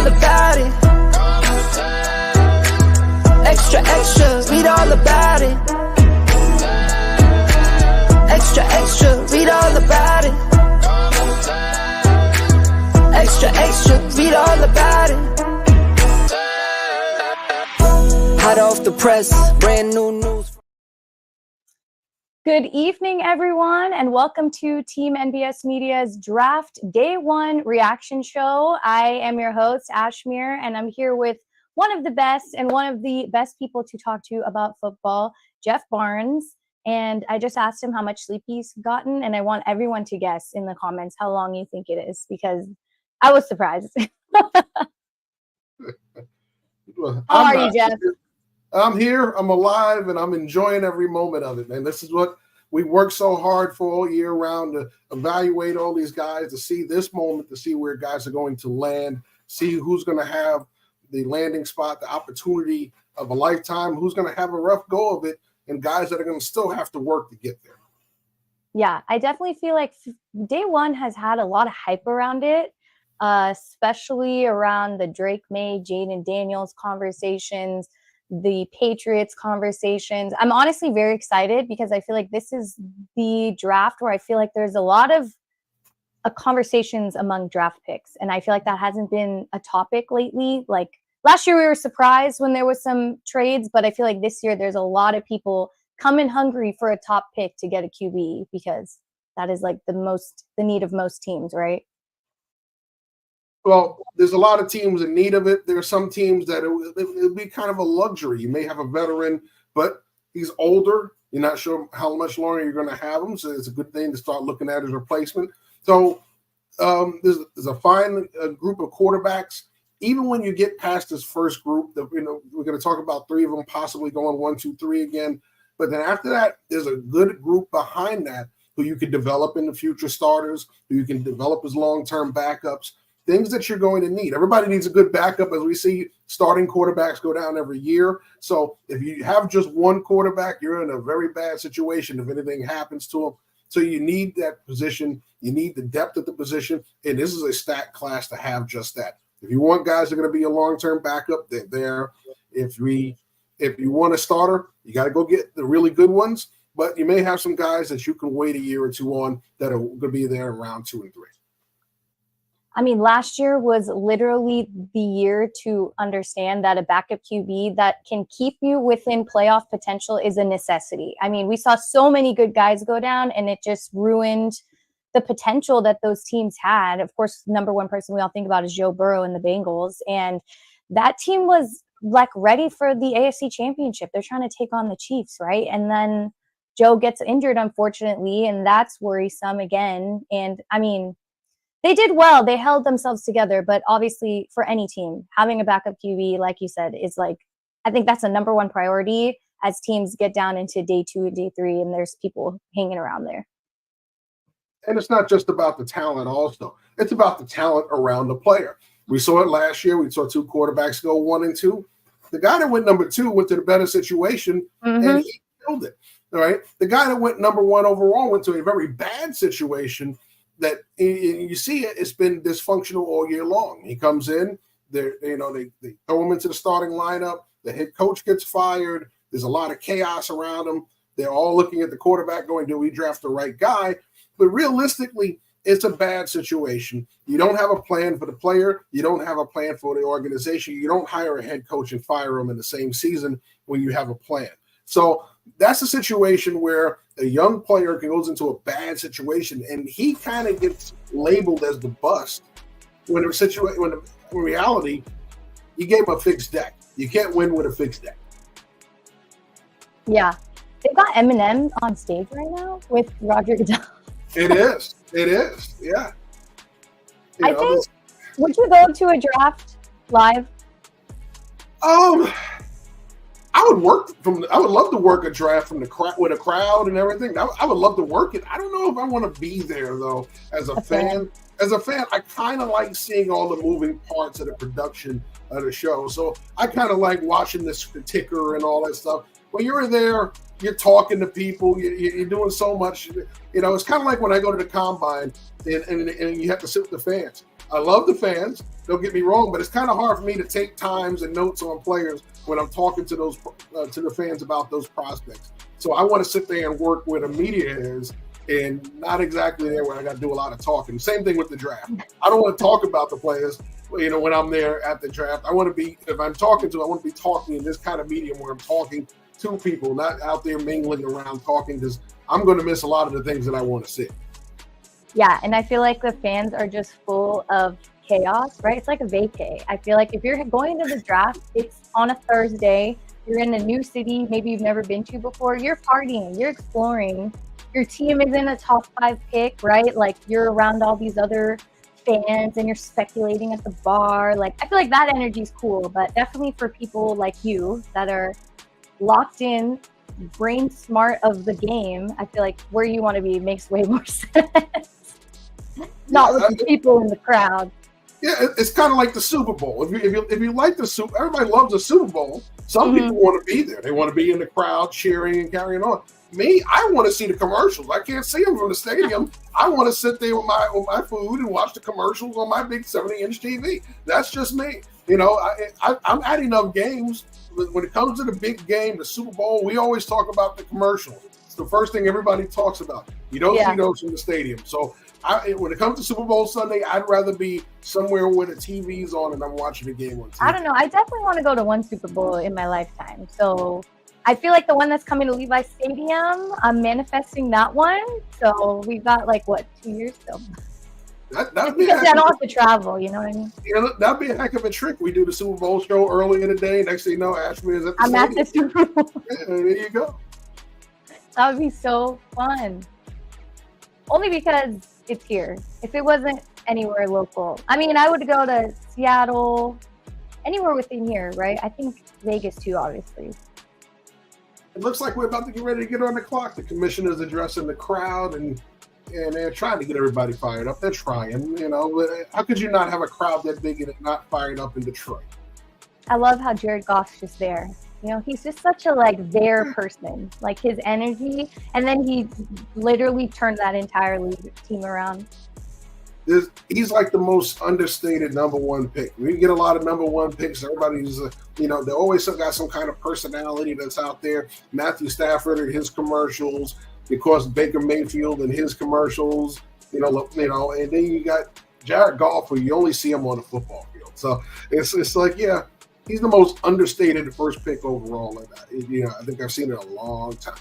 about it. Extra, extra, read all about it. Extra, extra, read all about it. Extra, extra, read all about it. Hot off the press, brand new news. Good evening, everyone, and welcome to Team NBS Media's Draft Day 1 reaction show. I am your host, Ashmere, and I'm here with one of the best people to talk to about football, Jeff Barnes. And I just asked him how much sleep he's gotten, and I want everyone to guess in the comments how long you think it is, because I was surprised. Well, how are you, Jeff? I'm here, I'm alive, and I'm enjoying every moment of it, man. This is what we work so hard for all year round, to evaluate all these guys, to see this moment, to see where guys are going to land, see who's going to have the landing spot, the opportunity of a lifetime, who's going to have a rough go of it, and guys that are going to still have to work to get there. Yeah, I definitely feel like Day 1 has had a lot of hype around it, especially around the Drake May, Jaden Daniels conversations, the Patriots conversations. I'm honestly very excited because I feel like this is the draft where I feel like there's a lot of conversations among draft picks. And I feel like that hasn't been a topic lately. Like last year we were surprised when there was some trades, but I feel like this year there's a lot of people coming hungry for a top pick to get a QB, because that is like the need of most teams, right? Well, there's a lot of teams in need of it. There are some teams that it'll be kind of a luxury. You may have a veteran, but he's older. You're not sure how much longer you're going to have him, so it's a good thing to start looking at his replacement. So there's a fine group of quarterbacks. Even when you get past this first group, we're going to talk about 3 of them possibly going 1, 2, 3 again. But then after that, there's a good group behind that who you can develop into future starters, who you can develop as long-term backups. Things that you're going to need. Everybody needs a good backup, as we see starting quarterbacks go down every year. So if you have just one quarterback, you're in a very bad situation if anything happens to him. So you need that position. You need the depth of the position. And this is a stat class to have just that. If you want guys that are going to be a long-term backup, they're there. If you want a starter, you got to go get the really good ones. But you may have some guys that you can wait a year or two on that are going to be there in round 2 and 3. I mean, last year was literally the year to understand that a backup QB that can keep you within playoff potential is a necessity. I mean, we saw so many good guys go down, and it just ruined the potential that those teams had. Of course, number one person we all think about is Joe Burrow and the Bengals. And that team was like ready for the AFC Championship. They're trying to take on the Chiefs, right? And then Joe gets injured, unfortunately, and that's worrisome again. And I mean, they did well. They held themselves together. But obviously, for any team, having a backup QB, like you said, is like, I think that's a number one priority as teams get down into day 2 and day 3, and there's people hanging around there. And it's not just about the talent also. It's about the talent around the player. We saw it last year. We saw 2 quarterbacks go 1 and 2. The guy that went number 2 went to the better situation, and he killed it. All right. The guy that went number 1 overall went to a very bad situation that you see it's been dysfunctional all year long. He comes in, they throw him into the starting lineup. The head coach gets fired. There's a lot of chaos around him. They're all looking at the quarterback going, do we draft the right guy? But realistically, it's a bad situation. You don't have a plan for the player. You don't have a plan for the organization. You don't hire a head coach and fire him in the same season when you have a plan. So that's a situation where a young player goes into a bad situation, and he kind of gets labeled as the bust when in reality, you gave him a fixed deck. You can't win with a fixed deck. Yeah. They've got Eminem on stage right now with Roger Goodell. It is. Yeah. I think, would you go to a draft live? I would love to work a draft from the crowd with a crowd and everything. I would love to work it. I don't know if I want to be there though. As a fan, I kind of like seeing all the moving parts of the production of the show. So I kind of like watching the ticker and all that stuff. When you're there, you're talking to people. You're doing so much. It's kind of like when I go to the combine and you have to sit with the fans. I love the fans. Don't get me wrong, but it's kind of hard for me to take times and notes on players when I'm talking to those to the fans about those prospects. So I want to sit there and work where the media is, and not exactly there where I got to do a lot of talking. Same thing with the draft. I don't want to talk about the players, when I'm there at the draft. I want to be, if I'm talking to, I want to be talking in this kind of medium where I'm talking to people, not out there mingling around talking, because I'm going to miss a lot of the things that I want to see. Yeah, and I feel like the fans are just full of chaos, right? It's like a vacay. I feel like if you're going to the draft, it's on a Thursday, you're in a new city, maybe you've never been to before, you're partying, you're exploring, your team is in a top 5 pick, right? Like you're around all these other fans and you're speculating at the bar. Like I feel like that energy is cool, but definitely for people like you that are locked in, brain smart of the game, I feel like where you want to be makes way more sense. Not with the people in the crowd. Yeah, it's kind of like the Super Bowl. If you like the Super, everybody loves the Super Bowl. Some people want to be there. They want to be in the crowd cheering and carrying on. Me, I want to see the commercials. I can't see them from the stadium. I want to sit there with my food and watch the commercials on my big 70-inch TV. That's just me. I'm at enough games. When it comes to the big game, the Super Bowl, we always talk about the commercials. It's the first thing everybody talks about. You don't see those in the stadium. So when it comes to Super Bowl Sunday, I'd rather be somewhere where the TV's on and I'm watching the game on TV. I don't know. I definitely want to go to one Super Bowl in my lifetime. So I feel like the one that's coming to Levi Stadium, I'm manifesting that one. So we've got 2 years still. That'd be because I don't have to travel, you know what I mean? Yeah, that'd be a heck of a trick. We do the Super Bowl show early in the day. Next thing you know, Ashmere is at the I'm at the Super Bowl. Yeah, there you go. That would be so fun. Only because it's here. If it wasn't anywhere local, I mean, I would go to Seattle, anywhere within here, right? I think Vegas too, obviously. It looks like we're about to get ready to get on the clock. The commissioner's addressing the crowd, and they're trying to get everybody fired up. They're trying, but how could you not have a crowd that big and it not fired up in Detroit? I love how Jared Goff's just there. He's just such a there person, his energy. And then he literally turned that entire team around. He's like the most understated number 1 pick. We get a lot of number 1 picks. Everybody's, they always got some kind of personality that's out there. Matthew Stafford and his commercials, because Baker Mayfield and his commercials, and then you got Jared Goff, who you only see him on the football field. So it's he's the most understated first pick overall. I think I've seen it a long time.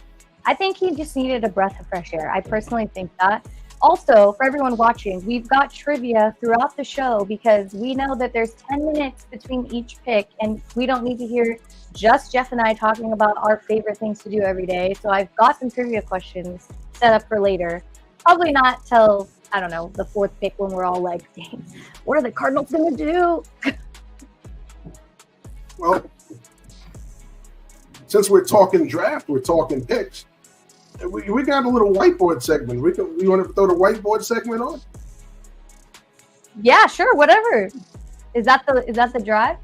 I think he just needed a breath of fresh air. I personally think that. Also, for everyone watching, we've got trivia throughout the show because we know that there's 10 minutes between each pick, and we don't need to hear just Jeff and I talking about our favorite things to do every day. So I've got some trivia questions set up for later. Probably not till, I don't know, the 4th pick when we're all like, dang, what are the Cardinals going to do? Well, since we're talking draft, we're talking picks. We got a little whiteboard segment. You want to throw the whiteboard segment on? Yeah, sure, whatever. Is that the drive?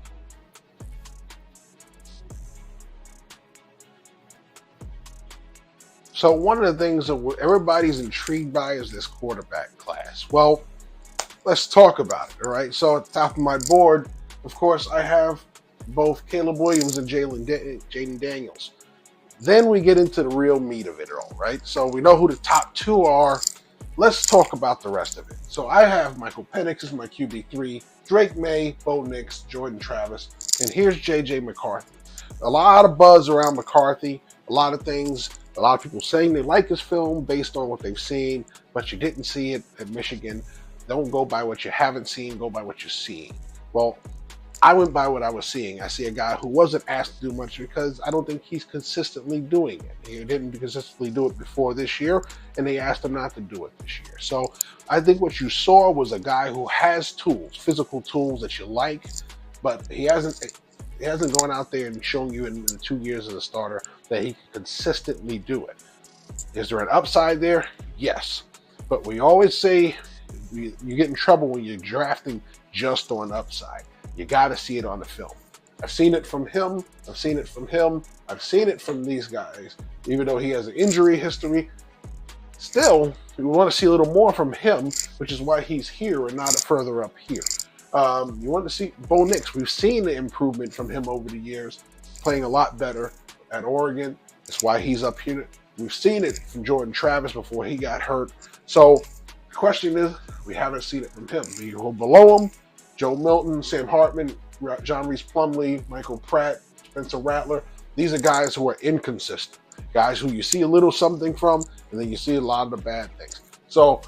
So one of the things that everybody's intrigued by is this quarterback class. Well, let's talk about it, all right? So at the top of my board, of course, I have both Caleb Williams and Jaden Daniels. Then we get into the real meat of it all, right? So we know who the top 2 are. Let's talk about the rest of it. So I have Michael Penix as my QB3, Drake May, Bo Nix, Jordan Travis, and here's J.J. McCarthy. A lot of buzz around McCarthy, a lot of things, a lot of people saying they like his film based on what they've seen, but you didn't see it at Michigan. Don't go by what you haven't seen, go by what you're seeing. Well, I went by what I was seeing. I see a guy who wasn't asked to do much because I don't think he's consistently doing it. He didn't consistently do it before this year, and they asked him not to do it this year. So I think what you saw was a guy who has tools, physical tools that you like, but he hasn't gone out there and shown you in the 2 years as a starter that he can consistently do it. Is there an upside there? Yes. But we always say you get in trouble when you're drafting just on upside. You got to see it on the film. I've seen it from him. I've seen it from him. I've seen it from these guys. Even though he has an injury history, Still, we want to see a little more from him, which is why he's here and not further up here. You want to see Bo Nix. We've seen the improvement from him over the years, playing a lot better at Oregon. That's why he's up here. We've seen it from Jordan Travis before he got hurt. So the question is, we haven't seen it from him. You go below him, Joe Milton, Sam Hartman, John Reese Plumlee, Michael Pratt, Spencer Rattler. These are guys who are inconsistent. Guys who you see a little something from, and then you see a lot of the bad things. So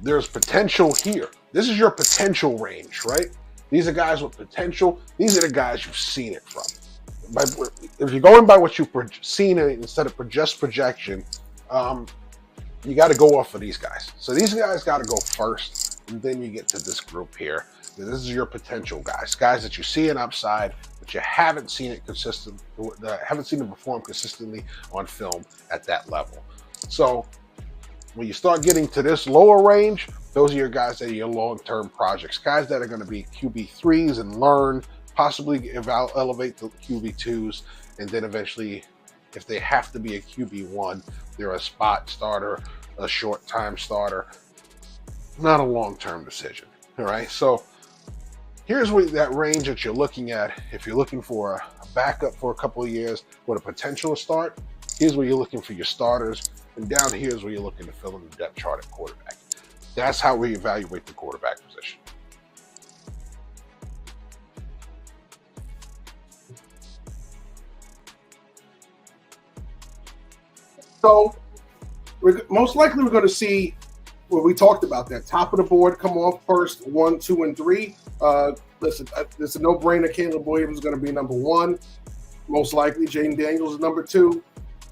there's potential here. This is your potential range, right? These are guys with potential. These are the guys you've seen it from. If you're going by what you've seen instead of just projection, you got to go off of these guys. So these guys got to go first, and then you get to this group here. This is your potential guys that you see an upside, but you haven't seen it haven't seen it perform consistently on film at that level. So when you start getting to this lower range, those are your guys that are your long-term projects, guys that are going to be QB3s and learn, possibly elevate the QB2s, and then eventually, if they have to be a QB1, they're a spot starter, a short-time starter, not a long-term decision. All right, so here's that range that you're looking at. If you're looking for a backup for a couple of years with a potential to start, here's where you're looking for your starters, and down here is where you're looking to fill in the depth chart at quarterback. That's how we evaluate the quarterback position. So most likely we're going to see what we talked about, that top of the board come off first, 1, 2, and 3. Listen, it's a no-brainer. Caleb Williams is going to be number 1. Most likely Jaden Daniels is number 2.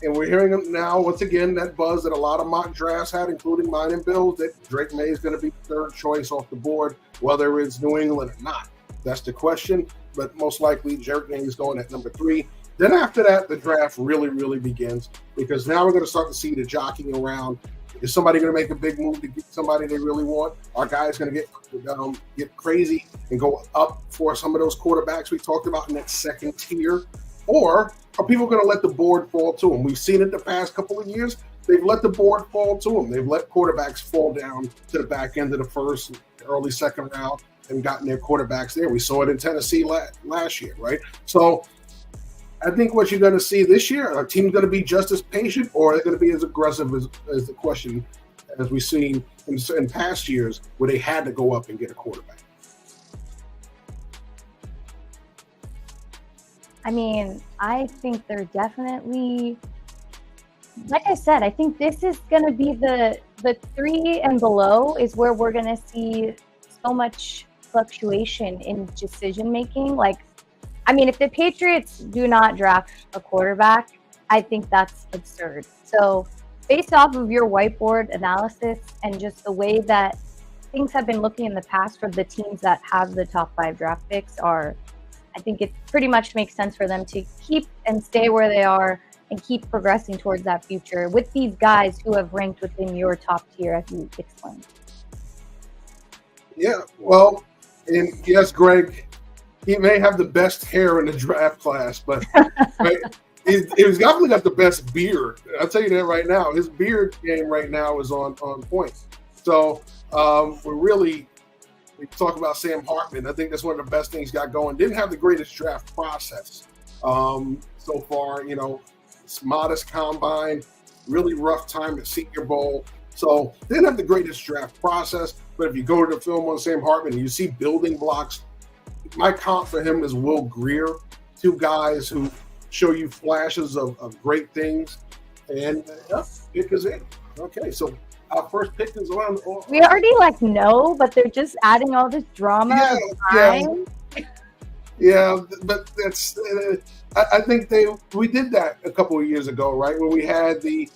And we're hearing now, once again, that buzz that a lot of mock drafts had, including mine and Bill's, that Drake May is going to be third choice off the board, whether it's New England or not. That's the question. But most likely, Drake May is going at number 3. Then after that, the draft really, really begins, because now we're going to start to see the jockeying around. Is somebody going to make a big move to get somebody they really want? Are guys going to get crazy and go up for some of those quarterbacks we talked about in that second tier? Or are people going to let the board fall to them? We've seen it the past couple of years. They've let the board fall to them. They've let quarterbacks fall down to the back end of the first, early second round and gotten their quarterbacks there. We saw it in Tennessee last year, right? So I think what you're going to see this year, our team's going to be just as patient, or they're going to be as aggressive as the question as we've seen in past years where they had to go up and get a quarterback. I mean, I think they're definitely, like I said, I think this is going to be the 3 and below is where we're going to see so much fluctuation in decision making. Like, I mean, if the Patriots do not draft a quarterback, I think that's absurd. So based off of your whiteboard analysis and just the way that things have been looking in the past for the teams that have the top 5 draft picks I think it pretty much makes sense for them to keep and stay where they are and keep progressing towards that future with these guys who have ranked within your top tier, as you explained. Yeah, well, and yes, Greg, he may have the best hair in the draft class, but right, he's definitely got the best beard. I'll tell you that right now. His beard game right now is on point. So we talk about Sam Hartman. I think that's one of the best things he's got going. Didn't have the greatest draft process so far. You know, it's modest combine, really rough time at Senior Bowl. So didn't have the greatest draft process. But if you go to the film on Sam Hartman, you see building blocks. My comp for him is Will Greer, 2 guys who show you flashes of great things. And pick is in. Okay, so our first pick is on. We already know, but they're just adding all this drama. Yeah, but that's. I think we did that a couple of years ago, right? When we had they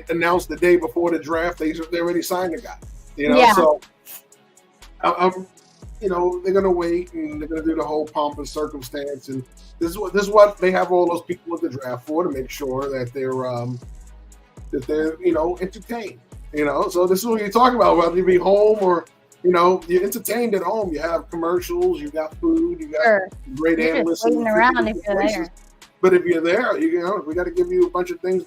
announced the day before the draft, they already signed the guy. So I'm. They're going to wait and they're going to do the whole pomp and circumstance. And this is what they have all those people at the draft for, to make sure that they're entertained. So this is what you're talking about, whether you be home or, you're entertained at home. You have commercials, you got food, you got great analysts. Just waiting around if you're there. But if you're there, you know, we got to give you a bunch of things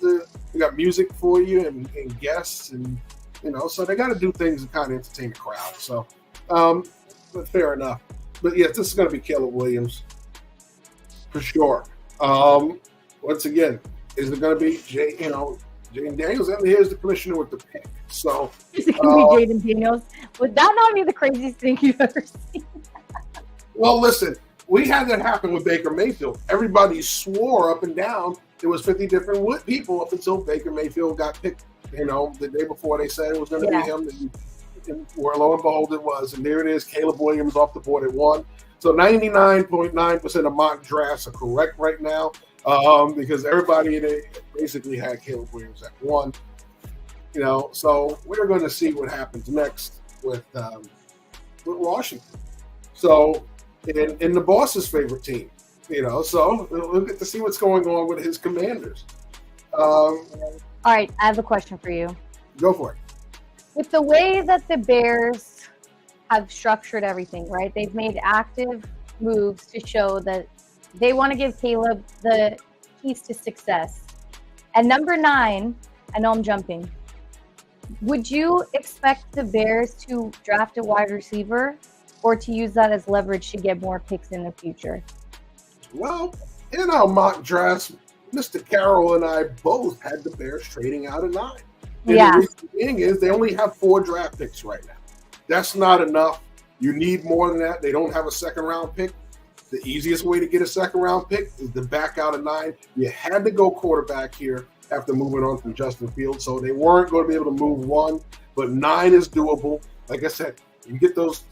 we got music for you and guests and, you know, so they got to do things to kind of entertain the crowd. So, but fair enough. But yes, this is going to be Caleb Williams for sure. Once again, is it going to be Jaden Daniels? And here's the commissioner with the pick. So is it going to be Jaden Daniels? Would that not be the craziest thing you've ever seen? Well, listen, we had that happen with Baker Mayfield. Everybody swore up and down it was 50 different people up until Baker Mayfield got picked. You know, the day before they said it was going to be him. And lo and behold, it was. And there it is, Caleb Williams off the board at 1. So 99.9% of mock drafts are correct right now because everybody basically had Caleb Williams at 1. You know, so we're going to see what happens next with Washington. So in the boss's favorite team, you know, so we'll get to see what's going on with his Commanders. All right, I have a question for you. Go for it. With the way that the Bears have structured everything, right? They've made active moves to show that they want to give Caleb the keys to success. At number 9, I know I'm jumping. Would you expect the Bears to draft a wide receiver or to use that as leverage to get more picks in the future? Well, in our mock drafts, Mr. Carroll and I both had the Bears trading out of 9. And the reason being is they only have 4 draft picks right now. That's not enough. You need more than that. They don't have a second-round pick. The easiest way to get a second-round pick is to back out of 9. You had to go quarterback here after moving on from Justin Fields, so they weren't going to be able to move 1, but 9 is doable. Like I said, you get those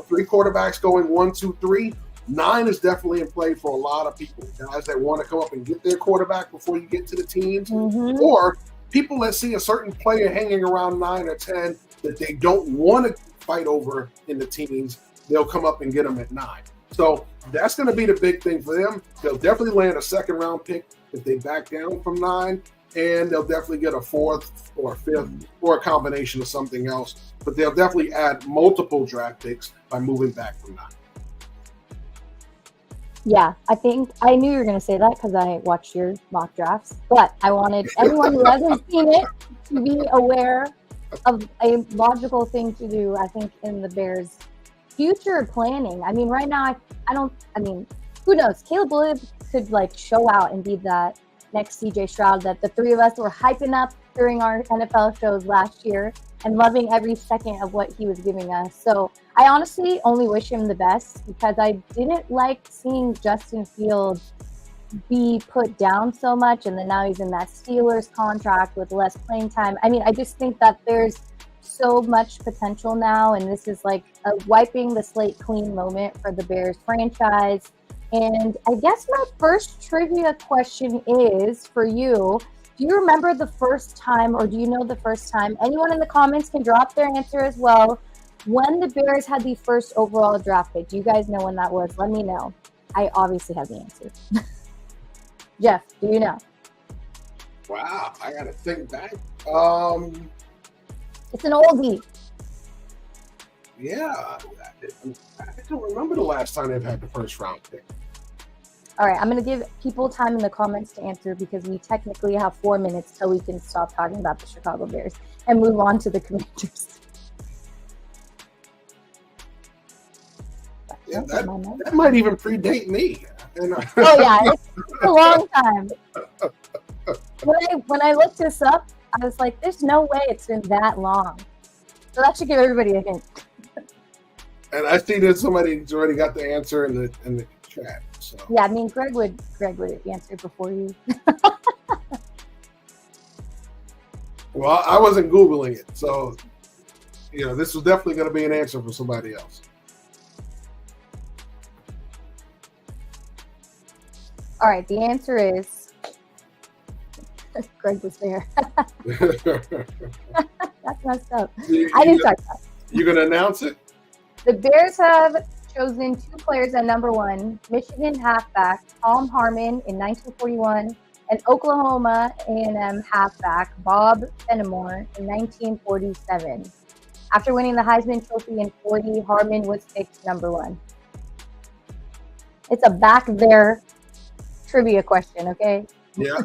3 quarterbacks going, 1, 2, 3. 9 is definitely in play for a lot of people, guys that want to come up and get their quarterback before you get to the teams, or people that see a certain player hanging around 9 or 10 that they don't want to fight over in the teens, they'll come up and get them at 9. So that's going to be the big thing for them. They'll definitely land a second-round pick if they back down from 9, and they'll definitely get a 4th or a 5th or a combination of something else. But they'll definitely add multiple draft picks by moving back from 9. Yeah, I think I knew you were going to say that because I watched your mock drafts, but I wanted everyone who hasn't seen it to be aware of a logical thing to do, I think, in the Bears' future planning. I mean, right now, who knows? Caleb Williams could show out and be that next CJ Stroud that the 3 of us were hyping up during our NFL shows last year and loving every second of what he was giving us. So I honestly only wish him the best because I didn't like seeing Justin Fields be put down so much, and then now he's in that Steelers contract with less playing time. I mean, I just think that there's so much potential now, and this is like a wiping the slate clean moment for the Bears franchise. And I guess my first trivia question is for you. Do you remember the first time, or do you know the first time? Anyone in the comments can drop their answer as well. When the Bears had the first overall draft pick, do you guys know when that was? Let me know. I obviously have the answer. Jeff, do you know? Wow, I got to think back. It's an oldie. Yeah, I don't remember the last time they've had the first round pick. All right, I'm going to give people time in the comments to answer because we technically have 4 minutes till we can stop talking about the Chicago Bears and move on to the Commanders. Yeah, that might even predate me. Oh yeah, it's a long time. When I looked this up, I was like, "There's no way it's been that long." So that should give everybody a hint. And I see that somebody's already got the answer in the chat. So. Yeah, I mean, Greg would answer before you. Well, I wasn't Googling it, so this was definitely going to be an answer for somebody else. All right, the answer is Greg was there. That's messed up. I didn't start that. You going to announce it? The Bears have chosen 2 players at number 1, Michigan halfback Tom Harmon in 1941 and Oklahoma A&M halfback Bob Fenimore in 1947. After winning the Heisman Trophy in 40, Harmon was picked number 1. It's a back there trivia question, okay? Yeah.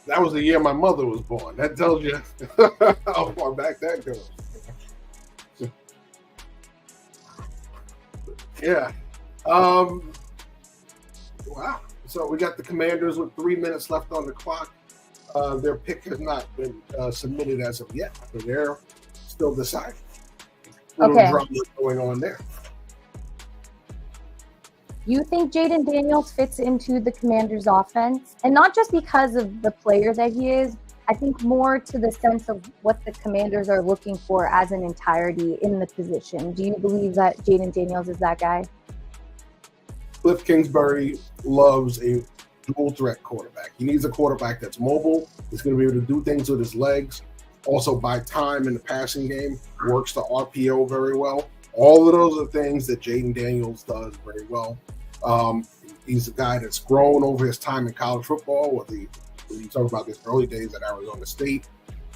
That was the year my mother was born. That tells you how far back that goes. Yeah. Wow. So we got the Commanders with 3 minutes left on the clock. Their pick has not been submitted as of yet, but they're still deciding. Okay. Drama going on there. You think Jaden Daniels fits into the Commanders' offense? And not just because of the player that he is, I think more to the sense of what the Commanders are looking for as an entirety in the position. Do you believe that Jaden Daniels is that guy? Cliff Kingsbury loves a dual threat quarterback. He needs a quarterback that's mobile, that's going to be able to do things with his legs, also buy time in the passing game, works the RPO very well. All of those are things that Jaden Daniels does very well. He's a guy that's grown over his time in college football, when you talk about his early days at Arizona State,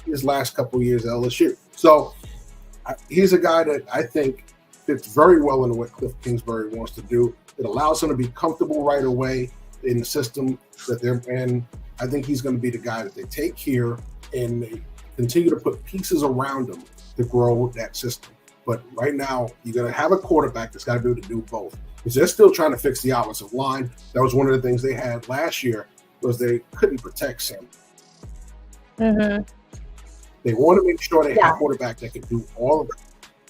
his last couple of years at LSU. So he's a guy that I think fits very well into what Cliff Kingsbury wants to do. It allows him to be comfortable right away in the system that they're in. I think he's going to be the guy that they take here and they continue to put pieces around him to grow that system. But right now, you're going to have a quarterback that's got to be able to do both. Because they're still trying to fix the offensive line. That was one of the things they had last year, was they couldn't protect Sam. Mm-hmm. They want to make sure they have a quarterback that can do all of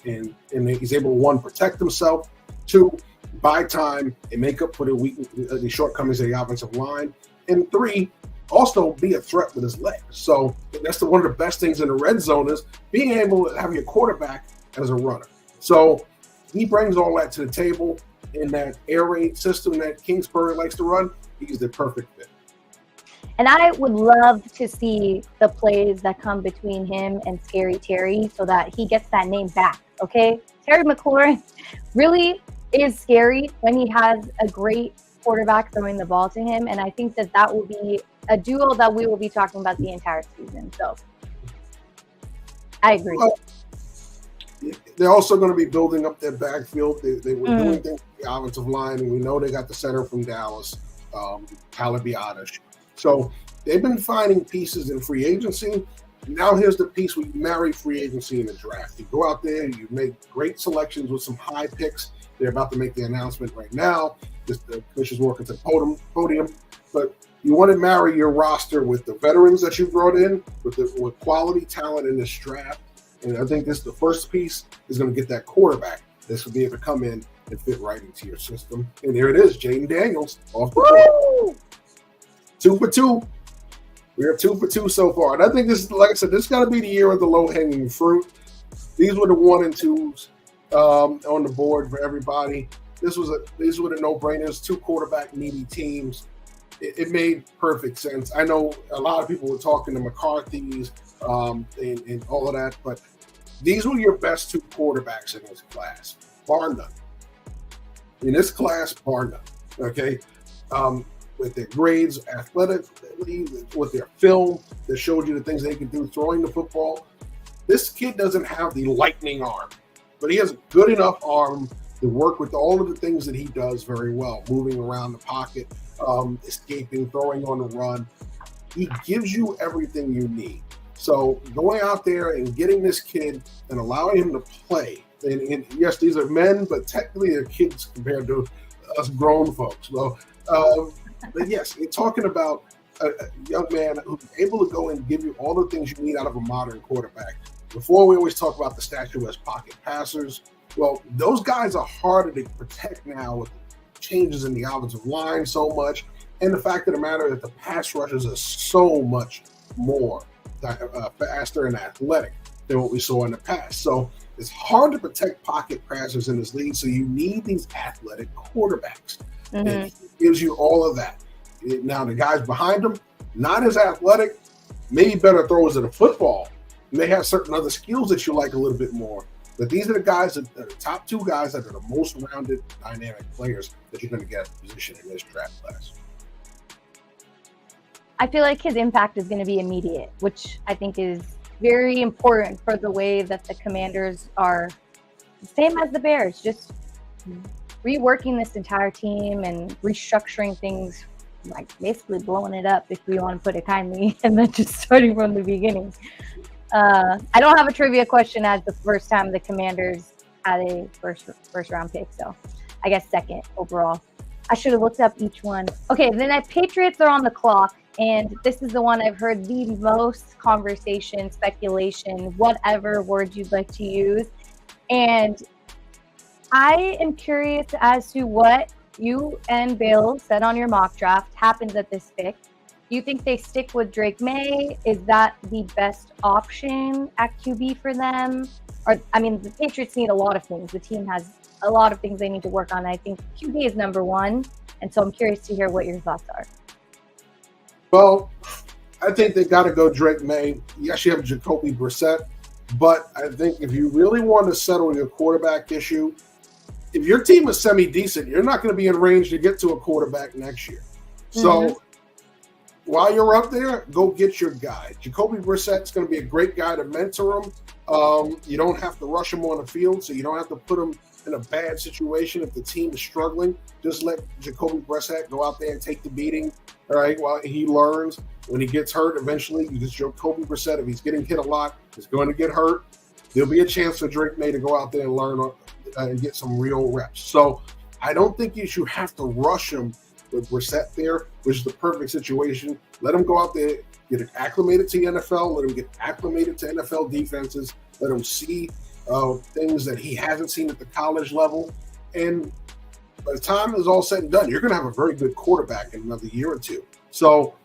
it. And he's able to, one, protect himself, two, buy time and make up for the shortcomings of the offensive line, and three, also be a threat with his legs. So that's one of the best things in the red zone is being able to have your quarterback as a runner. So he brings all that to the table in that air raid system that Kingsbury likes to run. He's the perfect fit. And I would love to see the plays that come between him and Scary Terry so that he gets that name back, okay? Terry McLaurin really is scary when he has a great quarterback throwing the ball to him, and I think that will be a duo that we will be talking about the entire season. So I agree. Well, they're also going to be building up their backfield. They were doing things with the offensive line, and we know they got the center from Dallas, Calabiadish. So they've been finding pieces in free agency. Now here's the piece where you marry free agency in the draft. You go out there, you make great selections with some high picks. They're about to make the announcement right now. The commission's working to the podium. But you want to marry your roster with the veterans that you brought in, with quality talent in this draft. And I think the first piece is going to get that quarterback that's going to be able to come in and fit right into your system. And there it is, Jaden Daniels off the board. 2 for 2. We're 2 for 2 so far. And I think this, like I said, this got to be the year of the low-hanging fruit. These were the 1 and 2s on the board for everybody. These were the no-brainers, 2 quarterback needy teams. It made perfect sense. I know a lot of people were talking to McCarthy's and all of that, but these were your best 2 quarterbacks in this class, bar none. In this class, bar none. Okay, with their grades, athletically, with their film that showed you the things they can do throwing the football. This kid doesn't have the lightning arm, but he has a good enough arm to work with all of the things that he does very well, moving around the pocket, escaping, throwing on the run. He gives you everything you need. So going out there and getting this kid and allowing him to play, and yes, these are men, but technically they're kids compared to us grown folks. Well, but yes, you're talking about a young man who's able to go and give you all the things you need out of a modern quarterback. Before, we always talk about the statuesque pocket passers. Well, those guys are harder to protect now with changes in the offensive line so much, and the fact of the matter that the pass rushes are so much more faster and athletic than what we saw in the past. So it's hard to protect pocket passers in this league, so you need these athletic quarterbacks. Mm-hmm. And he gives you all of that. Now, the guys behind him, not as athletic, maybe better throwers of the football. They have certain other skills that you like a little bit more. But these are the guys that are the top 2 guys that are the most rounded, dynamic players that you're going to get a position in this draft class. I feel like his impact is going to be immediate, which I think is very important for the way that the Commanders are the same as the Bears, just reworking this entire team and restructuring things, like basically blowing it up, if we want to put it kindly, and then just starting from the beginning. I don't have a trivia question as the first time the Commanders had a first round pick, so I guess second overall. I should have looked up each one. Okay, then the Patriots are on the clock, and this is the one I've heard the most conversation, speculation, whatever word you'd like to use. And I am curious as to what you and Bill said on your mock draft happens at this pick. Do you think they stick with Drake May? Is that the best option at QB for them? Or, I mean, the Patriots need a lot of things. The team has a lot of things they need to work on. I think QB is number one. And so I'm curious to hear what your thoughts are. Well, I think they got to go Drake May. Yes, you have Jacoby Brissett. But I think if you really want to settle your quarterback issue, if your team is semi-decent, you're not going to be in range to get to a quarterback next year. So while you're up there, go get your guy. Jacoby Brissett's going to be a great guy to mentor him. You don't have to rush him on the field, so you don't have to put him in a bad situation if the team is struggling. Just let Jacoby Brissett go out there and take the beating, all right, while he learns. When he gets hurt, eventually, because Jacoby Brissett, if he's getting hit a lot, is going to get hurt. There'll be a chance for Drake May to go out there and learn and get some real reps. So I don't think you should have to rush him with Brissett there, which is the perfect situation. Let him go out there, get acclimated to the NFL, let him get acclimated to NFL defenses, let him see things that he hasn't seen at the college level. And by the time it's all said and done, you're going to have a very good quarterback in another year or two. So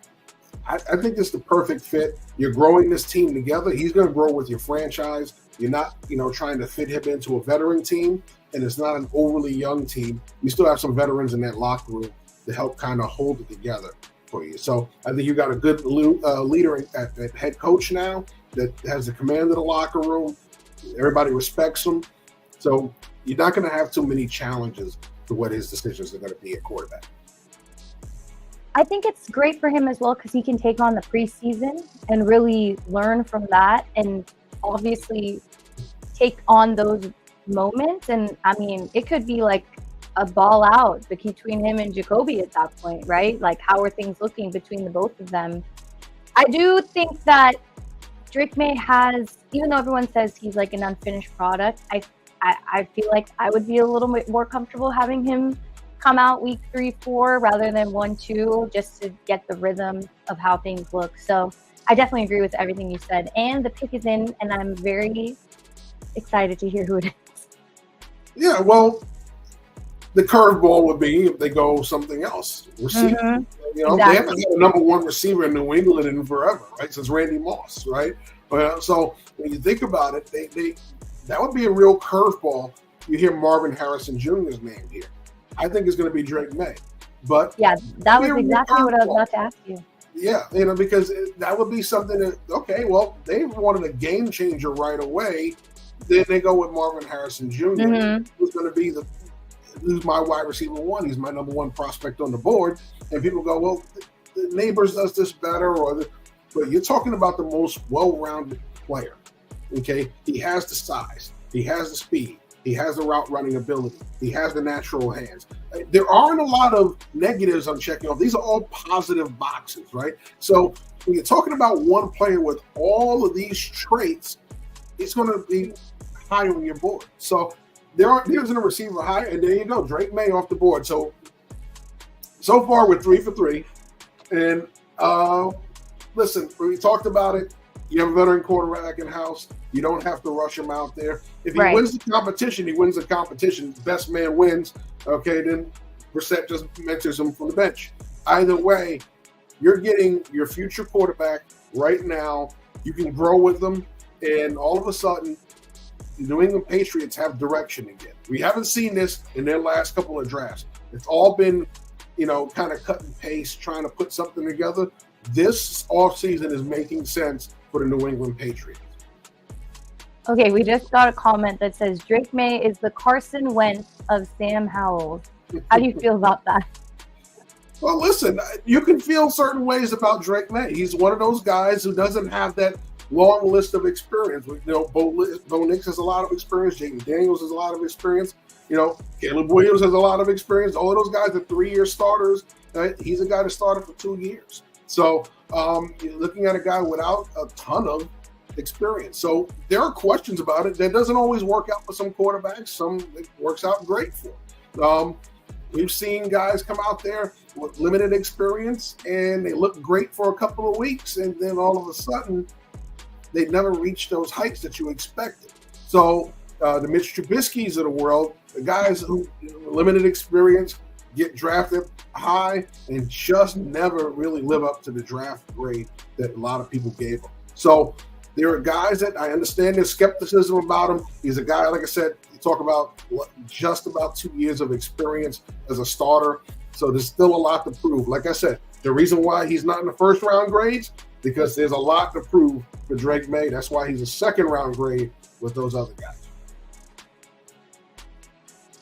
I think this is the perfect fit. You're growing this team together. He's going to grow with your franchise. You're not, trying to fit him into a veteran team, and it's not an overly young team. You still have some veterans in that locker room to help kind of hold it together for you. So I think you got a good leader at head coach now that has the command of the locker room. Everybody respects him. So you're not going to have too many challenges to what his decisions are going to be at quarterback. I think it's great for him as well because he can take on the preseason and really learn from that and obviously take on those moments. And I mean, it could be like a ball out between him and Jacoby at that point, right? Like, how are things looking between the both of them? I do think that Drake May has, even though everyone says he's like an unfinished product, I feel like I would be a little bit more comfortable having him come out week 3-4 rather than 1-2, just to get the rhythm of how things look. So I definitely agree with everything you said. And the pick is in, and I'm very excited to hear who it is. Yeah, well, the curveball would be if they go something else. Receiver. They haven't had a number one receiver in New England in forever, right? Since Randy Moss, right? So when you think about it, they that would be a real curveball. You hear Marvin Harrison Jr.'s name here. I think it's going to be Drake May. But yeah, that was exactly what I was about to ask you. Yeah, because that would be something that, okay, well, they wanted a game changer right away. Then they go with Marvin Harrison Jr., who's going to be who's my wide receiver one. He's my number one prospect on the board. And people go, well, the Neighbors does this better. But you're talking about the most well-rounded player, okay? He has the size. He has the speed. He has the route running ability. He has the natural hands. There aren't a lot of negatives I'm checking off. These are all positive boxes, right? So when you're talking about one player with all of these traits, it's going to be high on your board. So there isn't a receiver high, and there you go, Drake May off the board. So far we're 3 for 3. And listen, we talked about it. You have a veteran quarterback in house. You don't have to rush him out there. If he wins the competition, he wins the competition. Best man wins. Okay, then Brissett just mentors him from the bench. Either way, you're getting your future quarterback right now. You can grow with them, and all of a sudden, the New England Patriots have direction again. We haven't seen this in their last couple of drafts. It's all been, kind of cut and paste, trying to put something together. This offseason is making sense for the New England Patriots. Okay, we just got a comment that says Drake May is the Carson Wentz of Sam Howell. How do you feel about that? Well, listen, you can feel certain ways about Drake May. He's one of those guys who doesn't have that long list of experience. You know, Bo Nix has a lot of experience. Jaden Daniels has a lot of experience. You know, Caleb Williams has a lot of experience. All of those guys are 3-year starters. He's a guy that started for 2 years. So you're looking at a guy without a ton of experience. So there are questions about it. That doesn't always work out for some quarterbacks. Some it works out great for. We've seen guys come out there with limited experience and they look great for a couple of weeks, and then all of a sudden they never reach those heights that you expected. So the Mitch Trubisky's of the world, the guys who limited experience get drafted high and just never really live up to the draft grade that a lot of people gave them. So there are guys that I understand there's skepticism about him. He's a guy, like I said, you talk about just about 2 years of experience as a starter. So there's still a lot to prove. Like I said, the reason why he's not in the first round grades, because there's a lot to prove for Drake May. That's why he's a second round grade with those other guys.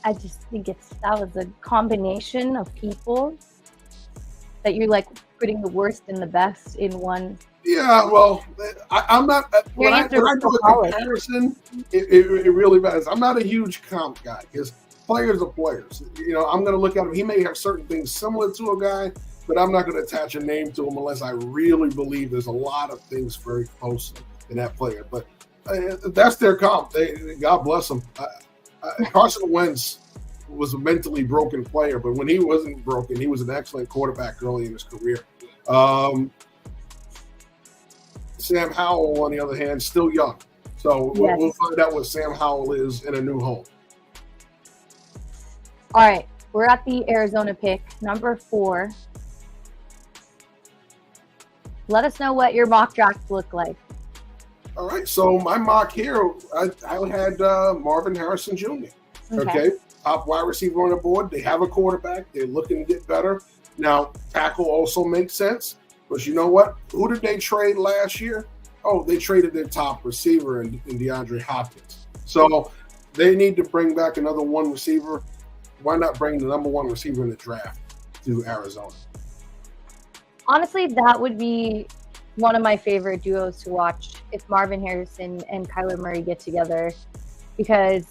I just think that was a combination of people that you're like putting the worst and the best in one. Yeah, well, I'm not. When I do a comparison, it really matters. I'm not a huge comp guy because players are players. You know, I'm going to look at him. He may have certain things similar to a guy, but I'm not going to attach a name to him unless I really believe there's a lot of things very close in that player. But that's their comp. God bless them. Carson Wentz was a mentally broken player, but when he wasn't broken, he was an excellent quarterback early in his career. Sam Howell, on the other hand, still young. So yes. We'll find out what Sam Howell is in a new home. All right, we're at the Arizona pick, number 4. Let us know what your mock drafts look like. All right, so my mock here, I had Marvin Harrison Jr. Okay, top wide receiver on the board. They have a quarterback. They're looking to get better. Now, tackle also makes sense. But you know what? Who did they trade last year? Oh, they traded their top receiver in DeAndre Hopkins. So they need to bring back another one receiver. Why not bring the number 1 receiver in the draft to Arizona? Honestly, that would be one of my favorite duos to watch if Marvin Harrison and Kyler Murray get together, because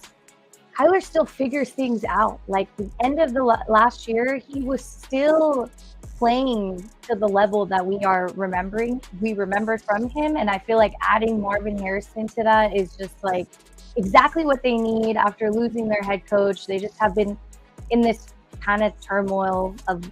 Kyler still figures things out. Like the end of the last year, he was still playing to the level that we remembered from him. And I feel like adding Marvin Harrison to that is just like exactly what they need after losing their head coach. They just have been in this kind of turmoil of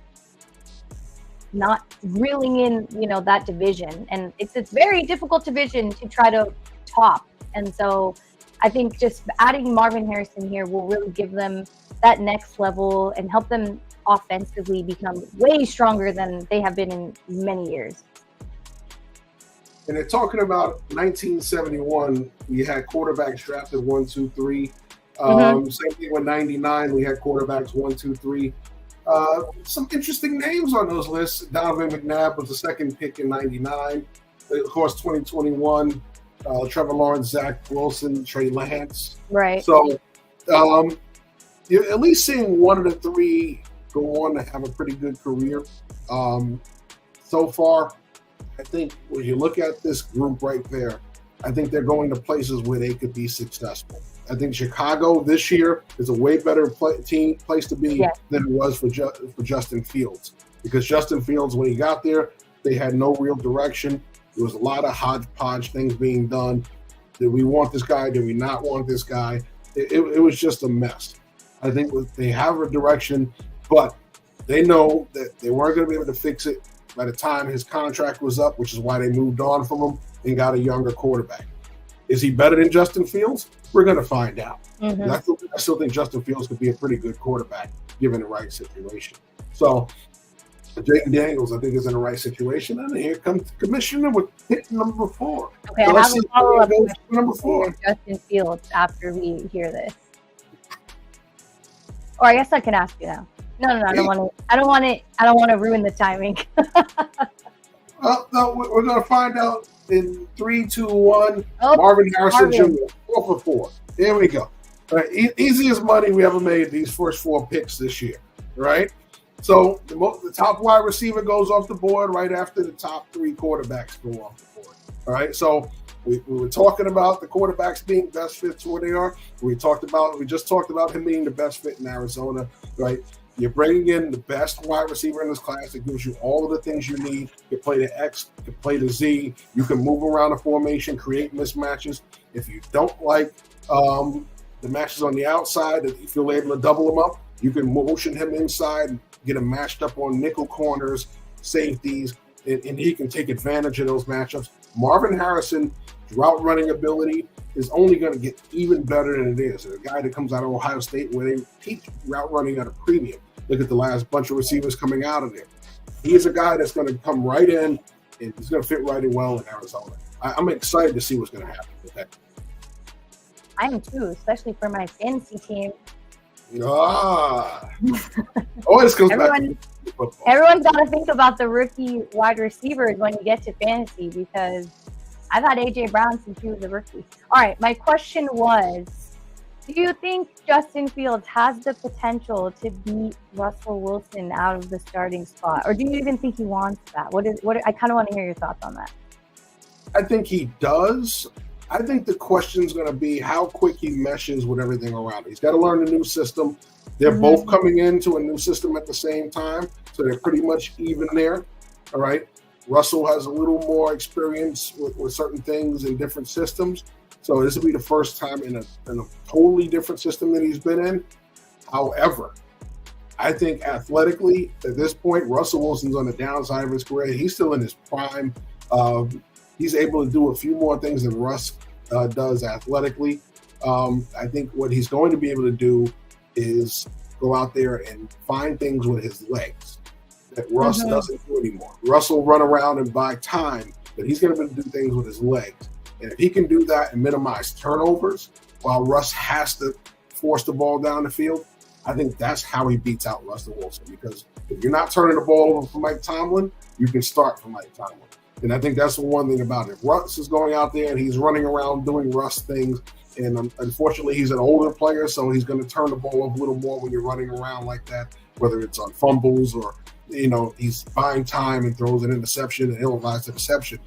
not reeling in, that division. And it's a very difficult division to try to top. And so I think just adding Marvin Harrison here will really give them that next level and help them offensively become way stronger than they have been in many years. And they're talking about 1971, we had quarterbacks drafted 1, 2, 3. Same thing with 99, we had quarterbacks 1, 2, 3. Some interesting names on those lists. Donovan McNabb was the second pick in 99. Of course, 2021, Trevor Lawrence, Zach Wilson, Trey Lance. Right. So you're at least seeing one of the 3 go on to have a pretty good career. So far, I think when you look at this group right there, I think they're going to places where they could be successful. I think Chicago this year is a way better place to be than it was for Justin Fields. Because Justin Fields, when he got there, they had no real direction. There was a lot of hodgepodge things being done. Did we want this guy? Did we not want this guy? It was just a mess. I think they have a direction, but they know that they weren't going to be able to fix it by the time his contract was up, which is why they moved on from him and got a younger quarterback. Is he better than Justin Fields? We're going to find out. I still think Justin Fields could be a pretty good quarterback given the right situation. So Jaden Daniels, I think, is in the right situation. And here comes the commissioner with pick number 4. Okay, so I have a follow-up question number 4. for Justin Fields after we hear this. Or I guess I can ask you now. No, I don't want to ruin the timing. No, we're going to find out in 3, 2, 1. Marvin Harrison Jr. 4 for 4. Here we go. All right, easiest money we ever made these first 4 picks this year, right? So the top wide receiver goes off the board right after the top 3 quarterbacks go off the board. All right, so We were talking about the quarterbacks being best fits where they are. We just talked about him being the best fit in Arizona, right? You're bringing in the best wide receiver in this class that gives you all of the things you need. You can play the X, you can play the Z, you can move around the formation, create mismatches. If you don't like the matches on the outside, if you feel able to double them up, you can motion him inside and get him matched up on nickel corners, safeties, and he can take advantage of those matchups. Marvin Harrison's route running ability is only going to get even better than it is. A guy that comes out of Ohio State where they teach route running at a premium. Look at the last bunch of receivers coming out of there. He is a guy that's going to come right in, and he's going to fit right in well in Arizona. I'm excited to see what's going to happen with that. I am too, especially for my fantasy team. This comes back to football. Everyone's got to think about the rookie wide receivers when you get to fantasy, because I've had A.J. Brown since he was a rookie. All right, my question was, do you think Justin Fields has the potential to beat Russell Wilson out of the starting spot? Or do you even think he wants that? I kind of want to hear your thoughts on that. I think he does. I think the question's going to be how quick he meshes with everything around him. He's got to learn the new system. They're both coming into a new system at the same time, so they're pretty much even there. All right. Russell has a little more experience with certain things in different systems. So this will be the first time in a totally different system that he's been in. However, I think athletically, at this point, Russell Wilson's on the downside of his career. He's still in his prime. He's able to do a few more things than Russ does athletically. I think what he's going to be able to do is go out there and find things with his legs that Russ doesn't do anymore. Russ will run around and buy time, but he's going to be able to do things with his legs. And if he can do that and minimize turnovers while Russ has to force the ball down the field, I think that's how he beats out Russell Wilson. Because if you're not turning the ball over for Mike Tomlin, you can start for Mike Tomlin. And I think that's the one thing about it. Russ is going out there and he's running around doing Russ things. And unfortunately, he's an older player, so he's going to turn the ball over a little more when you're running around like that, whether it's on fumbles or, he's buying time and throws an interception and ill-advised interception.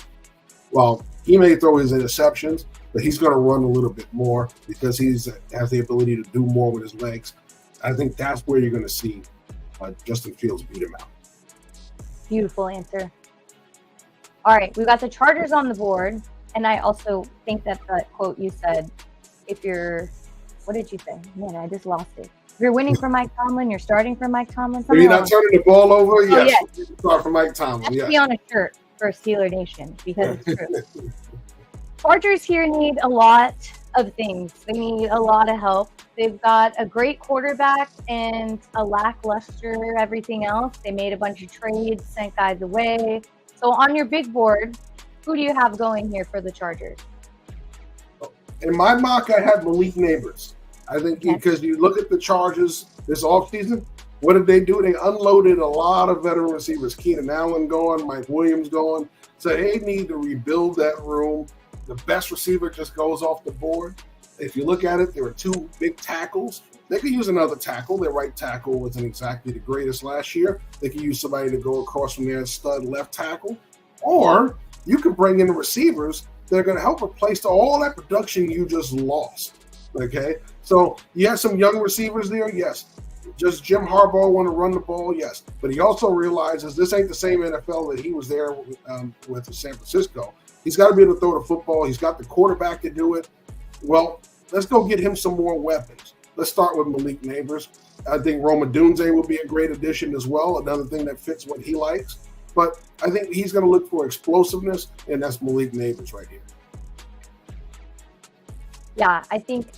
Well, he may throw his interceptions, but he's going to run a little bit more because he has the ability to do more with his legs. I think that's where you're going to see Justin Fields beat him out. Beautiful answer. All right, we've got the Chargers on the board, and I also think that the quote you said, what did you say? Man, I just lost it. If you're winning for Mike Tomlin, you're starting for Mike Tomlin. If you're not turning the ball over, yes. You start for Mike Tomlin. That should be on a shirt for Steeler Nation because it's true. Chargers here need a lot of things. They need a lot of help. They've got a great quarterback and a lackluster everything else. They made a bunch of trades, sent guys away. So on your big board, who do you have going here for the Chargers? In my mock, I had Malik Neighbors. I think because you look at the Chargers this offseason, what did they do? They unloaded a lot of veteran receivers. Keenan Allen gone, Mike Williams gone. So they need to rebuild that room. The best receiver just goes off the board. If you look at it, there are two big tackles. They could use another tackle. Their right tackle wasn't exactly the greatest last year. They could use somebody to go across from their stud left tackle. Or you could bring in the receivers that are going to help replace all that production you just lost. Okay? So you have some young receivers there, yes. Does Jim Harbaugh want to run the ball? Yes. But he also realizes this ain't the same NFL that he was there with San Francisco. He's got to be able to throw the football. He's got the quarterback to do it. Well, let's go get him some more weapons. Let's start with Malik Neighbors. I think Roma Dunze will be a great addition as well, another thing that fits what he likes. But I think he's going to look for explosiveness, and that's Malik Neighbors right here. Yeah, I think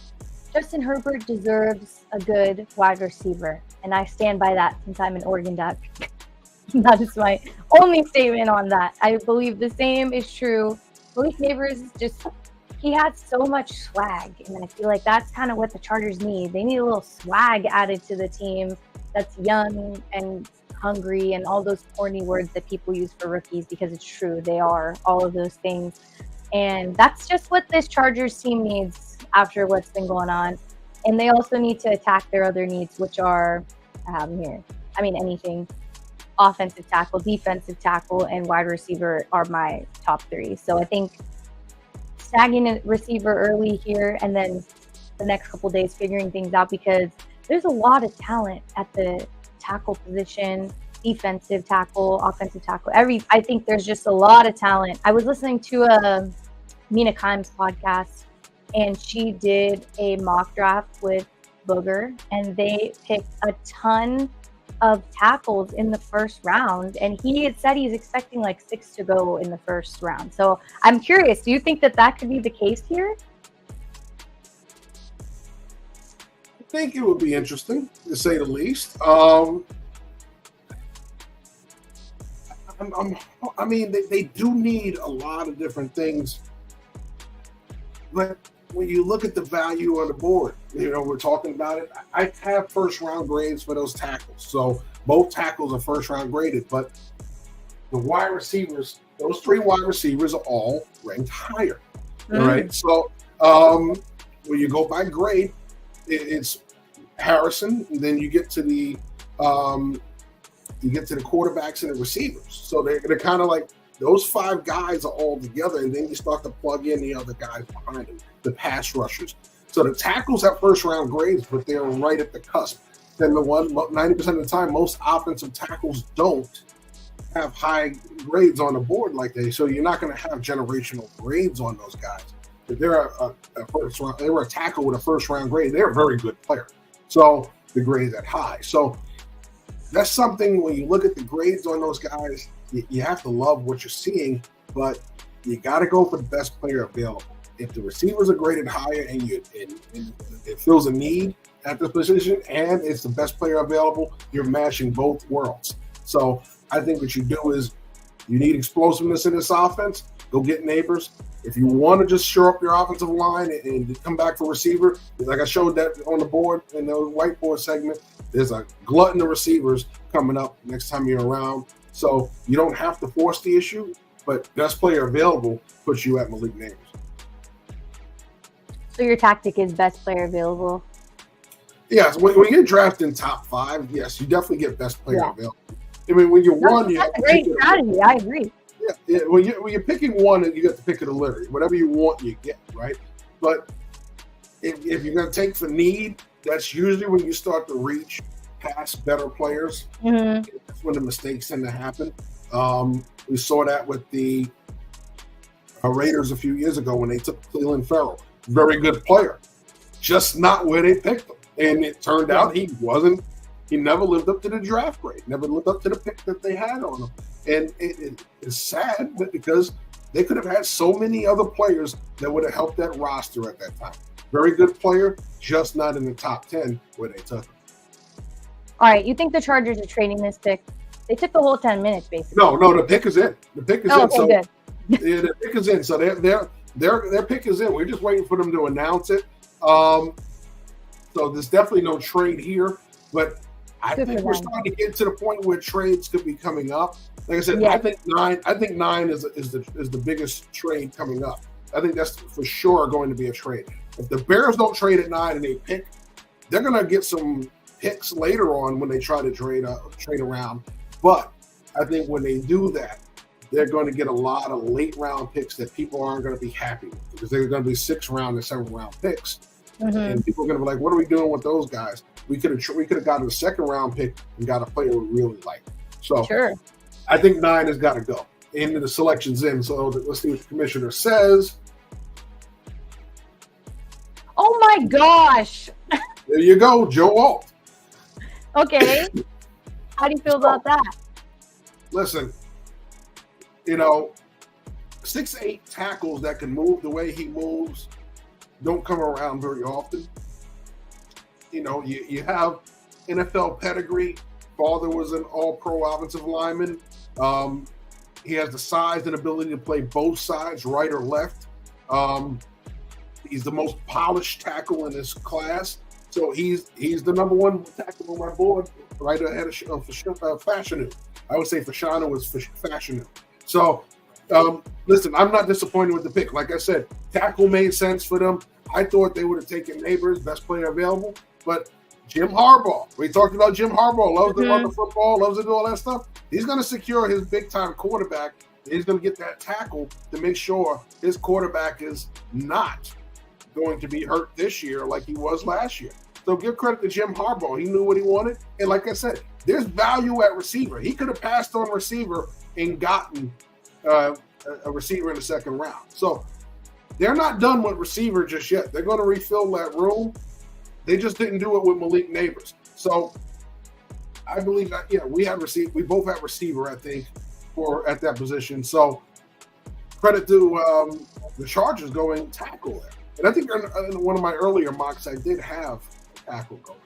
Justin Herbert deserves a good wide receiver, and I stand by that since I'm an Oregon Duck. That is my only statement on that. I believe the same is true. Malik Neighbors he had so much swag, and I feel like that's kind of what the Chargers need. They need a little swag added to the team that's young and hungry and all those corny words that people use for rookies because it's true. They are all of those things. And that's just what this Chargers team needs after what's been going on. And they also need to attack their other needs, which are, anything. Offensive tackle, defensive tackle, and wide receiver are my top three. So I think tagging a receiver early here and then the next couple days figuring things out, because there's a lot of talent at the tackle position, defensive tackle, offensive tackle. I think there's just a lot of talent. I was listening to Mina Kimes podcast, and she did a mock draft with Booger, and they picked a ton of tackles in the first round, and he had said he's expecting like 6 to go in the first round. So I'm curious, do you think that could be the case here? I think it would be interesting, to say the least. I mean, they do need a lot of different things, but when you look at the value on the board, we're talking about it. I have first round grades for those tackles. So both tackles are first round graded, but the wide receivers, those 3 wide receivers are all ranked higher. All right. So when you go by grade, it's Harrison, and then you get to the quarterbacks and the receivers. So they're kind of like, those 5 guys are all together, and then you start to plug in the other guys behind them, the pass rushers. So the tackles have first-round grades, but they're right at the cusp. Then 90% of the time, most offensive tackles don't have high grades on the board like they. So you're not going to have generational grades on those guys. If they're they were a tackle with a first-round grade, they're a very good player. So the grade's at high. So that's something, when you look at the grades on those guys, you have to love what you're seeing, but you got to go for the best player available. If the receivers are graded higher and it fills a need at this position and it's the best player available, you're matching both worlds. So I think what you do is, you need explosiveness in this offense, go get Neighbors. If you want to just shore up your offensive line and come back for receiver, like I showed that on the board in the whiteboard segment, there's a glutton of receivers coming up next time you're around. So you don't have to force the issue, but best player available puts you at Malik Neighbors. So your tactic is best player available? Yes, when you get drafted in top 5, yes, you definitely get best player available. I mean, when you're one, you have a great strategy. I agree. Yeah, when you're picking one, and you get to pick of the litter. Whatever you want, you get, right? But if you're going to take for need, that's usually when you start to reach past better players. Mm-hmm. That's when the mistakes tend to happen. We saw that with the Raiders a few years ago when they took Cleveland Farrell. Very good player, just not where they picked him. And it turned out he never lived up to the draft grade, never lived up to the pick that they had on him. And it's sad, because they could have had so many other players that would have helped that roster at that time. Very good player, just not in the top 10 where they took him. All right, you think the Chargers are trading this pick? They took the whole 10 minutes, basically. No, the pick is in. The pick is in. Okay, So good. yeah, the pick is in. So their pick is in. We're just waiting for them to announce it. So there's definitely no trade here, but I think we're starting to get to the point where trades could be coming up. Like I said, yeah. I think nine is the biggest trade coming up. I think that's for sure going to be a trade. If the Bears don't trade at 9 and they pick, they're going to get some picks later on when they try to trade around. But I think when they do that, they're going to get a lot of late round picks that people aren't going to be happy with, because they're going to be 6th round and 7th round picks. Mm-hmm. And people are going to be like, what are we doing with those guys? We could have gotten a 2nd round pick and got a player we really like. So sure. I think 9 has got to go. And the selection's in. So let's see what the commissioner says. Oh my gosh. There you go, Joe Alt. Okay. How do you feel about that? Listen, 6'8" tackles that can move the way he moves don't come around very often. You have NFL pedigree. Father was an all-pro offensive lineman. He has the size and ability to play both sides, right or left. He's the most polished tackle in his class. So he's the number 1 tackle on my board, right ahead of Fashanu. I would say Fashanu was Fashanu. So, listen, I'm not disappointed with the pick. Like I said, tackle made sense for them. I thought they would have taken Neighbors, best player available. But Jim Harbaugh, we talked about Jim Harbaugh, loves to run the football, loves to do all that stuff. He's going to secure his big-time quarterback He's going to get that tackle to make sure his quarterback is not going to be hurt this year like he was last year. So give credit to Jim Harbaugh. He knew what he wanted. And like I said, there's value at receiver. He could have passed on receiver and gotten a receiver in the second round. So they're not done with receiver just yet. They're going to refill that room. They just didn't do it with Malik Neighbors. So I believe that, we both have receiver, I think, at that position. So credit to the Chargers going tackle there. And I think in one of my earlier mocks, I did have a tackle going.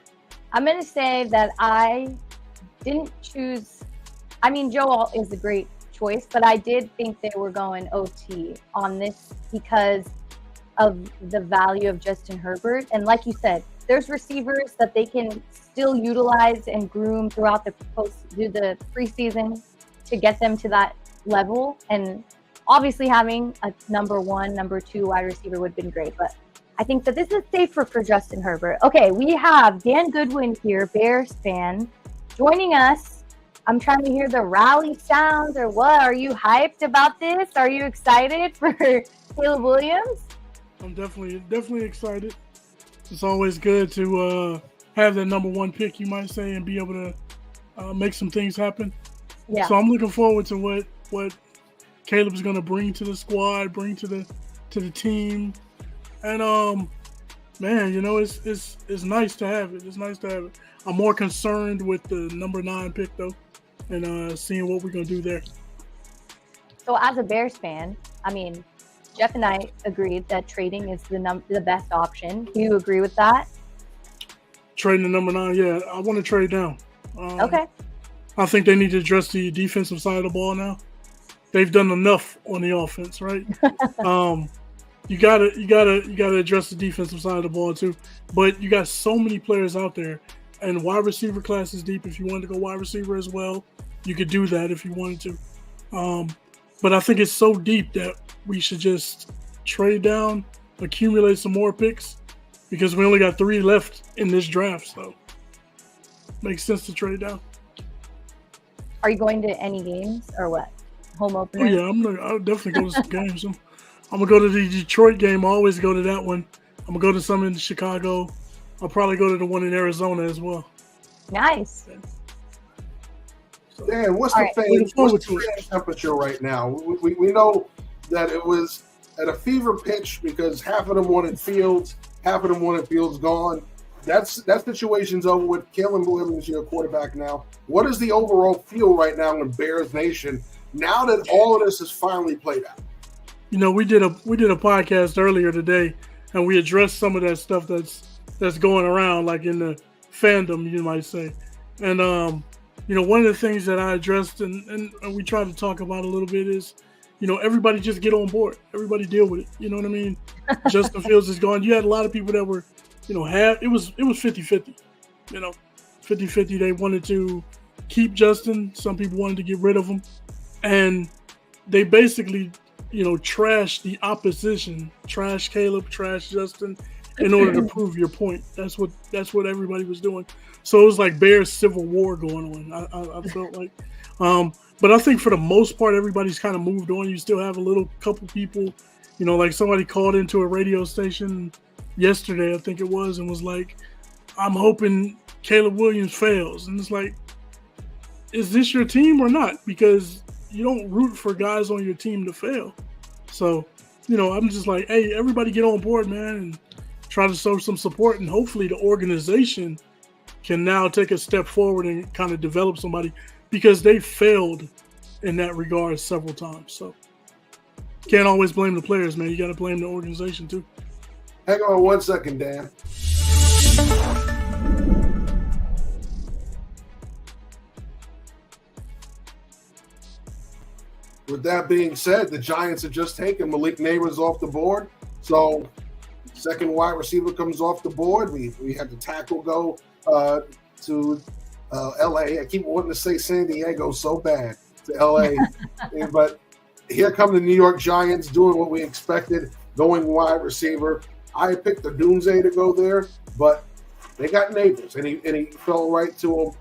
I'm going to say that I didn't choose. I mean, Joel is a great choice, but I did think they were going OT on this because of the value of Justin Herbert. And like you said, there's receivers that they can still utilize and groom throughout the preseason to get them to that level. And obviously having a number 1, number 2 wide receiver would have been great, but I think that this is safer for Justin Herbert. Okay, we have Dan Goodwin here, Bears fan, joining us. I'm trying to hear the rally sounds or what. Are you hyped about this? Are you excited for Caleb Williams? I'm definitely excited. It's always good to have that number 1 pick, you might say, and be able to make some things happen. Yeah. So I'm looking forward to what Caleb's going to bring to the squad, bring to the team, and man, it's nice to have it. It's nice to have it. I'm more concerned with the number 9 pick though, and seeing what we're going to do there. So as a Bears fan, I mean, Jeff and I agreed that trading is the best option. Do you agree with that? Trading the number 9, yeah, I want to trade down. Okay. I think they need to address the defensive side of the ball now. They've done enough on the offense, right? You gotta address the defensive side of the ball too. But you got so many players out there, and wide receiver class is deep. If you wanted to go wide receiver as well, you could do that if you wanted to. But I think it's so deep that we should just trade down, accumulate some more picks, because we only got 3 left in this draft. So makes sense to trade down. Are you going to any games or what? Home opener? Oh yeah, I'll definitely go to some games. I'm gonna go to the Detroit game. I always go to that one. I'm gonna go to some in Chicago. I'll probably go to the one in Arizona as well. Nice. So, Dan, what's the fan temperature right now? We know that it was at a fever pitch because half of them wanted Fields, half of them wanted Fields gone. That situation's over with. Caleb Williams, your quarterback now. What is the overall feel right now in Bears Nation now that all of this is finally played out? We did a podcast earlier today, and we addressed some of that stuff that's going around, like in the fandom, you might say. And one of the things that I addressed and we tried to talk about a little bit is, everybody just get on board. Everybody deal with it. You know what I mean? Justin Fields is gone. You had a lot of people that were, it was 50-50. 50-50. They wanted to keep Justin. Some people wanted to get rid of him. And they basically, trash the opposition, trash Caleb, trash Justin, in order to prove your point. That's what everybody was doing. So it was like Bears civil war going on. I felt like, but I think for the most part, everybody's kind of moved on. You still have a couple people, like somebody called into a radio station yesterday, I think it was, and was like, "I'm hoping Caleb Williams fails." And it's like, is this your team or not? Because you don't root for guys on your team to fail. So, I'm just like, hey, everybody get on board, man, and try to show some support. And hopefully the organization can now take a step forward and kind of develop somebody, because they failed in that regard several times. So can't always blame the players, man. You got to blame the organization too. Hang on 1 second, Dan. With that being said, the Giants have just taken Malik Neighbors off the board. So second wide receiver comes off the board. We had the tackle go to L.A. I keep wanting to say San Diego so bad, to L.A. But here come the New York Giants doing what we expected, going wide receiver. I picked the Doomsday to go there, but they got Neighbors, and he fell right to him.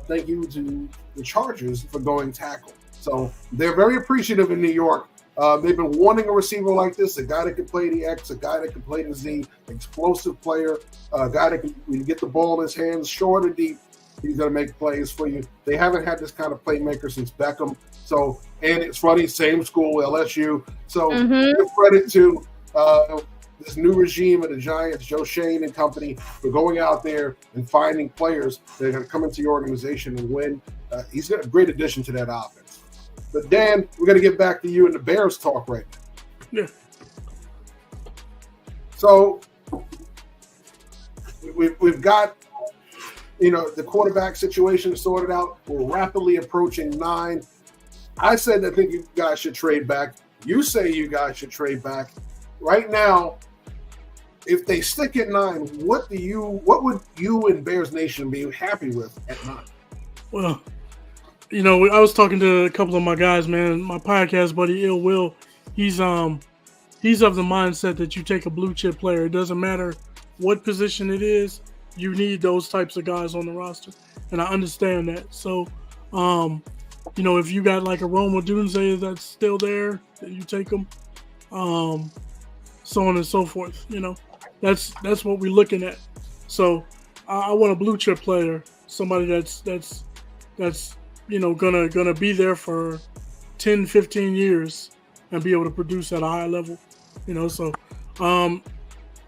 Thank you to the Chargers for going tackle. So they're very appreciative in New York. They've been wanting a receiver like this, a guy that can play the X, a guy that can play the Z, explosive player, a guy that can, when you get the ball in his hands, short or deep, he's going to make plays for you. They haven't had this kind of playmaker since Beckham. So, and it's funny, same school, LSU. So give credit to this new regime of the Giants, Joe Shane and company, for going out there and finding players that are going to come into your organization and win. He's a great addition to that offense. But Dan, we're going to get back to you and the Bears talk right now. Yeah. So we've got, the quarterback situation sorted out. We're rapidly approaching 9. I said I think you guys should trade back. You say you guys should trade back. Right now, if they stick at 9, what would you and Bears Nation be happy with at 9? Well, I was talking to a couple of my guys, man. My podcast buddy, Ill Will, he's of the mindset that you take a blue chip player. It doesn't matter what position it is. You need those types of guys on the roster, and I understand that. So, if you got like a Roma Dunze that's still there, then you take them. So on and so forth. That's what we're looking at. So I want a blue chip player, somebody that's gonna be there for 10, 15 years and be able to produce at a high level. So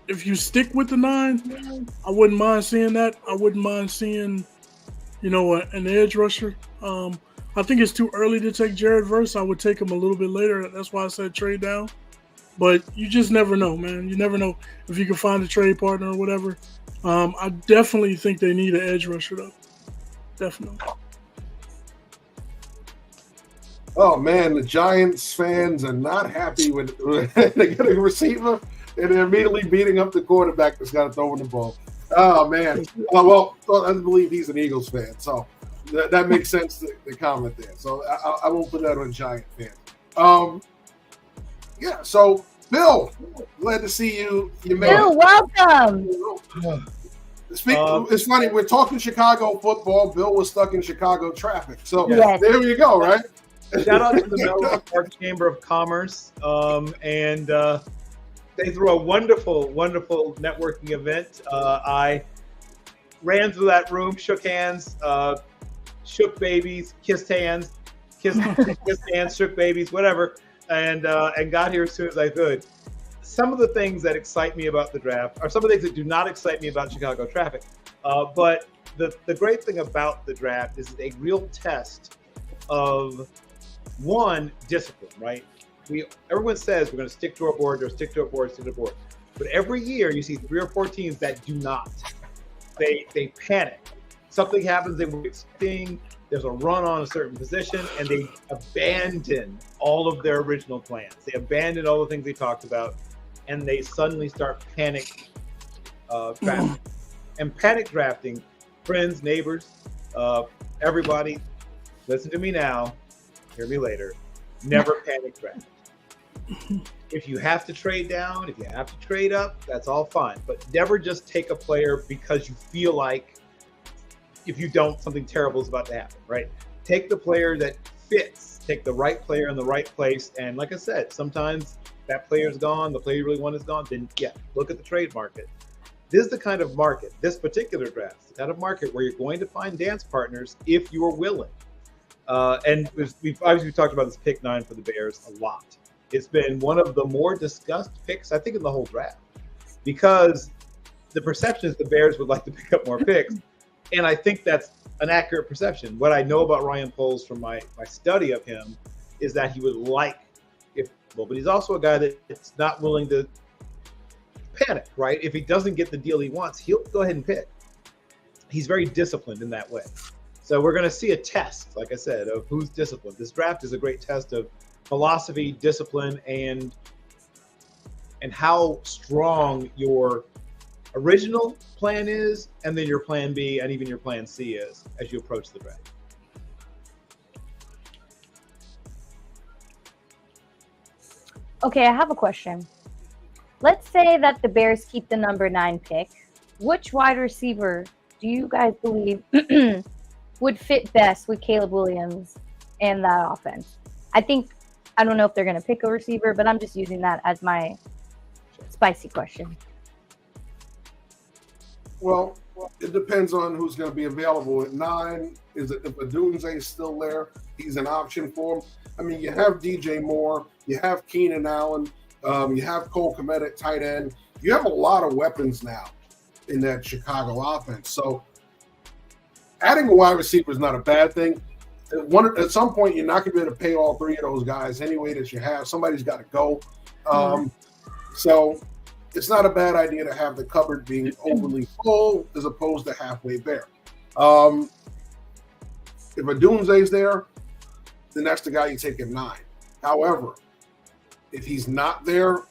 if you stick with the 9, I wouldn't mind seeing that. I wouldn't mind seeing, an edge rusher. I think it's too early to take Jared Verse. I would take him a little bit later. That's why I said trade down. But you just never know, man. You never know if you can find a trade partner or whatever. I definitely think they need an edge rusher, though. Definitely. Oh, man, the Giants fans are not happy with they get a receiver and they're immediately beating up the quarterback that's got to throw in the ball. Oh, man. Well, I believe he's an Eagles fan, so that makes sense, the comment there. So I won't put that on Giant fans. Yeah, so Bill, glad to see you. Bill, welcome. It's funny, we're talking Chicago football. Bill was stuck in Chicago traffic. So Yes. There you go, right? Shout out to the Melrose Park Chamber of Commerce. And they threw a wonderful, wonderful networking event. I ran through that room, shook hands, shook babies, kissed hands, kissed hands, shook babies, whatever, and got here as soon as I could. Some of the things that excite me about the draft are some of the things that do not excite me about Chicago traffic. But the great thing about the draft is a real test of, one, discipline, right? Everyone says we're going to stick to our board, or stick to our board, stick to our board. But every year you see 3 or 4 teams that do not. They panic. Something happens they were expecting. There's a run on a certain position, and they abandon all of their original plans. They abandon all the things they talked about, and they suddenly start panic drafting. And panic drafting, friends, neighbors, everybody, listen to me now, hear me later. Never panic draft. If you have to trade down, if you have to trade up, that's all fine. But never just take a player because you feel like if you don't, something terrible is about to happen, right? Take the player that fits. Take the right player in the right place. And like I said, sometimes that player's gone, the player you really want is gone, then yeah, look at the trade market. This is the kind of market, this particular draft, the kind of market where you're going to find dance partners if you are willing. And we've obviously talked about this pick 9 for the Bears a lot. It's been one of the more discussed picks, I think, in the whole draft, because the perception is the Bears would like to pick up more picks. And I think that's an accurate perception. What I know about Ryan Poles from my study of him is that he would like, but he's also a guy that's not willing to panic, right? If he doesn't get the deal he wants, he'll go ahead and pick. He's very disciplined in that way. So we're going to see a test, like I said, of who's disciplined. This draft is a great test of philosophy, discipline, and how strong your original plan is, and then your plan B and even your plan C is as you approach the draft. Okay, I have a question. Let's say that the Bears keep the number 9 pick. Which wide receiver do you guys believe would fit best with Caleb Williams and that offense. I don't know if they're going to pick a receiver, but I'm just using that as my spicy question. Well, it depends on who's going to be available at 9. Is it if Odunze's still there? He's an option for him. I mean, you have DJ Moore, you have Keenan Allen, you have Cole Kmet at tight end. You have a lot of weapons now in that Chicago offense. So adding a wide receiver is not a bad thing. At some point, you're not going to be able to pay all 3 of those guys anyway that you have. Somebody's got to go. So it's not a bad idea to have the cupboard being overly full as opposed to halfway bare. If Odunze's there, then that's the guy you take at 9. However, if he's not there,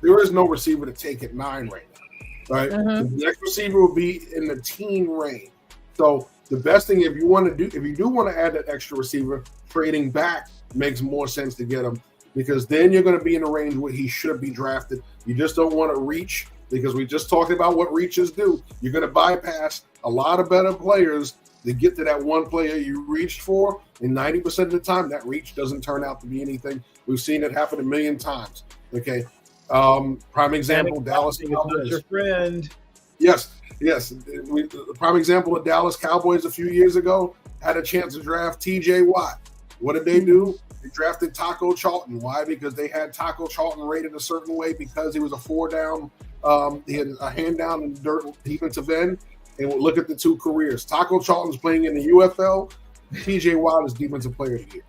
there is no receiver to take at 9 right now. Right? The next receiver will be in the teen range. So the best thing if you do want to add that extra receiver, trading back makes more sense to get him, because then you're going to be in the range where he should be drafted. You just don't want to reach, because we just talked about what reaches do. You're going to bypass a lot of better players to get to that one player you reached for, and 90% of the time that reach doesn't turn out to be anything. We've seen it happen a million times. Okay, prime example, Dallas Cowboys. Your friend. Yes. The prime example of Dallas Cowboys a few years ago had a chance to draft T.J. Watt. What did they do? They drafted Taco Charlton. Why? Because they had Taco Charlton rated a certain way because he was a 4-down. He had a hand down in the dirt defensive end. And we'll look at the 2 careers. Taco Charlton's playing in the UFL. T.J. Watt is Defensive Player of the Year.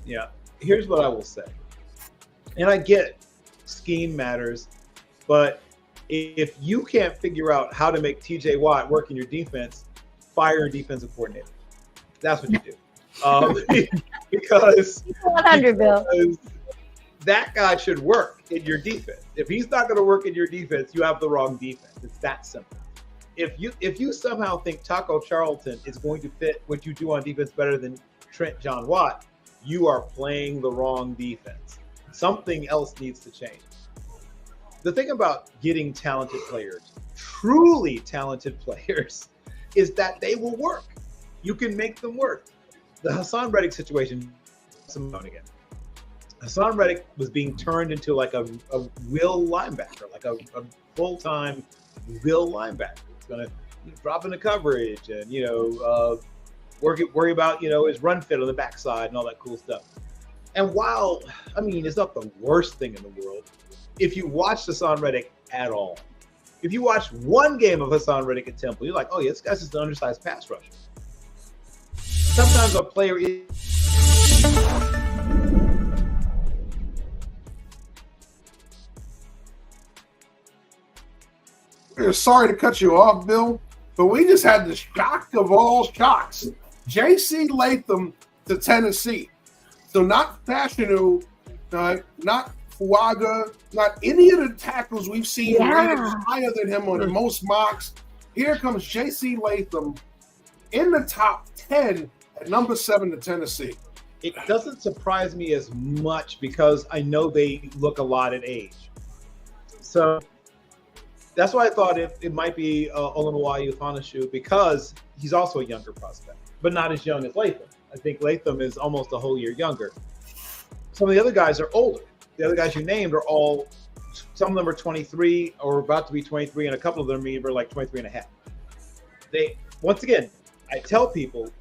Yeah. Here's what I will say. And I get scheme matters, but if you can't figure out how to make TJ Watt work in your defense, fire your defensive coordinator. That's what you do. Because 100, Bill. That guy should work in your defense. If he's not going to work in your defense, you have the wrong defense. It's that simple. If you somehow think Taco Charlton is going to fit what you do on defense better than Trent John Watt, you are playing the wrong defense. Something else needs to change. The thing about getting talented players, truly talented players, is that they will work. You can make them work. The Hassan Reddick situation, again. Hassan Reddick was being turned into like a will linebacker, like a full-time will linebacker. It's going to drop into coverage and, worry about, his run fit on the backside and all that cool stuff. And while, it's not the worst thing in the world, if you watch Hassan Reddick at all, if you watch one game of Hassan Reddick at Temple, you're like, oh yeah, this guy's just an undersized pass rusher. Sometimes a player is... Sorry to cut you off, Bill, but we just had the shock of all shocks. J.C. Latham to Tennessee. So not Fashanu, not Fuaga, not any of the tackles we've seen rated higher than him on most mocks. Here comes J.C. Latham in the top 10 at number 7 to Tennessee. It doesn't surprise me as much because I know they look a lot at age. So that's why I thought it might be Olumuwayu Fonashu, because he's also a younger prospect, but not as young as Latham. I think Latham is almost a whole year younger. Some of the other guys are older. The other guys you named are all, some of them are 23 or about to be 23, and a couple of them are like 23 and a half. Once again, I tell people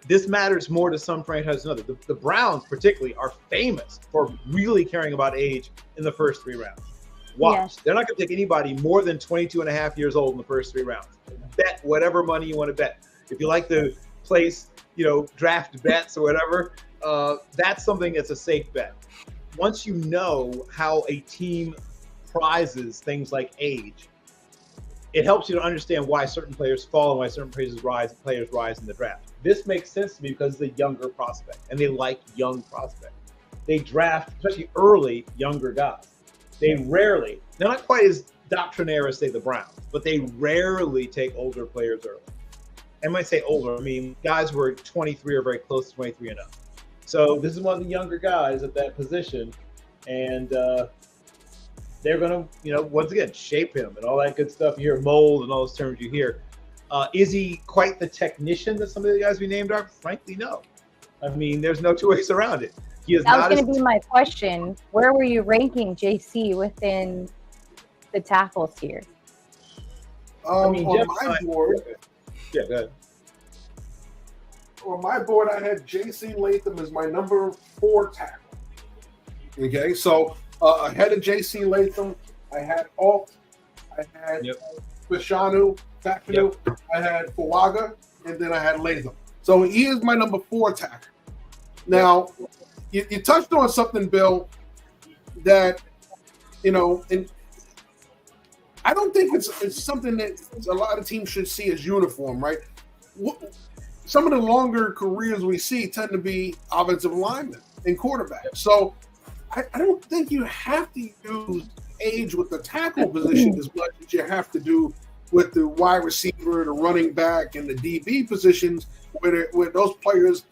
this matters more to some franchises than others. The Browns particularly are famous for really caring about age in the first 3 rounds. Watch. Yes. They're not going to take anybody more than 22 and a half years old in the first 3 rounds. Bet whatever money you want to bet. If you like to place, draft bets or whatever, that's something that's a safe bet. Once you know how a team prizes things like age, it helps you to understand why certain players fall and why certain players rise in the draft. This makes sense to me because it's a younger prospect, and they like young prospects. They draft, especially early, younger guys. They're not quite as doctrinaire as, say, the Browns, but they rarely take older players early. And when I say older, I mean guys who are 23 or very close to 23 and up. So this is one of the younger guys at that position, and they're going to, once again, shape him and all that good stuff. You hear mold and all those terms you hear. Is he quite the technician that some of the guys we named are? Frankly, no. I mean, there's no two ways around it. He is That not was going to be my question. Where were you ranking JC within the tackles here? I mean, on Jeff, my board, yeah, go ahead. on my board, I had J.C. Latham as my number 4 tackle. Okay, so ahead of J.C. Latham, I had Alt, I had Fashanu, I had Fawaga, and then I had Latham. So he is my number 4 tackle. Now, you touched on something, Bill, that, and I don't think it's something that a lot of teams should see as uniform, right? Some of the longer careers we see tend to be offensive linemen and quarterbacks. So I don't think you have to use age with the tackle position as much as you have to do with the wide receiver, the running back, and the DB positions, where those players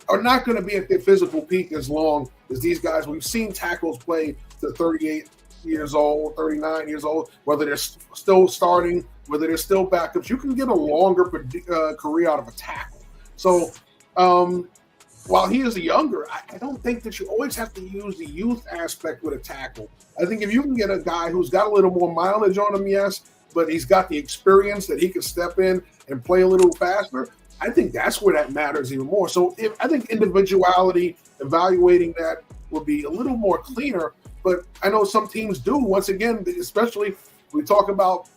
are not going to be at their physical peak as long as these guys. We've seen tackles play to 38 years old, 39 years old, whether they're still starting, whether they're still backups. You can get a longer career out of a tackle. So while he is younger, I don't think that you always have to use the youth aspect with a tackle. I think if you can get a guy who's got a little more mileage on him, yes, but he's got the experience that he can step in and play a little faster, I think that's where that matters even more. So I think individuality, evaluating that would be a little more cleaner. But I know some teams do. Once again, especially we talk about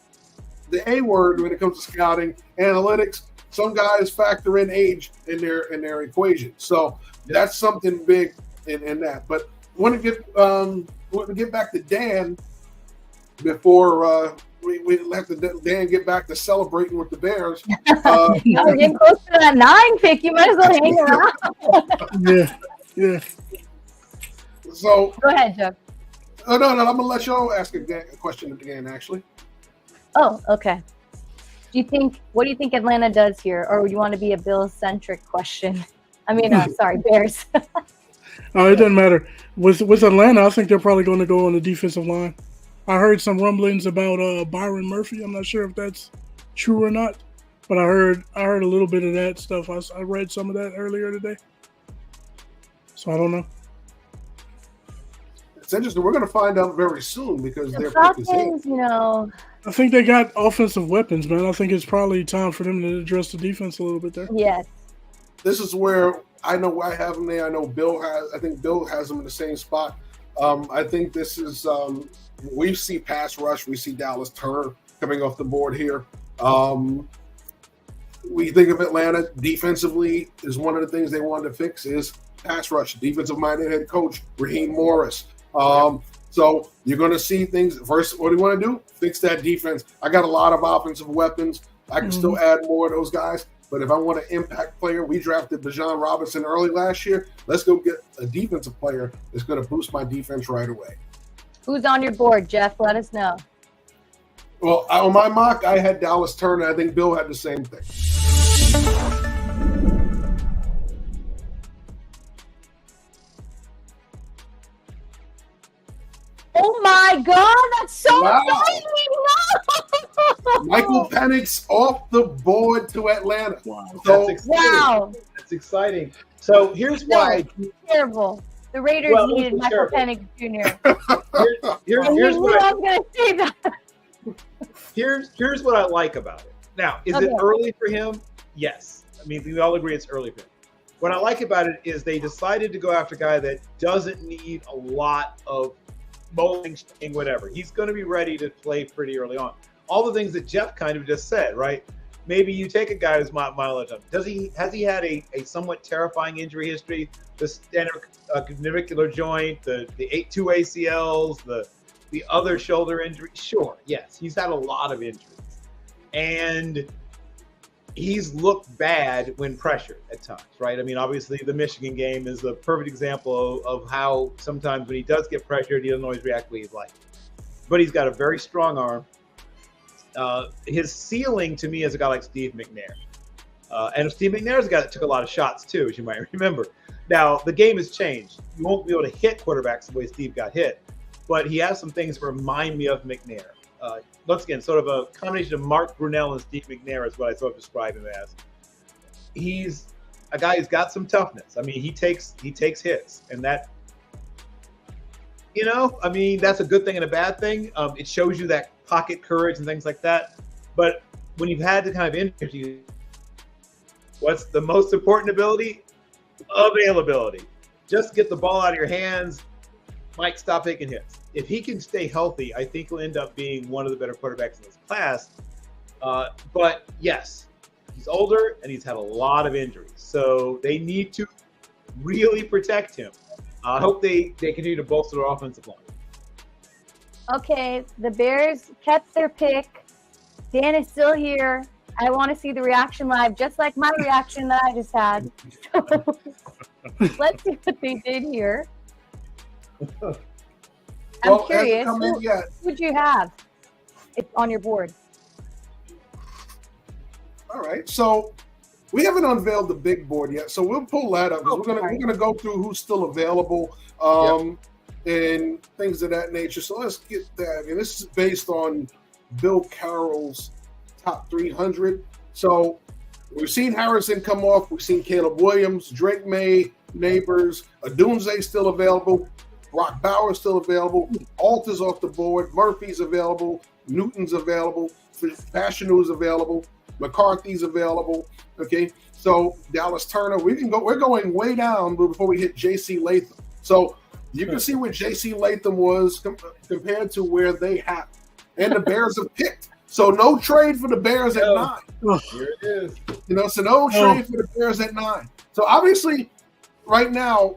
the A word when it comes to scouting, analytics. Some guys factor in age in their equation. So that's something big in that. But want to get back to Dan before we let Dan get back to celebrating with the Bears. We're getting close to that 9 pick. You might as well hang around. Yeah. So go ahead, Jeff. No. I'm gonna let y'all ask a question again. Actually. Oh, okay. What do you think Atlanta does here, or would you want to be a Bill-centric question? I mean, sorry, Bears. No, it doesn't matter. With Atlanta, I think they're probably going to go on the defensive line. I heard some rumblings about Byron Murphy. I'm not sure if that's true or not, but I heard a little bit of that stuff. I read some of that earlier today, so I don't know. It's interesting. We're going to find out very soon because the Falcons, I think they got offensive weapons, man. I think it's probably time for them to address the defense a little bit there. Yes. This is where I know I have them there. I know Bill has. I think Bill has them in the same spot. I think this is. We see pass rush. We see Dallas Turner coming off the board here. We think of Atlanta defensively is one of the things they wanted to fix is pass rush. Defensive-minded head coach Raheem Morris. So you're going to see things. First, what do you want to do? Fix that defense. I got a lot of offensive weapons. I can still add more of those guys. But if I want an impact player, we drafted Bijan Robinson early last year. Let's go get a defensive player that's going to boost my defense right away. Who's on your board, Jeff? Let us know. Well, on my mock, I had Dallas Turner. I think Bill had the same thing. Oh my God, that's so exciting! No! Michael Penix off the board to Atlanta. Wow. So, That's exciting. So here's why. Terrible. The Raiders needed Michael Penix Jr. Here's what I was going to say that. Here's what I like about it. Now, is it early for him? Yes. I mean, we all agree it's early for him. What I like about it is they decided to go after a guy that doesn't need a lot of molding, whatever. He's going to be ready to play pretty early on. All the things that Jeff kind of just said, right? Maybe you take a guy who's mileage up. Has he had a somewhat terrifying injury history? The standard clavicular joint, the 2 ACLs, the other shoulder injury. Sure, yes, he's had a lot of injuries, and he's looked bad when pressured at times, right? I mean, obviously the Michigan game is a perfect example of how sometimes when he does get pressured, he doesn't always react the way he'd like. But he's got a very strong arm. His ceiling to me is a guy like Steve McNair. And Steve McNair is a guy that took a lot of shots too, as you might remember. Now, the game has changed. You won't be able to hit quarterbacks the way Steve got hit, but he has some things that remind me of McNair. once again, sort of a combination of Mark Brunell and Steve McNair is what I sort of describe him as. He's a guy who's got some toughness. I mean, he takes hits, and that, I mean, that's a good thing and a bad thing. It shows you that pocket courage and things like that. But when you've had the kind of energy, what's the most important ability? Availability. Just get the ball out of your hands. Mike, stop taking hits. If he can stay healthy, I think he'll end up being one of the better quarterbacks in this class. But yes, he's older and he's had a lot of injuries. So they need to really protect him. I hope they continue to bolster their offensive line. Okay, the Bears kept their pick. Dan is still here. I want to see the reaction live, just like my reaction that I just had. So let's see what they did here. I'm curious, who would you have on your board? All right, so we haven't unveiled the big board yet, so we'll pull that up. We're gonna go through who's still available and things of that nature. So let's get that. And this is based on Bill Carroll's top 300. So we've seen Harrison come off. We've seen Caleb Williams, Drake May, Neighbors, Adunze still available. Brock Bowers still available. Alta's off the board. Murphy's available. Newton's available. Fashinu's available. McCarthy's available. Okay, so Dallas Turner. We're going way down before we hit J.C. Latham. So you can see where J.C. Latham was compared to where they have, and the Bears have picked. So no trade for the Bears at 9. Here it is. So no trade for the Bears at 9. So obviously, right now,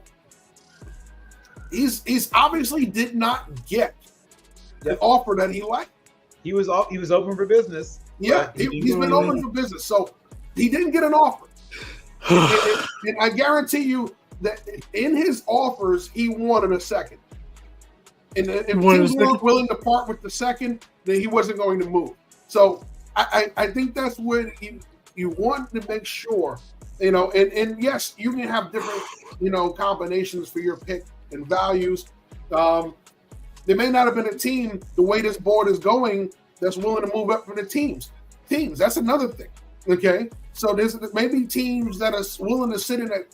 he's obviously did not get the offer that he liked. He was open for business. Yeah, he's been open for business. So he didn't get an offer. and I guarantee you that in his offers, he wanted a second. And if teams weren't willing to part with the second, then he wasn't going to move. So I think that's when you want to make sure, and yes, you can have different, combinations for your pick and values. There may not have been a team the way this board is going that's willing to move up for the teams. That's another thing. Okay. So there's maybe teams that are willing to sit in at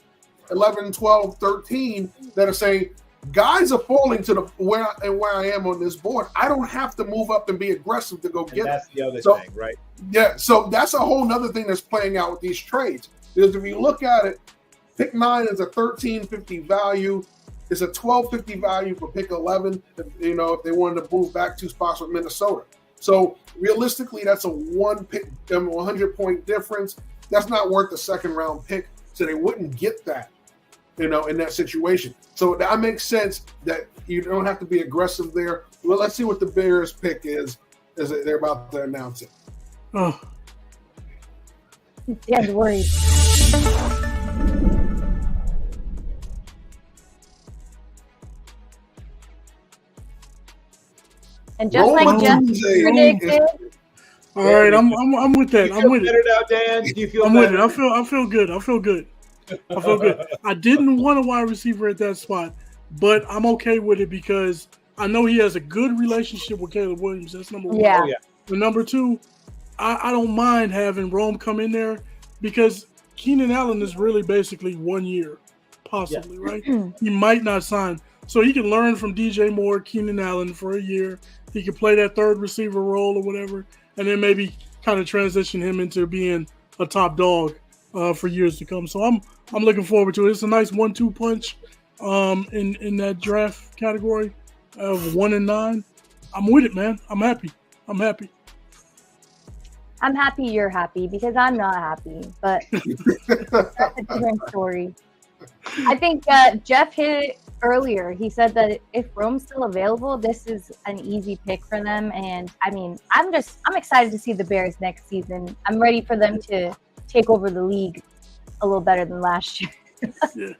11, 12, 13 that are saying, guys are falling to where I am on this board. I don't have to move up and be aggressive to go get that's it. The other thing, right? Yeah. So that's a whole nother thing that's playing out with these trades. Because if you look at it, pick 9 is a $13.50 value. It's a $12.50 value for pick 11. If they wanted to move back 2 spots with Minnesota. So realistically, that's a 100-point difference. That's not worth the second-round pick. So they wouldn't get that, in that situation. So that makes sense that you don't have to be aggressive there. Well, let's see what the Bears pick is as they're about to announce it. Oh, Yeah, worried. And just like Jeff predicted. All right, I'm with that. I'm with it. Better now, Dan? Do you feel I'm better? with it. I feel good. I feel good. I didn't want a wide receiver at that spot, but I'm okay with it because I know he has a good relationship with Caleb Williams. That's number one. Yeah. But number two, I don't mind having Rome come in there because Keenan Allen is really basically 1 year, possibly, right? He might not sign. So he can learn from DJ Moore, Keenan Allen for a year. He can play that third receiver role or whatever, and then maybe kind of transition him into being a top dog for years to come. So I'm looking forward to it. It's a nice 1-2 punch in that draft category of 1 and 9. I'm with it, man. I'm happy. I'm happy you're happy because I'm not happy, but that's a different story. I think Jeff hit it earlier. He said that if Rome's still available, this is an easy pick for them. And I mean, I'm excited to see the Bears next season. I'm ready for them to take over the league a little better than last year. Yeah,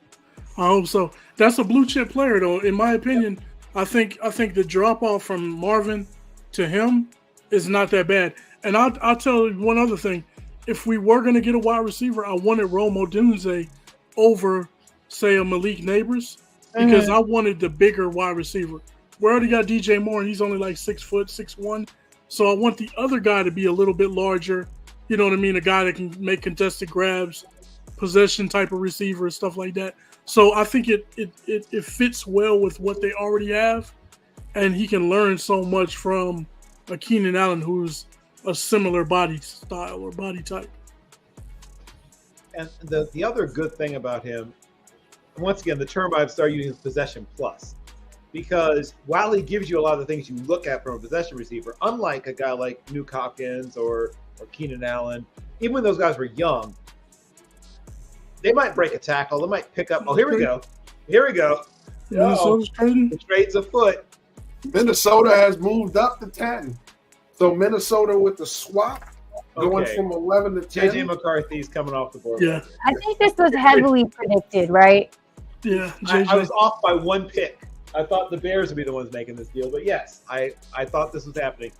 I hope so. That's a blue chip player, though. In my opinion, I think the drop off from Marvin to him is not that bad. And I'll tell you one other thing. If we were going to get a wide receiver, I wanted Rome Odunze over, say, a Malik Neighbors because I wanted the bigger wide receiver. We already got DJ Moore, and he's only like 6 foot, 6'1". So I want the other guy to be a little bit larger. You know what I mean? A guy that can make contested grabs, possession type of receiver, stuff like that. So I think it fits well with what they already have, and he can learn so much from a Keenan Allen who's a similar body style or body type. And the other good thing about him, once again, the term I've started using is possession plus. Because while he gives you a lot of the things you look at from a possession receiver, unlike a guy like Nuke Hopkins or Keenan Allen, even when those guys were young, they might break a tackle. They might pick up. Oh, here we go. Here we go. Minnesota's trading. The trade's afoot. Minnesota has moved up to 10. So Minnesota with the swap going from 11 to 10. JJ McCarthy's coming off the board. Yeah. I think this was heavily predicted, right? Yeah. I was off by one pick. I thought the Bears would be the ones making this deal, but yes, I thought this was happening.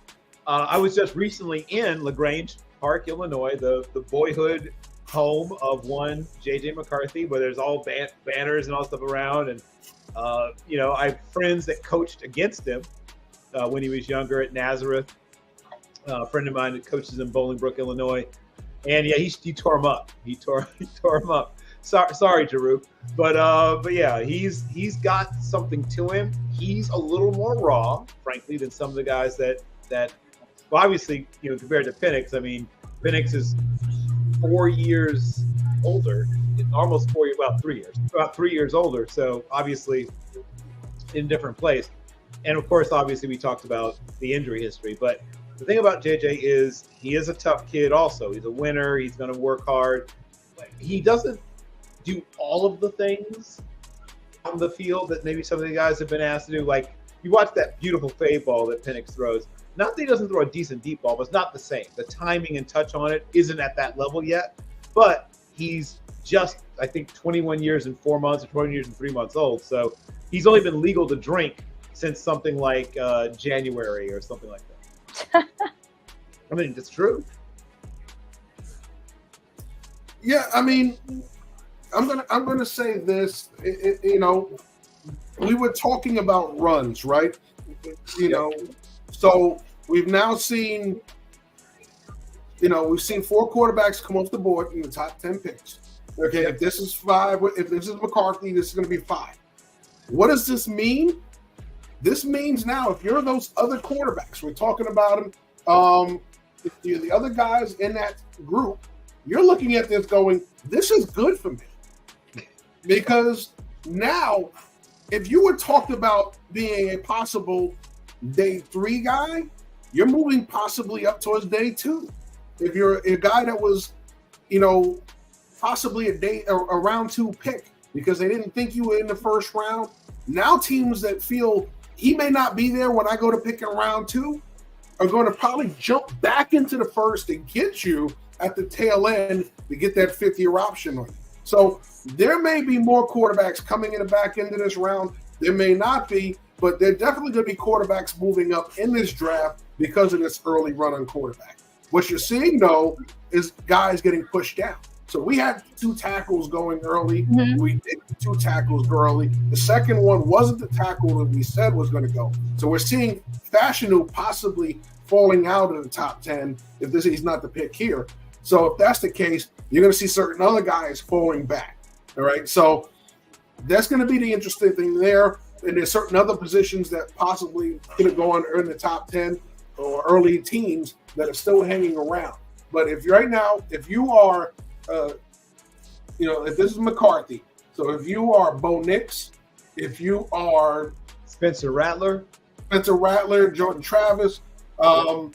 I was just recently in LaGrange Park, Illinois, the boyhood home of one JJ McCarthy, where there's all banners and all stuff around. And, I have friends that coached against him when he was younger at Nazareth. A friend of mine that coaches in Bolingbrook, Illinois. And yeah, he tore him up. He tore him up. Sorry, Drew. But yeah, he's got something to him. He's a little more raw, frankly, than some of the guys that well, obviously, compared to Penix. I mean, Penix is 4 years older, almost 4 years, well, 3 years, about 3 years older. So obviously in a different place. And of course, obviously we talked about the injury history, but the thing about JJ is he is a tough kid also. He's a winner. He's going to work hard. He doesn't do all of the things on the field that maybe some of the guys have been asked to do. Like, you watch that beautiful fade ball that Penix throws. Not that he doesn't throw a decent deep ball, but it's not the same. The timing and touch on it isn't at that level yet. But he's just, I think, 21 years and 4 months or 20 years and 3 months old. So he's only been legal to drink since something like January or something like that. I mean, it's true. Yeah, I mean, I'm gonna say this. We were talking about runs, right? So we've now seen, we've seen 4 quarterbacks come off the board in the top 10 picks. Okay, if this is 5, if this is McCarthy, this is going to be 5. What does this mean? This means now, if you're those other quarterbacks, we're talking about them, if you're the other guys in that group, you're looking at this going, this is good for me. Because now, if you were talked about being a possible day 3 guy, you're moving possibly up towards day 2. If you're a guy that was, possibly a round 2 pick because they didn't think you were in the first round, now teams that feel he may not be there when I go to pick in round 2 are going to probably jump back into the first and get you at the tail end to get that 5th-year option on you. So there may be more quarterbacks coming in the back end of this round. There may not be, but there definitely going to be quarterbacks moving up in this draft because of this early run on quarterback. What you're seeing, though, is guys getting pushed down. So we had 2 tackles going early. Mm-hmm. We did 2 tackles go early. The second one wasn't the tackle that we said was going to go. So we're seeing Fashanu possibly falling out of the top 10 if he's not the pick here. So if that's the case, you're going to see certain other guys falling back. All right. So that's going to be the interesting thing there. And there's certain other positions that possibly could have gone in the top 10 or early teams that are still hanging around. But if right now, if you are, if this is McCarthy, so if you are Bo Nix, if you are Spencer Rattler, Jordan Travis, all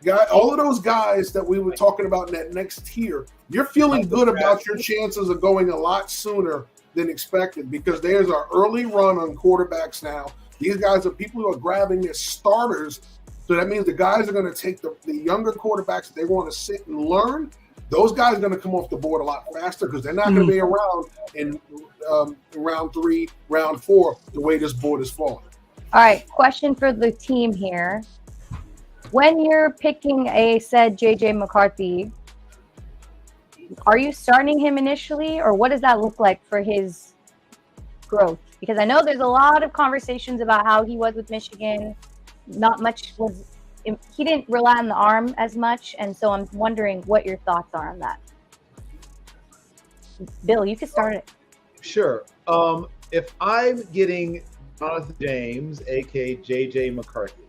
of those guys that we were talking about in that next tier, you're feeling good about your chances of going a lot sooner than expected because there's an early run on quarterbacks now. These guys are people who are grabbing their starters. So that means the guys are going to take the younger quarterbacks that they want to sit and learn. Those guys are going to come off the board a lot faster because they're not going to be around in round 3, round 4, the way this board is falling. All right, question for the team here. When you're picking a said JJ McCarthy, are you starting him initially, or what does that look like for his growth? Because I know there's a lot of conversations about how he was with Michigan. Not much was he didn't rely on the arm as much, and so I'm wondering what your thoughts are on that. Bill, you can start it. Sure. If I'm getting Jonathan James, aka JJ McCarthy,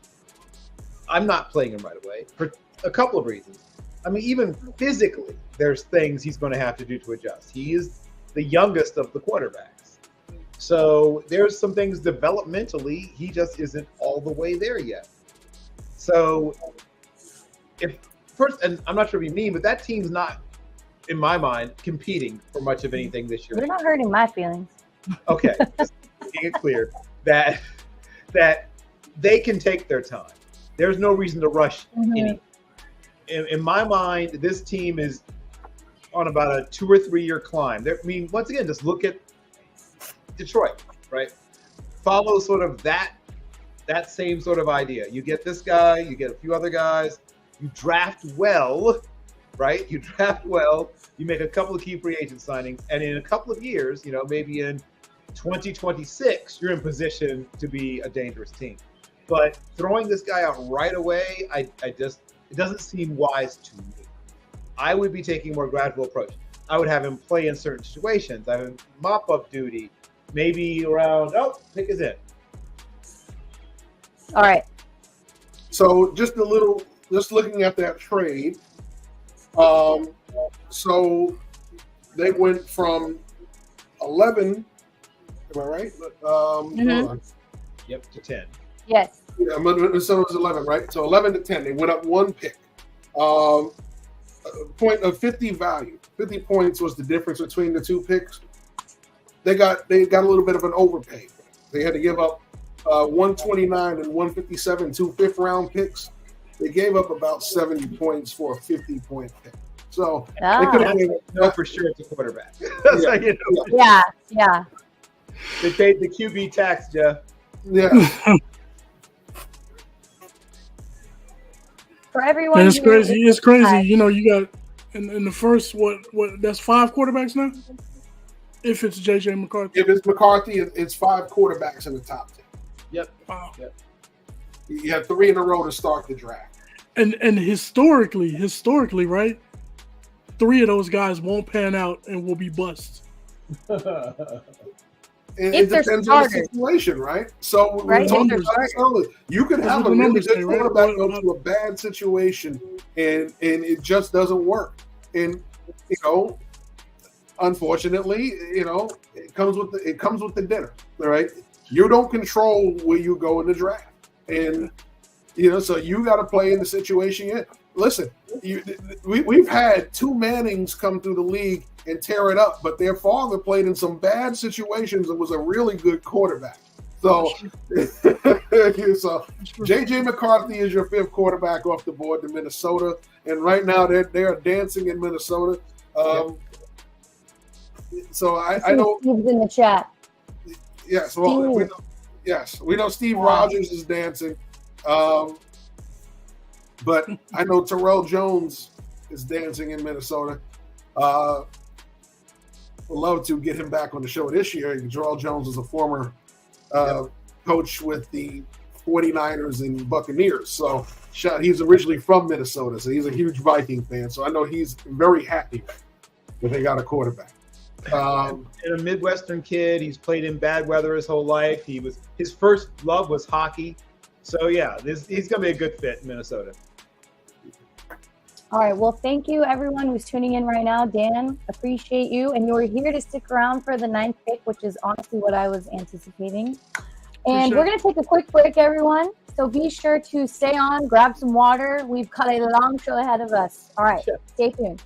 I'm not playing him right away for a couple of reasons. I mean, even physically, there's things he's going to have to do to adjust. He is the youngest of the quarterbacks. So there's some things developmentally, he just isn't all the way there yet. So if first, and I'm not sure if you mean, but that team's not, in my mind, competing for much of anything this year. You're not hurting my feelings. Okay, just making it clear that they can take their time. There's no reason to rush anything. In my mind, this team is on about a 2 or 3 year climb. I mean, once again, just look at Detroit, right? Follow sort of that same sort of idea. You get this guy, you get a few other guys, you draft well, right? You draft well, you make a couple of key free agent signings, and in a couple of years, maybe in 2026, you're in position to be a dangerous team. But throwing this guy out right away, it doesn't seem wise to me. I would be taking a more gradual approach. I would have him play in certain situations. I have him mop-up duty, maybe around, pick is it. All right. So just looking at that trade. So they went from 11. Am I right? Hold on. Yep, to 10. Yes. Yeah, Minnesota was 11, right? So 11 to 10. They went up 1 pick. Point of 50 value. 50 points was the difference between the 2 picks. They got a little bit of an overpay. They had to give up 129 and 157, 2 fifth-round picks. They gave up about 70 points for a 50-point pick. So they could have know for sure it's a quarterback. Yeah. They paid the QB tax, Jeff. Yeah. For everyone, and it's crazy. It's crazy. You got in the first what that's 5 quarterbacks now. If it's JJ McCarthy. If it's McCarthy, it's 5 quarterbacks in the top 10. Yep. Wow. Yep. You have 3 in a row to start the draft. And historically, right? 3 of those guys won't pan out and will be busts. It depends on the situation, right? So right? You could have a really good quarterback go to a bad situation and it just doesn't work. And unfortunately, it comes with the dinner, all right? You don't control where you go in the draft. And so you got to play in the situation. Listen, we've had 2 Mannings come through the league and tear it up, but their father played in some bad situations and was a really good quarterback. So, JJ McCarthy is your 5th quarterback off the board to Minnesota, and right now they are dancing in Minnesota. So I know Steve's in the chat. Yes, well, we know Steve Rogers is dancing. But I know Terrell Jones is dancing in Minnesota. Would love to get him back on the show this year. Terrell Jones is a former coach with the 49ers and Buccaneers. So he's originally from Minnesota, so he's a huge Viking fan. So I know he's very happy that they got a quarterback. And a Midwestern kid. He's played in bad weather his whole life. His first love was hockey. So yeah, he's going to be a good fit in Minnesota. All right. Well, thank you, everyone who's tuning in right now. Dan, appreciate you. And you're here to stick around for the 9th pick, which is honestly what I was anticipating. And we're going to take a quick break, everyone. So be sure to stay on, grab some water. We've got a long show ahead of us. All right. Sure. Stay tuned.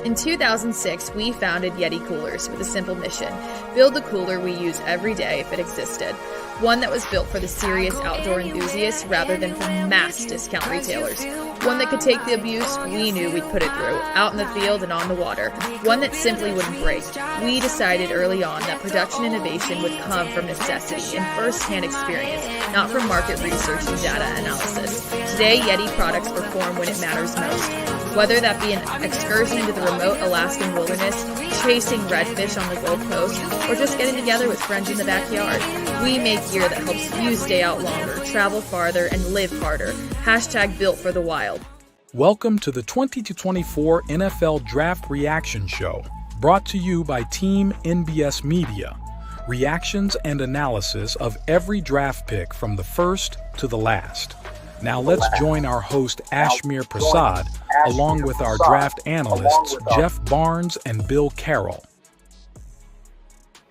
In 2006, we founded Yeti Coolers with a simple mission: build a cooler we use every day if it existed. One that was built for the serious outdoor enthusiasts rather than for mass discount retailers. One that could take the abuse we knew we'd put it through, out in the field and on the water. One that simply wouldn't break. We decided early on that production innovation would come from necessity and first-hand experience, not from market research and data analysis. Today, Yeti products perform when it matters most. Whether that be an excursion into the remote Alaskan wilderness, chasing redfish on the Gold Coast, or just getting together with friends in the backyard, we make gear that helps you stay out longer, travel farther, and live harder. Hashtag built for the wild. Welcome to the 2024 NFL Draft Reaction Show, brought to you by Team NBS Media. Reactions and analysis of every draft pick from the first to the last. Now let's join our host Ashmere Prasad, along with our draft analysts Jeff Barnes and Bill Carroll.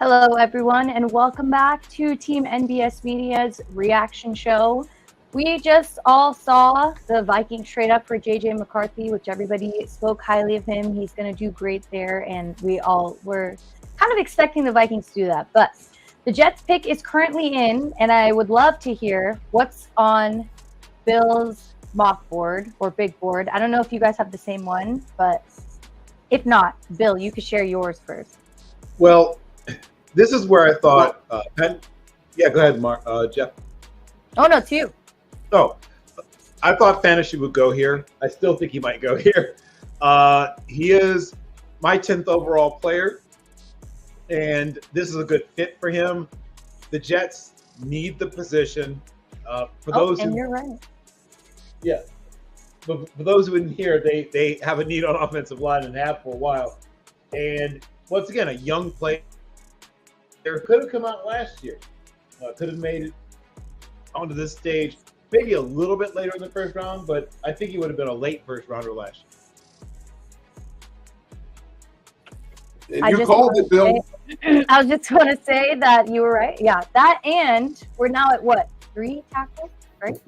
Hello, everyone, and welcome back to Team NBS Media's reaction show. We just all saw the Vikings trade up for J.J. McCarthy, which everybody spoke highly of him. He's going to do great there, and we all were kind of expecting the Vikings to do that. But the Jets pick is currently in, and I would love to hear what's on Bill's mock board or big board. I don't know if you guys have the same one, but if not, Bill, you could share yours first. Well, this is where I thought, yeah, go ahead, Mark, Jeff. Oh, no, it's you. Oh, I thought Fantasy would go here. I still think he might go here. He is my 10th overall player, and this is a good fit for him. The Jets need the position. You're right. Yeah. But for those who didn't hear, they have a need on offensive line and have for a while. And once again, a young player could have come out last year. Could have made it onto this stage maybe a little bit later in the first round, but I think he would have been a late first rounder last year. And you called it, Bill. I was just going to say that you were right. Yeah, that, and we're now at what? 3 tackles, right?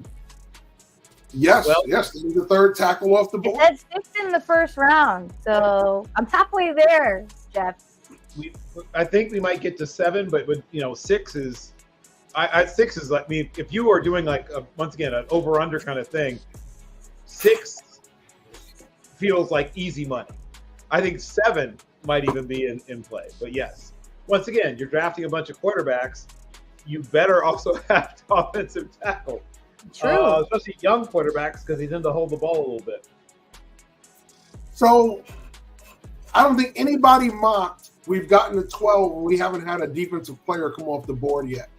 Yes, yes. This is the 3rd tackle off the board. It said 6 in the first round, so I'm halfway there, Jeff. I think we might get to 7, but 6 is. 6 is like me. If you are doing like once again an over/under kind of thing, 6 feels like easy money. I think 7 might even be in play. But yes, once again, you're drafting a bunch of quarterbacks. You better also have offensive tackle. True. Especially young quarterbacks, because they tend to hold the ball a little bit. So I don't think anybody mocked. We've gotten to 12. We haven't had a defensive player come off the board yet.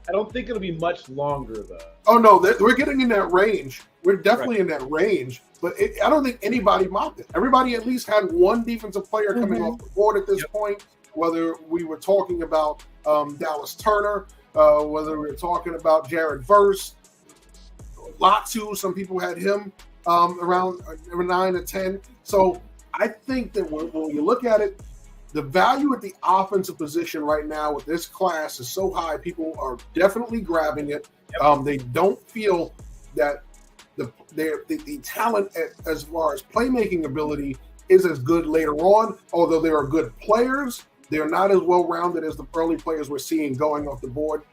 I don't think it'll be much longer, though. Oh, no, we're getting in that range. We're definitely in that range. But I don't think anybody mocked it. Everybody at least had one defensive player coming off the board at this point, whether we were talking about Dallas Turner, whether we were talking about Jared Verse, Latu. Some people had him around 9 or 10. So I think that when you look at it, the value at the offensive position right now with this class is so high. People are definitely grabbing it. They don't feel that the talent as far as playmaking ability is as good later on. Although they are good players, they're not as well-rounded as the early players we're seeing going off the board.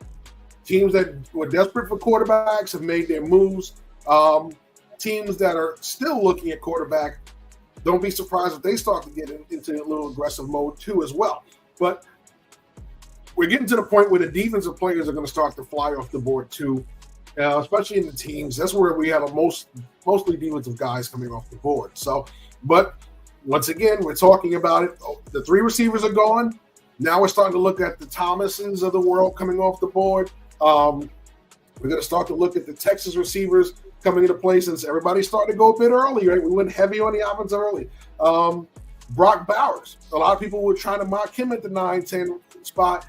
Teams that were desperate for quarterbacks have made their moves. Teams that are still looking at quarterback, don't be surprised if they start to get into a little aggressive mode too as well. But we're getting to the point where the defensive players are going to start to fly off the board too, especially in the teams. That's where we have mostly defensive guys coming off the board. So, but once again, we're talking about it. The 3 receivers are gone. Now we're starting to look at the Thomases of the world coming off the board. We're going to start to look at the Texas receivers coming into play since everybody's starting to go a bit early, right? We went heavy on the offense early. Brock Bowers. A lot of people were trying to mock him at the 9-10 spot.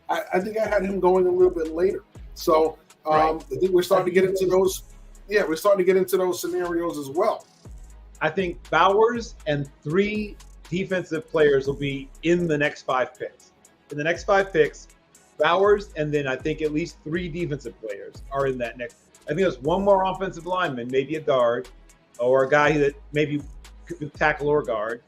I think I had him going a little bit later. So I think we're starting to get into those. Yeah, we're starting to get into those scenarios as well. I think Bowers and 3 defensive players will be in the next 5 picks. In the next 5 picks, Bowers and then I think at least 3 defensive players are in that next. I think there's one more offensive lineman, maybe a guard, or a guy that maybe tackle or guard.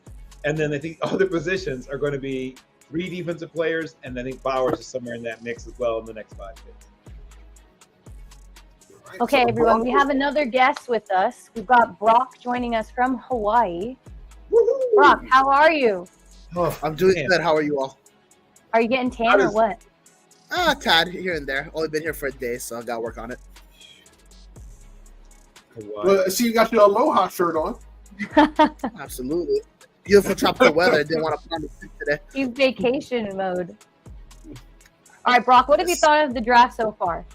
And then I think other positions are going to be 3 defensive players, and I think Bowers is somewhere in that mix as well in the next 5 picks. Okay, everyone, we have another guest with us. We've got Brock joining us from Hawaii. Woo-hoo! Brock, how are you? Oh, I'm doing man. good. How are you all? Are you getting tan or what? Tad here and there. Only been here for a day, so I got to work on it. Hawaii. Well, I see you got your Aloha shirt on. Absolutely. Beautiful tropical weather. I didn't want to plan to pick today. He's vacation mode. All right, Brock, what have you thought of the draft so far?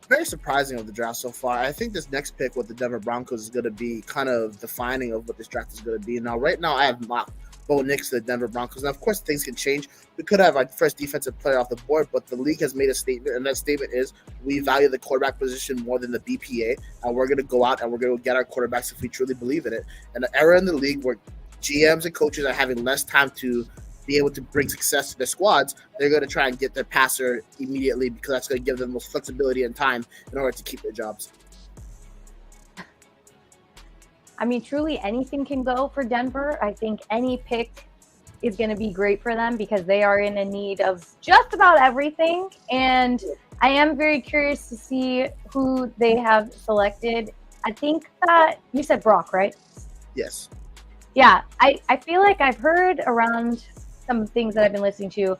Very surprising of the draft so far. I think this next pick with the Denver Broncos is going to be kind of defining of what this draft is going to be. Now, right now, I have mocked Bo Nix to the Denver Broncos. Now, of course, things can change. We could have our first defensive player off the board, but the league has made a statement, and that statement is we value the quarterback position more than the BPA, and we're going to go out and we're going to get our quarterbacks if we truly believe in it. And the era in the league where GMs and coaches are having less time to be able to bring success to their squads, they're going to try and get their passer immediately because that's going to give them the most flexibility and time in order to keep their jobs. I mean, truly anything can go for Denver. I think any pick is going to be great for them because they are in a need of just about everything. And I am very curious to see who they have selected. I think that you said Brock, right? Yes. Yeah, I feel like I've heard around some things that I've been listening to,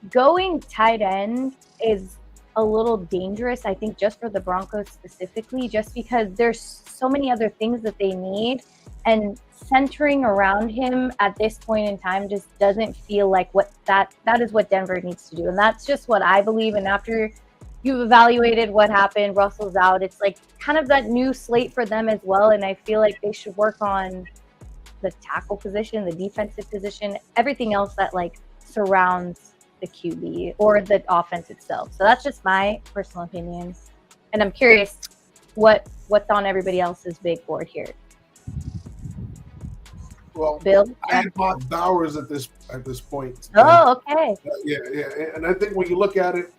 going tight end is a little dangerous, I think, just for the Broncos specifically, just because there's so many other things that they need, and centering around him at this point in time just doesn't feel like what that is what Denver needs to do. And that's just what I believe. And after you've evaluated what happened, Russell's out, it's like kind of that new slate for them as well. And I feel like they should work on the tackle position, the defensive position, everything else that like surrounds the QB or the offense itself. So that's just my personal opinion. And I'm curious what's on everybody else's big board here. Well, Bill? I had bought Bowers at this point. Oh, okay. Yeah. And I think when you look at it,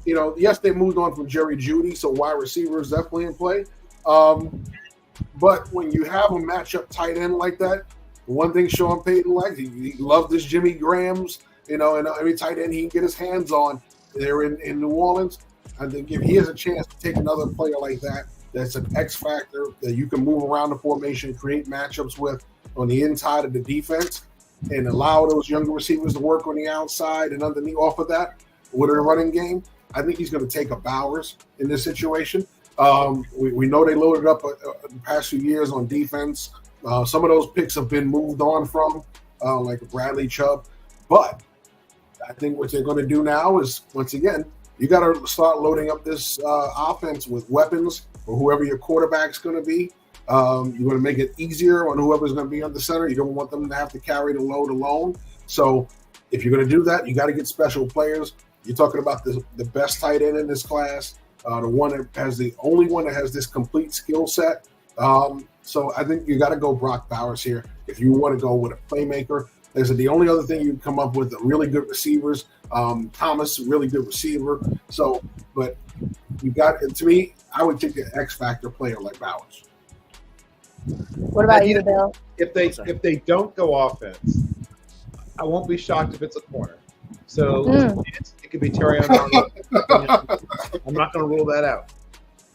yes, they moved on from Jerry Jeudy, so wide receiver is definitely in play. But when you have a matchup tight end like that, one thing Sean Payton likes, he loved his Jimmy Grahams, and every tight end he can get his hands on there in New Orleans. I think if he has a chance to take another player like that, that's an X factor that you can move around the formation, create matchups with on the inside of the defense, and allow those younger receivers to work on the outside and underneath off of that with a running game. I think he's going to take a Bowers in this situation. We know they loaded up the past few years on defense. Some of those picks have been moved on from, like Bradley Chubb. But I think what they're going to do now is, once again, you got to start loading up this offense with weapons for whoever your quarterback's going to be. You're going to make it easier on whoever's going to be on the center. You don't want them to have to carry the load alone. So if you're going to do that, you got to get special players. You're talking about the best tight end in this class. The only one that has this complete skill set. So I think you got to go Brock Bowers here if you want to go with a playmaker. The only other thing you can come up with are really good receivers. Thomas, really good receiver. So, but you got, to me, I would take an X factor player like Bowers. What about you, Bill? If they don't go offense, I won't be shocked if it's a corner. So it could be Terry Arnold. I'm not going to rule that out.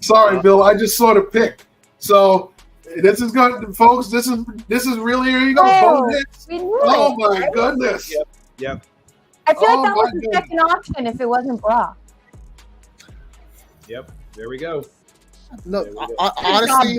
Sorry, Bill. I just saw the pick. So this is good, folks. This is really, here you go. Oh my goodness. Yep. I feel like that was the second option if it wasn't Brock. Yep. There we go. No, honestly,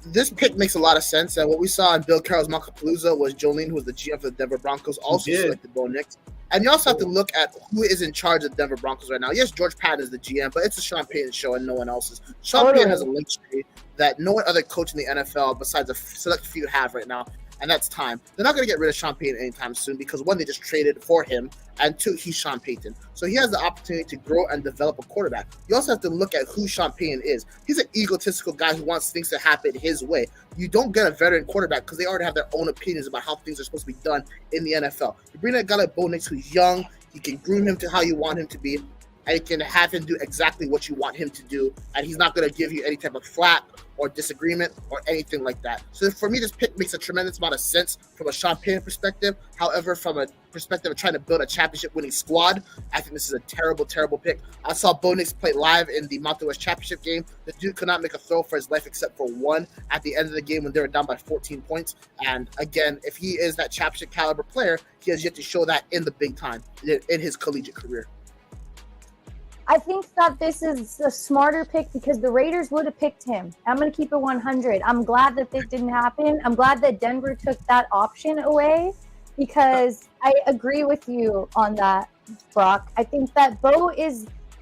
this pick makes a lot of sense. And what we saw in Bill Carroll's Mockapalooza was Jolene, who was the GM for the Denver Broncos, also selected Bo Nix. And you also have to look at who is in charge of the Denver Broncos right now. Yes, George Patton is the GM, but it's a Sean Payton show and no one else's. Sean Payton has a link tree that no other coach in the NFL besides a select few have right now, and that's time. They're not going to get rid of Sean Payton anytime soon because, one, they just traded for him, and two, he's Sean Payton. So he has the opportunity to grow and develop a quarterback. You also have to look at who Sean Payton is. He's an egotistical guy who wants things to happen his way. You don't get a veteran quarterback because they already have their own opinions about how things are supposed to be done in the NFL. You bring a guy like Bo Nix who's young, you can groom him to how you want him to be. and you can have him do exactly what you want him to do, and he's not going to give you any type of flack or disagreement or anything like that. So for me, this pick makes a tremendous amount of sense from a Sean Payton perspective. However, from a perspective of trying to build a championship-winning squad, I think this is a terrible, terrible pick. I saw Bo Nix play live in the Mountain West Championship game. The dude could not make a throw for his life except for one at the end of the game when they were down by 14 points. And again, if he is that championship caliber player, he has yet to show that in the big time in his collegiate career. I think that this is a smarter pick because the Raiders would have picked him. I'm going to keep it 100. I'm glad that it didn't happen. I'm glad that Denver took that option away because I agree with you on that, Brock. I think that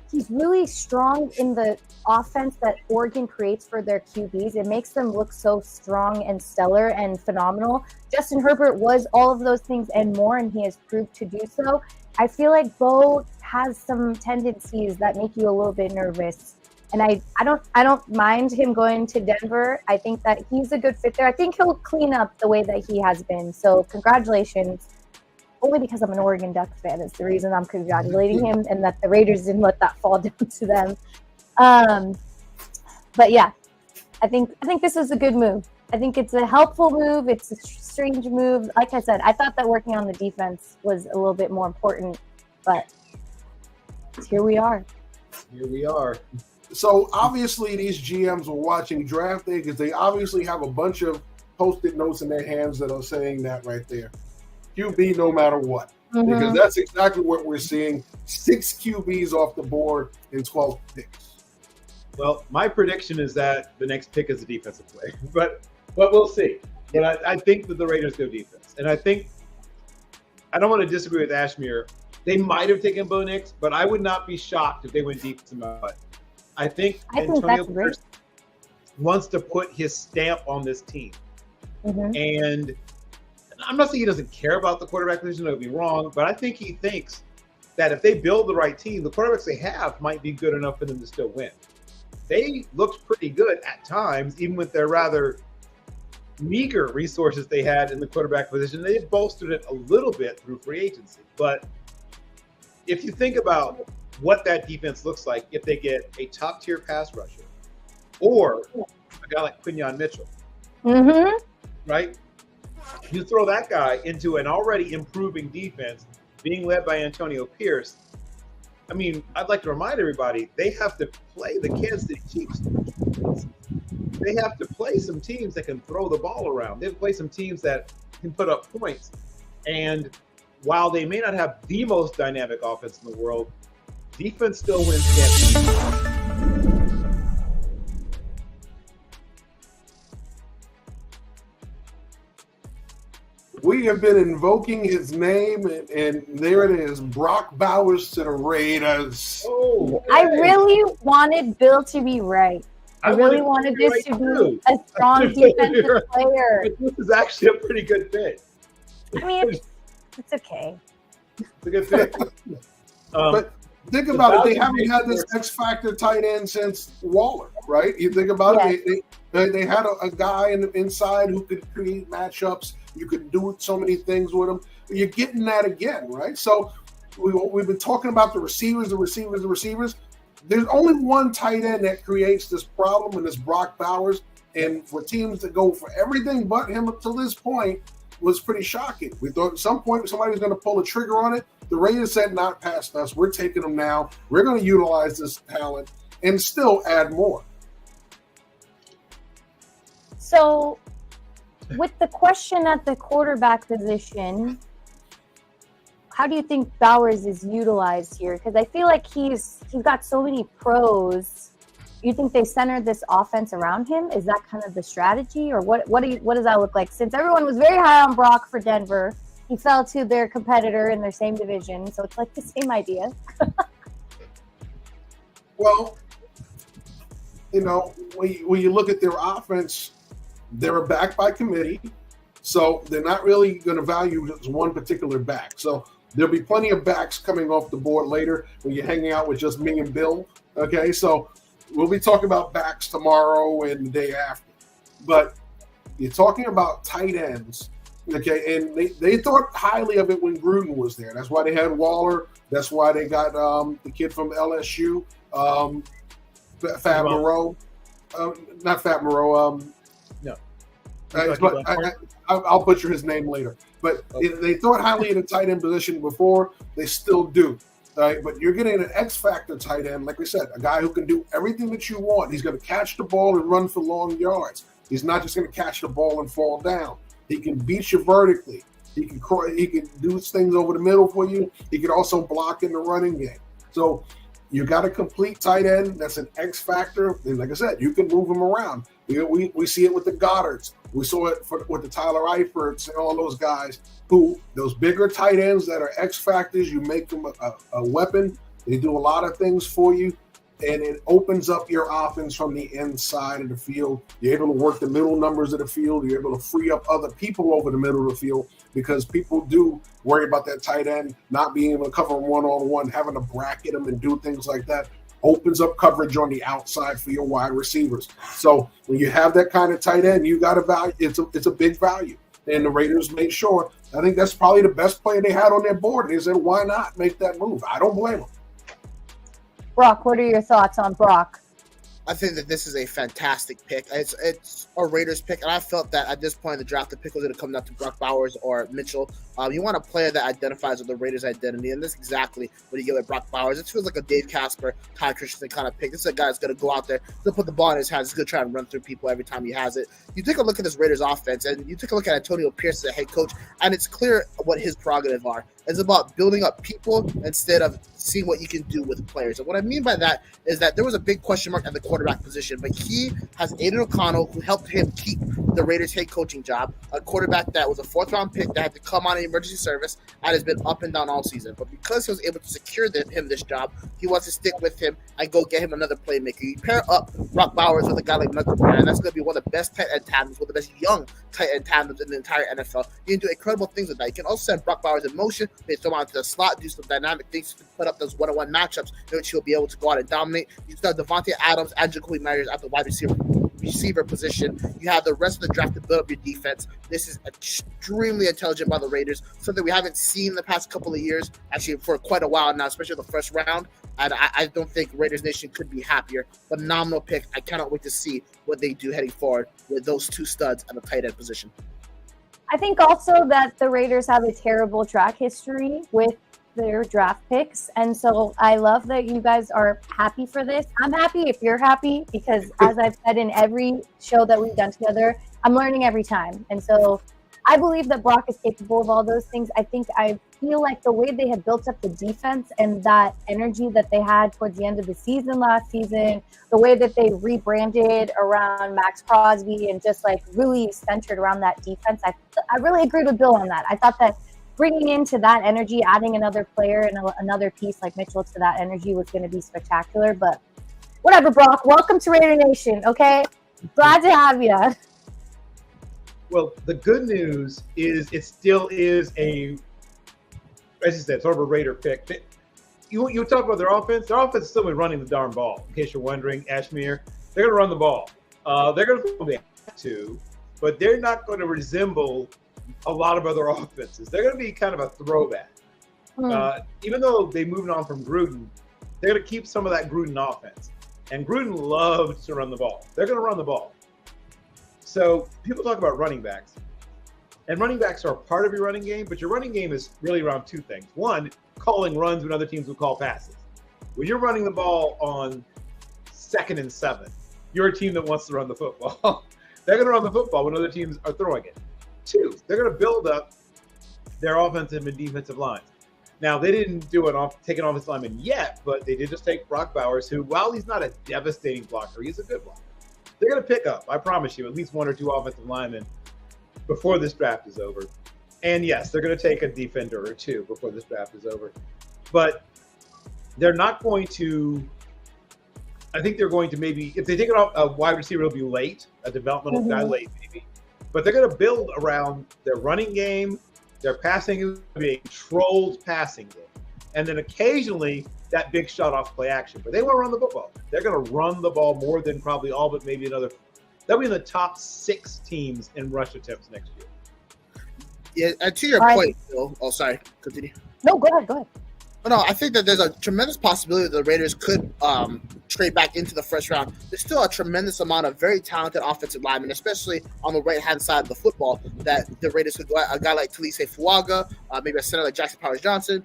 he's really strong in the offense that Oregon creates for their QBs. It makes them look so strong and stellar and phenomenal. Justin Herbert was all of those things and more, and he has proved to do so. I feel like Bo has some tendencies that make you a little bit nervous. And I don't mind him going to Denver. I think that he's a good fit there. I think he'll clean up the way that he has been. So congratulations. Only because I'm an Oregon Ducks fan is the reason I'm congratulating him, and that the Raiders didn't let that fall down to them. But yeah, I think this is a good move. I think it's a helpful move. It's a strange move. Like I said, I thought that working on the defense was a little bit more important, but here we are. Here we are. So obviously these GMs were watching draft day because they obviously have a bunch of Post-it notes in their hands that are saying that right there. QB no matter what. Mm-hmm. Because that's exactly what we're seeing. 6 QBs off the board in 12 picks. Well, my prediction is that the next pick is a defensive play, but we'll see. But I think that the Raiders go defense, and I don't want to disagree with Ashmere. They might have taken Bo Nix, but I would not be shocked if they went defensive mode. I think Antonio Pierce wants to put his stamp on this team, and I'm not saying he doesn't care about the quarterback position. That would be wrong, but I think he thinks that if they build the right team, the quarterbacks they have might be good enough for them to still win. They looked pretty good at times, even with their rather meager resources they had in the quarterback position. They bolstered it a little bit through free agency. But if you think about what that defense looks like, if they get a top-tier pass rusher or a guy like Quinyon Mitchell, right? You throw that guy into an already improving defense being led by Antonio Pierce. I mean, I'd like to remind everybody, they have to play the Kansas City Chiefs. They have to play some teams that can throw the ball around. They have to play some teams that can put up points. And while they may not have the most dynamic offense in the world, defense still wins championships. We have been invoking his name, and there it is, Brock Bowers to the Raiders. Oh, I really wanted Bill to be right. I really wanted this to be a strong defensive player. This is actually a pretty good fit. I mean, it's okay. It's a good fit. But think about it. They haven't had this X Factor tight end since Waller, right? You think about it. They had a guy inside who could create matchups. You could do so many things with him. You're getting that again, right? So we've been talking about the receivers. There's only one tight end that creates this problem, and it's Brock Bowers. And for teams to go for everything but him up to this point was pretty shocking. We thought at some point somebody was going to pull a trigger on it. The Raiders said, not past us. We're taking them now. We're going to utilize this talent and still add more. So with the question at the quarterback position, how do you think Bowers is utilized here? Because I feel like he's got so many pros. You think they centered this offense around him? Is that kind of the strategy, or what does that look like? Since everyone was very high on Brock for Denver, he fell to their competitor in their same division, so it's like the same idea. Well, when you look at their offense, they're backed by committee, so they're not really going to value just one particular back. So there'll be plenty of backs coming off the board later when you're hanging out with just me and Bill. Okay, so we'll be talking about backs tomorrow and the day after. But you're talking about tight ends. Okay, and they thought highly of it when Gruden was there. That's why they had Waller. That's why they got the kid from LSU, Fab Moreau. Not Fab Moreau. No. I'll butcher his name later. But they thought highly of the tight end position before. They still do. Right? But you're getting an X factor tight end, like I said, a guy who can do everything that you want. He's going to catch the ball and run for long yards. He's not just going to catch the ball and fall down. He can beat you vertically. He can do things over the middle for you. He can also block in the running game. So you got a complete tight end that's an X factor. And like I said, you can move him around. We see it with the Goddards. We saw it with the Tyler Eiferts and all those guys those bigger tight ends that are X factors. You make them a weapon. They do a lot of things for you. And it opens up your offense from the inside of the field. You're able to work the middle numbers of the field. You're able to free up other people over the middle of the field because people do worry about that tight end not being able to cover them one-on-one, having to bracket them and do things like that. Opens up coverage on the outside for your wide receivers. So when you have that kind of tight end, you got a value. It's a big value. And the Raiders made sure. I think that's probably the best player they had on their board. They said, why not make that move? I don't blame them. Brock, what are your thoughts on Brock? I think that this is a fantastic pick. It's a Raiders pick, and I felt that at this point in the draft, the pick was going to come down to Brock Bowers or Mitchell. You want a player that identifies with the Raiders' identity, and that's exactly what you get with Brock Bowers. It feels like a Dave Casper, Ty Christensen kind of pick. This is a guy that's going to go out there, he's going to put the ball in his hands, he's going to try and run through people every time he has it. You take a look at this Raiders offense, and you take a look at Antonio Pierce as a head coach, and it's clear what his prerogatives are. It's about building up people instead of seeing what you can do with players. And what I mean by that is that there was a big question mark at the quarterback position, but he has Aiden O'Connell, who helped him keep the Raiders head coaching job, a quarterback that was a fourth-round pick that had to come on an emergency service and has been up and down all season. But because he was able to secure him this job, he wants to stick with him and go get him another playmaker. You pair up Brock Bowers with a guy like Michael Brown, and that's going to be one of the best tight end tandems, one of the best young tight end tandems in the entire NFL. You can do incredible things with that. You can also send Brock Bowers in motion, they throw him onto the slot, do some dynamic things to put up those one-on-one matchups in which he'll be able to go out and dominate. You still have Devontae Adams and Jacoby Myers at the wide receiver position. You have the rest of the draft to build up your defense. This is extremely intelligent by the Raiders, something we haven't seen in the past couple of years, actually for quite a while now, especially the first round. And I don't think Raiders Nation could be happier. Phenomenal pick. I cannot wait to see what they do heading forward with those two studs at the tight end position. I think also that the Raiders have a terrible track history with their draft picks. And so I love that you guys are happy for this. I'm happy if you're happy because as I've said in every show that we've done together, I'm learning every time. And so I believe that Brock is capable of all those things. I feel like the way they have built up the defense and that energy that they had towards the end of the season last season, the way that they rebranded around Max Crosby and just like really centered around that defense, I really agreed with Bill on that. I thought that bringing into that energy, adding another player and another piece like Mitchell to that energy was going to be spectacular. But whatever, Brock. Welcome to Raider Nation, okay? Glad to have you. Well, the good news is it still is as you said, sort of a Raider pick. You talk about their offense. Their offense is still been running the darn ball. In case you're wondering, Ashmere, they're going to run the ball. They're going to have to, but they're not going to resemble a lot of other offenses. They're going to be kind of a throwback. Even though they moved on from Gruden, they're going to keep some of that Gruden offense. And Gruden loved to run the ball. They're going to run the ball. So people talk about running backs. And running backs are a part of your running game, but your running game is really around two things. One, calling runs when other teams will call passes. When you're running the ball on 2nd and 7, you're a team that wants to run the football. They're going to run the football when other teams are throwing it. Two, they're going to build up their offensive and defensive lines. Now, they didn't take an offensive lineman yet, but they did just take Brock Bowers, who, while he's not a devastating blocker, he's a good blocker. They're going to pick up, I promise you, at least one or two offensive linemen before this draft is over. And yes, they're going to take a defender or two before this draft is over. But they're not going to – I think they're going to maybe – if they take it off a wide receiver, it'll be late, a developmental guy late maybe. But they're going to build around their running game, their passing is going to be a controlled passing game. And then occasionally that big shot off play action. But they want to run the football. They're going to run the ball more than probably all but maybe another. They'll be in the top 6 teams in rush attempts next year. Yeah, and to your All right. point, Bill. Oh, sorry. Continue. No, go ahead. Go ahead. But no, I think that there's a tremendous possibility that the Raiders could trade back into the first round. There's still a tremendous amount of very talented offensive linemen, especially on the right-hand side of the football, that the Raiders could go at. A guy like Talise Fuaga, maybe a center like Jackson Powers-Johnson,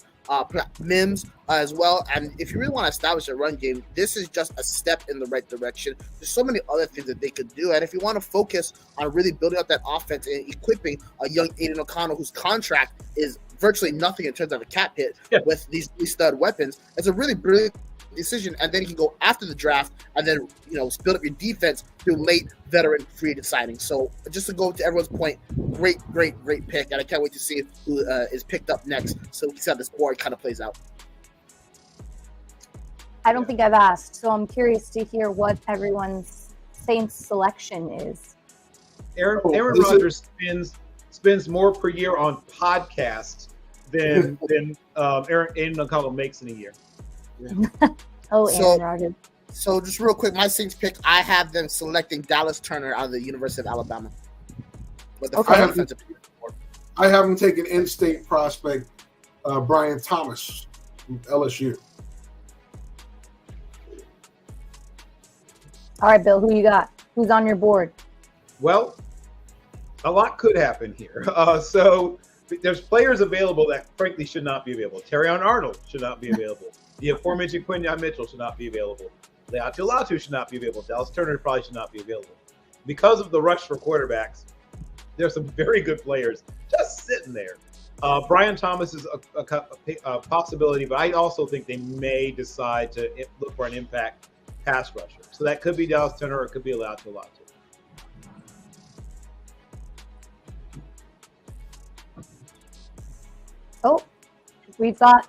Mims as well. And if you really want to establish a run game, this is just a step in the right direction. There's so many other things that they could do. And if you want to focus on really building up that offense and equipping a young Aiden O'Connell whose contract is virtually nothing in terms of a cap hit with these stud weapons, it's a really brilliant decision. And then you can go after the draft and then, build up your defense through late veteran free agent signings. So just to go to everyone's point, great pick. And I can't wait to see who is picked up next. So we can see how this board kind of plays out. I don't think I've asked, so I'm curious to hear what everyone's Saints selection is. Aaron Rodgers spends more per year on podcasts than Aiden O'Connell makes in a year. Aaron Rodgers. So just real quick, my Saints pick, I have them selecting Dallas Turner out of the University of Alabama. But the I haven't taken in-state prospect Brian Thomas from LSU. All right, Bill, who you got? Who's on your board? Well, a lot could happen here. So there's players available that frankly should not be available. Terrion Arnold should not be available. The aforementioned Quinyon Mitchell should not be available. Leatu Latu should not be available. Dallas Turner probably should not be available. Because of the rush for quarterbacks, there's some very good players just sitting there. Brian Thomas is a possibility, but I also think they may decide to look for an impact pass rusher. So that could be Dallas Turner or it could be Leatu Latu. Oh, we've got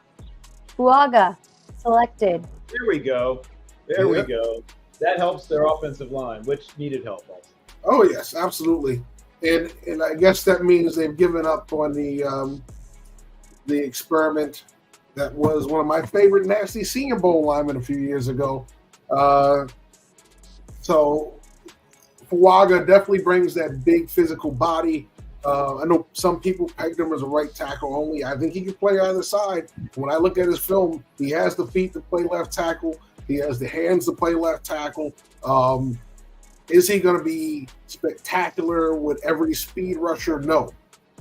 Fuaga selected. There we go. We go. That helps their offensive line, which needed help also. Oh yes, absolutely. And I guess that means they've given up on the experiment that was one of my favorite nasty Senior Bowl linemen a few years ago. So Fuaga definitely brings that big physical body. I know some people pegged him as a right tackle only. I think he can play either side. When I look at his film, he has the feet to play left tackle. He has the hands to play left tackle. Is he going to be spectacular with every speed rusher? No.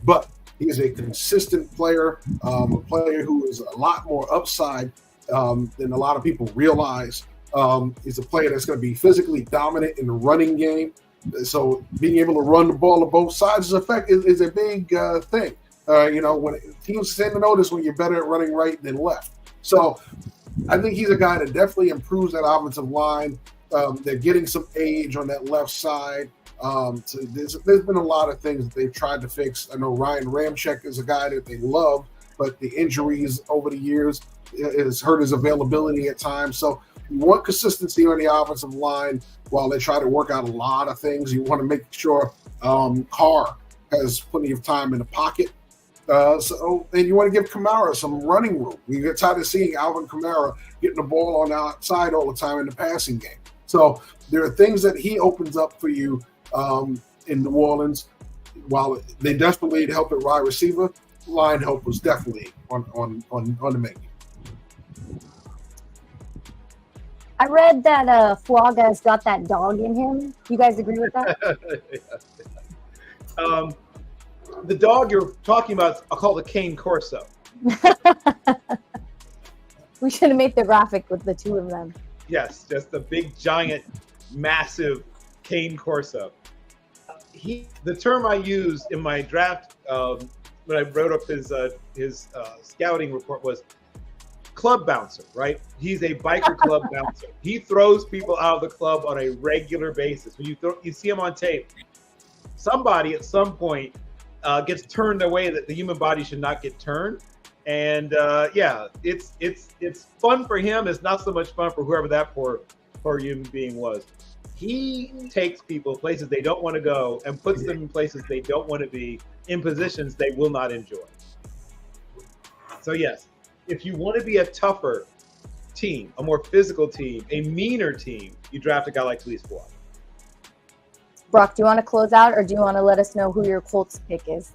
But he is a consistent player, a player who is a lot more upside than a lot of people realize. He's a player that's going to be physically dominant in the running game. So being able to run the ball on both sides is a big thing. When teams tend to notice when you're better at running right than left. So I think he's a guy that definitely improves that offensive line. They're getting some age on that left side. So there's been a lot of things that they've tried to fix. I know Ryan Ramczyk is a guy that they love, but the injuries over the years has hurt his availability at times. So you want consistency on the offensive line while they try to work out a lot of things. You want to make sure Carr has plenty of time in the pocket. And you want to give Kamara some running room. You get tired of seeing Alvin Kamara getting the ball on the outside all the time in the passing game. So there are things that he opens up for you in New Orleans. While they desperately need help at wide receiver, line help was definitely on the menu. I read that Fuaga's got that dog in him. You guys agree with that? The dog you're talking about, I'll call it the Cane Corso. We should have made the graphic with the two of them. Yes, just the big, giant, massive Cane Corso. The term I used in my draft when I wrote up his scouting report was club bouncer, right? He's a biker club bouncer. He throws people out of the club on a regular basis. When you see him on tape, somebody at some point gets turned the way that the human body should not get turned. And it's fun for him. It's not so much fun for whoever that poor human being was. He takes people places they don't want to go and puts them in places they don't want to be, in positions they will not enjoy. So yes, if you want to be a tougher team, a more physical team, a meaner team, you draft a guy like Talise Fuaga. Brock, do you want to close out or do you want to let us know who your Colts pick is?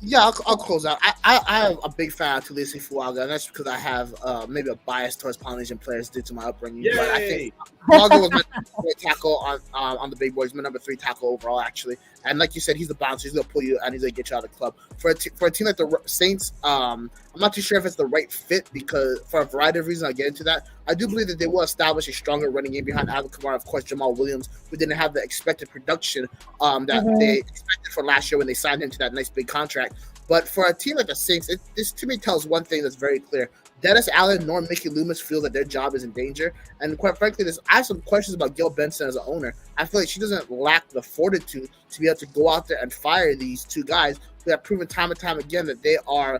Yeah, I'll close out. I'm a big fan of Tulisi Fuaga, and that's because I have maybe a bias towards Polynesian players due to my upbringing. Yay! But I think Fuaga was my number 3 tackle on the big boys. My number 3 tackle overall, actually. And like you said, he's the bouncer. He's gonna pull you and he's gonna get you out of the club. For a team like the Saints, I'm not too sure if it's the right fit because for a variety of reasons, I'll get into that. I do believe that they will establish a stronger running game behind Alvin Kamara, of course, Jamal Williams, who didn't have the expected production that they expected for last year when they signed him to that nice big contract. But for a team like the Saints, this to me tells one thing that's very clear. Dennis Allen nor Mickey Loomis feel that their job is in danger. And quite frankly, I have some questions about Gil Benson as an owner. I feel like she doesn't lack the fortitude to be able to go out there and fire these 2 guys who have proven time and time again that they are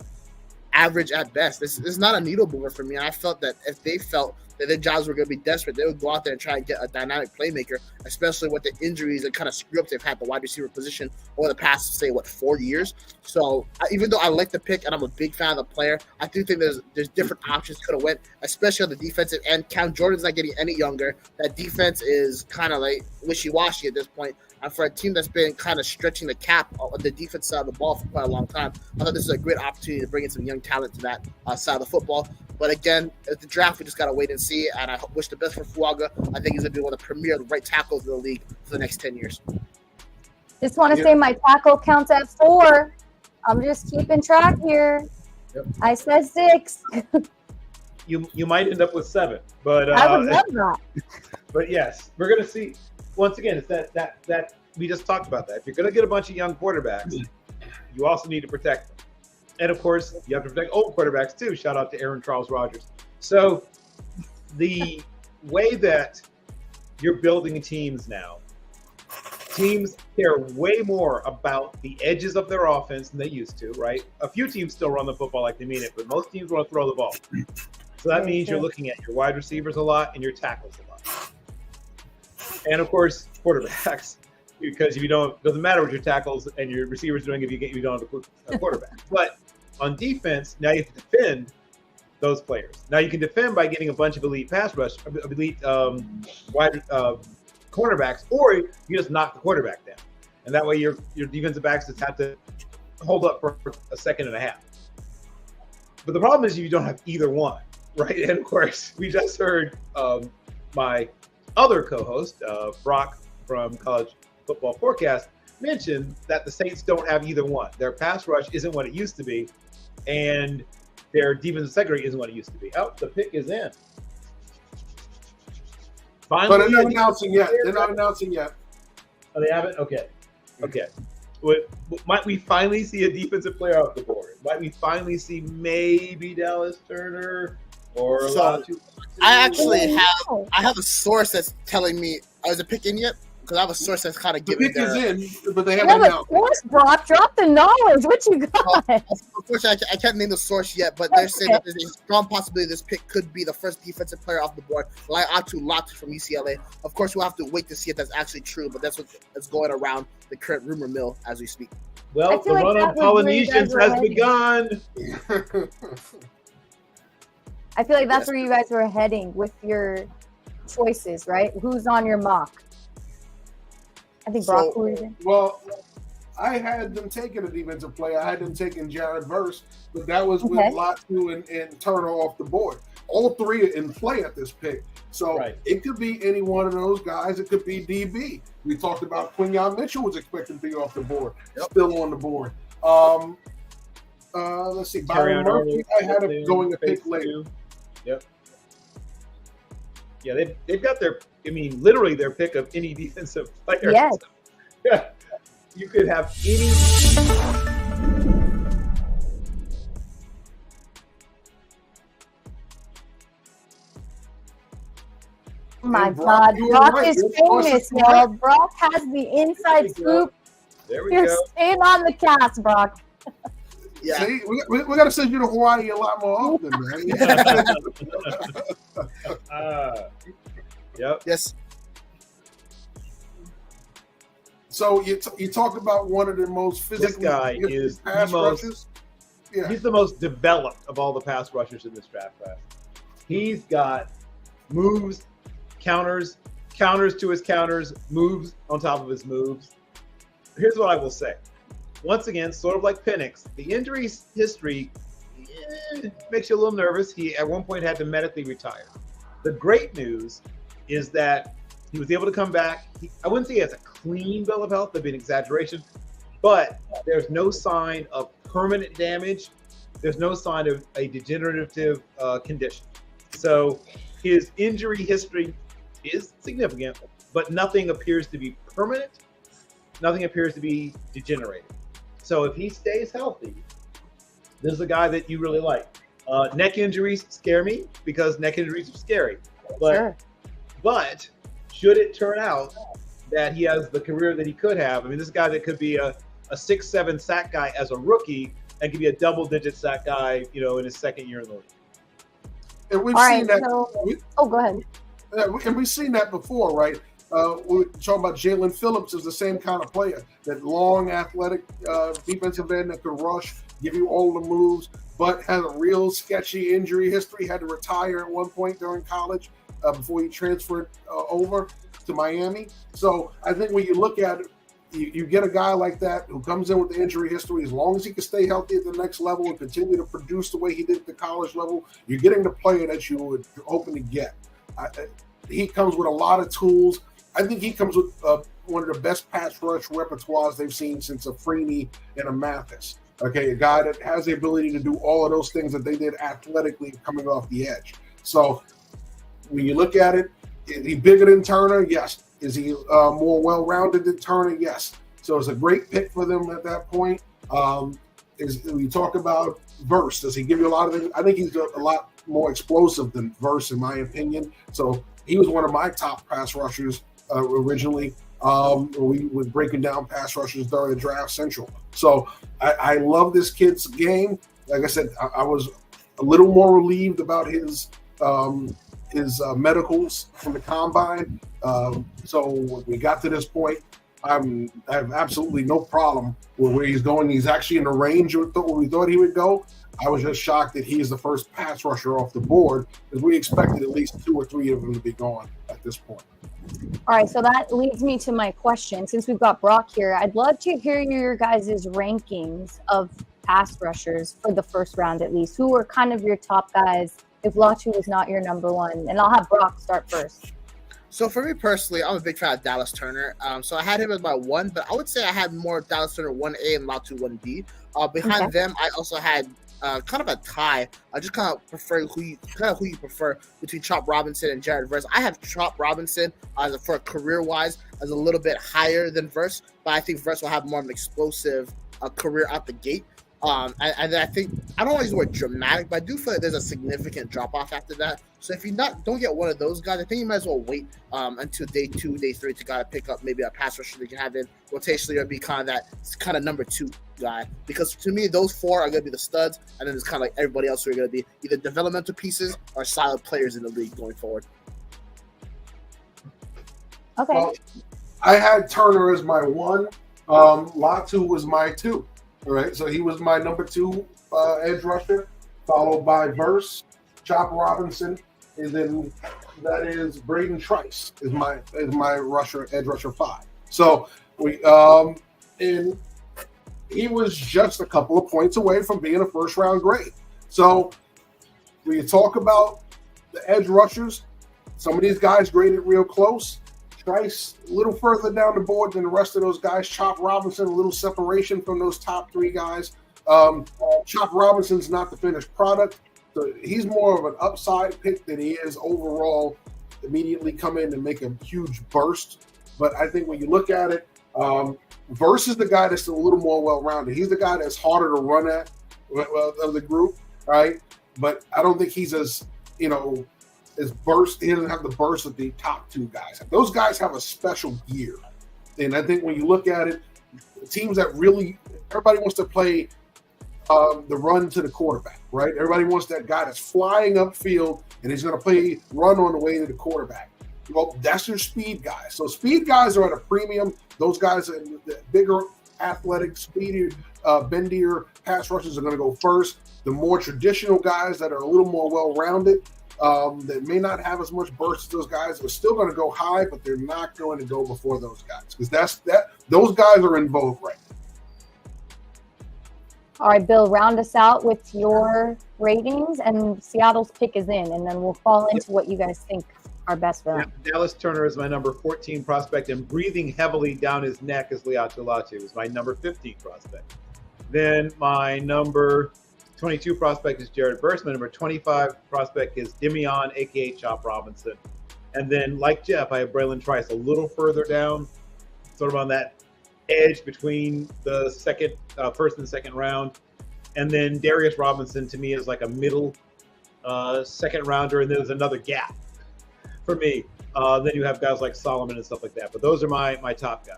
average at best. This is not a needle mover for me. And I felt that if they felt that their jobs were going to be desperate, they would go out there and try and get a dynamic playmaker, especially with the injuries and kind of screw-ups they've had at the wide receiver position over the past, say, 4 years. So even though I like the pick and I'm a big fan of the player, I do think there's different options could have went, especially on the defensive end. Cam Jordan's not getting any younger. That defense is kind of like wishy-washy at this point. And for a team that's been kind of stretching the cap on the defense side of the ball for quite a long time, I thought this is a great opportunity to bring in some young talent to that side of the football. But again, at the draft, we just got to wait and see. And I wish the best for Fuaga. I think he's going to be one of the premier right tackles in the league for the next 10 years. Just want to say my tackle counts at 4. I'm just keeping track here. Yep. I said 6. You might end up with 7, but I would love that. But yes, we're going to see. Once again, it's that we just talked about that. If you're going to get a bunch of young quarterbacks, you also need to protect them. And of course, you have to protect old quarterbacks too. Shout out to Aaron Charles Rodgers. So the way that you're building teams now, teams care way more about the edges of their offense than they used to, right? A few teams still run the football like they mean it, but most teams want to throw the ball. So that means you're looking at your wide receivers a lot and your tackles a lot. And of course, quarterbacks, because if you don't, doesn't matter what your tackles and your receivers doing if you don't have a quarterback. But on defense, now you have to defend those players. Now you can defend by getting a bunch of elite pass rush, elite wide cornerbacks, or you just knock the quarterback down, and that way your defensive backs just have to hold up for a second and a half. But the problem is you don't have either one, right? And of course, we just heard my other co-host, Brock from College Football Forecast, mention that the Saints don't have either one. Their pass rush isn't what it used to be, and their defensive secondary isn't what it used to be. Oh, the pick is in. Finally, but they're not announcing yet. They're not announcing yet. Oh, they haven't? Okay. Might we finally see a defensive player off the board? Might we finally see maybe Dallas Turner or I actually have a source that's telling me, is the pick in yet? Because I have a source that's kind of giving the pick is in, but they haven't announced. Source, Brock, drop the knowledge. What you got? Unfortunately, I can't name the source yet, but they're saying that there's a strong possibility this pick could be the first defensive player off the board, like Atu Latu from UCLA. Of course, we'll have to wait to see if that's actually true, but that's what's going around the current rumor mill as we speak. Well, the run on Polynesians has begun. I feel like that's where you guys were heading with your choices, right? Who's on your mock? I think Brock. Well, I had them taking a defensive player. I had them taking Jared Verse, but that was with Latu and Turner off the board. All 3 are in play at this pick. So it could be any one of those guys. It could be DB. We talked about Quinyon Mitchell was expected to be off the board. Still on the board. Let's see. Byron Murphy, I had him going a pick later. Yep. Yeah, they've got literally their pick of any defensive player. Yes. Yeah. You could have any. Oh my God, Brock is famous, y'all. Brock has the inside scoop. There we You're go. staying on the cast, Brock. Yeah. See, we got to send you to Hawaii a lot more often, man. Yep. Yes. So you talk about one of the most physically. This guy is pass rushers. Yeah. He's the most developed of all the pass rushers in this draft class. He's got moves, counters to his counters, moves on top of his moves. Here's what I will say. once again, sort of like Penix, the injury history makes you a little nervous. He at one point had to medically retire. The great news is that he was able to come back. I wouldn't say he has a clean bill of health, that'd be an exaggeration, but there's no sign of permanent damage. There's no sign of a degenerative condition. So his injury history is significant, but nothing appears to be permanent. Nothing appears to be degenerating. So if he stays healthy, this is a guy that you really like. Neck injuries scare me because neck injuries are scary. But should it turn out that he has the career that he could have, I mean, this guy that could be a 6-7 sack guy as a rookie and could be a double-digit sack guy, in his second year in the league. And we've seen that. Go ahead. And we've seen that before, right? We're talking about Jalen Phillips is the same kind of player, that long, athletic defensive end that could rush, give you all the moves, but had a real sketchy injury history, had to retire at one point during college before he transferred over to Miami. So I think when you look at it, you get a guy like that who comes in with the injury history, as long as he can stay healthy at the next level and continue to produce the way he did at the college level, you're getting the player that you were hoping to get. He comes with a lot of tools. I think he comes with one of the best pass rush repertoires they've seen since a Freeney and a Mathis. Okay, a guy that has the ability to do all of those things that they did athletically coming off the edge. So when you look at it, is he bigger than Turner? Yes. Is he more well-rounded than Turner? Yes. So it's a great pick for them at that point. We talk about Verse. Does he give you a lot of things? I think he's a lot more explosive than Verse, in my opinion. So he was one of my top pass rushers originally. We were breaking down pass rushers during the draft central. So I love this kid's game. Like I said, I was a little more relieved about his medicals from the combine. So when we got to this point, I have absolutely no problem with where he's going. He's actually in the range of where we thought he would go. I was just shocked that he is the first pass rusher off the board, because we expected at least 2 or 3 of them to be gone at this point. All right, so that leads me to my question. Since we've got Brock here, I'd love to hear your guys' rankings of pass rushers for the first round at least. Who are kind of your top guys if Latu is not your number one? And I'll have Brock start first. So for me personally, I'm a big fan of Dallas Turner. So I had him as my 1, but I would say I had more Dallas Turner 1A and Latu 1B. Behind them, I also had kind of a tie. I just kind of prefer who you prefer between Chop Robinson and Jared Verse. I have Chop Robinson for career-wise as a little bit higher than Verse, but I think Verse will have more of an explosive career out the gate. And then I think, I don't want to use the word dramatic, but I do feel like there's a significant drop-off after that. So if you don't get one of those guys, I think you might as well wait until day 2, day 3 to kind of pick up maybe a pass rusher that you can have in rotationally, or be kind of number 2 guy. Because to me, those 4 are going to be the studs, and then it's kind of like everybody else who are going to be either developmental pieces or solid players in the league going forward. Okay. Well, I had Turner as my 1. Latu was my 2. All right, so he was my number 2 edge rusher, followed by Verse, Chop Robinson, and then that is Braden Trice is my edge rusher 5. So we and he was just a couple of points away from being a first round grade. So when you talk about the edge rushers, some of these guys graded real close. Trice a little further down the board than the rest of those guys. Chop Robinson, a little separation from those top 3 guys. Chop Robinson's not the finished product, so he's more of an upside pick than he is overall immediately come in and make a huge burst. But I think when you look at it, Verse is the guy that's a little more well-rounded. He's the guy that's harder to run at of the group, right? But I don't think he's as burst. He doesn't have the burst of the top 2 guys. Those guys have a special gear. And I think when you look at it, teams that really, everybody wants to play the run to the quarterback, right? Everybody wants that guy that's flying upfield and he's going to play run on the way to the quarterback. Well, that's your speed guys. So speed guys are at a premium. Those guys are the bigger, athletic, speedier, bendier pass rushers are going to go first. The more traditional guys that are a little more well-rounded, that may not have as much burst as those guys, are still going to go high, but they're not going to go before those guys, because those guys are in vogue right now. All right, Bill, round us out with your ratings, and Seattle's pick is in, and then we'll fall into what you guys think are best for them. Yeah, Dallas Turner is my number 14 prospect, and breathing heavily down his neck is Liatu Latu, is my number 15 prospect. Then my number 22 prospect is Jared Burst. My number 25 prospect is Dimion, a.k.a. Chop Robinson. And then, like Jeff, I have Braylon Trice a little further down, sort of on that edge between the first and second round. And then Darius Robinson, to me, is like a middle second rounder, and there's another gap for me. Then you have guys like Solomon and stuff like that. But those are my top guys.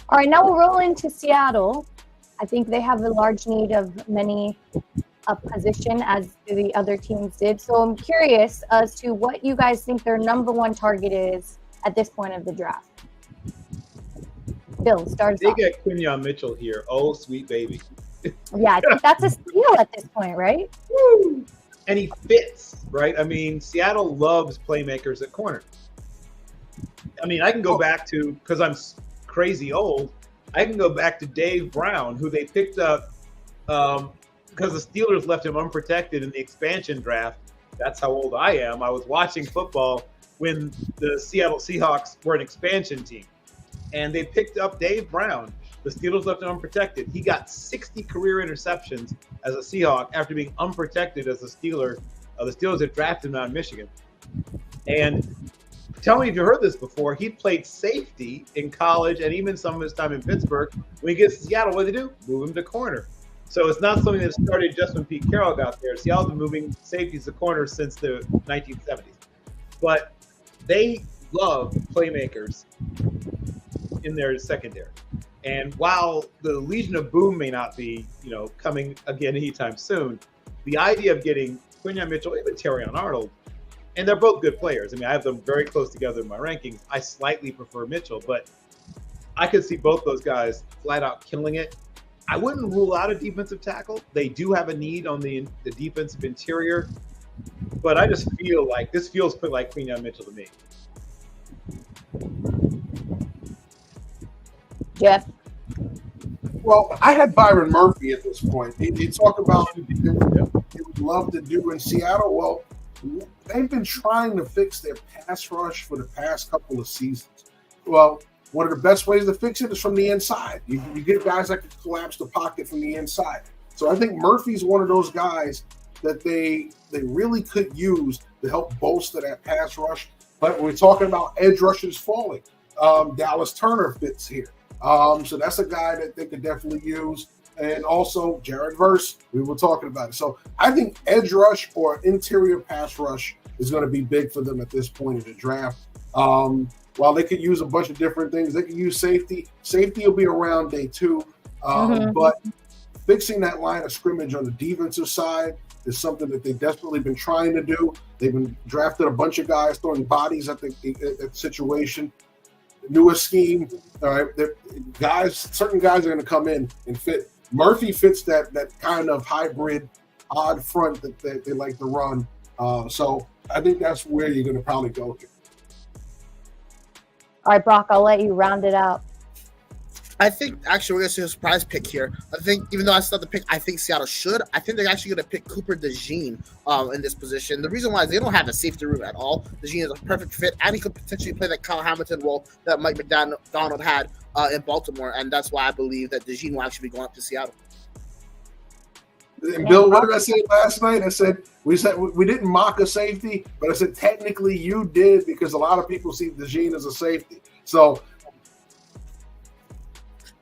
All right, now we'll roll into Seattle. I think they have a large need of many a position as the other teams did. So I'm curious as to what you guys think their number one target is at this point of the draft. Bill, start us They off. get Quinyon Mitchell here. Oh, sweet baby. Yeah, I think that's a steal at this point, right? Woo! And he fits, right? I mean, Seattle loves playmakers at corner. I mean, I can go back to, because I'm crazy old, I can go back to Dave Brown, who they picked up because the Steelers left him unprotected in the expansion draft. That's how old I am. I was watching football when the Seattle Seahawks were an expansion team. And they picked up Dave Brown. The Steelers left him unprotected. He got 60 career interceptions as a Seahawk after being unprotected as a Steeler. The Steelers had drafted him out of Michigan. And tell me if you heard this before. He played safety in college and even some of his time in Pittsburgh. When he gets to Seattle, what do they do? Move him to corner. So it's not something that started just when Pete Carroll got there. Seattle's been moving safeties to corners since the 1970s. But they love playmakers in their secondary. And while the Legion of Boom may not be, coming again anytime soon, the idea of getting Quinyon Mitchell, even Terrion Arnold, and they're both good players. I mean, I have them very close together in my rankings. I slightly prefer Mitchell, but I could see both those guys flat out killing it. I wouldn't rule out a defensive tackle. They do have a need on the defensive interior, but I just feel like this feels like Quinyon Mitchell to me. Jeff? Well, I had Byron Murphy at this point. You talk about they would love to do in Seattle. Well, they've been trying to fix their pass rush for the past couple of seasons. Well, one of the best ways to fix it is from the inside. You get guys that can collapse the pocket from the inside. So I think Murphy's one of those guys that they really could use to help bolster that pass rush. But we're talking about edge rushers falling. Dallas Turner fits here. So that's a guy that they could definitely use. And also Jared Verse, we were talking about it. So I think edge rush or interior pass rush is going to be big for them at this point in the draft. While they could use a bunch of different things, they could use safety. Safety will be around day 2. But fixing that line of scrimmage on the defensive side is something that they've desperately been trying to do. They've been drafted a bunch of guys throwing bodies at the situation. Newest scheme, all right. Certain guys are going to come in and fit. Murphy fits that kind of hybrid, odd front that they like to run. So I think that's where you're going to probably go here. All right, Brock, I'll let you round it out. I think actually we're going to see a surprise pick here. I think even though I still have the pick, I think Seattle should. I think they're actually going to pick Cooper DeJean in this position. The reason why is they don't have a safety room at all. DeJean is a perfect fit, and he could potentially play that Kyle Hamilton role that Mike McDonald had in Baltimore, and that's why I believe that DeJean will actually be going up to Seattle. And Bill, what did I say last night? I said we didn't mock a safety, but I said technically you did because a lot of people see DeJean as a safety. So.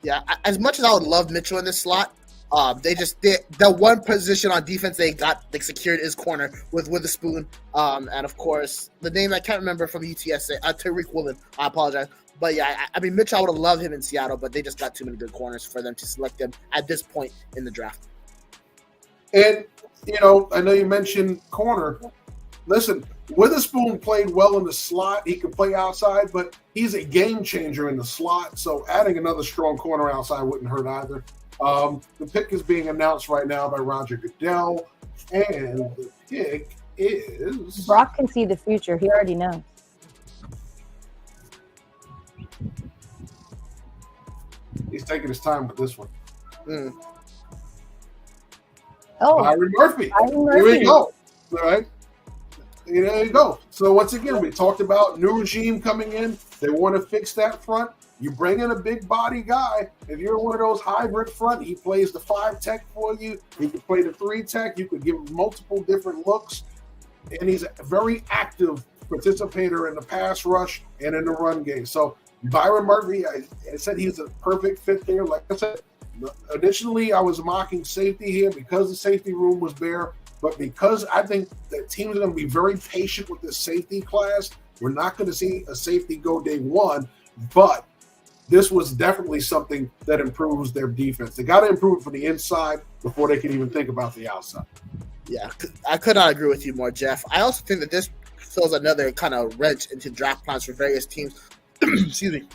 Yeah, as much as I would love Mitchell in this slot, the one position on defense they got secured is corner with Witherspoon, and of course the name I can't remember from UTSA, Tariq Woolen. I apologize, but yeah, I mean Mitchell, I would have loved him in Seattle, but they just got too many good corners for them to select him at this point in the draft. And I know you mentioned corner. Listen, Witherspoon played well in the slot. He could play outside, but he's a game changer in the slot. So adding another strong corner outside wouldn't hurt either. The pick is being announced right now by Roger Goodell, and the pick is... Brock can see the future. He already knows. He's taking his time with this one. Oh, Byron Murphy. Byron Here we Murphy. go. All right. There you go. So once again, we talked about new regime coming in. They want to fix that front. You bring in a big body guy. If you're one of those hybrid front, he plays the 5 tech for you. He can play the 3 tech. You could give him multiple different looks. And he's a very active participator in the pass rush and in the run game. So Byron Murphy, I said he's a perfect fit there. Like I said, initially I was mocking safety here because the safety room was bare. But because I think that teams are going to be very patient with this safety class, we're not going to see a safety go day one. But this was definitely something that improves their defense. They got to improve it from the inside before they can even think about the outside. Yeah, I could not agree with you more, Jeff. I also think that this throws another kind of wrench into draft plans for various teams. Excuse me.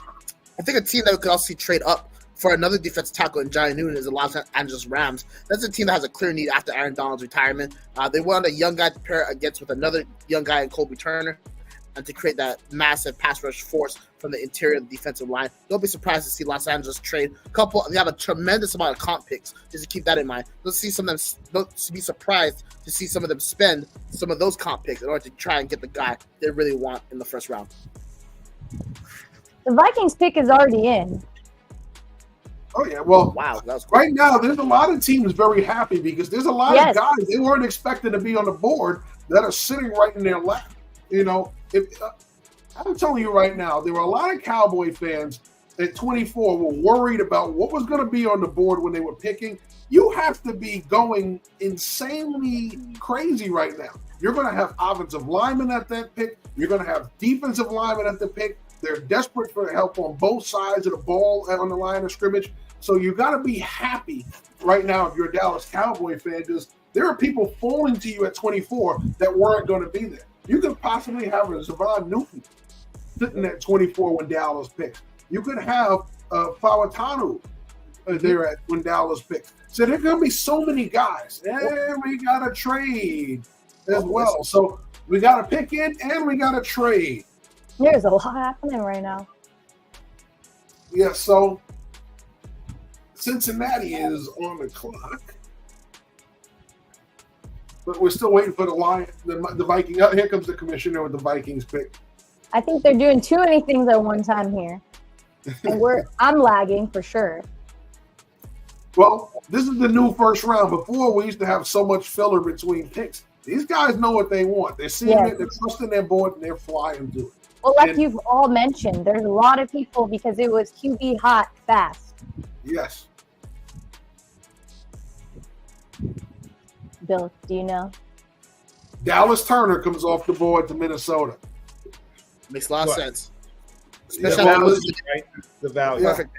I think a team that we could also see trade up for another defensive tackle in Johnny Newton is the Los Angeles Rams. That's a team that has a clear need after Aaron Donald's retirement. They want a young guy to pair against with another young guy in Colby Turner and to create that massive pass rush force from the interior of the defensive line. Don't be surprised to see Los Angeles trade a couple. They have a tremendous amount of comp picks, just to keep that in mind. Let's see some of them. Don't be surprised to see some of them spend some of those comp picks in order to try and get the guy they really want in the first round. The Vikings pick is already in. Oh, yeah. Well, wow, that was cool. Right now, there's a lot of teams very happy because there's a lot of guys they weren't expecting to be on the board that are sitting right in their lap. You know, I'm telling you right now, there were a lot of Cowboy fans at 24 were worried about what was going to be on the board when they were picking. You have to be going insanely crazy right now. You're going to have offensive linemen at that pick. You're going to have defensive linemen at the pick. They're desperate for help on both sides of the ball on the line of scrimmage. So you got to be happy right now if you're a Dallas Cowboy fan, because there are people falling to you at 24 that weren't going to be there. You could possibly have a Zavon Newton sitting at 24 when Dallas picks. You could have Fawatanu there at when Dallas picks. So there's going to be so many guys. And we got to trade as well. So we got to pick in and we got to trade. There's a lot happening right now. Yeah, so Cincinnati is on the clock. But we're still waiting for the Vikings. Oh, here comes the commissioner with the Vikings pick. I think they're doing too many things at one time here. And I'm lagging for sure. Well, this is the new first round. Before, we used to have so much filler between picks. These guys know what they want. They're seeing it, they're trusting their board, and they're flying through it. Well, like you've all mentioned, there's a lot of people because it was QB hot fast. Yes. Bill, do you know? Dallas Turner comes off the board to Minnesota. Makes a lot of sense. Especially the value. Perfect.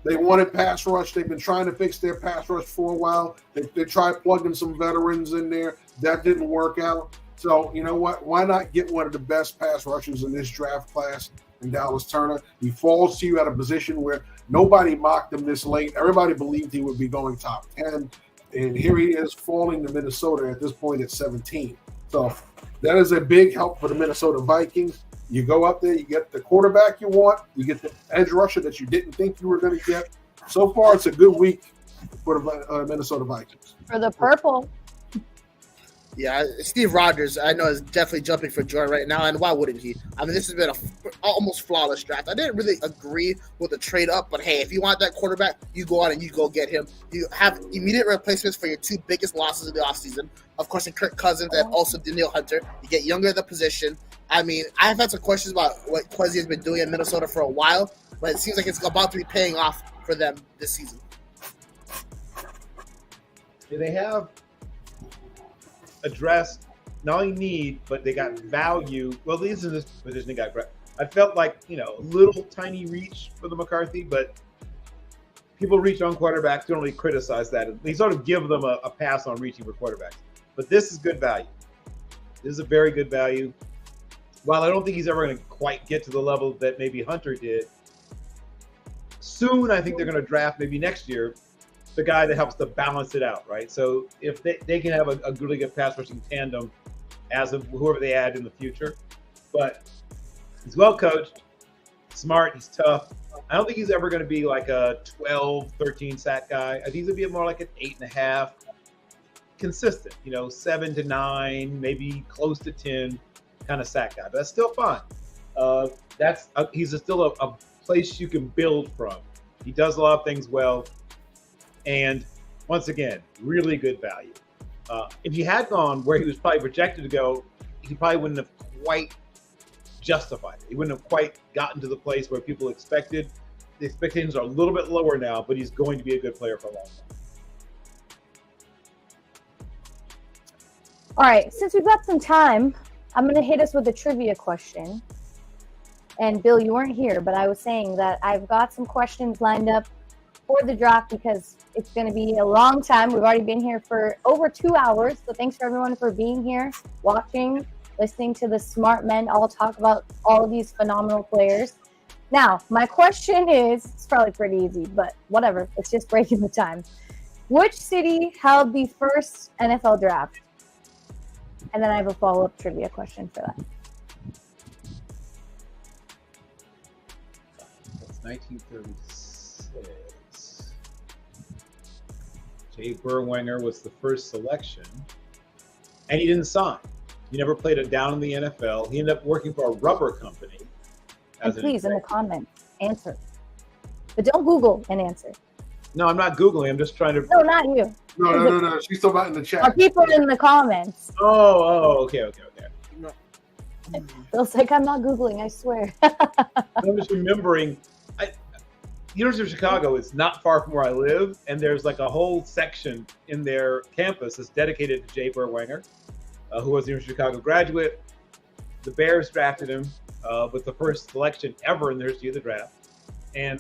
They wanted pass rush. They've been trying to fix their pass rush for a while. They tried plugging some veterans in there. That didn't work out. So, you know what? Why not get one of the best pass rushers in this draft class in Dallas Turner? He falls to you at a position where nobody mocked him this late. Everybody believed he would be going top 10. And here he is falling to Minnesota at this point at 17. So that is a big help for the Minnesota Vikings. You go up there, you get the quarterback you want, you get the edge rusher that you didn't think you were going to get. So far, it's a good week for the Minnesota Vikings. For the purple. Yeah, Steve Rogers, I know, is definitely jumping for joy right now, and why wouldn't he? I mean, this has been a almost flawless draft. I didn't really agree with the trade up, but hey, if you want that quarterback, you go out and you go get him. You have immediate replacements for your two biggest losses of the offseason. Of course, in Kirk Cousins and also Daniil Hunter. You get younger at the position. I mean, I've had some questions about what Kwesi has been doing in Minnesota for a while, but it seems like it's about to be paying off for them this season. Do they have addressed not only need, but they got value? Well, at least in this position, they got. I felt like, a little tiny reach for the McCarthy, but people reach on quarterbacks. Don't really criticize that. They sort of give them a pass on reaching for quarterbacks. But this is good value. This is a very good value. While I don't think he's ever going to quite get to the level that maybe Hunter did, soon I think they're going to draft maybe next year the guy that helps to balance it out, right? So if they can have a really good pass rushing tandem as of whoever they add in the future. But he's well coached, smart, he's tough. I don't think he's ever going to be like a 12, 13 sack guy. I think he's going to be more like an 8.5, consistent, 7 to 9, maybe close to 10 kind of sack guy. But that's still fine. He's still a place you can build from. He does a lot of things well. And once again, really good value. If he had gone where he was probably projected to go, he probably wouldn't have quite justified it. He wouldn't have quite gotten to the place where people expected. The expectations are a little bit lower now, but he's going to be a good player for a long time. All right, since we've got some time, I'm going to hit us with a trivia question. And Bill, you weren't here, but I was saying that I've got some questions lined up for the draft because it's going to be a long time. We've already been here for over 2 hours. So thanks for everyone for being here, watching, listening to the smart men all talk about all of these phenomenal players. Now, my question is, it's probably pretty easy, but whatever. It's just breaking the time. Which city held the first NFL draft? And then I have a follow-up trivia question for that. That's 1936. Jay Berwanger was the first selection, and he didn't sign. He never played it down in the NFL. He ended up working for a rubber company. And please, in the comments, answer. But don't Google and answer. No, I'm not Googling. I'm just trying to. No, not you. No. She's still not in the chat. Or people in the comments. Okay. No. Feels like I'm not Googling, I swear. I'm just remembering. University of Chicago is not far from where I live, and there's like a whole section in their campus that's dedicated to Jay Berwanger, who was a University of Chicago graduate. The Bears drafted him with the first selection ever in the history of the draft. And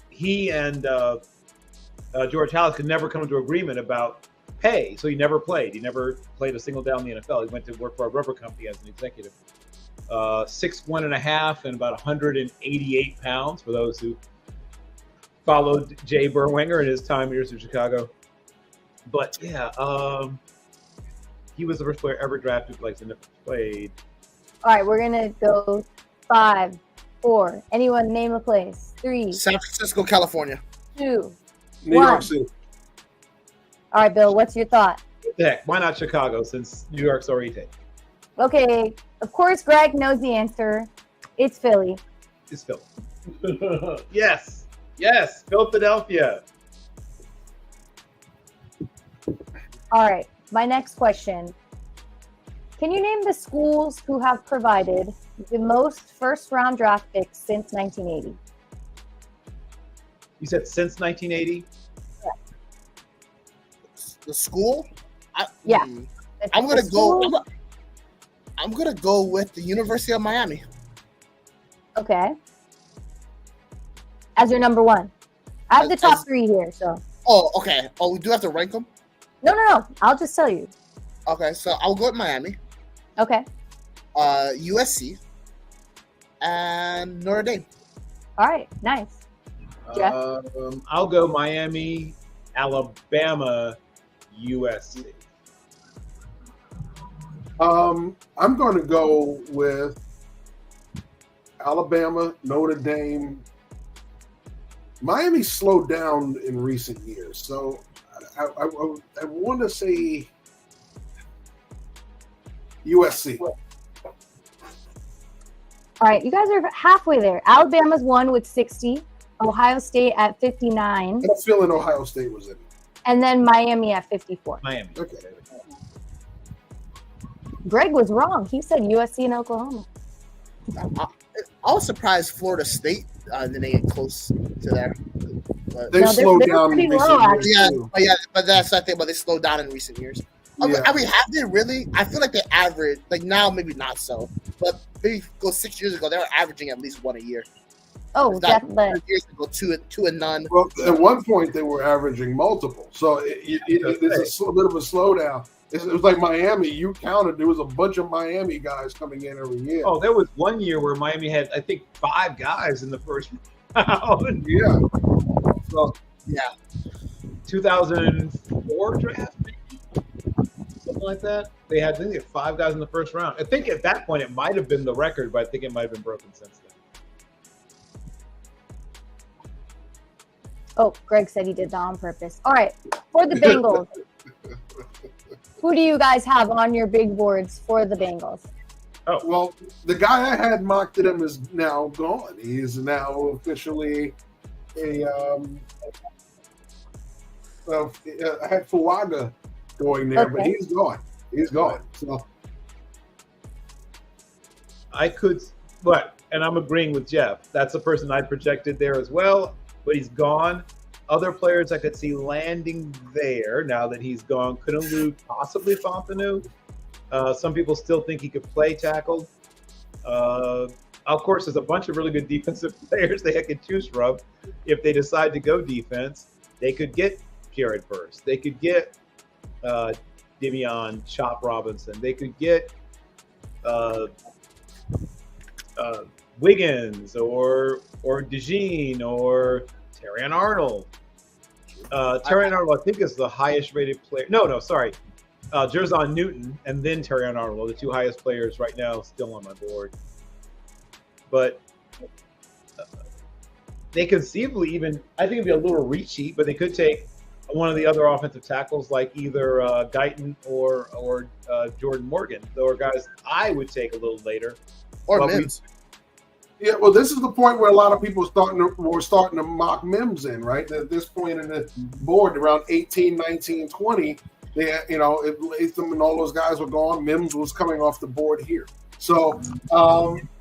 he and George Halas could never come to agreement about pay, so he never played. He never played a single down in the NFL. He went to work for a rubber company as an executive. 6'1.5" and about 188 pounds for those who followed Jay Berwanger in his time at the University of Chicago. But yeah, he was the first player ever drafted like never played. All right, we're gonna go 5, 4. Anyone name a place? 3. San Francisco, California. 2. New 1. York City. All right, Bill, what's your thought? Heck, why not Chicago since New York's already taken? Okay, of course Greg knows the answer. It's Philly. It's Philly. Yes, Philadelphia. All right, my next question. Can you name the schools who have provided the most first-round draft picks since 1980? You said since 1980? Yeah. The school? Yeah. I'm gonna go with the University of Miami. Okay. As your number 1. I have the top 3 here, so. Oh, okay. Oh, we do have to rank them? No. I'll just tell you. Okay, so I'll go with Miami. Okay. USC. And Notre Dame. All right. Nice. Jeff? I'll go Miami, Alabama, USC. I'm going to go with Alabama, Notre Dame. Miami slowed down in recent years, so I want to say USC. All right, you guys are halfway there. Alabama's 1 with 60, Ohio State at 59. I have a feeling Ohio State was in it. And then Miami at 54. Miami. Okay. Greg was wrong. He said USC and Oklahoma. I was surprised Florida State didn't get close to there. But They slowed they're down pretty in recent low, years, actually. too. but that's the thing. But they slowed down in recent years. Yeah. I mean, have they really? I feel like they average, like now maybe not so, but maybe go 6 years ago they were averaging at least 1 a year. Oh, definitely. Years ago, two and none. Well, at one point they were averaging multiple, so it's a bit of a slowdown. It was like Miami. You counted; there was a bunch of Miami guys coming in every year. Oh, there was one year where Miami had, I think, 5 guys in the first round. Yeah. So, Yeah. 2004 draft, maybe? Something like that. They had 5 guys in the first round. I think at that point it might have been the record, but I think it might have been broken since then. Oh, Greg said he did that on purpose. All right, for the Bengals, who do you guys have on your big boards for the Bengals? Oh, well, the guy I had mocked at him is now gone. He is now officially I had Fuaga going there, but he's gone. He's gone. So I could, and I'm agreeing with Jeff. That's the person I projected there as well, but he's gone. Other players I could see landing there now that he's gone. Kunaloo, possibly Fontenot. Some people still think he could play tackle. Of course, there's a bunch of really good defensive players they could choose from. If they decide to go defense, they could get Jared Verse. They could get Damian Chop Robinson. They could get Wiggins or DeJean or Terrion Arnold. Terrion Arnold, I think, is the highest rated player. No, sorry. Jerzon Newton and then Terrion Arnold, the two highest players right now still on my board. But they conceivably even, I think it'd be a little reachy, but they could take one of the other offensive tackles like either Guyton or Jordan Morgan. Those are guys I would take a little later. Or Mims. Yeah, well, this is the point where a lot of people were starting to mock Mims in, right? At this point in the board, around 18, 19, 20, they, Latham and all those guys were gone. Mims was coming off the board here. So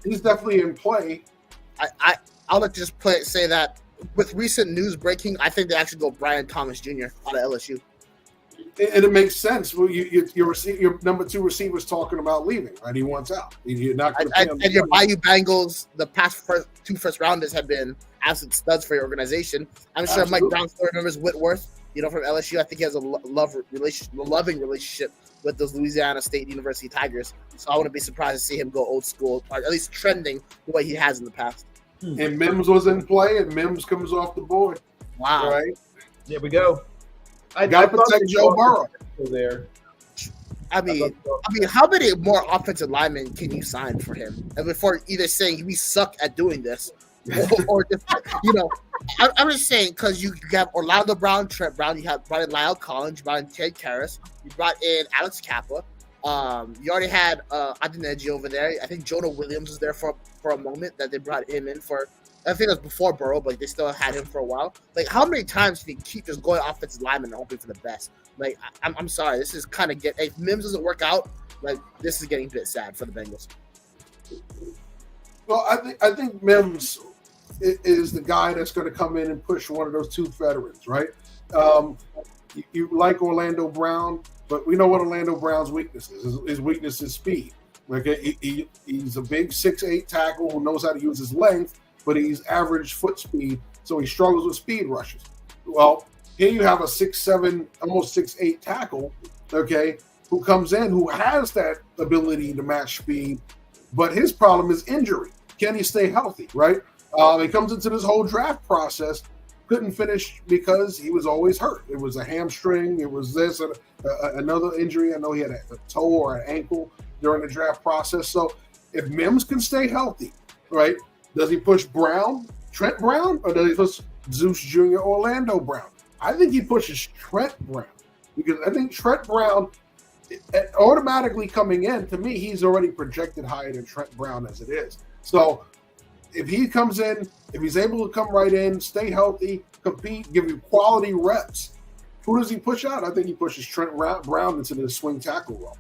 he's definitely in play. I'll let you just say that with recent news breaking, I think they actually go Brian Thomas Jr. out of LSU. And it makes sense. Well, your number 2 receiver's talking about leaving, right? He wants out. You're not going to pay him. And your Bayou Bengals, the past two first rounders have been absolute studs for your organization. I'm sure Mike Brown still remembers Whitworth, from LSU. I think he has a loving relationship with those Louisiana State University Tigers. So I wouldn't be surprised to see him go old school, or at least trending the way he has in the past. And Mims was in play, and Mims comes off the board. Wow. Right? There we go. Got to protect Joe Burrow. There. I mean, how many more offensive linemen can you sign for him? And before either saying we suck at doing this, or just, I'm just saying because you have Orlando Brown, Trent Brown, you brought in Lyle Collins, you brought in Ted Karras, you brought in Alex Kappa. You already had Adeniji over there. I think Jonah Williams was there for a moment that they brought him in for. I think it was before Burrow, but they still had him for a while. Like, how many times can you keep just going offensive lineman and hoping for the best? Like, I'm sorry, this is kind of if Mims doesn't work out, like, this is getting a bit sad for the Bengals. Well, I think Mims is the guy that's going to come in and push one of those two veterans, right? You like Orlando Brown, but we know what Orlando Brown's weakness is. His weakness is speed. Okay, he's a big 6'8" tackle who knows how to use his length, but he's average foot speed, so he struggles with speed rushes. Well, here you have a 6'7", almost 6'8" tackle, okay, who comes in, who has that ability to match speed, but his problem is injury. Can he stay healthy, right? He comes into this whole draft process, couldn't finish because he was always hurt. It was a hamstring, it was this, another injury. I know he had a toe or an ankle during the draft process. So if Mims can stay healthy, right, does he push Trent Brown, or does he push Zeus Jr., Orlando Brown? I think he pushes Trent Brown, because I think Trent Brown, automatically coming in, to me, he's already projected higher than Trent Brown as it is. So if he comes in, if he's able to come right in, stay healthy, compete, give you quality reps, who does he push out? I think he pushes Trent Brown into the swing tackle role.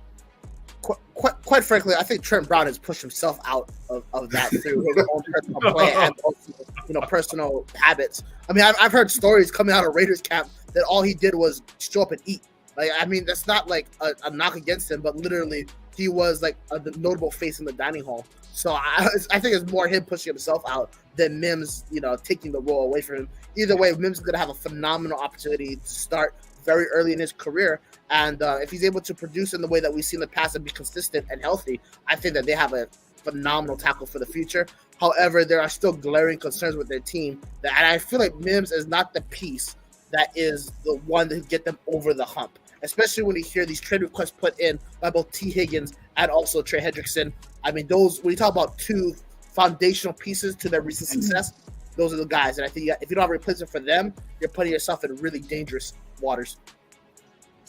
Quite frankly, I think Trent Brown has pushed himself out of that through his own personal play and also, personal habits. I mean, I've heard stories coming out of Raiders camp that all he did was show up and eat. Like, I mean, that's not like a knock against him, but literally he was like a notable face in the dining hall. So I think it's more him pushing himself out than Mims, taking the role away from him. Either way, Mims is going to have a phenomenal opportunity to start very early in his career. And if he's able to produce in the way that we've seen in the past and be consistent and healthy, I think that they have a phenomenal tackle for the future. However, there are still glaring concerns with their team. And I feel like Mims is not the piece that is the one to get them over the hump, especially when you hear these trade requests put in by both T. Higgins and also Trey Hendrickson. I mean, those, when you talk about two foundational pieces to their recent success, those are the guys. And I think if you don't have a replacement for them, you're putting yourself in really dangerous waters.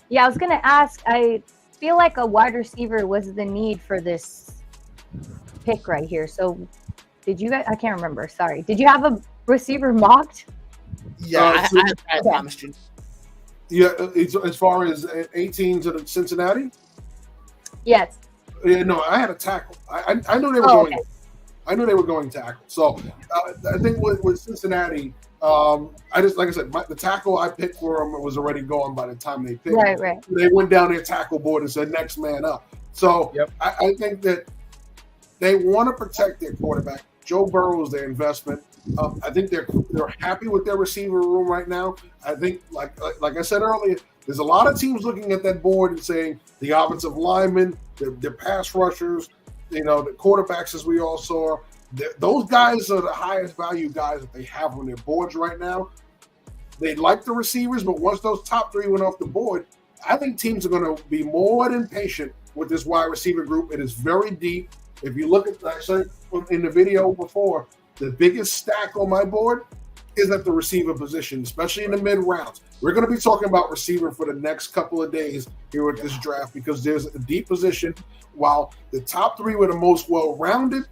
Yeah, I was gonna ask. I feel like a wide receiver was the need for this pick right here. So, did you guys? I can't remember. Sorry. Did you have a receiver mocked? Yeah, I promised you. Yeah, as far as 18 to the Cincinnati. Yes. Yeah, no, I had a tackle. I knew they were going. Okay. I knew they were going tackle. So I think with Cincinnati, I just like I said, the tackle I picked for them was already gone by the time they picked. Right. They went down their tackle board and said next man up. So I think that they want to protect their quarterback. Joe Burrow is their investment. I think they're happy with their receiver room right now. I think, like I said earlier, there's a lot of teams looking at that board and saying the offensive linemen, their pass rushers, the quarterbacks, as we all saw. Those guys are the highest value guys that they have on their boards right now. They like the receivers, but once those top three went off the board, I think teams are going to be more than patient with this wide receiver group. It is very deep. If you look at, like I said in the video before, the biggest stack on my board is at the receiver position, especially in the mid rounds. We're going to be talking about receiver for the next couple of days here at this draft because there's a deep position. While the top three were the most well-rounded,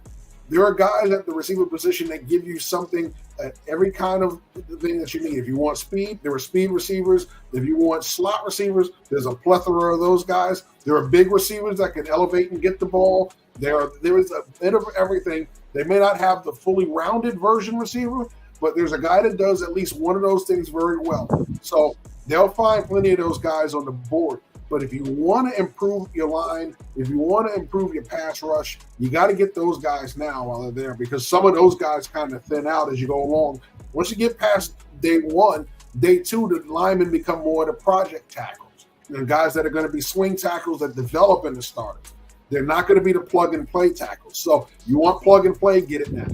there are guys at the receiver position that give you something at every kind of thing that you need. If you want speed, there are speed receivers. If you want slot receivers, there's a plethora of those guys. There are big receivers that can elevate and get the ball. There is a bit of everything. They may not have the fully rounded version receiver, but there's a guy that does at least one of those things very well. So they'll find plenty of those guys on the board. But if you want to improve your line, if you want to improve your pass rush, you got to get those guys now while they're there because some of those guys kind of thin out as you go along. Once you get past day one, day two, the linemen become more of the project tackles. Guys that are going to be swing tackles that develop in the starters. They're not going to be the plug-and-play tackles. So you want plug-and-play, get it now.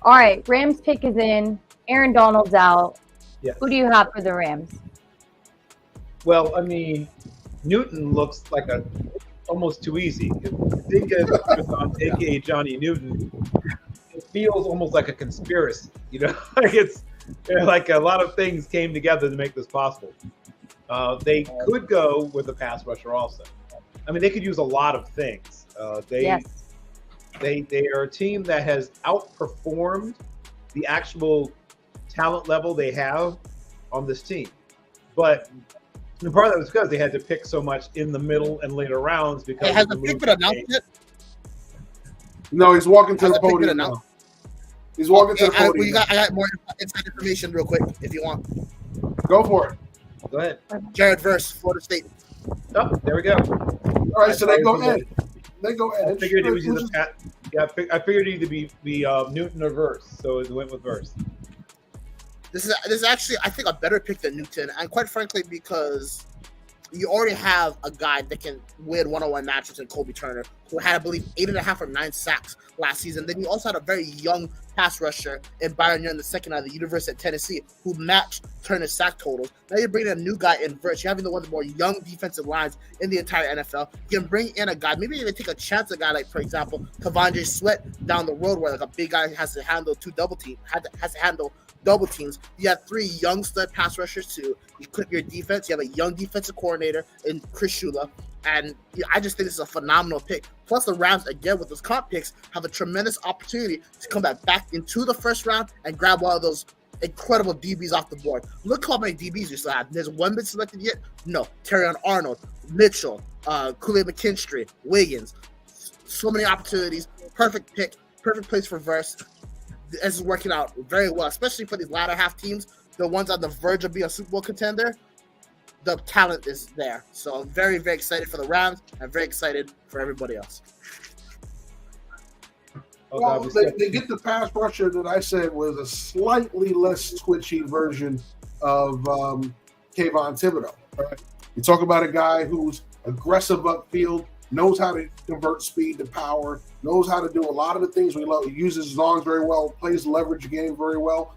All right, Rams pick is in. Aaron Donald's out. Yeah. Who do you have for the Rams? Well, I mean, Newton looks like almost too easy. Dingus, aka Johnny Newton, it feels almost like a conspiracy. Like it's like a lot of things came together to make this possible. They could go with a pass rusher also. I mean, they could use a lot of things. They are a team that has outperformed the actual talent level they have on this team. But part of that was because they had to pick so much in the middle and later rounds because has the pick been announced yet? No, he's walking to the podium now. He's walking to the podium. I got more inside information real quick if you want. Go for it. Go ahead. Jared Verse, Florida State. Oh, there we go. All right, so they go Ed. They go Ed. I figured it was either I figured it either be Newton or Verse, so it went with Verse. This is actually, I think, a better pick than Newton, and quite frankly, because you already have a guy that can win one-on-one matchups in Kobe Turner, who had, I believe, 8.5 or 9 sacks last season. Then you also had a very young pass rusher in Byron Young II out of the University of Tennessee, who matched Turner's sack totals. Now you're bringing a new guy in Verge. You're having one of the more young defensive lines in the entire NFL. You can bring in a guy, maybe even take a chance on a guy like, for example, Kavondre Sweat down the road, where like a big guy has to handle double teams. You have 3 young stud pass rushers to equip your defense. You have a young defensive coordinator in Chris Shula. And I just think this is a phenomenal pick. Plus, the Rams, again, with those comp picks, have a tremendous opportunity to come back into the first round and grab one of those incredible DBs off the board. Look how many DBs you still have. There's one been selected yet? No. Terrion Arnold, Mitchell, Kool-Aid McKinstry, Wiggins. So many opportunities. Perfect pick. Perfect place for Verse. This is working out very well, especially for these latter half teams, the ones on the verge of being a Super Bowl contender. The talent is there. So I'm very, very excited for the Rams. I'm very excited for everybody else. Well, they get the pass rusher that I said was a slightly less twitchy version of Kayvon Thibodeau. Right? You talk about a guy who's aggressive upfield, knows how to convert speed to power, knows how to do a lot of the things we love. He uses his arms very well, plays leverage game very well.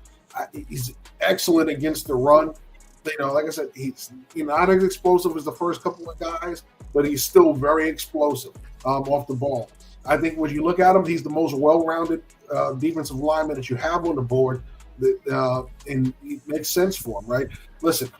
He's excellent against the run. Like I said, he's not as explosive as the first couple of guys, but he's still very explosive off the ball. I think when you look at him, he's the most well-rounded defensive lineman that you have on the board. and it makes sense for him, right? Listen,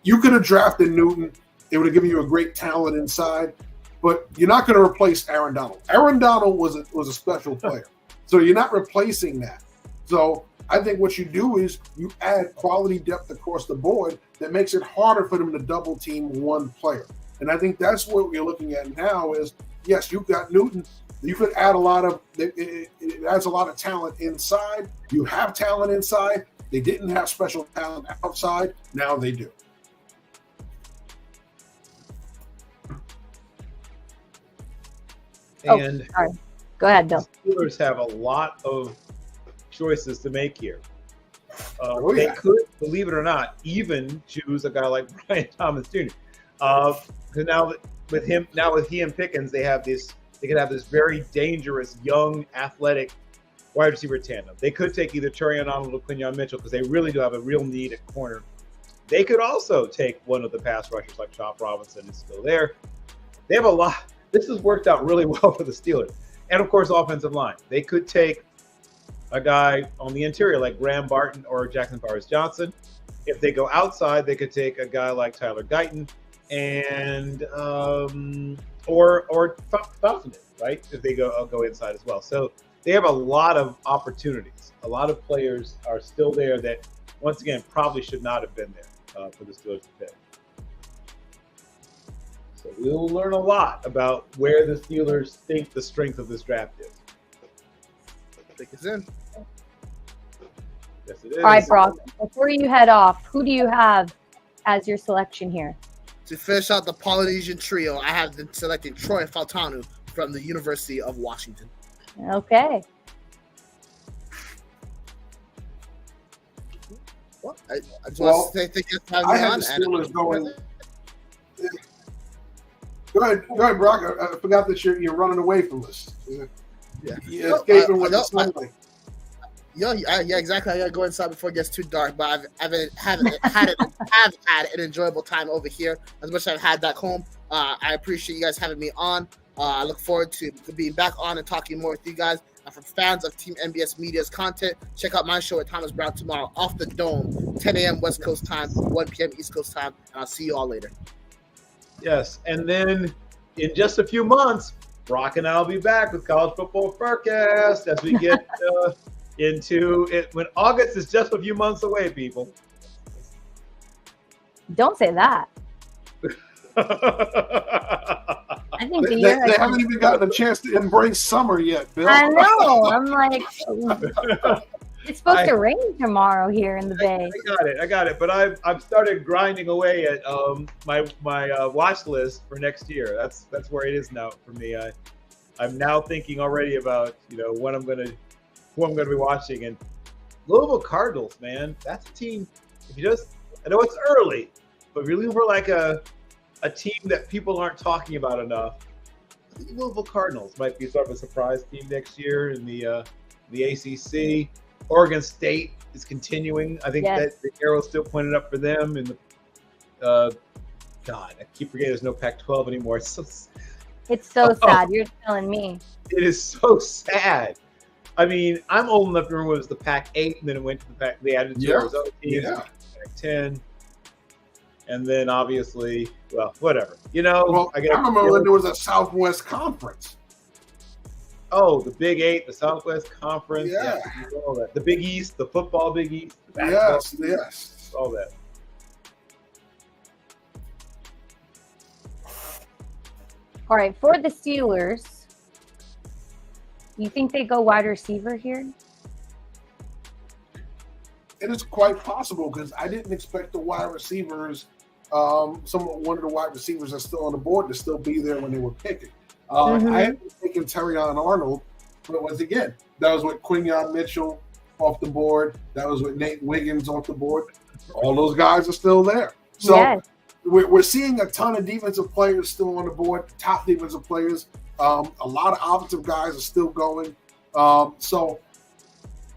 you could have drafted Newton. It would have given you a great talent inside, but you're not going to replace Aaron Donald. Aaron Donald was a special player, so you're not replacing that. So I think what you do is you add quality depth across the board that makes it harder for them to double team one player. And I think that's what we're looking at now is, yes, you've got Newton. You could add it adds a lot of talent inside. You have talent inside. They didn't have special talent outside. Now they do. And sorry. Go ahead, Bill. The Steelers have a lot of choices to make here. Yeah. They could, believe it or not, even choose a guy like Brian Thomas Jr. Because now with he and Pickens, they could have this very dangerous, young, athletic wide receiver tandem. They could take either Terrion Arnold or Quinyon Mitchell because they really do have a real need at corner. They could also take one of the pass rushers like Chop Robinson is still there. They have a lot. This has worked out really well for the Steelers. And, of course, offensive line. They could take a guy on the interior like Graham Barton or Jackson Powers-Johnson. If they go outside, they could take a guy like Tyler Guyton and or Fountain, right? If they go inside as well. So they have a lot of opportunities. A lot of players are still there that, once again, probably should not have been there for the Steelers to pick. So we'll learn a lot about where the Steelers think the strength of this draft is. I think it's in. Yes, it is. All right, Brock, before you head off, who do you have as your selection here? To finish out the Polynesian trio, I have them selecting Troy Fautanu from the University of Washington. Okay. Well, I just want to say thank you for having me I had on. the Steelers going. Go ahead, Brock. I forgot that you're running away from us. Yeah. You're escaping with the sunlight. Yeah, exactly. I gotta go inside before it gets too dark. But I've had an enjoyable time over here as much as I've had back home. I appreciate you guys having me on. I look forward to being back on and talking more with you guys. And for fans of Team NBS Media's content, check out my show with Thomas Brown tomorrow, Off the Dome, 10 a.m. West Coast time, 1 p.m. East Coast time. And I'll see you all later. Yes, and then in just a few months, Brock and I will be back with College Football Forecast as we get into it. When August is just a few months away, people. Don't say that. I think They haven't even gotten a chance to embrace summer yet, Bill. I know. I'm like, it's supposed to rain tomorrow here in the Bay. I got it. But I've started grinding away at my watch list for next year. That's where it is now for me. I'm now thinking already about who I'm gonna be watching. And Louisville Cardinals, man, that's a team. I know it's early, but if you're looking for like a team that people aren't talking about enough, I think Louisville Cardinals might be sort of a surprise team next year in the ACC. Oregon State is continuing. I think that the arrow's still pointed up for them. And God, I keep forgetting there's no Pac-12 anymore. It's so sad. You're telling me. It is so sad. I mean, I'm old enough to remember it was the Pac-8, and then it went to they added two Arizona teams, Pac-10. And then obviously, well, whatever. Well, I remember when there was a Southwest Conference. Oh, the Big 8, the Southwest Conference. Yeah. All that. The Big East, the football Big East. Yes. All that. All right, for the Steelers, you think they go wide receiver here? It is quite possible because I didn't expect the wide receivers, one of the wide receivers that's still on the board to still be there when they were picking. I had taken Terrion Arnold, but once again, that was with Quinyon Mitchell off the board. That was with Nate Wiggins off the board. All those guys are still there. So we're seeing a ton of defensive players still on the board, top defensive players. A lot of offensive guys are still going. So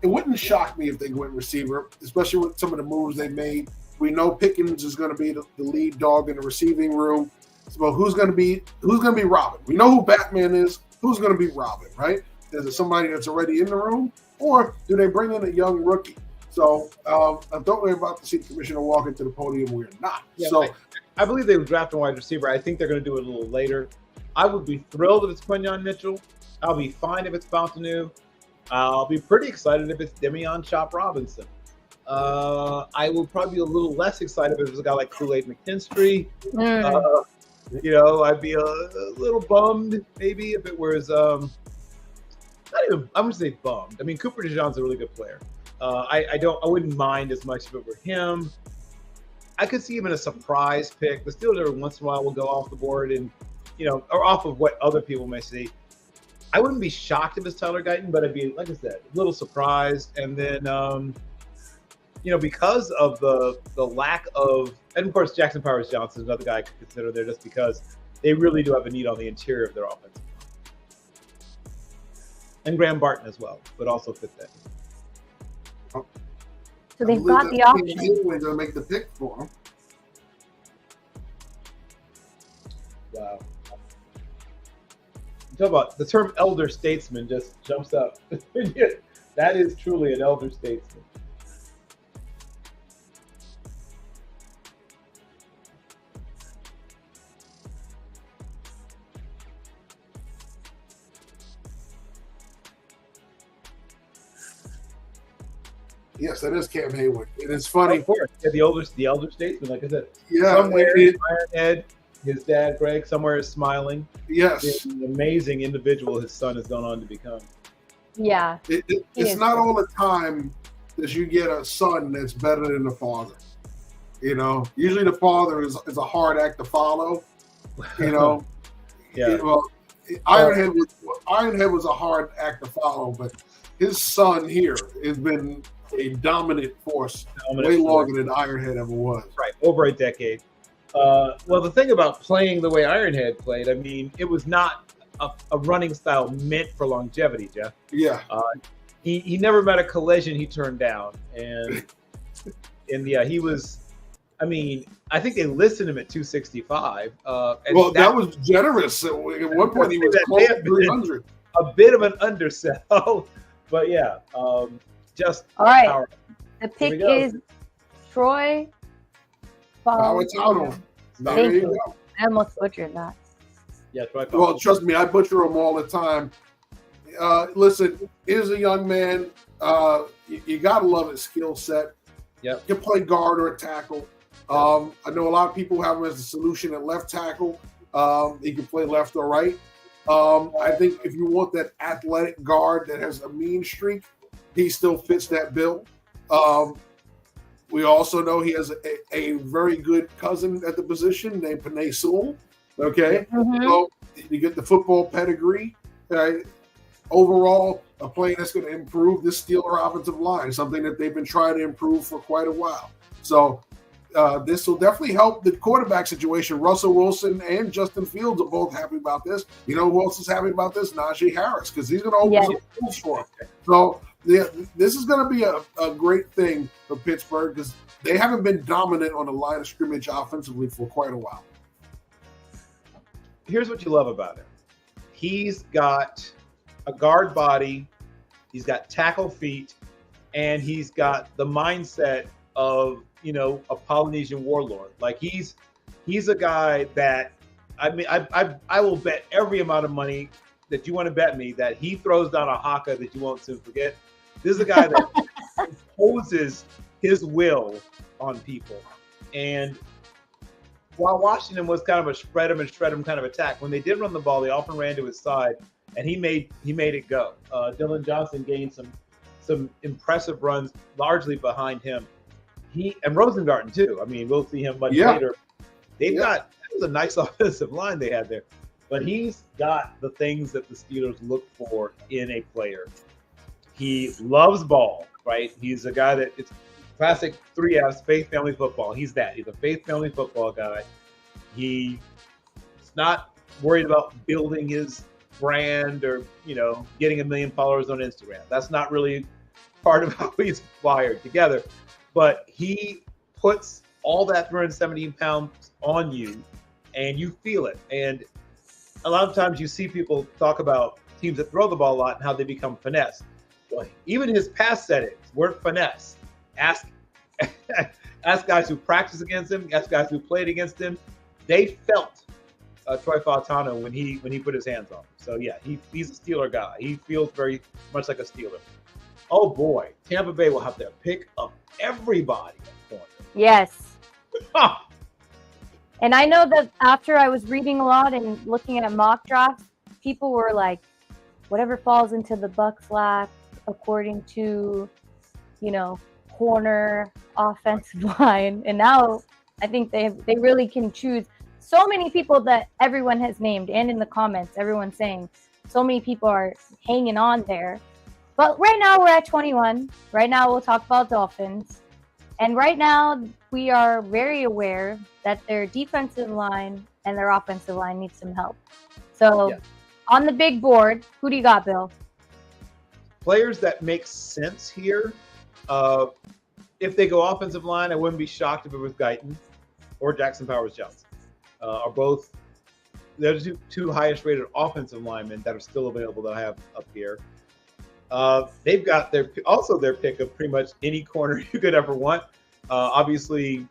it wouldn't shock me if they went receiver, especially with some of the moves they made. We know Pickens is going to be the lead dog in the receiving room. So who's going to be Robin? We know who Batman is. Who's going to be Robin, right? Is it somebody that's already in the room, or do they bring in a young rookie? So don't worry about the seat commissioner walking to the podium. We're not. Yeah, So I believe they would draft a wide receiver. I think they're going to do it a little later. I would be thrilled if it's Quinyon Mitchell. I'll be fine if it's Fontanu. I'll be pretty excited if it's Demion Chop Robinson. I will probably be a little less excited if it was a guy like Kool-Aid McKinstry. I'd be a little bummed maybe if it was I'm gonna say bummed. I mean, Cooper DeJean's a really good player. I wouldn't mind as much if it were him. I could see even a surprise pick. The Steelers every once in a while will go off the board and, or off of what other people may see. I wouldn't be shocked if it's Tyler Guyton, but I'd be, like I said, a little surprised. And then, because of the lack of, and of course, Jackson Powers Johnson is another guy I could consider there just because they really do have a need on the interior of their offense. And Graham Barton as well, but also fit that. So they've got the option. Going to make the pick for him. Wow. Talk about the term elder statesman just jumps up. That is truly an elder statesman. Yes, that is Cam Hayward. It is funny. Of course. Yeah, the elder statesman, like I said. Yeah. Somewhere Ironhead, his dad, Greg, somewhere is smiling. Yes. An amazing individual his son has gone on to become. Yeah. It's not all the time that you get a son that's better than the father. Usually the father is a hard act to follow. Yeah. Ironhead was a hard act to follow, but his son here has been a dominant force way longer than Ironhead ever was. Right, over a decade. Well, the thing about playing the way Ironhead played, I mean, it was not a running style meant for longevity, Jeff. Yeah. He never met a collision he turned down. And he was, I mean, I think they listed him at 265. That was generous. At one point, he was close to 300. A bit of an undersell. But yeah, just all right. Power. The pick is Troy Polamalu. There you go. I almost butchered that. Yeah, Troy Polamalu. Well, trust me, I butcher them all the time. Listen, here's a young man. You gotta love his skill set. Yep. He can play guard or tackle. I know a lot of people have him as a solution at left tackle. He can play left or right. I think if you want that athletic guard that has a mean streak, he still fits that bill. We also know he has a very good cousin at the position named Panay Sewell. Okay, So you get the football pedigree. Right? Overall, a player that's going to improve this Steeler offensive line, something that they've been trying to improve for quite a while. So this will definitely help the quarterback situation. Russell Wilson and Justin Fields are both happy about this. You know who else is happy about this? Najee Harris, because he's going to open some schools for him. So this is going to be a great thing for Pittsburgh because they haven't been dominant on the line of scrimmage offensively for quite a while. Here's what you love about him. He's got a guard body, he's got tackle feet, and he's got the mindset of a Polynesian warlord. Like he's a guy that I will bet every amount of money that you want to bet me that he throws down a haka that you won't soon forget. This is a guy that imposes his will on people. And while Washington was kind of a spread him and shred him kind of attack, when they did run the ball, they often ran to his side, and he made it go. Dylan Johnson gained some impressive runs, largely behind him. And Rosengarten too. I mean, we'll see him much later. It was a nice offensive line they had there, but he's got the things that the Steelers look for in a player. He loves ball, right? He's a guy that it's classic 3Fs, faith, family, football. He's that. He's a faith, family, football guy. He's not worried about building his brand or getting 1 million followers on Instagram. That's not really part of how he's wired together. But he puts all that 317 pounds on you, and you feel it. And a lot of times you see people talk about teams that throw the ball a lot and how they become finesse. Well, even his pass settings weren't finesse. ask ask guys who practice against him, ask guys who played against him. They felt Troy Fautano when he put his hands on him. So yeah, he's a Steeler guy. He feels very much like a Steeler. Oh boy, Tampa Bay will have their pick of everybody at corner. Yes. And I know that after I was reading a lot and looking at mock drafts, people were like, whatever falls into the Bucs lap according to, corner, offensive line. And now I think they really can choose so many people that everyone has named, and in the comments, everyone's saying so many people are hanging on there. But right now we're at 21. Right now we'll talk about Dolphins. And right now we are very aware that their defensive line and their offensive line needs some help. So on the big board, who do you got, Bill? Players that make sense here. If they go offensive line, I wouldn't be shocked if it was Guyton or Jackson Powers-Johnson. Are both they're the two highest rated offensive linemen that are still available that I have up here. They've got their pick of pretty much any corner you could ever want. Obviously,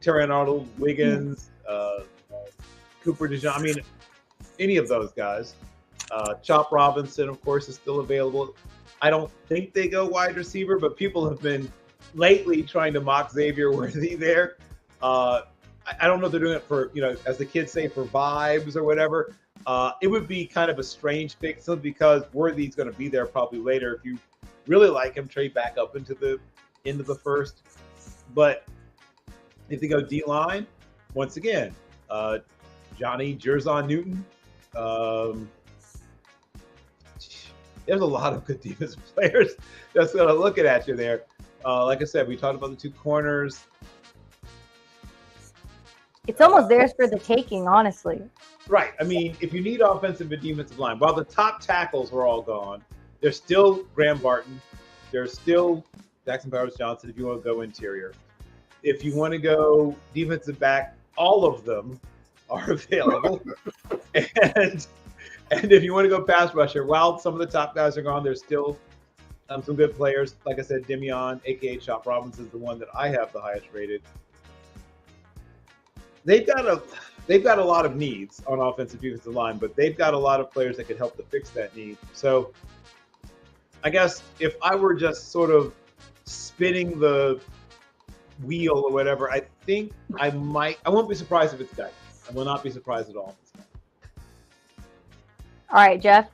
Terrion Arnold, Wiggins, Cooper DeJean. I mean, any of those guys. Chop Robinson, of course, is still available. I don't think they go wide receiver, but people have been lately trying to mock Xavier Worthy there. I don't know if they're doing it for, as the kids say, for vibes or whatever. It would be kind of a strange pick simply because Worthy's going to be there probably later. If you really like him, trade back up into the end of the first. But if they go D-line, once again, Johnny Jerzon Newton. There's a lot of good defensive players that's going to look at you there. Like I said, we talked about the two corners. It's almost theirs for the taking, honestly. Right. I mean, if you need offensive and defensive line, while the top tackles were all gone, there's still Graham Barton. There's still Jackson Powers-Johnson if you want to go interior. If you want to go defensive back, all of them are available. and if you want to go pass rusher, while some of the top guys are gone, there's still some good players. Like I said, Demian, a.k.a. Chop Robinson, is the one that I have the highest rated. They've got a lot of needs on offensive defensive line, but they've got a lot of players that could help to fix that need. So I guess if I were just sort of spinning the wheel or whatever, I think I won't be surprised if it's Guyton. I will not be surprised at all if it's Guyton. All right, Jeff.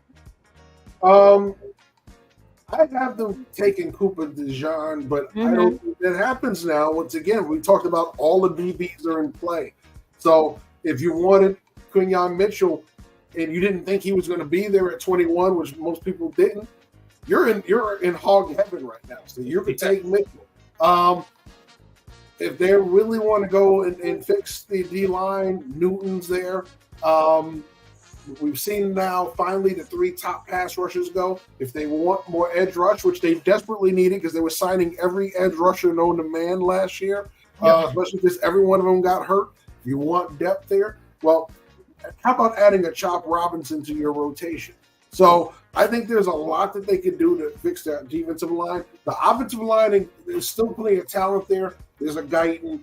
I have them taking Cooper DeJean, but I don't think that happens now. Once again, we talked about all the DBs are in play. So if you wanted Quinyon Mitchell and you didn't think he was going to be there at 21, which most people didn't, you're in hog heaven right now. So you can take Mitchell. If they really want to go and fix the D-line, Newton's there. We've seen now finally the three top pass rushers go. If they want more edge rush, which they desperately needed because they were signing every edge rusher known to man last year, especially because every one of them got hurt. If you want depth there, well, how about adding a Chop Robinson to your rotation? So I think there's a lot that they can do to fix that defensive line. The offensive line, there's still plenty of talent there. There's a Guyton.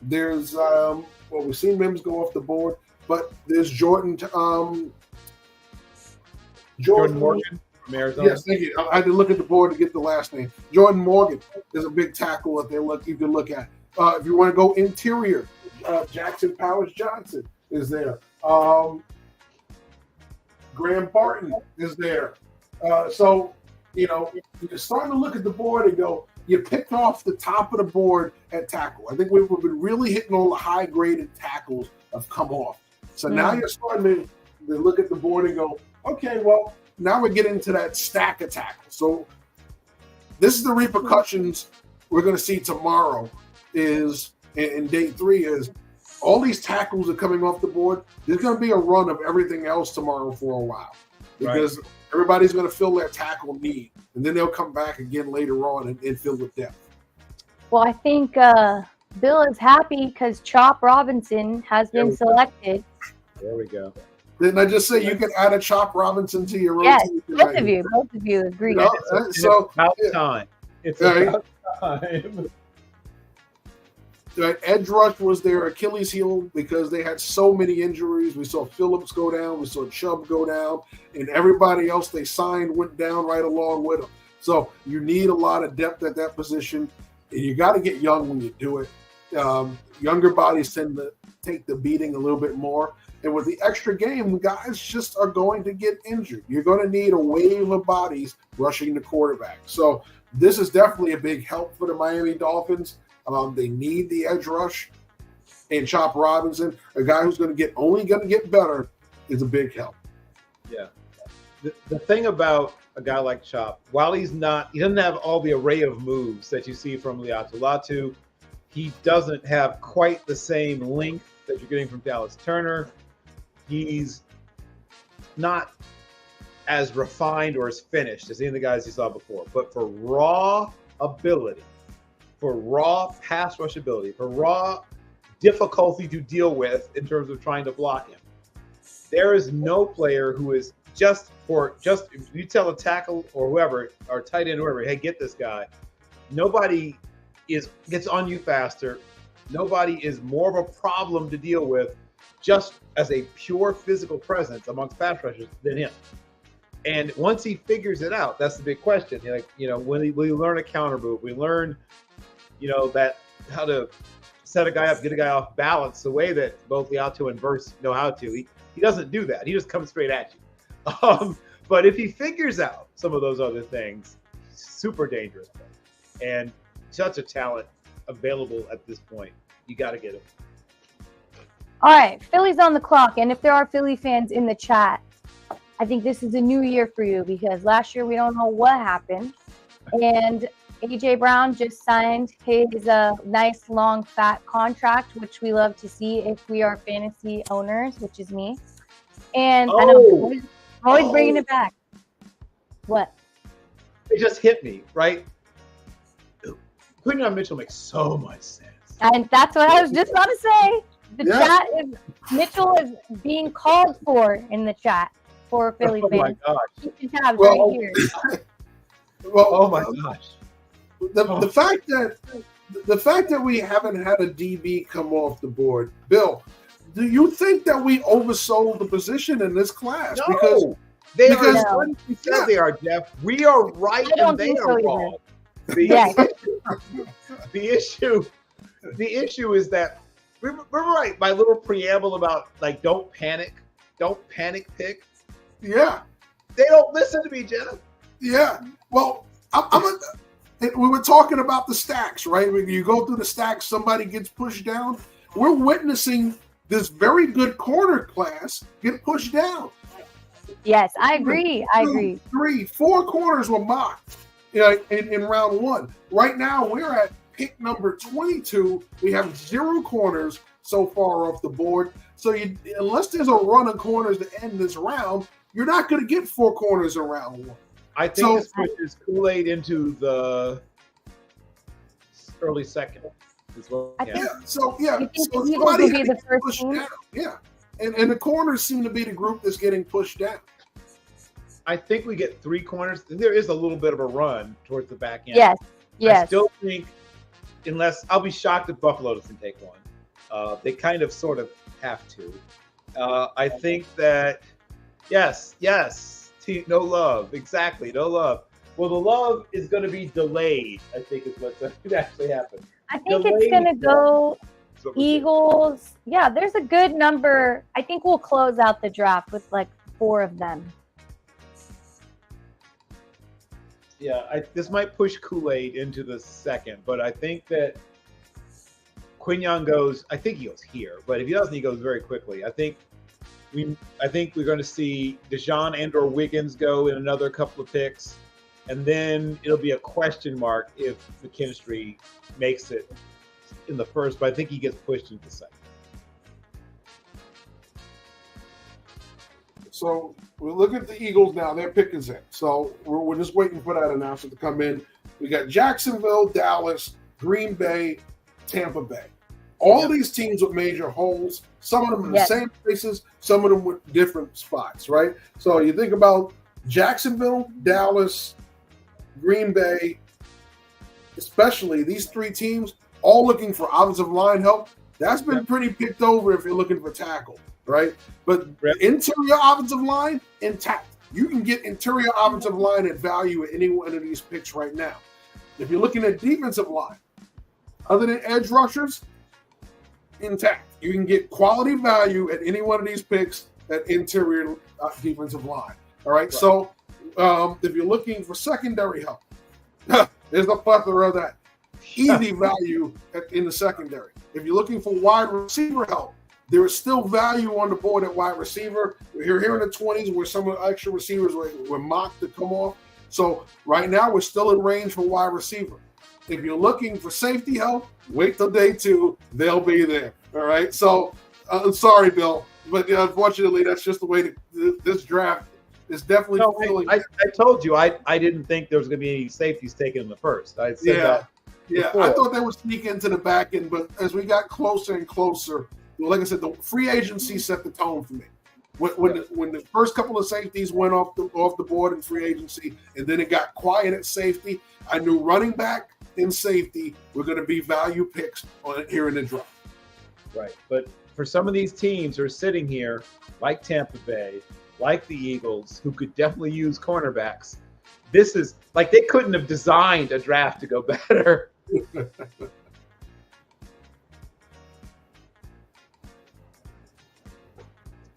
There's we've seen Mims go off the board. But there's Jordan Morgan from Arizona. Yes, thank you. I had to look at the board to get the last name. Jordan Morgan is a big tackle that you can look at. If you want to go interior, Jackson Powers-Johnson is there. Graham Barton is there. So, you're starting to look at the board and go, you picked off the top of the board at tackle. I think we've been really hitting all the high-graded tackles have come off. So now you're starting to look at the board and go, okay, well, now we're getting to that stack of tackles. So this is the repercussions we're going to see tomorrow is, in day 3 is all these tackles are coming off the board. There's going to be a run of everything else tomorrow for a while because everybody's going to fill their tackle need. And then they'll come back again later on and fill with depth. Well, I think Bill is happy because Chop Robinson has been selected. There we go. Didn't I just say you can add a Chop Robinson to your rotation? Yes, both of you agree. So it's about time. It's about time. That edge rush was their Achilles heel because they had so many injuries. We saw Phillips go down, we saw Chubb go down, and everybody else they signed went down right along with them. So you need a lot of depth at that position, and you got to get young when you do it. Younger bodies tend to take the beating a little bit more, and with the extra game, guys just are going to get injured. You're going to need a wave of bodies rushing the quarterback. So this is definitely a big help for the Miami Dolphins. They need the edge rush, and Chop Robinson, a guy who's only going to get better, is a big help. Yeah. The thing about a guy like Chop, while he doesn't have all the array of moves that you see from Laiatu Latu, he doesn't have quite the same length that you're getting from Dallas Turner. He's not as refined or as finished as any of the guys you saw before. But for raw ability, for raw pass rush ability, for raw difficulty to deal with in terms of trying to block him, there is no player who is just if you tell a tackle or whoever, or tight end, whoever, hey, get this guy. Nobody gets on you faster. Nobody is more of a problem to deal with just as a pure physical presence amongst pass rushers than him. And once he figures it out, that's the big question. Will he learn a counter move? We learn, that how to set a guy up, get a guy off balance the way that both Laiatu and Verse know how to. He doesn't do that. He just comes straight at you. But if he figures out some of those other things, super dangerous. And such a talent available at this point. You got to get him. All right, Philly's on the clock. And if there are Philly fans in the chat, I think this is a new year for you because last year we don't know what happened. And A.J. Brown just signed his nice, long, fat contract, which we love to see if we are fantasy owners, which is me. And I know I'm always bringing it back. What? It just hit me, right? Quinton Mitchell makes so much sense. And that's what I was just about to say. The chat is, Mitchell is being called for in the chat for Philly fans. My gosh. Keep your tabs right here. Oh my gosh. The fact that we haven't had a DB come off the board, Bill, do you think that we oversold the position in this class? No, they are, Jeff. We are right and they are wrong. The issue is that we're right. My little preamble about don't panic pick. Yeah, they don't listen to me, Jeff. Yeah, well, we were talking about the stacks, right? When you go through the stacks, somebody gets pushed down. We're witnessing this very good corner class get pushed down. Yes, I agree. 3, 4 corners were mocked in round 1. Right now, we're at pick number 22. We have 0 corners so far off the board. So unless there's a run of corners to end this round, you're not going to get 4 corners in round 1. I think this pushes Kool-Aid into the early second. So the Eagles will be the first team? Down. Yeah, and the corners seem to be the group that's getting pushed down. I think we get 3 corners. There is a little bit of a run towards the back end. Yes. I still think, I'll be shocked if Buffalo doesn't take one. They kind of sort of have to. I think that, yes, no love. Exactly, no love. Well, the love is going to be delayed, I think is what's going to actually happen. I think it's going to go Eagles. Yeah, there's a good number. I think we'll close out the draft with 4 of them. Yeah, this might push Kool-Aid into the second, but I think that Quinyon goes. I think he goes here, but if he doesn't, he goes very quickly. I think we're going to see Deshaun and/or Wiggins go in another couple of picks, and then it'll be a question mark if McKinstry makes it in the first. But I think he gets pushed into the second. So we look at the Eagles now. Their pick is in. So we're just waiting for that announcement to come in. We got Jacksonville, Dallas, Green Bay, Tampa Bay. All these teams with major holes. Some of them in the same places. Some of them with different spots, right? So you think about Jacksonville, Dallas, Green Bay, especially these three teams, all looking for offensive line help. That's been pretty picked over if you're looking for tackle, right? But the interior offensive line, intact. You can get interior offensive line at value at any one of these picks right now. If you're looking at defensive line, other than edge rushers, intact. You can get quality value at any one of these picks at interior defensive line. All right. So if you're looking for secondary help, there's a plethora of that. Easy value in the secondary. If you're looking for wide receiver help, there is still value on the board at wide receiver. We're here in the 20s where some of the extra receivers were mocked to come off. So right now we're still in range for wide receiver. If you're looking for safety help, wait till day 2. They'll be there. All right. So I'm sorry, Bill, but unfortunately, that's just the way this draft is definitely feeling. I told you I didn't think there was going to be any safeties taken in the first. I said that. Yeah, before. I thought they would sneak into the back end, but as we got closer and closer, like I said, the free agency set the tone for me. When the first couple of safeties went off the board in free agency, and then it got quiet at safety, I knew running back and safety were going to be value picks here in the draft. Right, but for some of these teams who are sitting here, like Tampa Bay, like the Eagles, who could definitely use cornerbacks, this is like they couldn't have designed a draft to go better.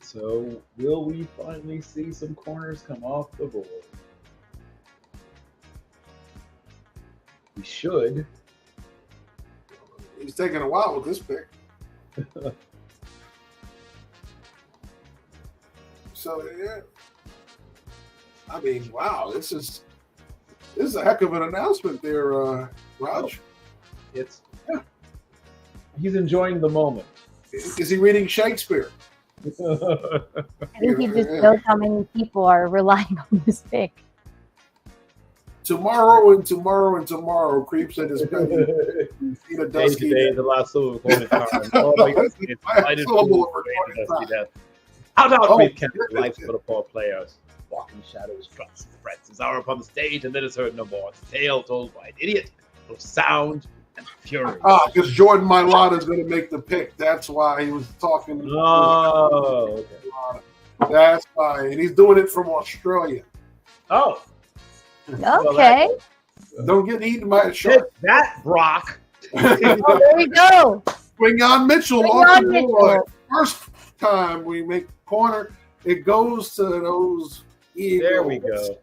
So will we finally see some corners come off the board? We should. He's taking a while with this pick. So yeah, I mean, wow, this is a heck of an announcement there, Raj. He's enjoying the moment. Is he reading Shakespeare? I think he just knows how many people are relying on this pick. Tomorrow creeps at his bed. Today, the last syllable of recorded time. Oh my God. I didn't How about we can life football players walk in the shadows, drops the breaths his hour upon the stage, and then is heard no more. It's a tale told by an idiot of sound and fury. Because Jordan Mailata is going to make the pick. That's why he was talking. Oh, okay. That's why. And he's doing it from Australia. Oh. Okay. Don't get eaten by a shark. That Brock. Oh, there we go. Quinyon Mitchell. First time we make corner, it goes to those Eagles. There we go.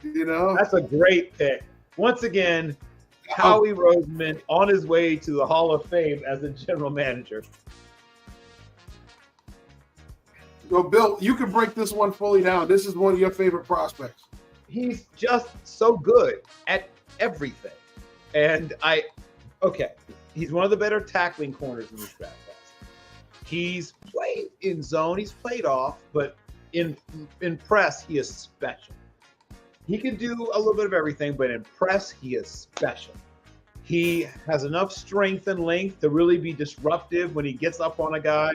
You know, that's a great pick. Once again, Howie Roseman on his way to the Hall of Fame as a general manager. So, Bill, you can break this one fully down. This is one of your favorite prospects. He's just so good at everything. And he's one of the better tackling corners in this draft class. He's played in zone, he's played off, but in press, he is special. He can do a little bit of everything, but in press, he is special. He has enough strength and length to really be disruptive when he gets up on a guy.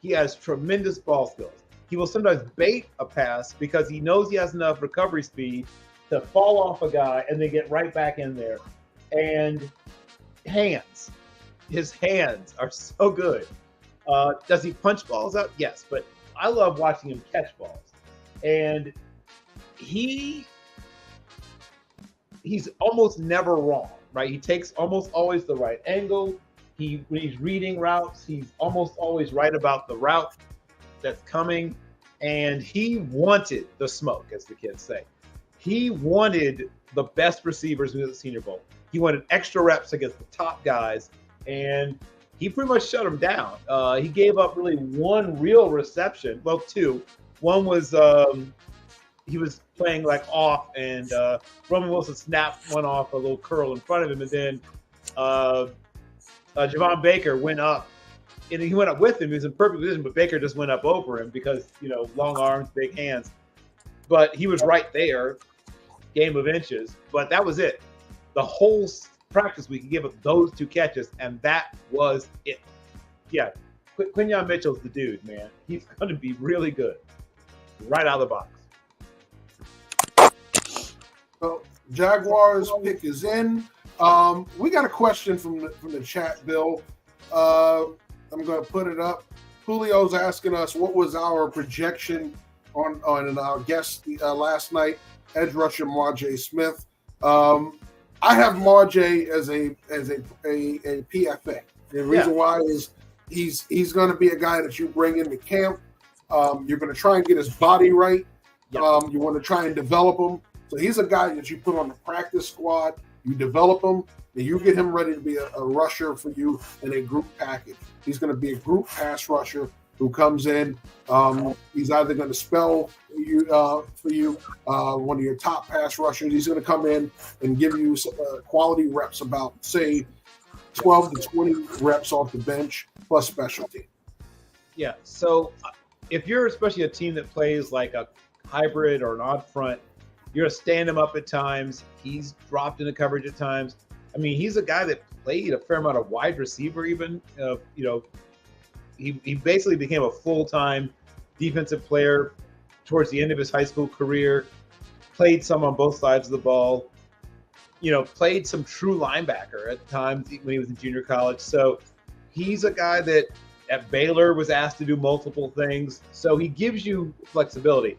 He has tremendous ball skills. He will sometimes bait a pass because he knows he has enough recovery speed to fall off a guy and then get right back in there. And his hands are so good. Does he punch balls out? Yes, but I love watching him catch balls. And he's almost never wrong, right? He takes almost always the right angle. When he's reading routes, he's almost always right about the route that's coming. And he wanted the smoke, as the kids say. He wanted the best receivers in the Senior Bowl. He wanted extra reps against the top guys, and he pretty much shut them down. He gave up really one real reception. Well, two. One was he was playing like off, and Roman Wilson snapped one off a little curl in front of him, and then Javon Baker went up, and he went up with him. He was in perfect position, but Baker just went up over him because, long arms, big hands. But he was right there, game of inches. But that was it. The whole practice week, he gave up those two catches, and that was it. Yeah, Quinyon Mitchell's the dude, man. He's going to be really good right out of the box. Well, Jaguars pick is in. We got a question from the chat, Bill. I'm going to put it up. Julio's asking us what was our projection on our guest last night, edge rusher Marjay Smith. I have Marjay as a PFA. The reason why is he's going to be a guy that you bring into camp. You're going to try and get his body right. You want to try and develop him. So he's a guy that you put on the practice squad. You develop him, and you get him ready to be a rusher for you in a group package. He's going to be a group pass rusher who comes in. He's either going to spell you for you one of your top pass rushers. He's going to come in and give you quality reps, about say 12 to 20 reps off the bench plus specialty. Yeah. So if you're especially a team that plays like a hybrid or an odd front, you're going to stand him up at times. He's dropped into coverage at times. I mean, he's a guy that played a fair amount of wide receiver even. He basically became a full-time defensive player towards the end of his high school career, played some on both sides of the ball, played some true linebacker at times when he was in junior college. So he's a guy that at Baylor was asked to do multiple things. So he gives you flexibility.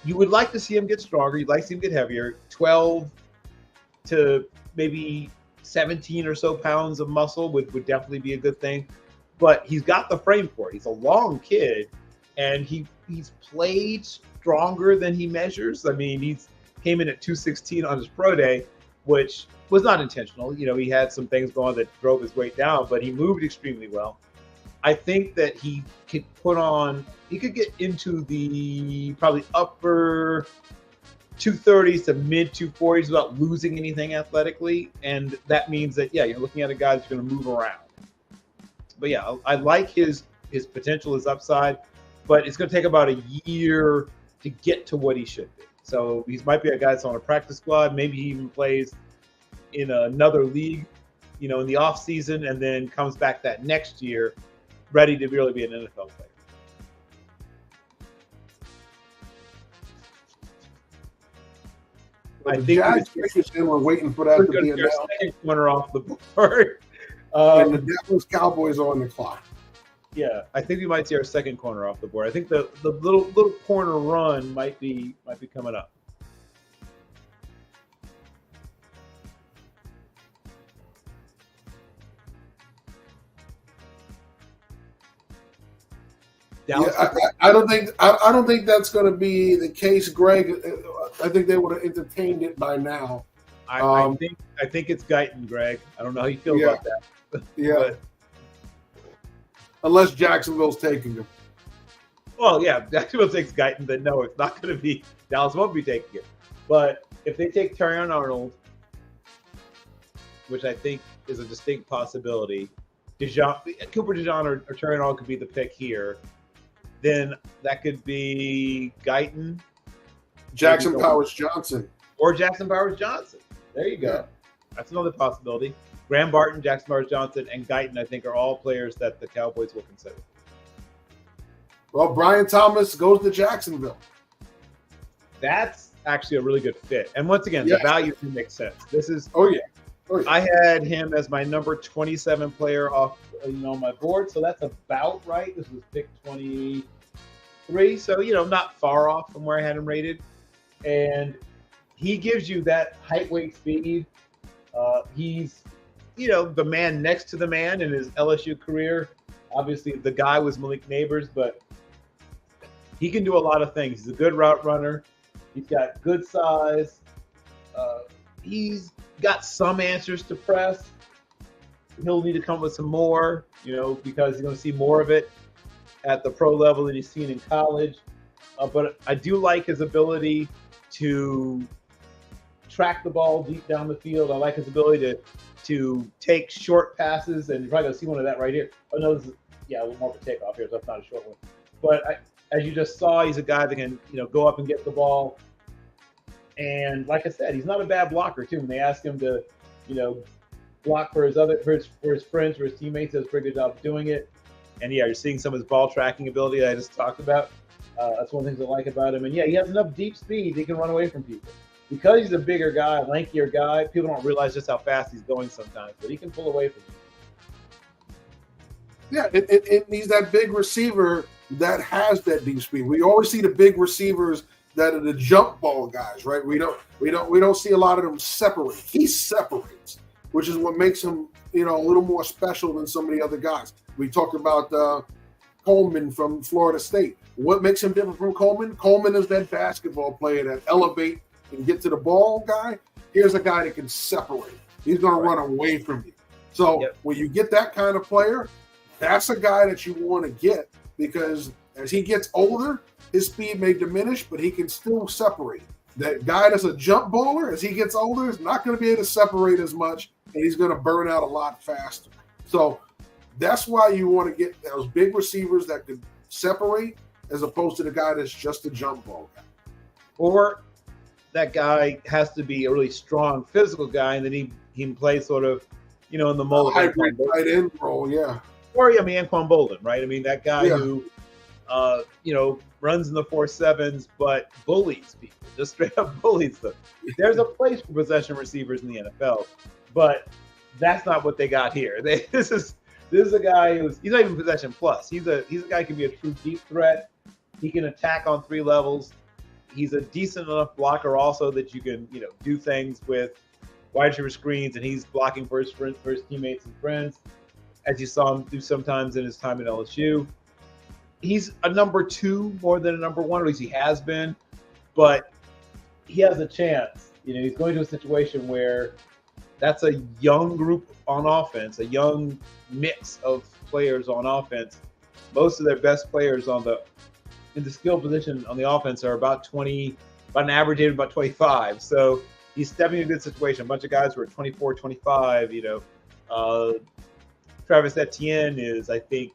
You would like to see him get stronger. You'd like to see him get heavier. 12 to maybe 17 or so pounds of muscle would definitely be a good thing. But he's got the frame for it. He's a long kid, and he's played stronger than he measures. I mean, he came in at 216 on his pro day, which was not intentional. He had some things going that drove his weight down, but he moved extremely well. I think that he could get into the probably upper 230s to mid 240s without losing anything athletically. And that means that, you're looking at a guy that's going to move around. But I like his potential, his upside, but it's going to take about a year to get to what he should be. So he might be a guy that's on a practice squad. Maybe he even plays in another league, in the off season, and then comes back that next year ready to really be an NFL player. I think we're waiting for that to be announced. Second corner off the board. And the Dallas Cowboys are on the clock. Yeah, I think we might see our second corner off the board. I think the little corner run might be coming up. I don't think that's going to be the case, Greg. I think they would have entertained it by now. I think it's Guyton, Greg. I don't know how you feel about that. Yeah. But, unless Jacksonville's taking him. Well, yeah, Jacksonville takes Guyton, then no, it's not going to be. Dallas won't be taking it. But if they take Terrion Arnold, which I think is a distinct possibility, Cooper DeJean or Terrion Arnold could be the pick here. Then that could be Guyton, Jackson Powers Johnson, or Jackson Powers Johnson. There you go. Yeah. That's another possibility. Graham Barton, Jackson Powers Johnson, and Guyton, I think, are all players that the Cowboys will consider. Well, Brian Thomas goes to Jacksonville. That's actually a really good fit. And once again, the value makes sense. This is I had him as my number 27 player off my board, so that's about right. This was pick 23, so not far off from where I had him rated. And he gives you that height, weight, speed. He's the man next to the man in his LSU career. Obviously, the guy was Malik Neighbors, but he can do a lot of things. He's a good route runner. He's got good size. He's got some answers to press. He'll need to come with some more, because you're going to see more of it at the pro level than he's seen in college. But I do like his ability to track the ball deep down the field. I like his ability to take short passes, and you're probably going to see one of that right here. Oh, no, this is, a little more of a takeoff here, so that's not a short one. But as you just saw, he's a guy that can, go up and get the ball. And like I said, he's not a bad blocker, too. When they ask him to, block for his friends, for his teammates, does a pretty good job of doing it. And you're seeing some of his ball tracking ability that I just talked about. That's one of the things I like about him. And he has enough deep speed he can run away from people. because he's a bigger guy, lankier guy, people don't realize just how fast he's going sometimes, but he can pull away from you. Yeah, he's that big receiver that has that deep speed. We always see the big receivers that are the jump ball guys, right? We don't see a lot of them separate. He separates, which is what makes him, a little more special than some of the other guys. We talked about Coleman from Florida State. What makes him different from Coleman? Coleman is that basketball player that elevate and get to the ball guy. Here's a guy that can separate. He's going to run away from you. So when you get that kind of player, that's a guy that you want to get, because as he gets older, his speed may diminish, but he can still separate. That guy that's a jump baller, as he gets older, is not going to be able to separate as much, and he's going to burn out a lot faster. So that's why you want to get those big receivers that can separate, as opposed to the guy that's just a jump ball guy. Or that guy has to be a really strong physical guy, and then he can play sort of, in the mold of hybrid tight end role, yeah. Or Anquan Bolden, right? I mean, that guy who, runs in the 4.7s, but bullies people, just straight up bullies them. There's a place for possession receivers in the NFL, but that's not what they got here. This is a guy he's not even possession plus. He's a guy who can be a true deep threat. He can attack on 3 levels. He's a decent enough blocker also that you can, do things with wide receiver screens, and he's blocking for his teammates and friends, as you saw him do sometimes in his time at LSU. He's a number 2 more than a number 1, or at least he has been, but he has a chance. He's going to a situation where that's a young group on offense, a young mix of players on offense. Most of their best players in the skill position on the offense are about an average age of about 25. So he's stepping into a good situation. A bunch of guys who are 24, 25, Travis Etienne is, I think,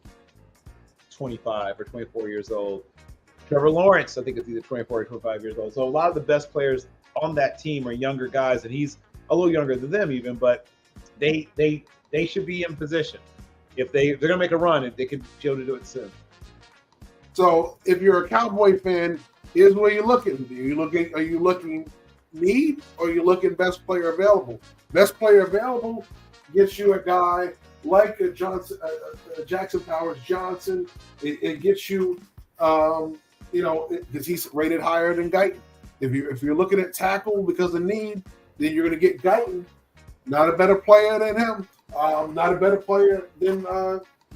25 or 24 years old. Trevor Lawrence, I think, is either 24 or 25 years old. So a lot of the best players on that team are younger guys, and he's a little younger than them even, but they should be in position. If they're going to make a run, they could be able to do it soon. So if you're a Cowboy fan, here's where you're looking. Are you looking need, or are you looking best player available? Best player available gets you a guy like a Jackson Powers Johnson. It gets you, because he's rated higher than Guyton. If you're looking at tackle because of need, then you're going to get Guyton. Not a better player than him. Not a better player than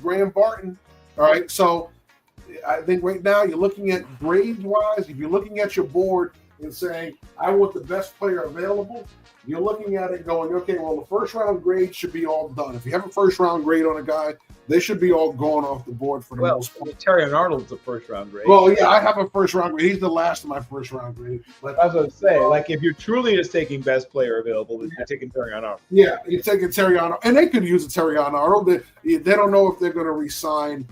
Graham Barton. All right, so I think right now you're looking at grades-wise. If you're looking at your board and saying, I want the best player available, you're looking at it going, okay, well, the first-round grade should be all done. If you have a first-round grade on a guy, they should be all going off the board for the most part. Terry Arnold's a first-round grade. Well, yeah, I have a first-round grade. He's the last of my first-round grade. But I was going to say, if you're truly just taking best player available, then you're taking Terry Arnold. Yeah, you're taking Terry Arnold. And they could use a Terry Arnold. They don't know if they're going to re-sign